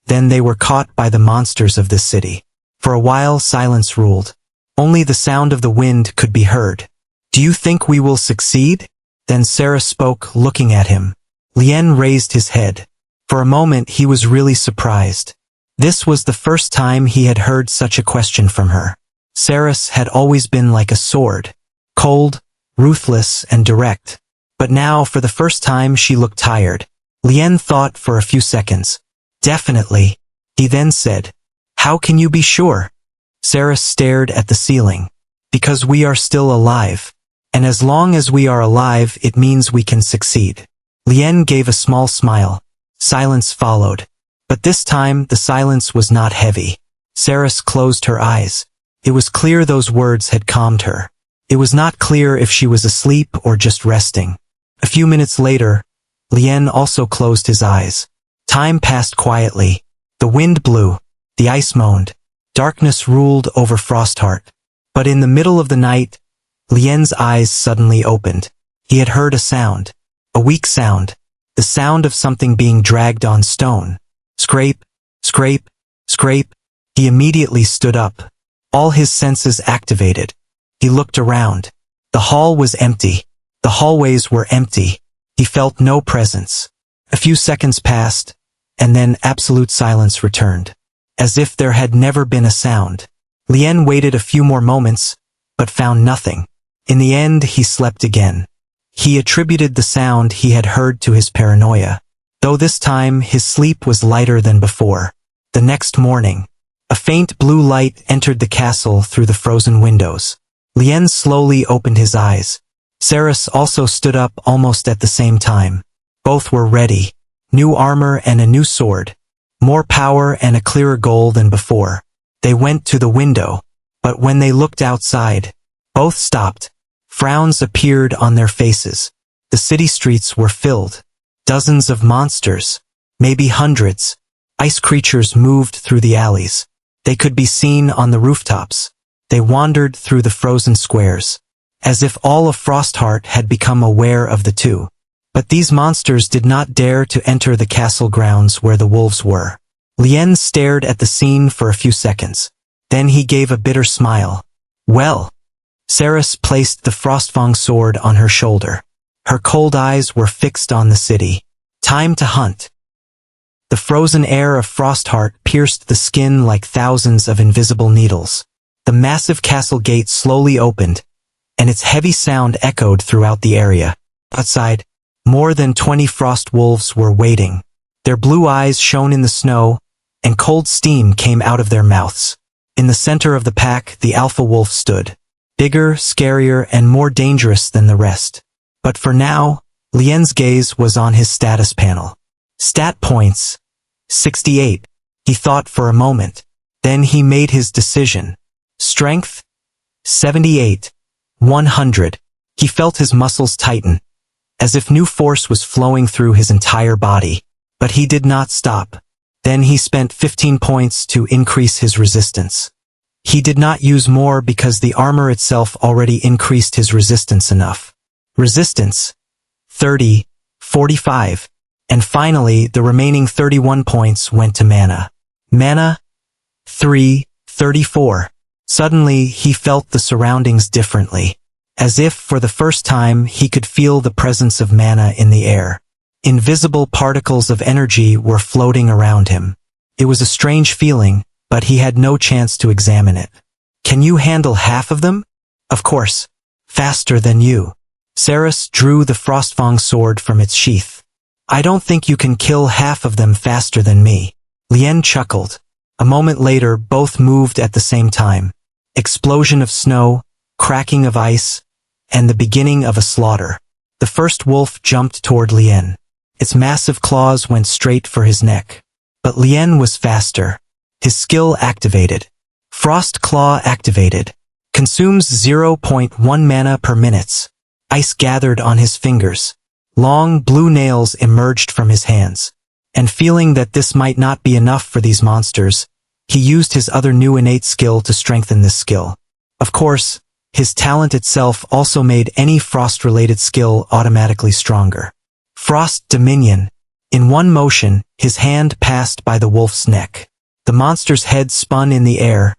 then they were caught by the monsters of this city. For a while silence ruled. Only the sound of the wind could be heard. Do you think we will succeed? Then Saris spoke, looking at him. Lien raised his head. For a moment he was really surprised. This was the first time he had heard such a question from her. Saris had always been like a sword. Cold, ruthless, and direct. But now, for the first time, she looked tired. Lien thought for a few seconds. Definitely. He then said, How can you be sure? Saris stared at the ceiling. Because we are still alive. And as long as we are alive, it means we can succeed. Lien gave a small smile. Silence followed. But this time, the silence was not heavy. Saris closed her eyes. It was clear those words had calmed her. It was not clear if she was asleep or just resting. A few minutes later, Lien also closed his eyes. Time passed quietly. The wind blew. The ice moaned. Darkness ruled over Frostheart. But in the middle of the night, Lien's eyes suddenly opened. He had heard a sound. A weak sound. The sound of something being dragged on stone. Scrape, scrape, scrape. He immediately stood up. All his senses activated. He looked around. The hall was empty. The hallways were empty. He felt no presence. A few seconds passed, and then absolute silence returned. As if there had never been a sound. Lien waited a few more moments, but found nothing. In the end, he slept again. He attributed the sound he had heard to his paranoia. Though this time his sleep was lighter than before. The next morning, a faint blue light entered the castle through the frozen windows. Lien slowly opened his eyes. Saris also stood up almost at the same time. Both were ready. New armor and a new sword. More power and a clearer goal than before. They went to the window, but when they looked outside, both stopped. Frowns appeared on their faces. The city streets were filled. Dozens of monsters, maybe hundreds. Ice creatures moved through the alleys. They could be seen on the rooftops. They wandered through the frozen squares, as if all of Frostheart had become aware of the two. But these monsters did not dare to enter the castle grounds where the wolves were. Lien stared at the scene for a few seconds. Then he gave a bitter smile. Well. Saris placed the Frostfang sword on her shoulder. Her cold eyes were fixed on the city. Time to hunt. The frozen air of Frostheart pierced the skin like thousands of invisible needles. The massive castle gate slowly opened, and its heavy sound echoed throughout the area. Outside, more than 20 frost wolves were waiting. Their blue eyes shone in the snow, and cold steam came out of their mouths. In the center of the pack, the alpha wolf stood. Bigger, scarier, and more dangerous than the rest. But for now, Lien's gaze was on his status panel. Stat points. 68. He thought for a moment. Then he made his decision. Strength. 78. 100. He felt his muscles tighten, as if new force was flowing through his entire body. But he did not stop. Then he spent 15 points to increase his resistance. He did not use more because the armor itself already increased his resistance enough. Resistance. 30. 45. And finally, the remaining 31 points went to mana. Mana. 3. 34. Suddenly, he felt the surroundings differently. As if, for the first time, he could feel the presence of mana in the air. Invisible particles of energy were floating around him. It was a strange feeling, but he had no chance to examine it. Can you handle half of them? Of course. Faster than you. Saris drew the Frostfang sword from its sheath. I don't think you can kill half of them faster than me. Lien chuckled. A moment later, both moved at the same time. Explosion of snow, cracking of ice, and the beginning of a slaughter. The first wolf jumped toward Lien. Its massive claws went straight for his neck. But Lien was faster. His skill activated. Frost Claw activated. Consumes 0.1 mana per minute. Ice gathered on his fingers. Long blue nails emerged from his hands. And feeling that this might not be enough for these monsters, he used his other new innate skill to strengthen this skill. Of course, his talent itself also made any frost-related skill automatically stronger. Frost Dominion. In one motion, his hand passed by the wolf's neck. The monster's head spun in the air,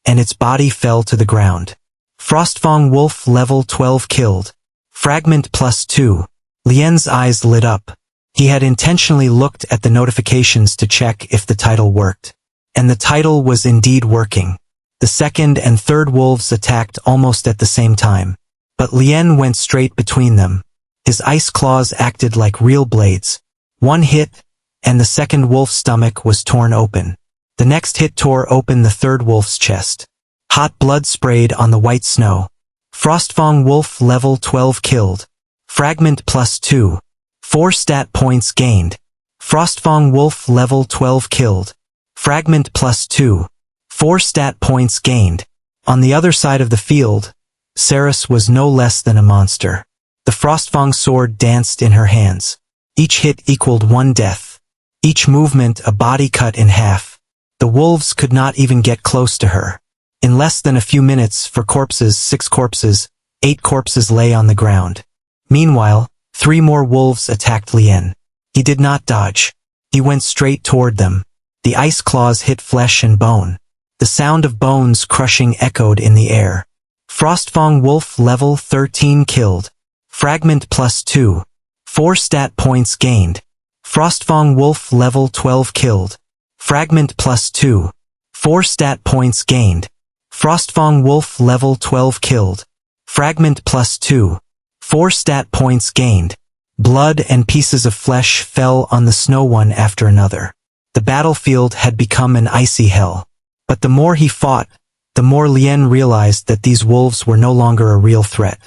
and its body fell to the ground. Frostfang Wolf level 12 killed. Fragment +2. Lien's eyes lit up. He had intentionally looked at the notifications to check if the title worked. And the title was indeed working. The second and third wolves attacked almost at the same time. But Lien went straight between them. His ice claws acted like real blades. One hit, and the second wolf's stomach was torn open. The next hit tore open the third wolf's chest. Hot blood sprayed on the white snow. Frostfang Wolf level 12 killed. Fragment +2. 4 stat points gained. Frostfang Wolf level 12 killed. Fragment +2. 4 stat points gained. On the other side of the field, Saris was no less than a monster. The Frostfang sword danced in her hands. Each hit equaled 1 death. Each movement a body cut in half. The wolves could not even get close to her. In less than a few minutes, 4 corpses, 6 corpses, 8 corpses lay on the ground. Meanwhile, 3 more wolves attacked Lien. He did not dodge. He went straight toward them. The ice claws hit flesh and bone. The sound of bones crushing echoed in the air. Frostfang Wolf level 13 killed. Fragment +2. 4 stat points gained. Frostfang Wolf level 12 killed. Fragment +2. 4 stat points gained. Frostfang Wolf level 12 killed. Fragment +2. 4 stat points gained. Blood and pieces of flesh fell on the snow one after another. The battlefield had become an icy hell. But the more he fought, the more Lien realized that these wolves were no longer a real threat.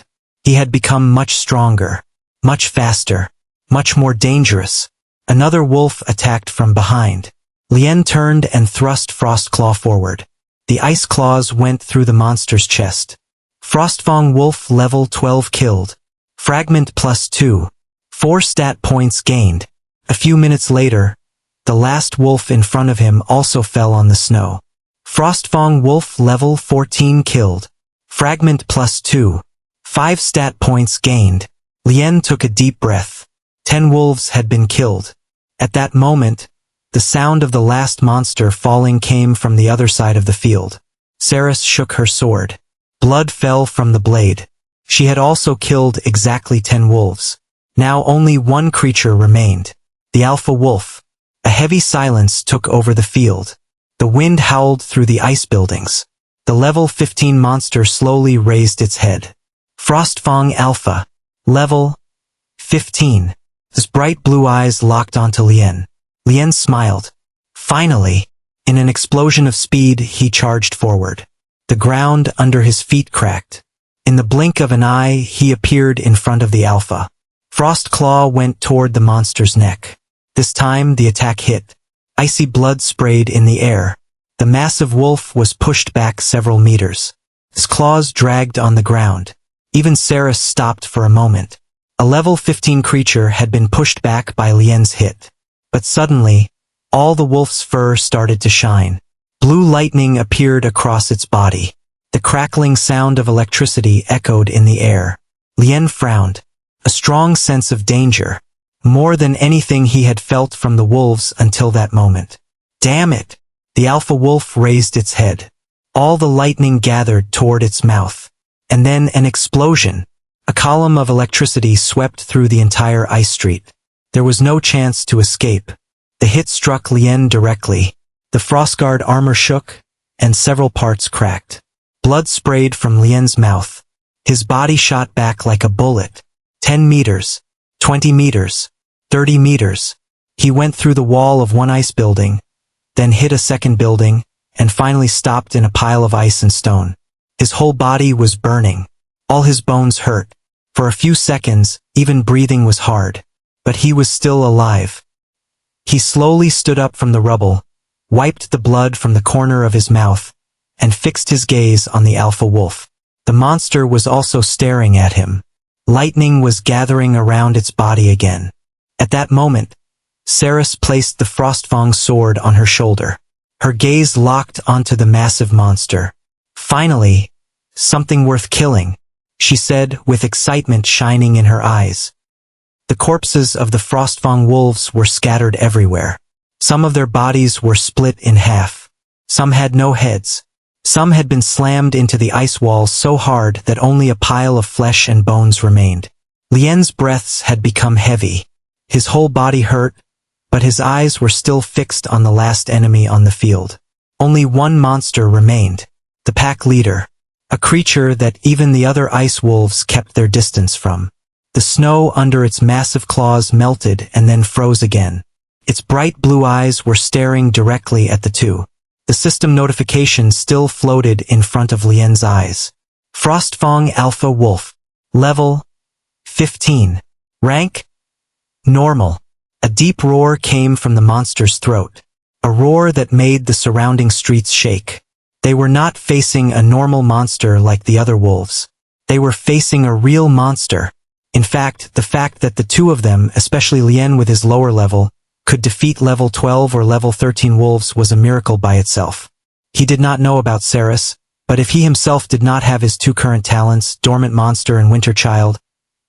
He had become much stronger, much faster, much more dangerous. Another wolf attacked from behind. Lien turned and thrust Frostclaw forward. The ice claws went through the monster's chest. Frostfang Wolf level 12 killed. Fragment +2. 4 stat points gained. A few minutes later, the last wolf in front of him also fell on the snow. Frostfang Wolf level 14 killed. Fragment +2. 5 stat points gained. Lien took a deep breath. 10 wolves had been killed. At that moment, the sound of the last monster falling came from the other side of the field. Saris shook her sword. Blood fell from the blade. She had also killed exactly 10 wolves. Now only one creature remained. The alpha wolf. A heavy silence took over the field. The wind howled through the ice buildings. The level 15 monster slowly raised its head. Frostfang Alpha. Level 15. His bright blue eyes locked onto Lien. Lien smiled. Finally, in an explosion of speed, he charged forward. The ground under his feet cracked. In the blink of an eye, he appeared in front of the Alpha. Frostclaw went toward the monster's neck. This time, the attack hit. Icy blood sprayed in the air. The massive wolf was pushed back several meters. His claws dragged on the ground. Even Saris stopped for a moment. A level 15 creature had been pushed back by Lien's hit. But suddenly, all the wolf's fur started to shine. Blue lightning appeared across its body. The crackling sound of electricity echoed in the air. Lien frowned. A strong sense of danger. More than anything he had felt from the wolves until that moment. Damn it! The alpha wolf raised its head. All the lightning gathered toward its mouth. And then an explosion. A column of electricity swept through the entire ice street. There was no chance to escape. The hit struck Lien directly. The Frostguard armor shook, and several parts cracked. Blood sprayed from Lien's mouth. His body shot back like a bullet. 10 meters, 20 meters, 30 meters. He went through the wall of one ice building, then hit a second building, and finally stopped in a pile of ice and stone. His whole body was burning. All his bones hurt. For a few seconds, even breathing was hard. But he was still alive. He slowly stood up from the rubble, wiped the blood from the corner of his mouth, and fixed his gaze on the alpha wolf. The monster was also staring at him. Lightning was gathering around its body again. At that moment, Saris placed the Frostfang sword on her shoulder. Her gaze locked onto the massive monster. Finally, something worth killing, she said with excitement shining in her eyes. The corpses of the Frostfang wolves were scattered everywhere. Some of their bodies were split in half. Some had no heads. Some had been slammed into the ice walls so hard that only a pile of flesh and bones remained. Lien's breaths had become heavy. His whole body hurt, but his eyes were still fixed on the last enemy on the field. Only one monster remained. The pack leader. A creature that even the other ice wolves kept their distance from. The snow under its massive claws melted and then froze again. Its bright blue eyes were staring directly at the two. The system notification still floated in front of Lien's eyes. Frostfang Alpha Wolf. Level 15. Rank? Normal. A deep roar came from the monster's throat. A roar that made the surrounding streets shake. They were not facing a normal monster like the other wolves. They were facing a real monster. In fact, the fact that the two of them, especially Lien with his lower level, could defeat level 12 or level 13 wolves was a miracle by itself. He did not know about Saris, but if he himself did not have his two current talents, Dormant Monster and Winter Child,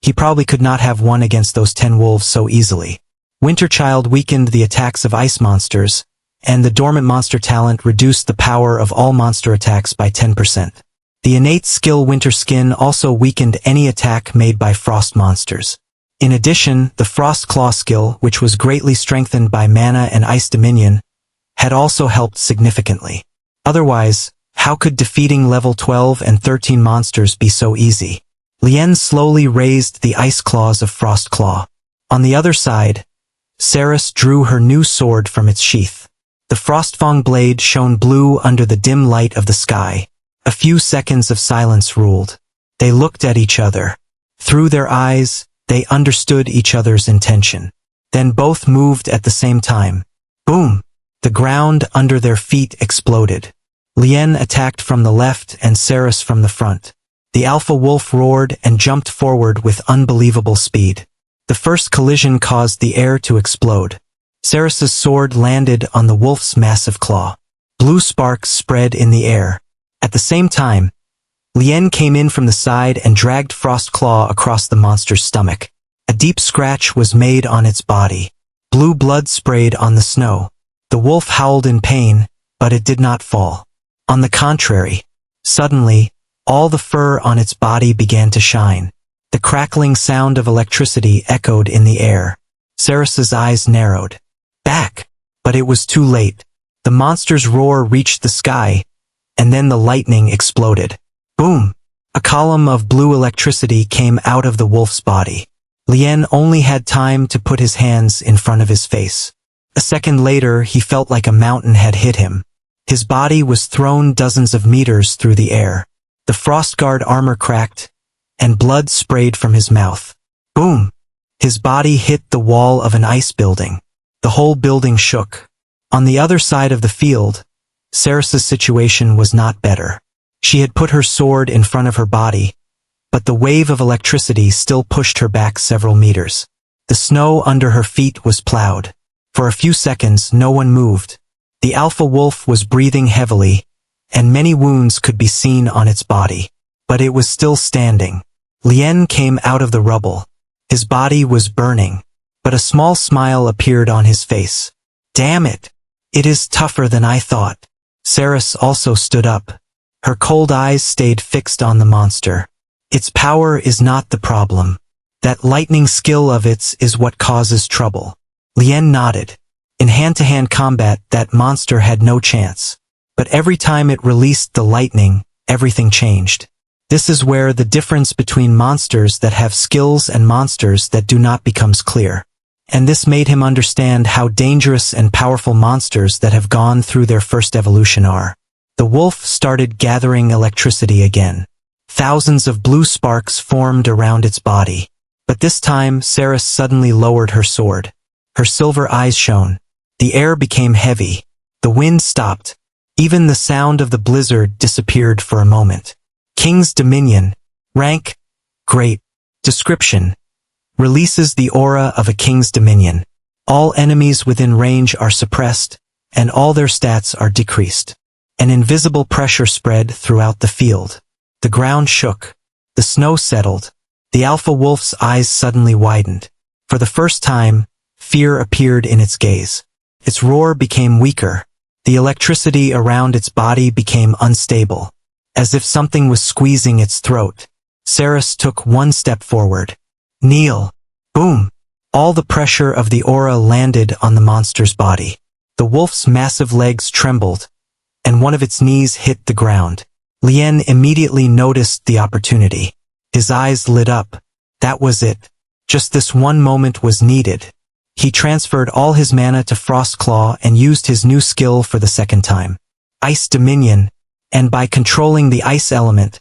he probably could not have won against those 10 wolves so easily. Winter Child weakened the attacks of ice monsters, and the Dormant Monster talent reduced the power of all monster attacks by 10%. The innate skill Winter Skin also weakened any attack made by frost monsters. In addition, the Frost Claw skill, which was greatly strengthened by Mana and Ice Dominion, had also helped significantly. Otherwise, how could defeating level 12 and 13 monsters be so easy? Lien slowly raised the ice claws of Frost Claw. On the other side, Ceres drew her new sword from its sheath. The Frostfang blade shone blue under the dim light of the sky. A few seconds of silence ruled. They looked at each other. Through their eyes, they understood each other's intention. Then both moved at the same time. Boom! The ground under their feet exploded. Lien attacked from the left and Ceres from the front. The alpha wolf roared and jumped forward with unbelievable speed. The first collision caused the air to explode. Ceres's sword landed on the wolf's massive claw. Blue sparks spread in the air. At the same time, Lien came in from the side and dragged Frost Claw across the monster's stomach. A deep scratch was made on its body. Blue blood sprayed on the snow. The wolf howled in pain, but it did not fall. On the contrary, suddenly, all the fur on its body began to shine. The crackling sound of electricity echoed in the air. Ceres's eyes narrowed. Back! But it was too late. The monster's roar reached the sky, and then the lightning exploded. Boom! A column of blue electricity came out of the wolf's body. Lien only had time to put his hands in front of his face. A second later, he felt like a mountain had hit him. His body was thrown dozens of meters through the air. The Frostguard armor cracked, and blood sprayed from his mouth. Boom! His body hit the wall of an ice building. The whole building shook. On the other side of the field, Ceres's situation was not better. She had put her sword in front of her body, but the wave of electricity still pushed her back several meters. The snow under her feet was plowed. For a few seconds, no one moved. The alpha wolf was breathing heavily, and many wounds could be seen on its body. But it was still standing. Lien came out of the rubble. His body was burning, but a small smile appeared on his face. Damn it! It is tougher than I thought. Ceres also stood up. Her cold eyes stayed fixed on the monster. Its power is not the problem. That lightning skill of its is what causes trouble. Lien nodded. In hand-to-hand combat, that monster had no chance. But every time it released the lightning, everything changed. This is where the difference between monsters that have skills and monsters that do not becomes clear. And this made him understand how dangerous and powerful monsters that have gone through their first evolution are. The wolf started gathering electricity again. Thousands of blue sparks formed around its body. But this time, Ceres suddenly lowered her sword. Her silver eyes shone. The air became heavy. The wind stopped. Even the sound of the blizzard disappeared for a moment. King's Dominion. Rank. Great. Description. Releases the aura of a King's Dominion. All enemies within range are suppressed, and all their stats are decreased. An invisible pressure spread throughout the field. The ground shook. The snow settled. The alpha wolf's eyes suddenly widened. For the first time, fear appeared in its gaze. Its roar became weaker. The electricity around its body became unstable. As if something was squeezing its throat. Ceres took one step forward. Kneel. Boom. All the pressure of the aura landed on the monster's body. The wolf's massive legs trembled, and one of its knees hit the ground. Lien immediately noticed the opportunity. His eyes lit up. That was it. Just this one moment was needed. He transferred all his mana to Frost Claw and used his new skill for the second time. Ice Dominion, and by controlling the ice element,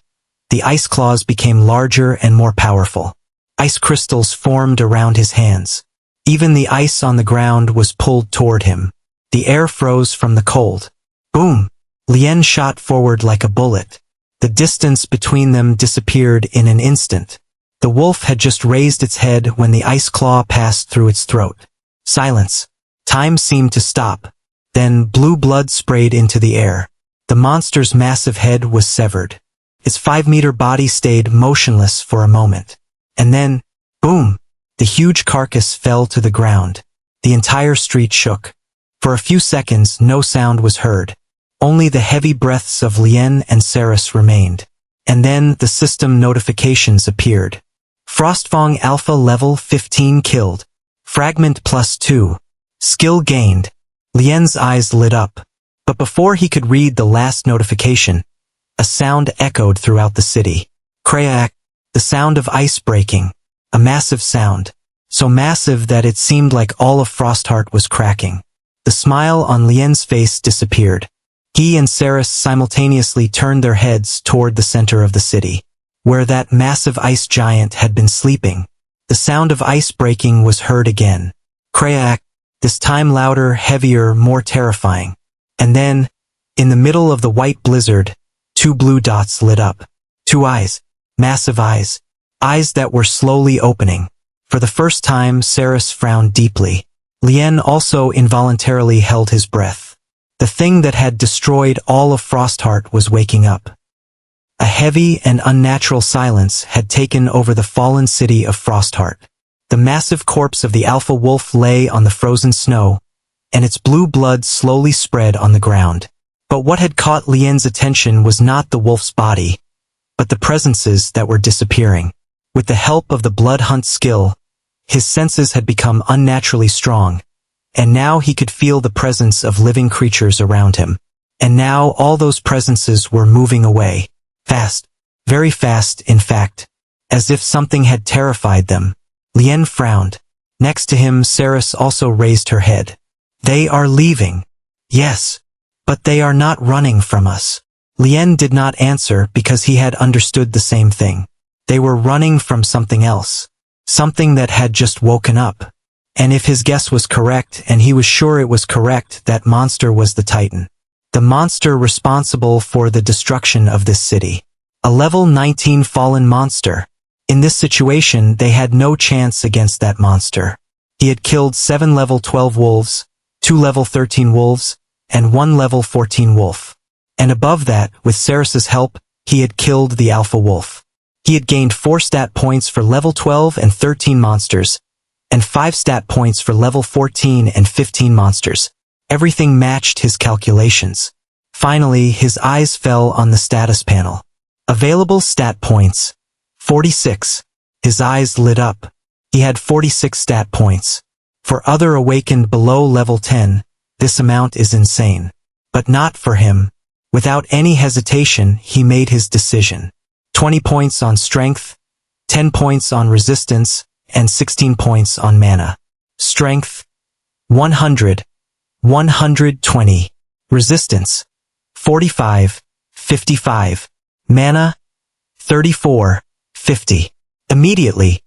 the ice claws became larger and more powerful. Ice crystals formed around his hands. Even the ice on the ground was pulled toward him. The air froze from the cold. Boom! Lien shot forward like a bullet. The distance between them disappeared in an instant. The wolf had just raised its head when the ice claw passed through its throat. Silence. Time seemed to stop. Then blue blood sprayed into the air. The monster's massive head was severed. Its 5-meter body stayed motionless for a moment. And then, boom! The huge carcass fell to the ground. The entire street shook. For a few seconds, no sound was heard. Only the heavy breaths of Lien and Ceres remained. and then the system notifications appeared. Frostfang Alpha level 15 killed. Fragment +2. Skill gained. Lien's eyes lit up. But before he could read the last notification, a sound echoed throughout the city. Crack, the sound of ice breaking. A massive sound. So massive that it seemed like all of Frostheart was cracking. The smile on Lien's face disappeared. He and Saris simultaneously turned their heads toward the center of the city, where that massive ice giant had been sleeping. The sound of ice breaking was heard again. Crack, this time louder, heavier, more terrifying. And then, in the middle of the white blizzard, 2 blue dots lit up. 2 eyes. Massive eyes. Eyes that were slowly opening. For the first time, Saris frowned deeply. Lien also involuntarily held his breath. The thing that had destroyed all of Frostheart was waking up. A heavy and unnatural silence had taken over the fallen city of Frostheart. The massive corpse of the alpha wolf lay on the frozen snow, and its blue blood slowly spread on the ground. But what had caught Lien's attention was not the wolf's body, but the presences that were disappearing. With the help of the blood hunt skill, his senses had become unnaturally strong, and now he could feel the presence of living creatures around him. And now all those presences were moving away. Fast. Very fast, in fact. As if something had terrified them. Lien frowned. Next to him, Saris also raised her head. They are leaving. Yes. But they are not running from us. Lien did not answer because he had understood the same thing. They were running from something else. Something that had just woken up. And if his guess was correct, and he was sure it was correct, that monster was the Titan. The monster responsible for the destruction of this city. A level 19 fallen monster. In this situation, they had no chance against that monster. He had killed 7 level 12 wolves, 2 level 13 wolves, and 1 level 14 wolf. And above that, with Saris's help, he had killed the alpha wolf. He had gained 4 stat points for level 12 and 13 monsters, and 5 stat points for level 14 and 15 monsters. Everything matched his calculations. Finally, his eyes fell on the status panel. Available stat points. 46. His eyes lit up. He had 46 stat points. For other awakened below level 10, this amount is insane. But not for him. Without any hesitation, he made his decision. 20 points on strength, 10 points on resistance, and 16 points on mana. Strength, 100. 120. Resistance, 45, 55. Mana, 34, 50. Immediately,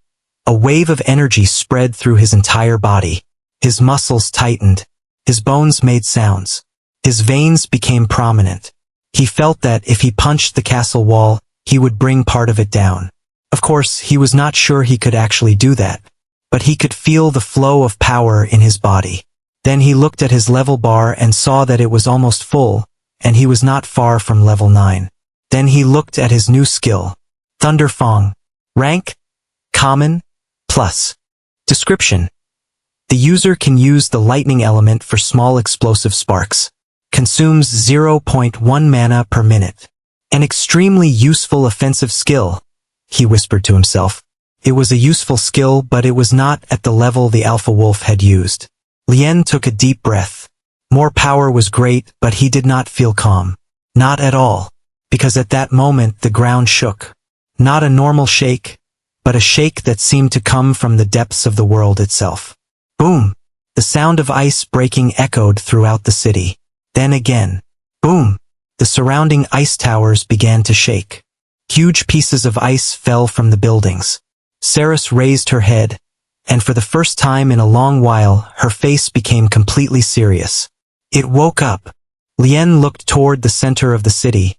a wave of energy spread through his entire body. His muscles tightened. His bones made sounds. His veins became prominent. He felt that if he punched the castle wall, he would bring part of it down. Of course, he was not sure he could actually do that, but he could feel the flow of power in his body. Then he looked at his level bar and saw that it was almost full, and he was not far from level 9. Then he looked at his new skill. Thunderfang. Rank, Common, Plus. Description. The user can use the lightning element for small explosive sparks. Consumes 0.1 mana per minute. An extremely useful offensive skill, he whispered to himself. It was a useful skill, but it was not at the level the alpha wolf had used. Lien took a deep breath. More power was great, but he did not feel calm. Not at all. Because at that moment the ground shook. Not a normal shake, but a shake that seemed to come from the depths of the world itself. Boom! The sound of ice breaking echoed throughout the city. Then again. Boom! The surrounding ice towers began to shake. Huge pieces of ice fell from the buildings. Saris raised her head, and for the first time in a long while, her face became completely serious. It woke up. Lien looked toward the center of the city,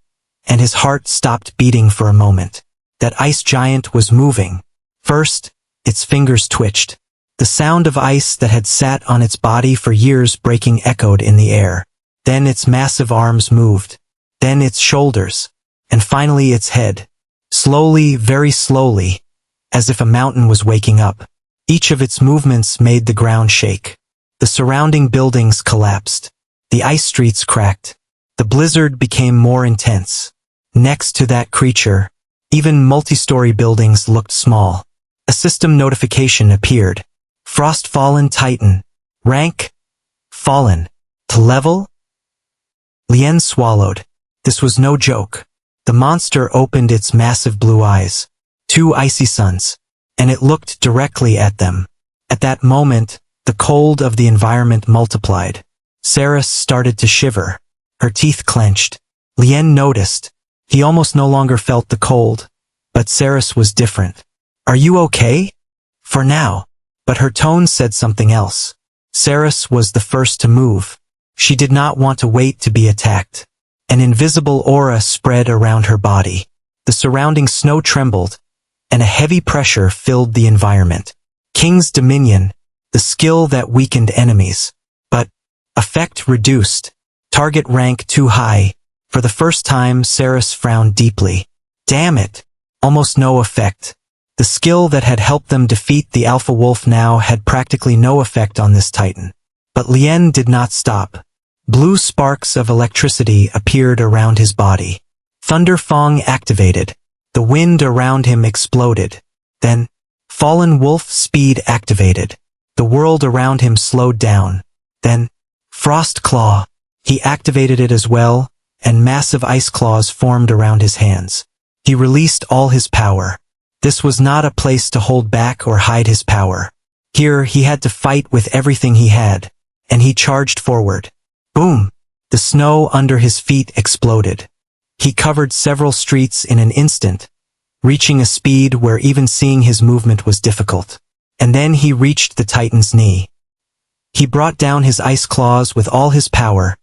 and his heart stopped beating for a moment. That ice giant was moving. First, its fingers twitched. The sound of ice that had sat on its body for years breaking echoed in the air. Then its massive arms moved. Then its shoulders. And finally its head. Slowly, very slowly, as if a mountain was waking up. Each of its movements made the ground shake. The surrounding buildings collapsed. The ice streets cracked. The blizzard became more intense. Next to that creature, Even multi-story buildings looked small. A system notification appeared. Frost Fallen Titan. Rank? Fallen. To level? Lien swallowed. This was no joke. The monster opened its massive blue eyes. 2 icy suns. And it looked directly at them. At that moment, the cold of the environment multiplied. Saris started to shiver. Her teeth clenched. Lien noticed. He almost no longer felt the cold. But Saris was different. Are you okay? For now. But her tone said something else. Saris was the first to move. She did not want to wait to be attacked. An invisible aura spread around her body. The surrounding snow trembled, and a heavy pressure filled the environment. King's Dominion, the skill that weakened enemies. But effect reduced. Target rank too high. For the first time, Saris frowned deeply. Damn it. Almost no effect. The skill that had helped them defeat the Alpha Wolf now had practically no effect on this Titan. But Lien did not stop. Blue sparks of electricity appeared around his body. Thunder Fong activated. The wind around him exploded. Then, Fallen Wolf Speed activated. The world around him slowed down. Then, Frost Claw. He activated it as well, and massive ice claws formed around his hands. He released all his power. This was not a place to hold back or hide his power. Here he had to fight with everything he had, and he charged forward. Boom! The snow under his feet exploded. He covered several streets in an instant, reaching a speed where even seeing his movement was difficult. And then he reached the Titan's knee. He brought down his ice claws with all his power,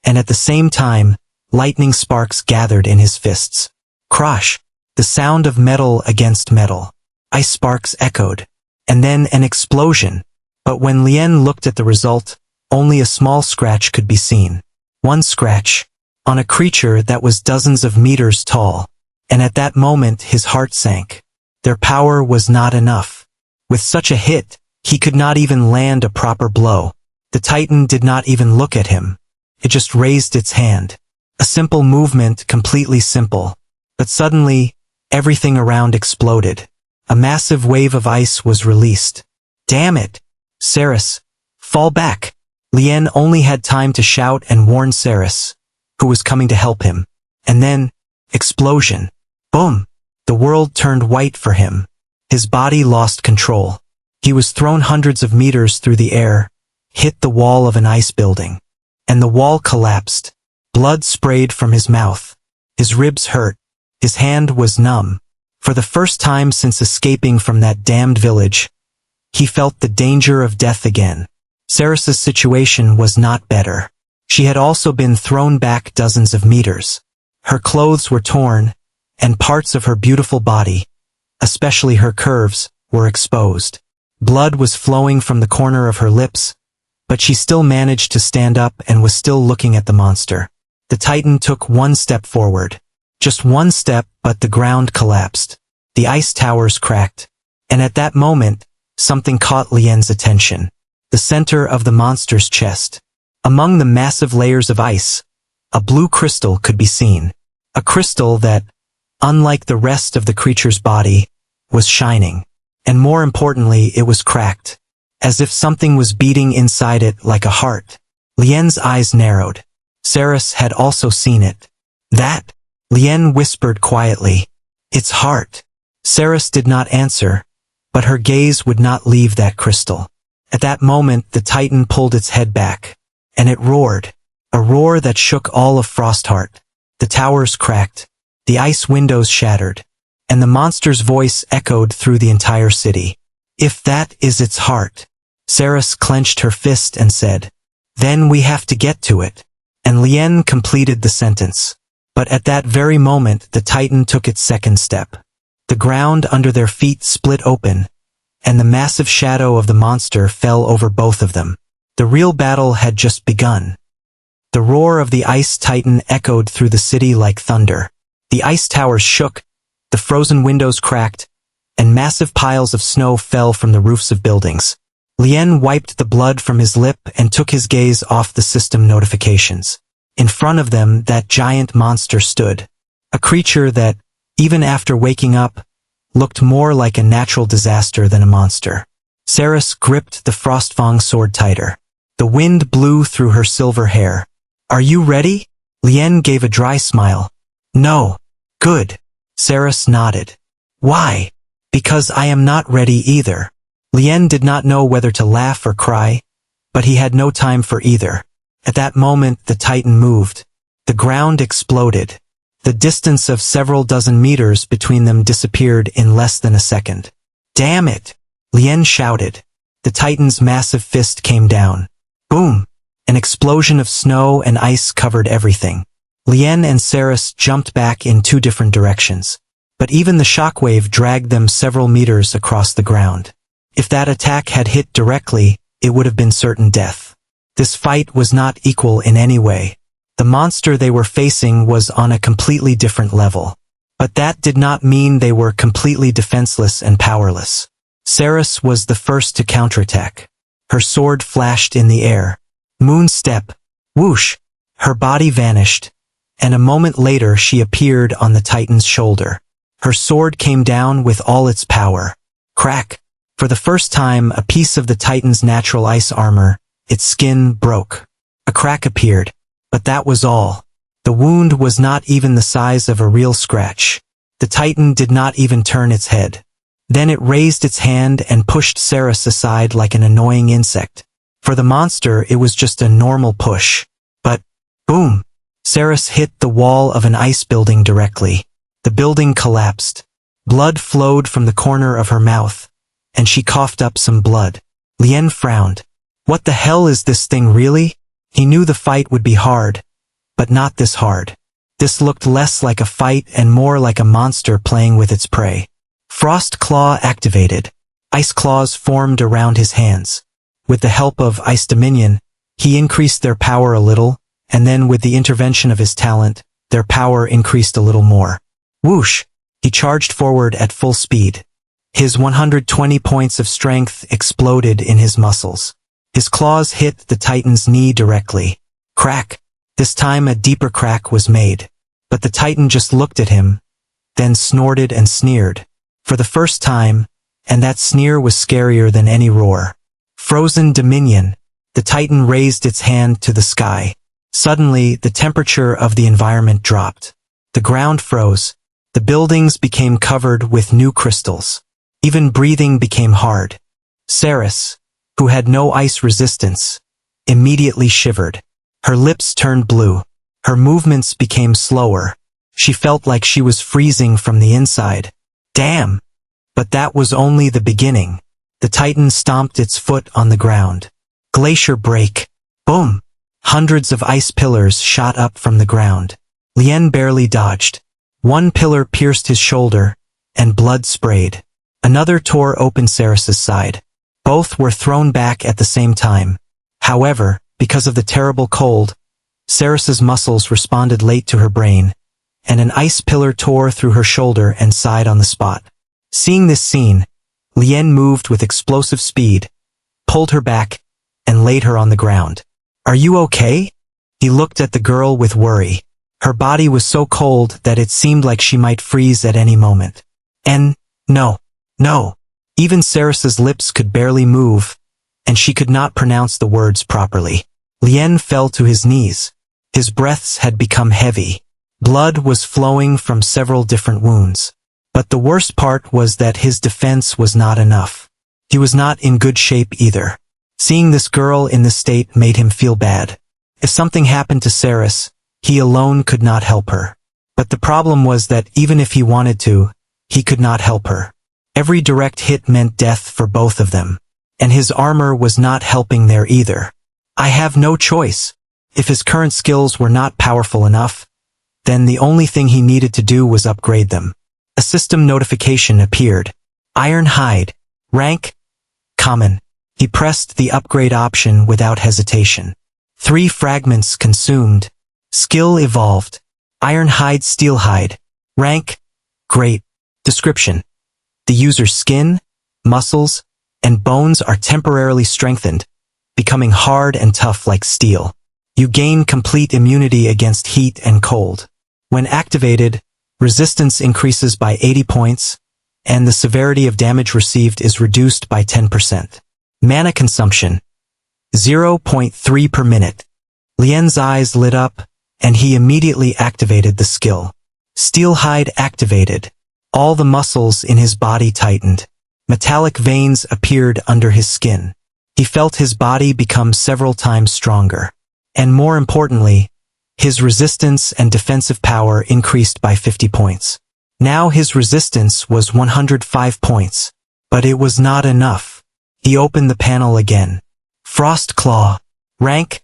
and at the same time, lightning sparks gathered in his fists. Crash! The sound of metal against metal. Ice sparks echoed. And then an explosion. But when Lien looked at the result, only a small scratch could be seen. One scratch. On a creature that was dozens of meters tall. And at that moment his heart sank. Their power was not enough. With such a hit, he could not even land a proper blow. The Titan did not even look at him. It just raised its hand. A simple movement, completely simple. But suddenly, everything around exploded. A massive wave of ice was released. Damn it! Saris, fall back! Lien only had time to shout and warn Saris, who was coming to help him. And then, explosion. Boom! The world turned white for him. His body lost control. He was thrown hundreds of meters through the air, hit the wall of an ice building. And the wall collapsed. Blood sprayed from his mouth. His ribs hurt. His hand was numb. For the first time since escaping from that damned village, he felt the danger of death again. Saris's situation was not better. She had also been thrown back dozens of meters. Her clothes were torn, and parts of her beautiful body, especially her curves, were exposed. Blood was flowing from the corner of her lips, but she still managed to stand up and was still looking at the monster. The Titan took one step forward. Just one step, but the ground collapsed. The ice towers cracked. And at that moment, something caught Lien's attention. The center of the monster's chest. Among the massive layers of ice, a blue crystal could be seen. A crystal that, unlike the rest of the creature's body, was shining. And more importantly, it was cracked. As if something was beating inside it like a heart. Lien's eyes narrowed. Saris had also seen it. That? Lien whispered quietly. Its heart. Saris did not answer, but her gaze would not leave that crystal. At that moment the Titan pulled its head back, and it roared. A roar that shook all of Frostheart. The towers cracked, the ice windows shattered, and the monster's voice echoed through the entire city. If that is its heart. Saris clenched her fist and said, then we have to get to it. And Lien completed the sentence. But at that very moment the Titan took its second step. The ground under their feet split open, and the massive shadow of the monster fell over both of them. The real battle had just begun. The roar of the Ice Titan echoed through the city like thunder. The ice towers shook, the frozen windows cracked, and massive piles of snow fell from the roofs of buildings. Lien wiped the blood from his lip and took his gaze off the system notifications. In front of them that giant monster stood. A creature that, even after waking up, looked more like a natural disaster than a monster. Saris gripped the Frostfang sword tighter. The wind blew through her silver hair. "Are you ready?" Lien gave a dry smile. "No." "Good." Saris nodded. "Why?" "Because I am not ready either." Lien did not know whether to laugh or cry, but he had no time for either. At that moment the Titan moved. The ground exploded. The distance of several dozen meters between them disappeared in less than a second. "Damn it!" Lien shouted. The Titan's massive fist came down. Boom! An explosion of snow and ice covered everything. Lien and Saris jumped back in two different directions. But even the shockwave dragged them several meters across the ground. If that attack had hit directly, it would have been certain death. This fight was not equal in any way. The monster they were facing was on a completely different level. But that did not mean they were completely defenseless and powerless. Saris was the first to counterattack. Her sword flashed in the air. Moon step. Whoosh! Her body vanished, and a moment later she appeared on the Titan's shoulder. Her sword came down with all its power. Crack! For the first time, a piece of the Titan's natural ice armor, its skin, broke. A crack appeared, but that was all. The wound was not even the size of a real scratch. The Titan did not even turn its head. Then it raised its hand and pushed Saris aside like an annoying insect. For the monster, it was just a normal push. But, boom! Saris hit the wall of an ice building directly. The building collapsed. Blood flowed from the corner of her mouth, and she coughed up some blood. Lien frowned. What the hell is this thing really? He knew the fight would be hard, but not this hard. This looked less like a fight and more like a monster playing with its prey. Frost Claw activated. Ice claws formed around his hands. With the help of Ice Dominion, he increased their power a little, and then with the intervention of his talent, their power increased a little more. Whoosh! He charged forward at full speed. His 120 points of strength exploded in his muscles. His claws hit the Titan's knee directly. Crack! This time a deeper crack was made. But the Titan just looked at him, then snorted and sneered. For the first time, and that sneer was scarier than any roar. Frozen Dominion. The Titan raised its hand to the sky. Suddenly, the temperature of the environment dropped. The ground froze. The buildings became covered with new crystals. Even breathing became hard. Saris, who had no ice resistance, immediately shivered. Her lips turned blue. Her movements became slower. She felt like she was freezing from the inside. Damn! But that was only the beginning. The Titan stomped its foot on the ground. Glacier break. Boom! Hundreds of ice pillars shot up from the ground. Lien barely dodged. One pillar pierced his shoulder, and blood sprayed. Another tore open Saris's side. Both were thrown back at the same time. However, because of the terrible cold, Saris's muscles responded late to her brain, and an ice pillar tore through her shoulder and side on the spot. Seeing this scene, Lien moved with explosive speed, pulled her back, and laid her on the ground. "Are you okay?" He looked at the girl with worry. Her body was so cold that it seemed like she might freeze at any moment. No. Even Saris's lips could barely move, and she could not pronounce the words properly. Lien fell to his knees. His breaths had become heavy. Blood was flowing from several different wounds. But the worst part was that his defense was not enough. He was not in good shape either. Seeing this girl in this state made him feel bad. If something happened to Saris, he alone could not help her. But the problem was that even if he wanted to, he could not help her. Every direct hit meant death for both of them. And his armor was not helping there either. I have no choice. If his current skills were not powerful enough, then the only thing he needed to do was upgrade them. A system notification appeared. Iron Hide. Rank. Common. He pressed the upgrade option without hesitation. 3 fragments consumed. Skill evolved. Iron Hide Steel Hide. Rank. Great. Description. The user's skin, muscles, and bones are temporarily strengthened, becoming hard and tough like steel. You gain complete immunity against heat and cold. When activated, resistance increases by 80 points, and the severity of damage received is reduced by 10%. Mana consumption, 0.3 per minute. Lien's eyes lit up, and he immediately activated the skill. Steelhide activated. All the muscles in his body tightened. Metallic veins appeared under his skin. He felt his body become several times stronger. And more importantly, his resistance and defensive power increased by 50 points. Now his resistance was 105 points. But it was not enough. He opened the panel again. Frost Claw. Rank,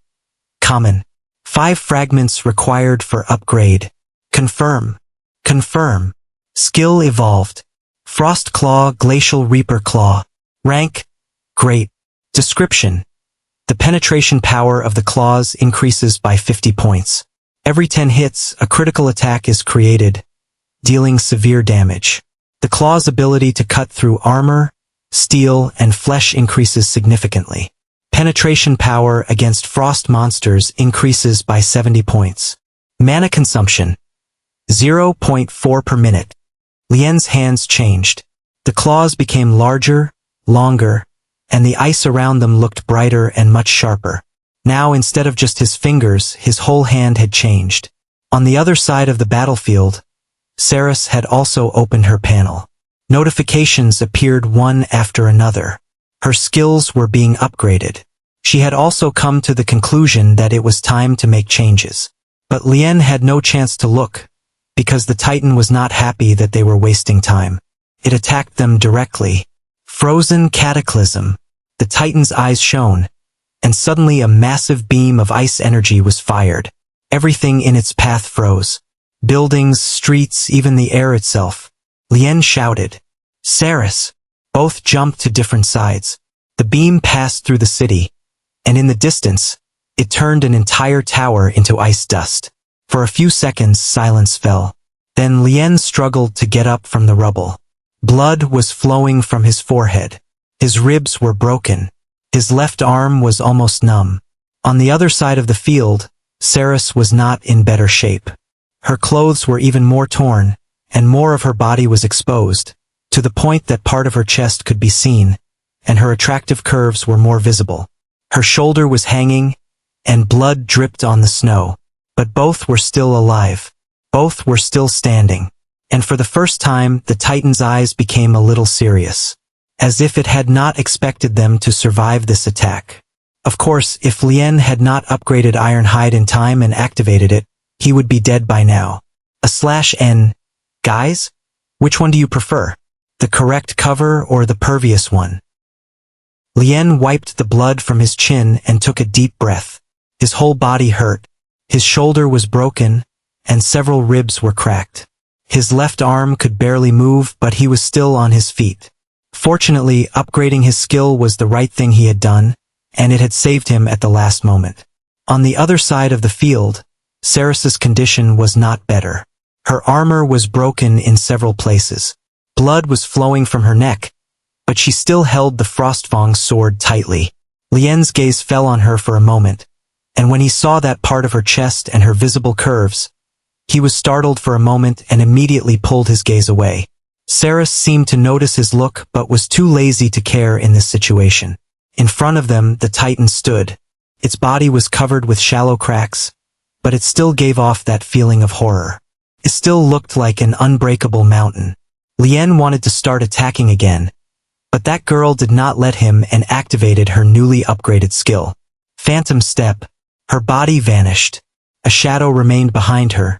Common. 5 fragments required for upgrade. Confirm. Confirm. Skill evolved. Frost Claw, Glacial Reaper Claw. Rank, Great. Description. The penetration power of the claws increases by 50 points. Every 10 hits, a critical attack is created, dealing severe damage. The claw's ability to cut through armor, steel, and flesh increases significantly. Penetration power against frost monsters increases by 70 points. Mana consumption, 0.4 per minute. Lien's hands changed. The claws became larger, longer, and the ice around them looked brighter and much sharper. Now, instead of just his fingers, his whole hand had changed. On the other side of the battlefield, Ceres had also opened her panel. Notifications appeared one after another. Her skills were being upgraded. She had also come to the conclusion that it was time to make changes. But Lien had no chance to look, because the Titan was not happy that they were wasting time. It attacked them directly. Frozen Cataclysm. The Titan's eyes shone, and suddenly a massive beam of ice energy was fired. Everything in its path froze. Buildings, streets, even the air itself. Lien shouted, "Ceres!" Both jumped to different sides. The beam passed through the city, and in the distance, it turned an entire tower into ice dust. For a few seconds, silence fell. Then Lien struggled to get up from the rubble. Blood was flowing from his forehead. His ribs were broken. His left arm was almost numb. On the other side of the field, Ceres was not in better shape. Her clothes were even more torn, and more of her body was exposed, to the point that part of her chest could be seen, and her attractive curves were more visible. Her shoulder was hanging, and blood dripped on the snow. But both were still alive. Both were still standing. And for the first time, the Titan's eyes became a little serious, as if it had not expected them to survive this attack. Of course, if Lien had not upgraded Ironhide in time and activated it, he would be dead by now. /N. Guys? Which one do you prefer? The correct cover or the pervious one? Lien wiped the blood from his chin and took a deep breath. His whole body hurt. His shoulder was broken, and several ribs were cracked. His left arm could barely move, but he was still on his feet. Fortunately, upgrading his skill was the right thing he had done, and it had saved him at the last moment. On the other side of the field, Ceres's condition was not better. Her armor was broken in several places. Blood was flowing from her neck, but she still held the Frostfang's sword tightly. Lien's gaze fell on her for a moment, and when he saw that part of her chest and her visible curves, he was startled for a moment and immediately pulled his gaze away. Ceres seemed to notice his look but was too lazy to care in this situation. In front of them, the Titan stood. Its body was covered with shallow cracks, but it still gave off that feeling of horror. It still looked like an unbreakable mountain. Lien wanted to start attacking again, but that girl did not let him and activated her newly upgraded skill. Phantom Step. Her body vanished. A shadow remained behind her.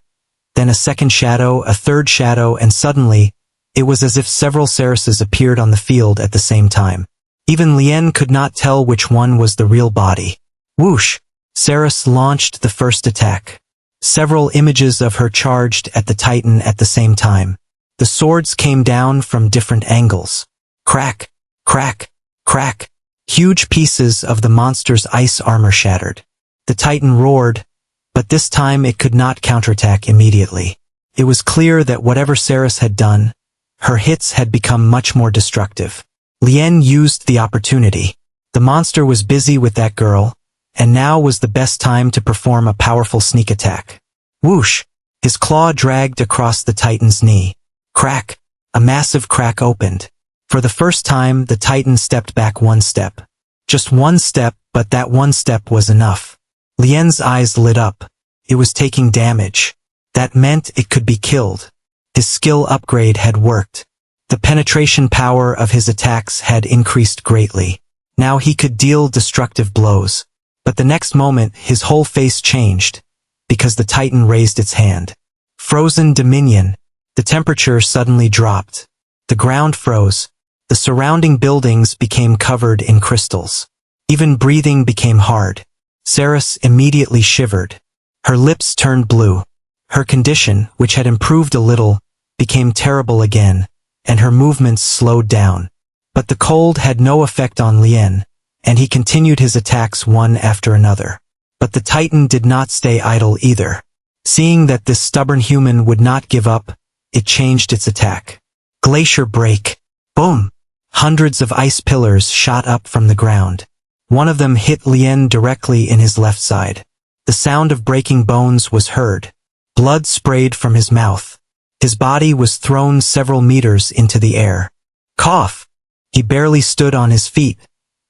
Then a second shadow, a third shadow, and suddenly, it was as if several Cereses appeared on the field at the same time. Even Lien could not tell which one was the real body. Whoosh! Ceres launched the first attack. Several images of her charged at the Titan at the same time. The swords came down from different angles. Crack! Crack! Crack! Huge pieces of the monster's ice armor shattered. The Titan roared, but this time it could not counterattack immediately. It was clear that whatever Ceres had done, her hits had become much more destructive. Lien used the opportunity. The monster was busy with that girl, and now was the best time to perform a powerful sneak attack. Whoosh! His claw dragged across the Titan's knee. Crack! A massive crack opened. For the first time, the Titan stepped back one step. Just one step, but that one step was enough. Lien's eyes lit up. It was taking damage. That meant it could be killed. His skill upgrade had worked. The penetration power of his attacks had increased greatly. Now he could deal destructive blows. But the next moment, his whole face changed, because the Titan raised its hand. Frozen Dominion. The temperature suddenly dropped. The ground froze. The surrounding buildings became covered in crystals. Even breathing became hard. Ceres immediately shivered. Her lips turned blue. Her condition, which had improved a little, became terrible again, and her movements slowed down. But the cold had no effect on Lien, and he continued his attacks one after another. But the Titan did not stay idle either. Seeing that this stubborn human would not give up, it changed its attack. Glacier Break. Boom! Hundreds of ice pillars shot up from the ground. One of them hit Lien directly in his left side. The sound of breaking bones was heard. Blood sprayed from his mouth. His body was thrown several meters into the air. Cough! He barely stood on his feet,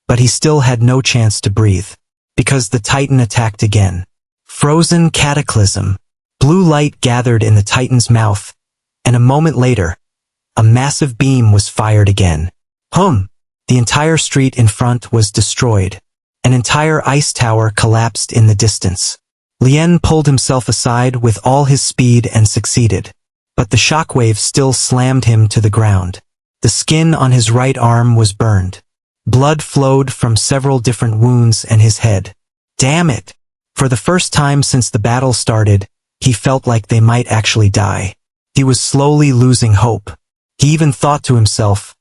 but he still had no chance to breathe, because the Titan attacked again. Frozen Cataclysm. Blue light gathered in the Titan's mouth, and a moment later, a massive beam was fired again. The entire street in front was destroyed. An entire ice tower collapsed in the distance. Lien pulled himself aside with all his speed and succeeded. But the shockwave still slammed him to the ground. The skin on his right arm was burned. Blood flowed from several different wounds and his head. Damn it! For the first time since the battle started, he felt like they might actually die. He was slowly losing hope. He even thought to himself,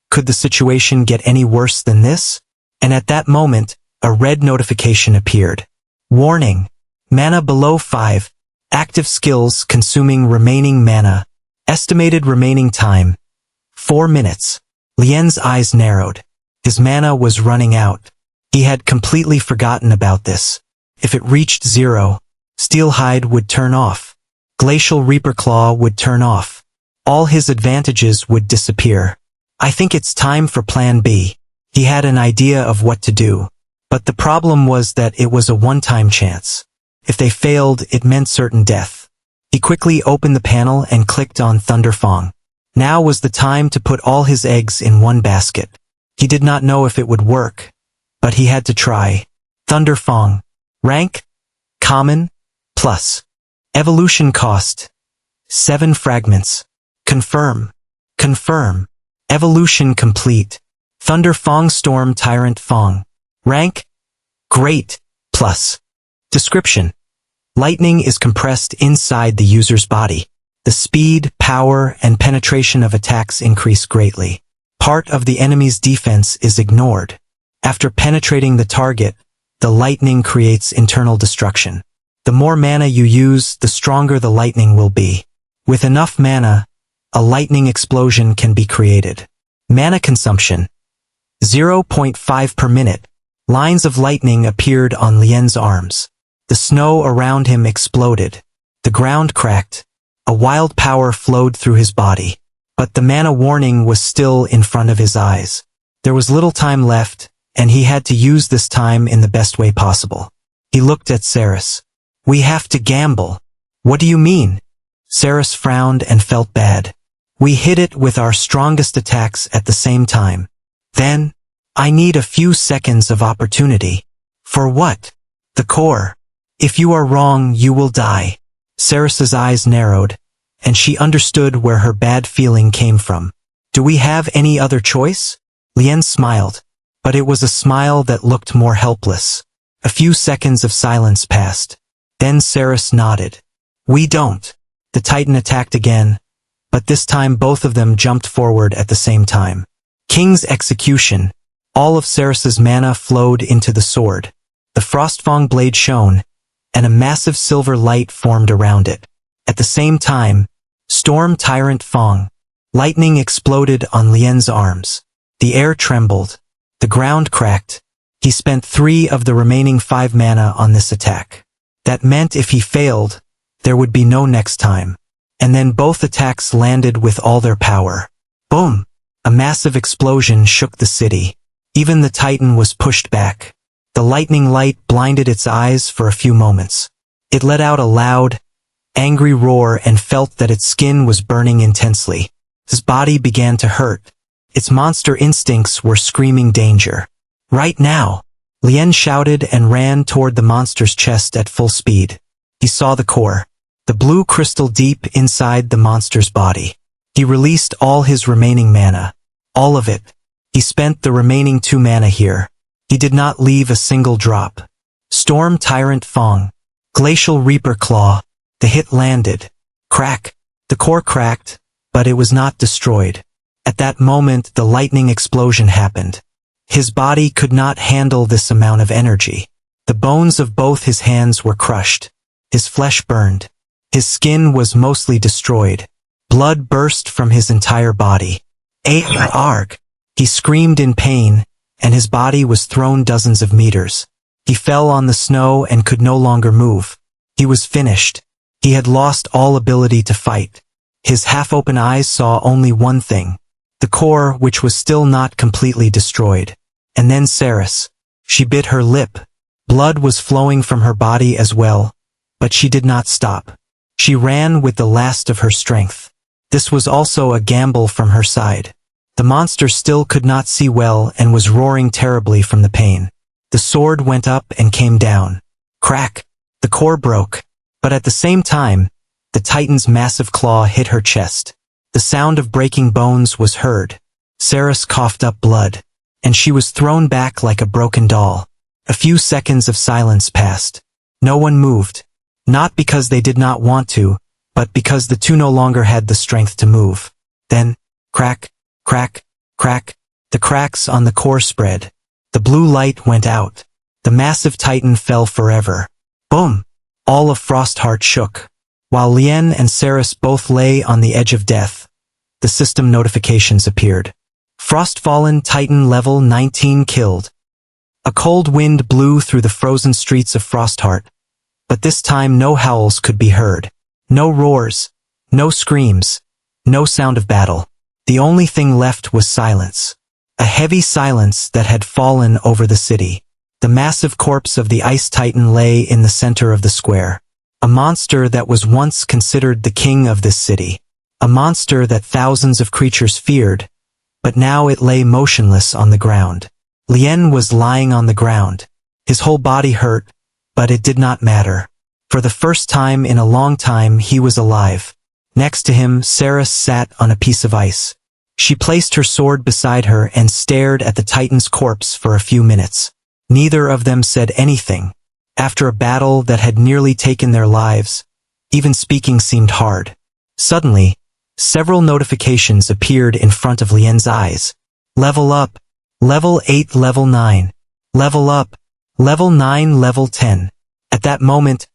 could the situation get any worse than this? And at that moment, a red notification appeared. Warning! Mana below 5. Active skills consuming remaining mana. Estimated remaining time. 4 minutes. Lien's eyes narrowed. His mana was running out. He had completely forgotten about this. If it reached 0, Steelhide would turn off. Glacial Reaper Claw would turn off. All his advantages would disappear. I think it's time for Plan B. He had an idea of what to do. But the problem was that it was a one-time chance. If they failed, it meant certain death. He quickly opened the panel and clicked on Thunderfang. Now was the time to put all his eggs in one basket. He did not know if it would work, but he had to try. Thunderfang. Rank? Common? Plus. Evolution cost. 7 fragments. Confirm. Confirm. Evolution complete. Thunderfang Storm Tyrant Fang. Rank? Great. Plus. Description. Lightning is compressed inside the user's body. The speed, power, and penetration of attacks increase greatly. Part of the enemy's defense is ignored. After penetrating the target, the lightning creates internal destruction. The more mana you use, the stronger the lightning will be. With enough mana, a lightning explosion can be created. Mana consumption. 0.5 per minute. Lines of lightning appeared on Lien's arms. The snow around him exploded. The ground cracked. A wild power flowed through his body. But the mana warning was still in front of his eyes. There was little time left, and he had to use this time in the best way possible. He looked at Ceres. We have to gamble. What do you mean? Ceres frowned and felt bad. We hit it with our strongest attacks at the same time. Then, I need a few seconds of opportunity. For what? The core. If you are wrong, you will die. Ceres's eyes narrowed, and she understood where her bad feeling came from. Do we have any other choice? Lien smiled, but it was a smile that looked more helpless. A few seconds of silence passed. Then Ceres nodded. We don't. The Titan attacked again, but this time both of them jumped forward at the same time. King's Execution. All of Ceres's mana flowed into the sword. The Frostfang blade shone, and a massive silver light formed around it. At the same time, Storm Tyrant Fang. Lightning exploded on Lien's arms. The air trembled. The ground cracked. He spent 3 of the remaining 5 mana on this attack. That meant if he failed, There would be no next time. And then both attacks landed with all their power. Boom! A massive explosion shook the city. Even the Titan was pushed back. The lightning light blinded its eyes for a few moments. It let out a loud, angry roar and felt that its skin was burning intensely. His body began to hurt. Its monster instincts were screaming danger. Right now! Lien shouted and ran toward the monster's chest at full speed. He saw the core, the blue crystal deep inside the monster's body. He released all his remaining mana. All of it. He spent the remaining 2 mana here. He did not leave a single drop. Storm Tyrant Fong. Glacial Reaper Claw. The hit landed. Crack. The core cracked, but it was not destroyed. At that moment the lightning explosion happened. His body could not handle this amount of energy. The bones of both his hands were crushed. His flesh burned. His skin was mostly destroyed. Blood burst from his entire body. Arg! He screamed in pain, and his body was thrown dozens of meters. He fell on the snow and could no longer move. He was finished. He had lost all ability to fight. His half-open eyes saw only one thing. The core, which was still not completely destroyed. And then Ceres. She bit her lip. Blood was flowing from her body as well, but she did not stop. She ran with the last of her strength. This was also a gamble from her side. The monster still could not see well and was roaring terribly from the pain. The sword went up and came down. Crack! The core broke. But at the same time, the Titan's massive claw hit her chest. The sound of breaking bones was heard. Ceres coughed up blood, and she was thrown back like a broken doll. A few seconds of silence passed. No one moved. Not because they did not want to, but because the two no longer had the strength to move. Then, crack, crack, crack, the cracks on the core spread. The blue light went out. The massive Titan fell forever. Boom! All of Frostheart shook. While Lien and Ceres both lay on the edge of death, the system notifications appeared. Frostfallen Titan level 19 killed. A cold wind blew through the frozen streets of Frostheart, but this time no howls could be heard. No roars, no screams, no sound of battle. The only thing left was silence. A heavy silence that had fallen over the city. The massive corpse of the Ice Titan lay in the center of the square. A monster that was once considered the king of this city. A monster that thousands of creatures feared, but now it lay motionless on the ground. Lien was lying on the ground. His whole body hurt, but it did not matter. For the first time in a long time he was alive. Next to him, Ceres sat on a piece of ice. She placed her sword beside her and stared at the Titan's corpse for a few minutes. Neither of them said anything. After a battle that had nearly taken their lives, even speaking seemed hard. Suddenly, several notifications appeared in front of Lien's eyes. Level up. Level 8, level 9. Level up. Level 9, level 10. At that moment,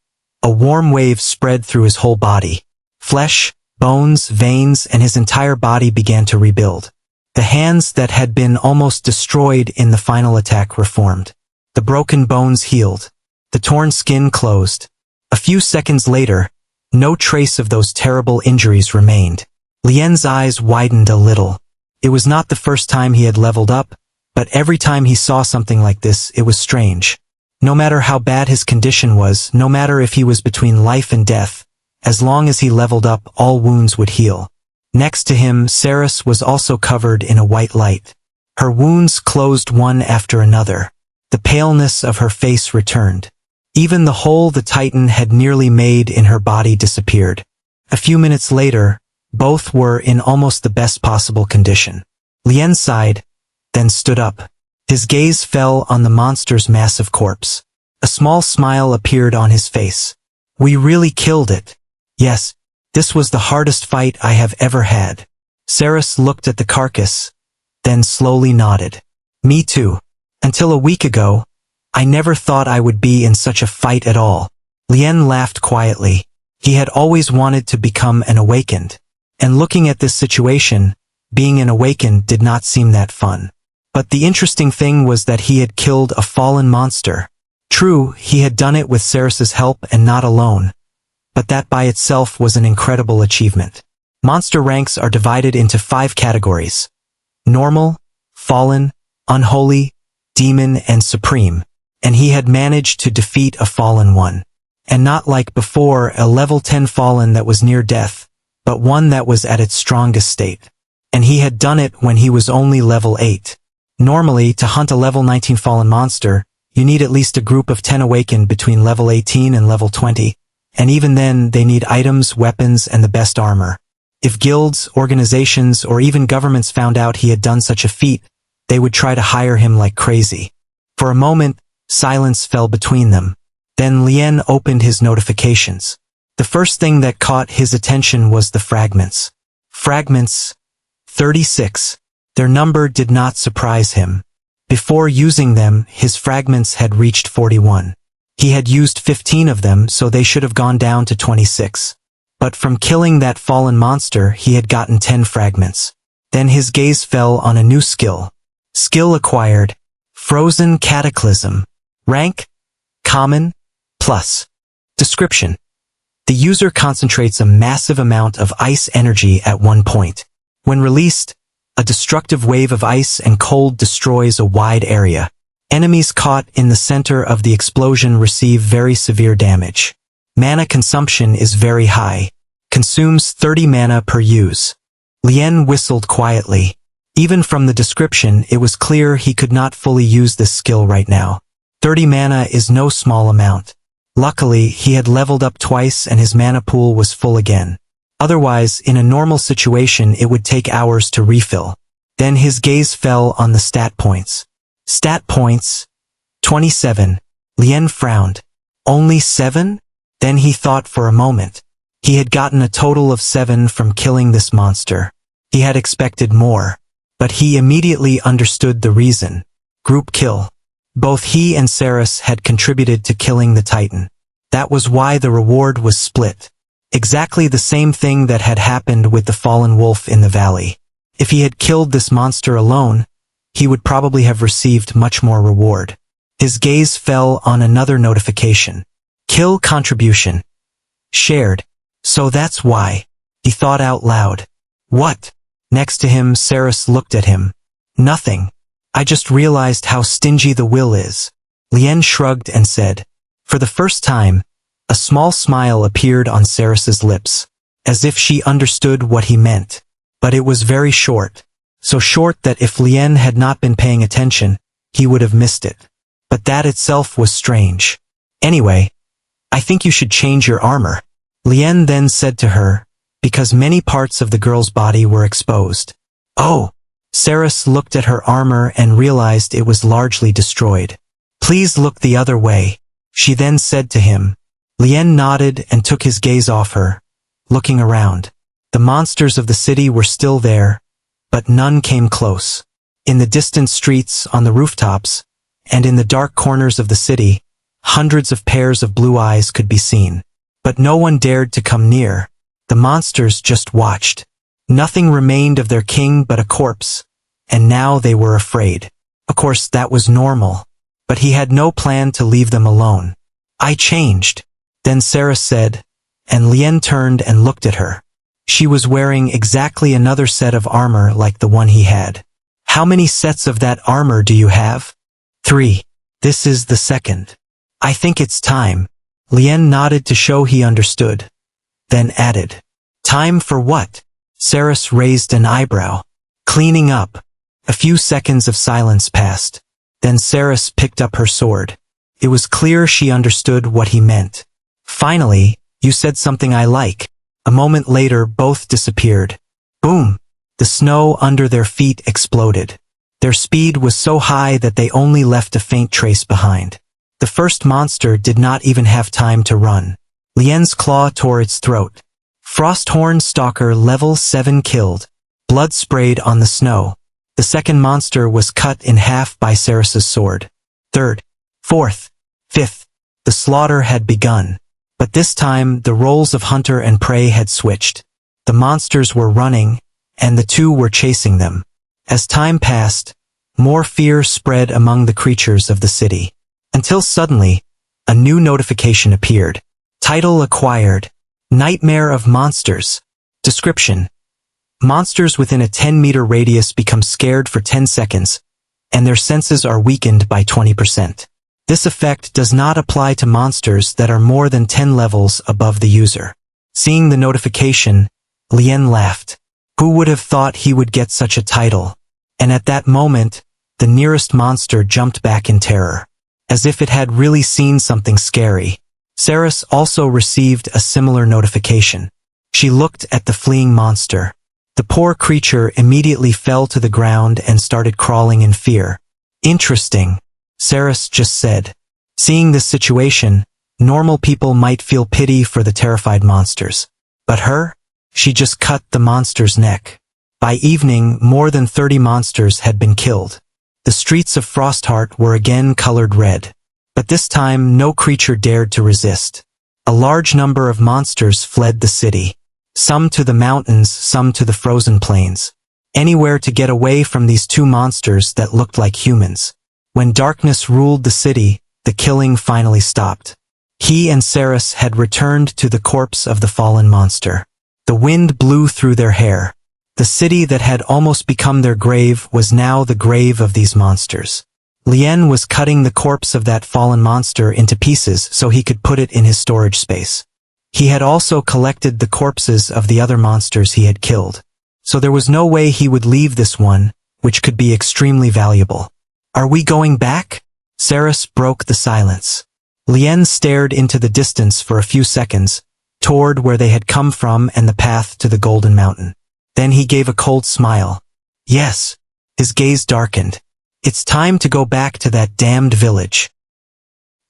a warm wave spread through his whole body. Flesh, bones, veins, and his entire body began to rebuild. The hands that had been almost destroyed in the final attack reformed. The broken bones healed. The torn skin closed. A few seconds later, no trace of those terrible injuries remained. Lien's eyes widened a little. It was not the first time he had leveled up, but every time he saw something like this, it was strange. No matter how bad his condition was, no matter if he was between life and death, as long as he leveled up, all wounds would heal. Next to him, Ceres was also covered in a white light. Her wounds closed one after another. The paleness of her face returned. Even the hole the Titan had nearly made in her body disappeared. A few minutes later, both were in almost the best possible condition. Lien sighed, then stood up. His gaze fell on the monster's massive corpse. A small smile appeared on his face. We really killed it. Yes, this was the hardest fight I have ever had. Ceres looked at the carcass, then slowly nodded. Me too. Until a week ago, I never thought I would be in such a fight at all. Lien laughed quietly. He had always wanted to become an awakened. And looking at this situation, being an awakened did not seem that fun. But the interesting thing was that he had killed a fallen monster. True, he had done it with Ceres's help and not alone. but that by itself was an incredible achievement. Monster ranks are divided into 5 categories: normal, fallen, unholy, demon, and supreme, and he had managed to defeat a fallen one. And not like before, a level 10 fallen that was near death, but one that was at its strongest state. And he had done it when he was only level 8. Normally, to hunt a level 19 fallen monster, you need at least a group of 10 awakened between level 18 and level 20, and even then they need items, weapons, and the best armor. If guilds, organizations, or even governments found out he had done such a feat, they would try to hire him like crazy. For a moment, silence fell between them. Then Lien opened his notifications. The first thing that caught his attention was the fragments. Fragments 36. Their number did not surprise him. Before using them, his fragments had reached 41. He had used 15 of them, so they should have gone down to 26. But from killing that fallen monster, he had gotten 10 fragments. Then his gaze fell on a new skill. Skill acquired. Frozen Cataclysm. Rank: Common, Plus. Description: the user concentrates a massive amount of ice energy at one point. When released, a destructive wave of ice and cold destroys a wide area. Enemies caught in the center of the explosion receive very severe damage. Mana consumption is very high. Consumes 30 mana per use. Lien whistled quietly. Even from the description, it was clear he could not fully use this skill right now. 30 mana is no small amount. Luckily, he had leveled up twice and his mana pool was full again. Otherwise, in a normal situation, it would take hours to refill. Then his gaze fell on the stat points. Stat points: 27. Lien frowned. Only 7? Then he thought for a moment. He had gotten a total of 7 from killing this monster. He had expected more. But he immediately understood the reason. Group kill. Both he and Saris had contributed to killing the Titan. That was why the reward was split. Exactly the same thing that had happened with the fallen wolf in the valley. If he had killed this monster alone, he would probably have received much more reward. His gaze fell on another notification. Kill contribution. Shared. So that's why. He thought out loud. What? Next to him, Saris looked at him. Nothing. I just realized how stingy the will is. Lien shrugged and said. For the first time, a small smile appeared on Saris's lips, as if she understood what he meant. But it was very short. So short that if Lien had not been paying attention, he would have missed it. But that itself was strange. Anyway, I think you should change your armor. Lien then said to her, because many parts of the girl's body were exposed. Oh! Saris looked at her armor and realized it was largely destroyed. Please look the other way, she then said to him. Lien nodded and took his gaze off her, looking around. The monsters of the city were still there, but none came close. In the distant streets, on the rooftops, and in the dark corners of the city, hundreds of pairs of blue eyes could be seen. But no one dared to come near. The monsters just watched. Nothing remained of their king but a corpse, and now they were afraid. Of course, that was normal, but he had no plan to leave them alone. I changed. Then Saris said, and Lien turned and looked at her. She was wearing exactly another set of armor like the one he had. How many sets of that armor do you have? 3. This is the second. I think it's time. Lien nodded to show he understood. Then added, time for what? Saris raised an eyebrow. Cleaning up. A few seconds of silence passed. Then Saris picked up her sword. It was clear she understood what he meant. Finally, you said something I like. A moment later, both disappeared. Boom! The snow under their feet exploded. Their speed was so high that they only left a faint trace behind. The first monster did not even have time to run. Lien's claw tore its throat. Frosthorn Stalker level 7 killed. Blood sprayed on the snow. The second monster was cut in half by Saris's sword. Third, fourth, fifth. The slaughter had begun. But this time, the roles of hunter and prey had switched. The monsters were running, and the two were chasing them. As time passed, more fear spread among the creatures of the city. Until suddenly, a new notification appeared. Title acquired. Nightmare of monsters. Description: monsters within a 10-meter radius become scared for 10 seconds, and their senses are weakened by 20%. This effect does not apply to monsters that are more than 10 levels above the user. Seeing the notification, Lien laughed. Who would have thought he would get such a title? And at that moment, the nearest monster jumped back in terror, as if it had really seen something scary. Saris also received a similar notification. She looked at the fleeing monster. The poor creature immediately fell to the ground and started crawling in fear. Interesting, Saris just said. Seeing this situation, normal people might feel pity for the terrified monsters. But her? She just cut the monster's neck. By evening, more than 30 monsters had been killed. The streets of Frostheart were again colored red. But this time, no creature dared to resist. A large number of monsters fled the city. Some to the mountains, some to the frozen plains. Anywhere to get away from these two monsters that looked like humans. When darkness ruled the city, the killing finally stopped. He and Saris had returned to the corpse of the fallen monster. The wind blew through their hair. The city that had almost become their grave was now the grave of these monsters. Lien was cutting the corpse of that fallen monster into pieces so he could put it in his storage space. He had also collected the corpses of the other monsters he had killed. So there was no way he would leave this one, which could be extremely valuable. Are we going back? Saris broke the silence. Lien stared into the distance for a few seconds, toward where they had come from and the path to the Golden Mountain. Then he gave a cold smile. Yes. His gaze darkened. It's time to go back to that damned village.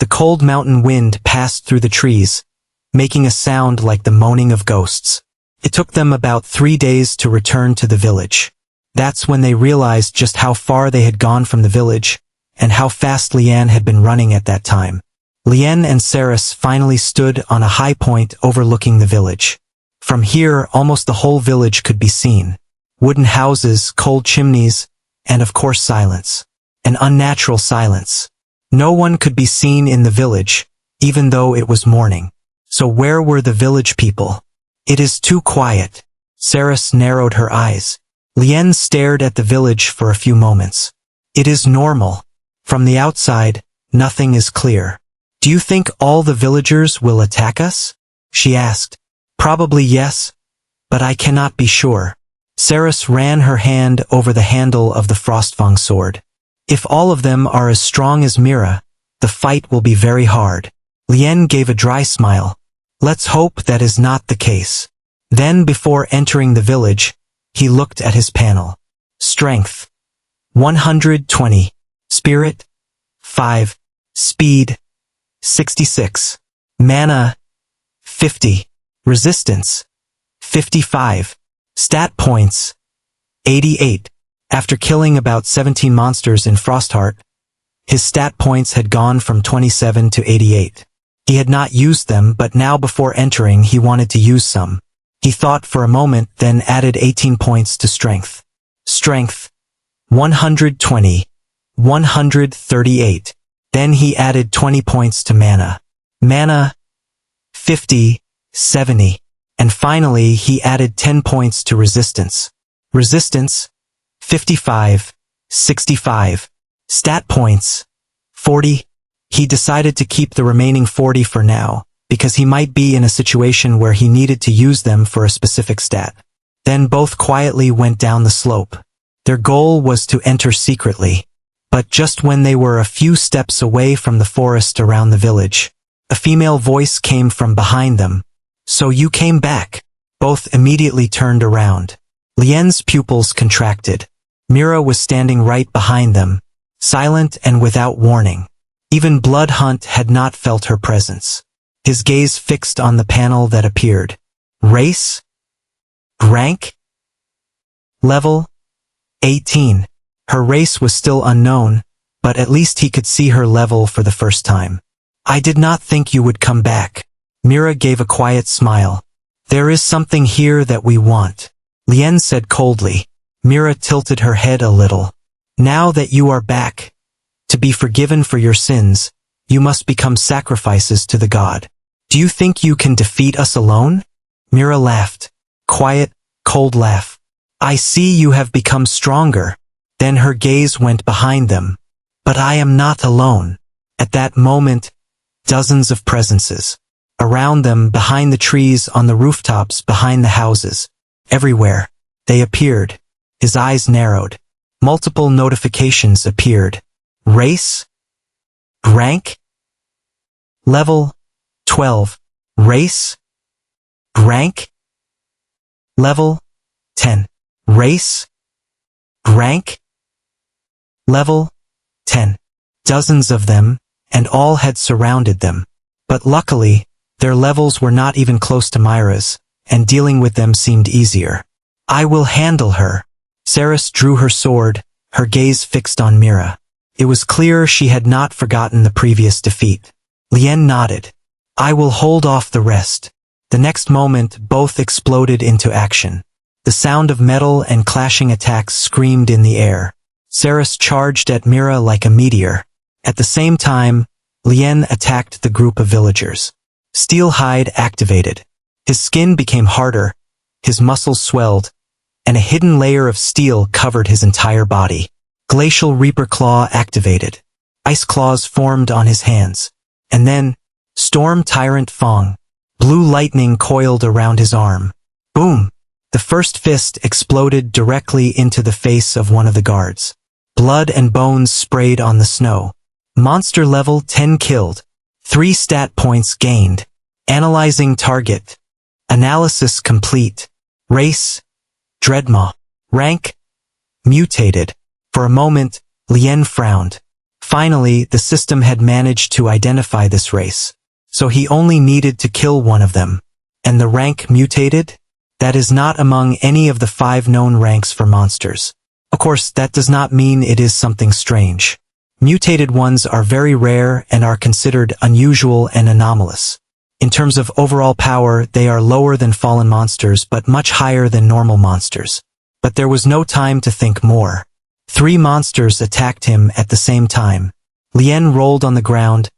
The cold mountain wind passed through the trees, making a sound like the moaning of ghosts. It took them about 3 days to return to the village. That's when they realized just how far they had gone from the village, and how fast Lien had been running at that time. Lien and Saris finally stood on a high point overlooking the village. From here, almost the whole village could be seen. Wooden houses, cold chimneys, and of course silence. An unnatural silence. No one could be seen in the village, even though it was morning. So where were the village people? It is too quiet. Saris narrowed her eyes. Lien stared at the village for a few moments. It is normal. From the outside, nothing is clear. Do you think all the villagers will attack us? She asked. Probably yes, but I cannot be sure. Saris ran her hand over the handle of the Frostfang sword. If all of them are as strong as Mira, the fight will be very hard. Lien gave a dry smile. Let's hope that is not the case. Then before entering the village, he looked at his panel. Strength 120. Spirit 5. Speed 66. Mana 50. Resistance 55. Stat points 88. After killing about 17 monsters in Frostheart, his stat points had gone from 27 to 88. He had not used them, but now before entering he wanted to use some. He thought for a moment, then added 18 points to strength. Strength 120. 138. Then he added 20 points to mana. Mana 50. 70. And finally he added 10 points to resistance. Resistance 55. 65. Stat points 40. He decided to keep the remaining 40 for now, because he might be in a situation where he needed to use them for a specific stat. Then both quietly went down the slope. Their goal was to enter secretly. But just when they were a few steps away from the forest around the village, a female voice came from behind them. So you came back. Both immediately turned around. Lien's pupils contracted. Mira was standing right behind them, silent and without warning. Even Blood Hunt had not felt her presence. His gaze fixed on the panel that appeared. Race? Rank? Level? 18. Her race was still unknown, but at least he could see her level for the first time. I did not think you would come back. Mira gave a quiet smile. There is something here that we want. Lien said coldly. Mira tilted her head a little. Now that you are back, to be forgiven for your sins, you must become sacrifices to the god. Do you think you can defeat us alone? Mira laughed. Quiet, cold laugh. I see you have become stronger. Then her gaze went behind them. But I am not alone. At that moment, dozens of presences. Around them, behind the trees, on the rooftops, behind the houses. Everywhere. They appeared. His eyes narrowed. Multiple notifications appeared. Race? Rank? Level 12. Race? Rank? Level 10. Race? Rank? Level 10. Dozens of them, and all had surrounded them. But luckily, their levels were not even close to Myra's, and dealing with them seemed easier. I will handle her. Saris drew her sword, her gaze fixed on Mira. It was clear she had not forgotten the previous defeat. Lien nodded. I will hold off the rest. The next moment, both exploded into action. The sound of metal and clashing attacks screamed in the air. Saris charged at Mira like a meteor. At the same time, Lien attacked the group of villagers. Steelhide activated. His skin became harder, his muscles swelled, and a hidden layer of steel covered his entire body. Glacial Reaper Claw activated. Ice claws formed on his hands. And then, Storm Tyrant Fong. Blue lightning coiled around his arm. Boom! The first fist exploded directly into the face of one of the guards. Blood and bones sprayed on the snow. Monster level 10 killed. 3 stat points gained. Analyzing target. Analysis complete. Race? Dreadmaw. Rank? Mutated. For a moment, Lien frowned. Finally, the system had managed to identify this race. So he only needed to kill one of them. And the rank mutated? That is not among any of the 5 known ranks for monsters. Of course, that does not mean it is something strange. Mutated ones are very rare and are considered unusual and anomalous. In terms of overall power, they are lower than fallen monsters but much higher than normal monsters. But there was no time to think more. 3 monsters attacked him at the same time. Lien rolled on the ground,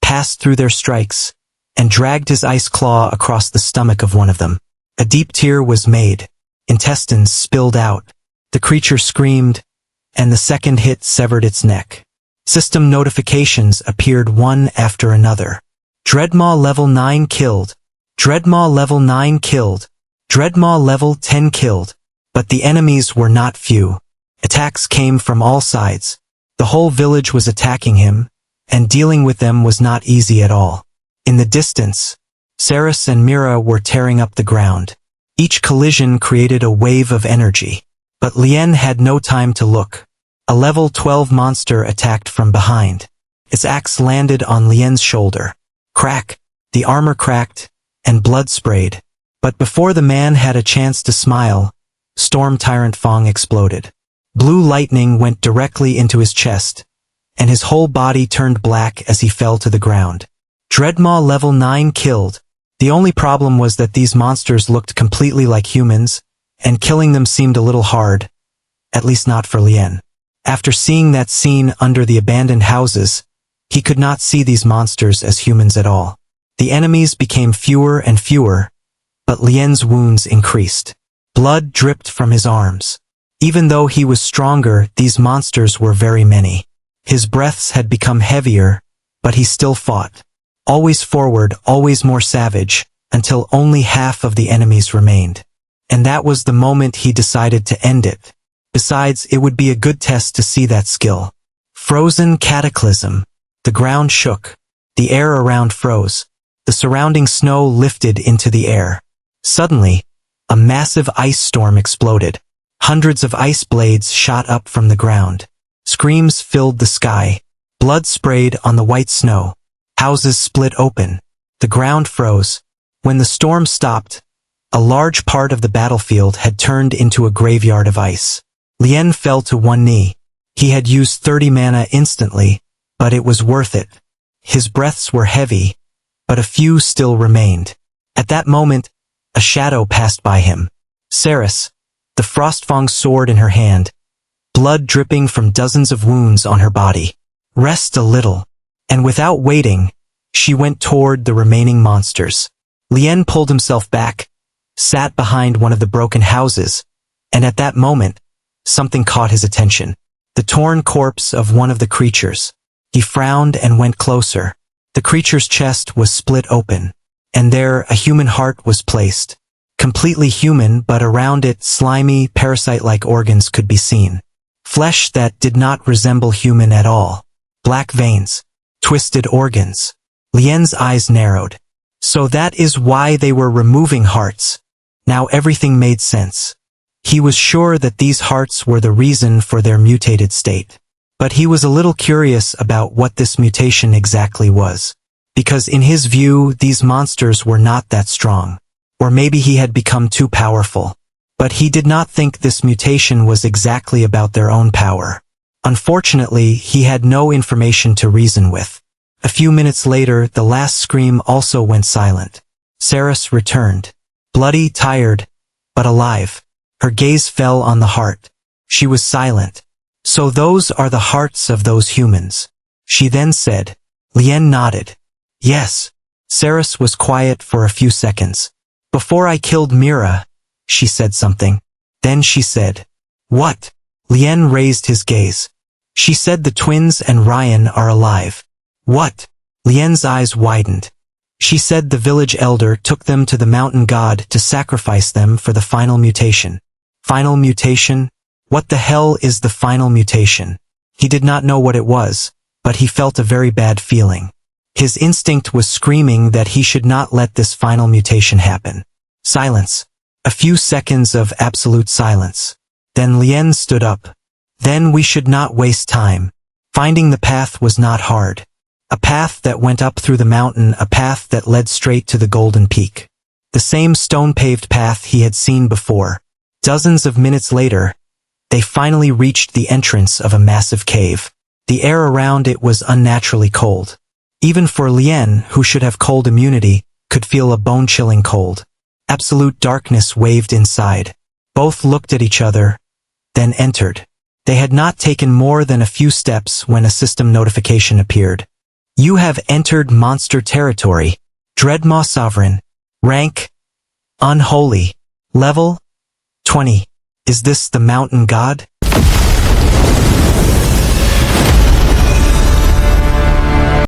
passed through their strikes, and dragged his ice claw across the stomach of one of them. A deep tear was made. Intestines spilled out. The creature screamed, and the second hit severed its neck. System notifications appeared one after another. Dreadmaw level 9 killed. Dreadmaw level 9 killed. Dreadmaw level 10 killed. But the enemies were not few. Attacks came from all sides. The whole village was attacking him, and dealing with them was not easy at all. In the distance, Saris and Mira were tearing up the ground. Each collision created a wave of energy. But Lien had no time to look. A level 12 monster attacked from behind. Its axe landed on Lien's shoulder. Crack! The armor cracked, and blood sprayed. But before the man had a chance to smile, Storm Tyrant Fong exploded. Blue lightning went directly into his chest, and his whole body turned black as he fell to the ground. Dreadmaw level 9 killed. The only problem was that these monsters looked completely like humans, and killing them seemed a little hard, at least not for Lien. After seeing that scene under the abandoned houses, he could not see these monsters as humans at all. The enemies became fewer and fewer, but Lien's wounds increased. Blood dripped from his arms. Even though he was stronger, these monsters were very many. His breaths had become heavier, but he still fought. Always forward, always more savage, until only half of the enemies remained. And that was the moment he decided to end it. Besides, it would be a good test to see that skill. Frozen Cataclysm. The ground shook. The air around froze. The surrounding snow lifted into the air. Suddenly, a massive ice storm exploded. Hundreds of ice blades shot up from the ground. Screams filled the sky. Blood sprayed on the white snow. Houses split open. The ground froze. When the storm stopped, a large part of the battlefield had turned into a graveyard of ice. Lien fell to one knee. He had used 30 mana instantly, but it was worth it. His breaths were heavy, but a few still remained. At that moment, a shadow passed by him. Saris, the Frostfang's sword in her hand, blood dripping from dozens of wounds on her body. Rest a little. And without waiting, she went toward the remaining monsters. Lien pulled himself back, sat behind one of the broken houses, and at that moment, something caught his attention. The torn corpse of one of the creatures. He frowned and went closer. The creature's chest was split open, and there a human heart was placed. Completely human, but around it slimy, parasite-like organs could be seen. Flesh that did not resemble human at all. Black veins. Twisted organs. Lien's eyes narrowed. So that is why they were removing hearts. Now everything made sense. He was sure that these hearts were the reason for their mutated state. But he was a little curious about what this mutation exactly was. Because in his view, these monsters were not that strong. Or maybe he had become too powerful. But he did not think this mutation was exactly about their own power. Unfortunately, he had no information to reason with. A few minutes later, the last scream also went silent. Saris returned. Bloody, tired, but alive. Her gaze fell on the heart. She was silent. So those are the hearts of those humans. She then said. Lien nodded. Yes. Saris was quiet for a few seconds. Before I killed Mira, she said something. Then she said. What? Lien raised his gaze. She said the twins and Ryan are alive. What? Lien's eyes widened. She said the village elder took them to the mountain god to sacrifice them for the final mutation. Final mutation? What the hell is the final mutation? He did not know what it was, but he felt a very bad feeling. His instinct was screaming that he should not let this final mutation happen. Silence. A few seconds of absolute silence. Then Lien stood up. Then we should not waste time. Finding the path was not hard. A path that went up through the mountain, a path that led straight to the golden peak. The same stone-paved path he had seen before. Dozens of minutes later, they finally reached the entrance of a massive cave. The air around it was unnaturally cold. Even for Lien, who should have cold immunity, could feel a bone-chilling cold. Absolute darkness waved inside. Both looked at each other, then entered. They had not taken more than a few steps when a system notification appeared. You have entered monster territory. Dreadmaw Sovereign. Rank. Unholy. Level. 20. Is this the mountain god?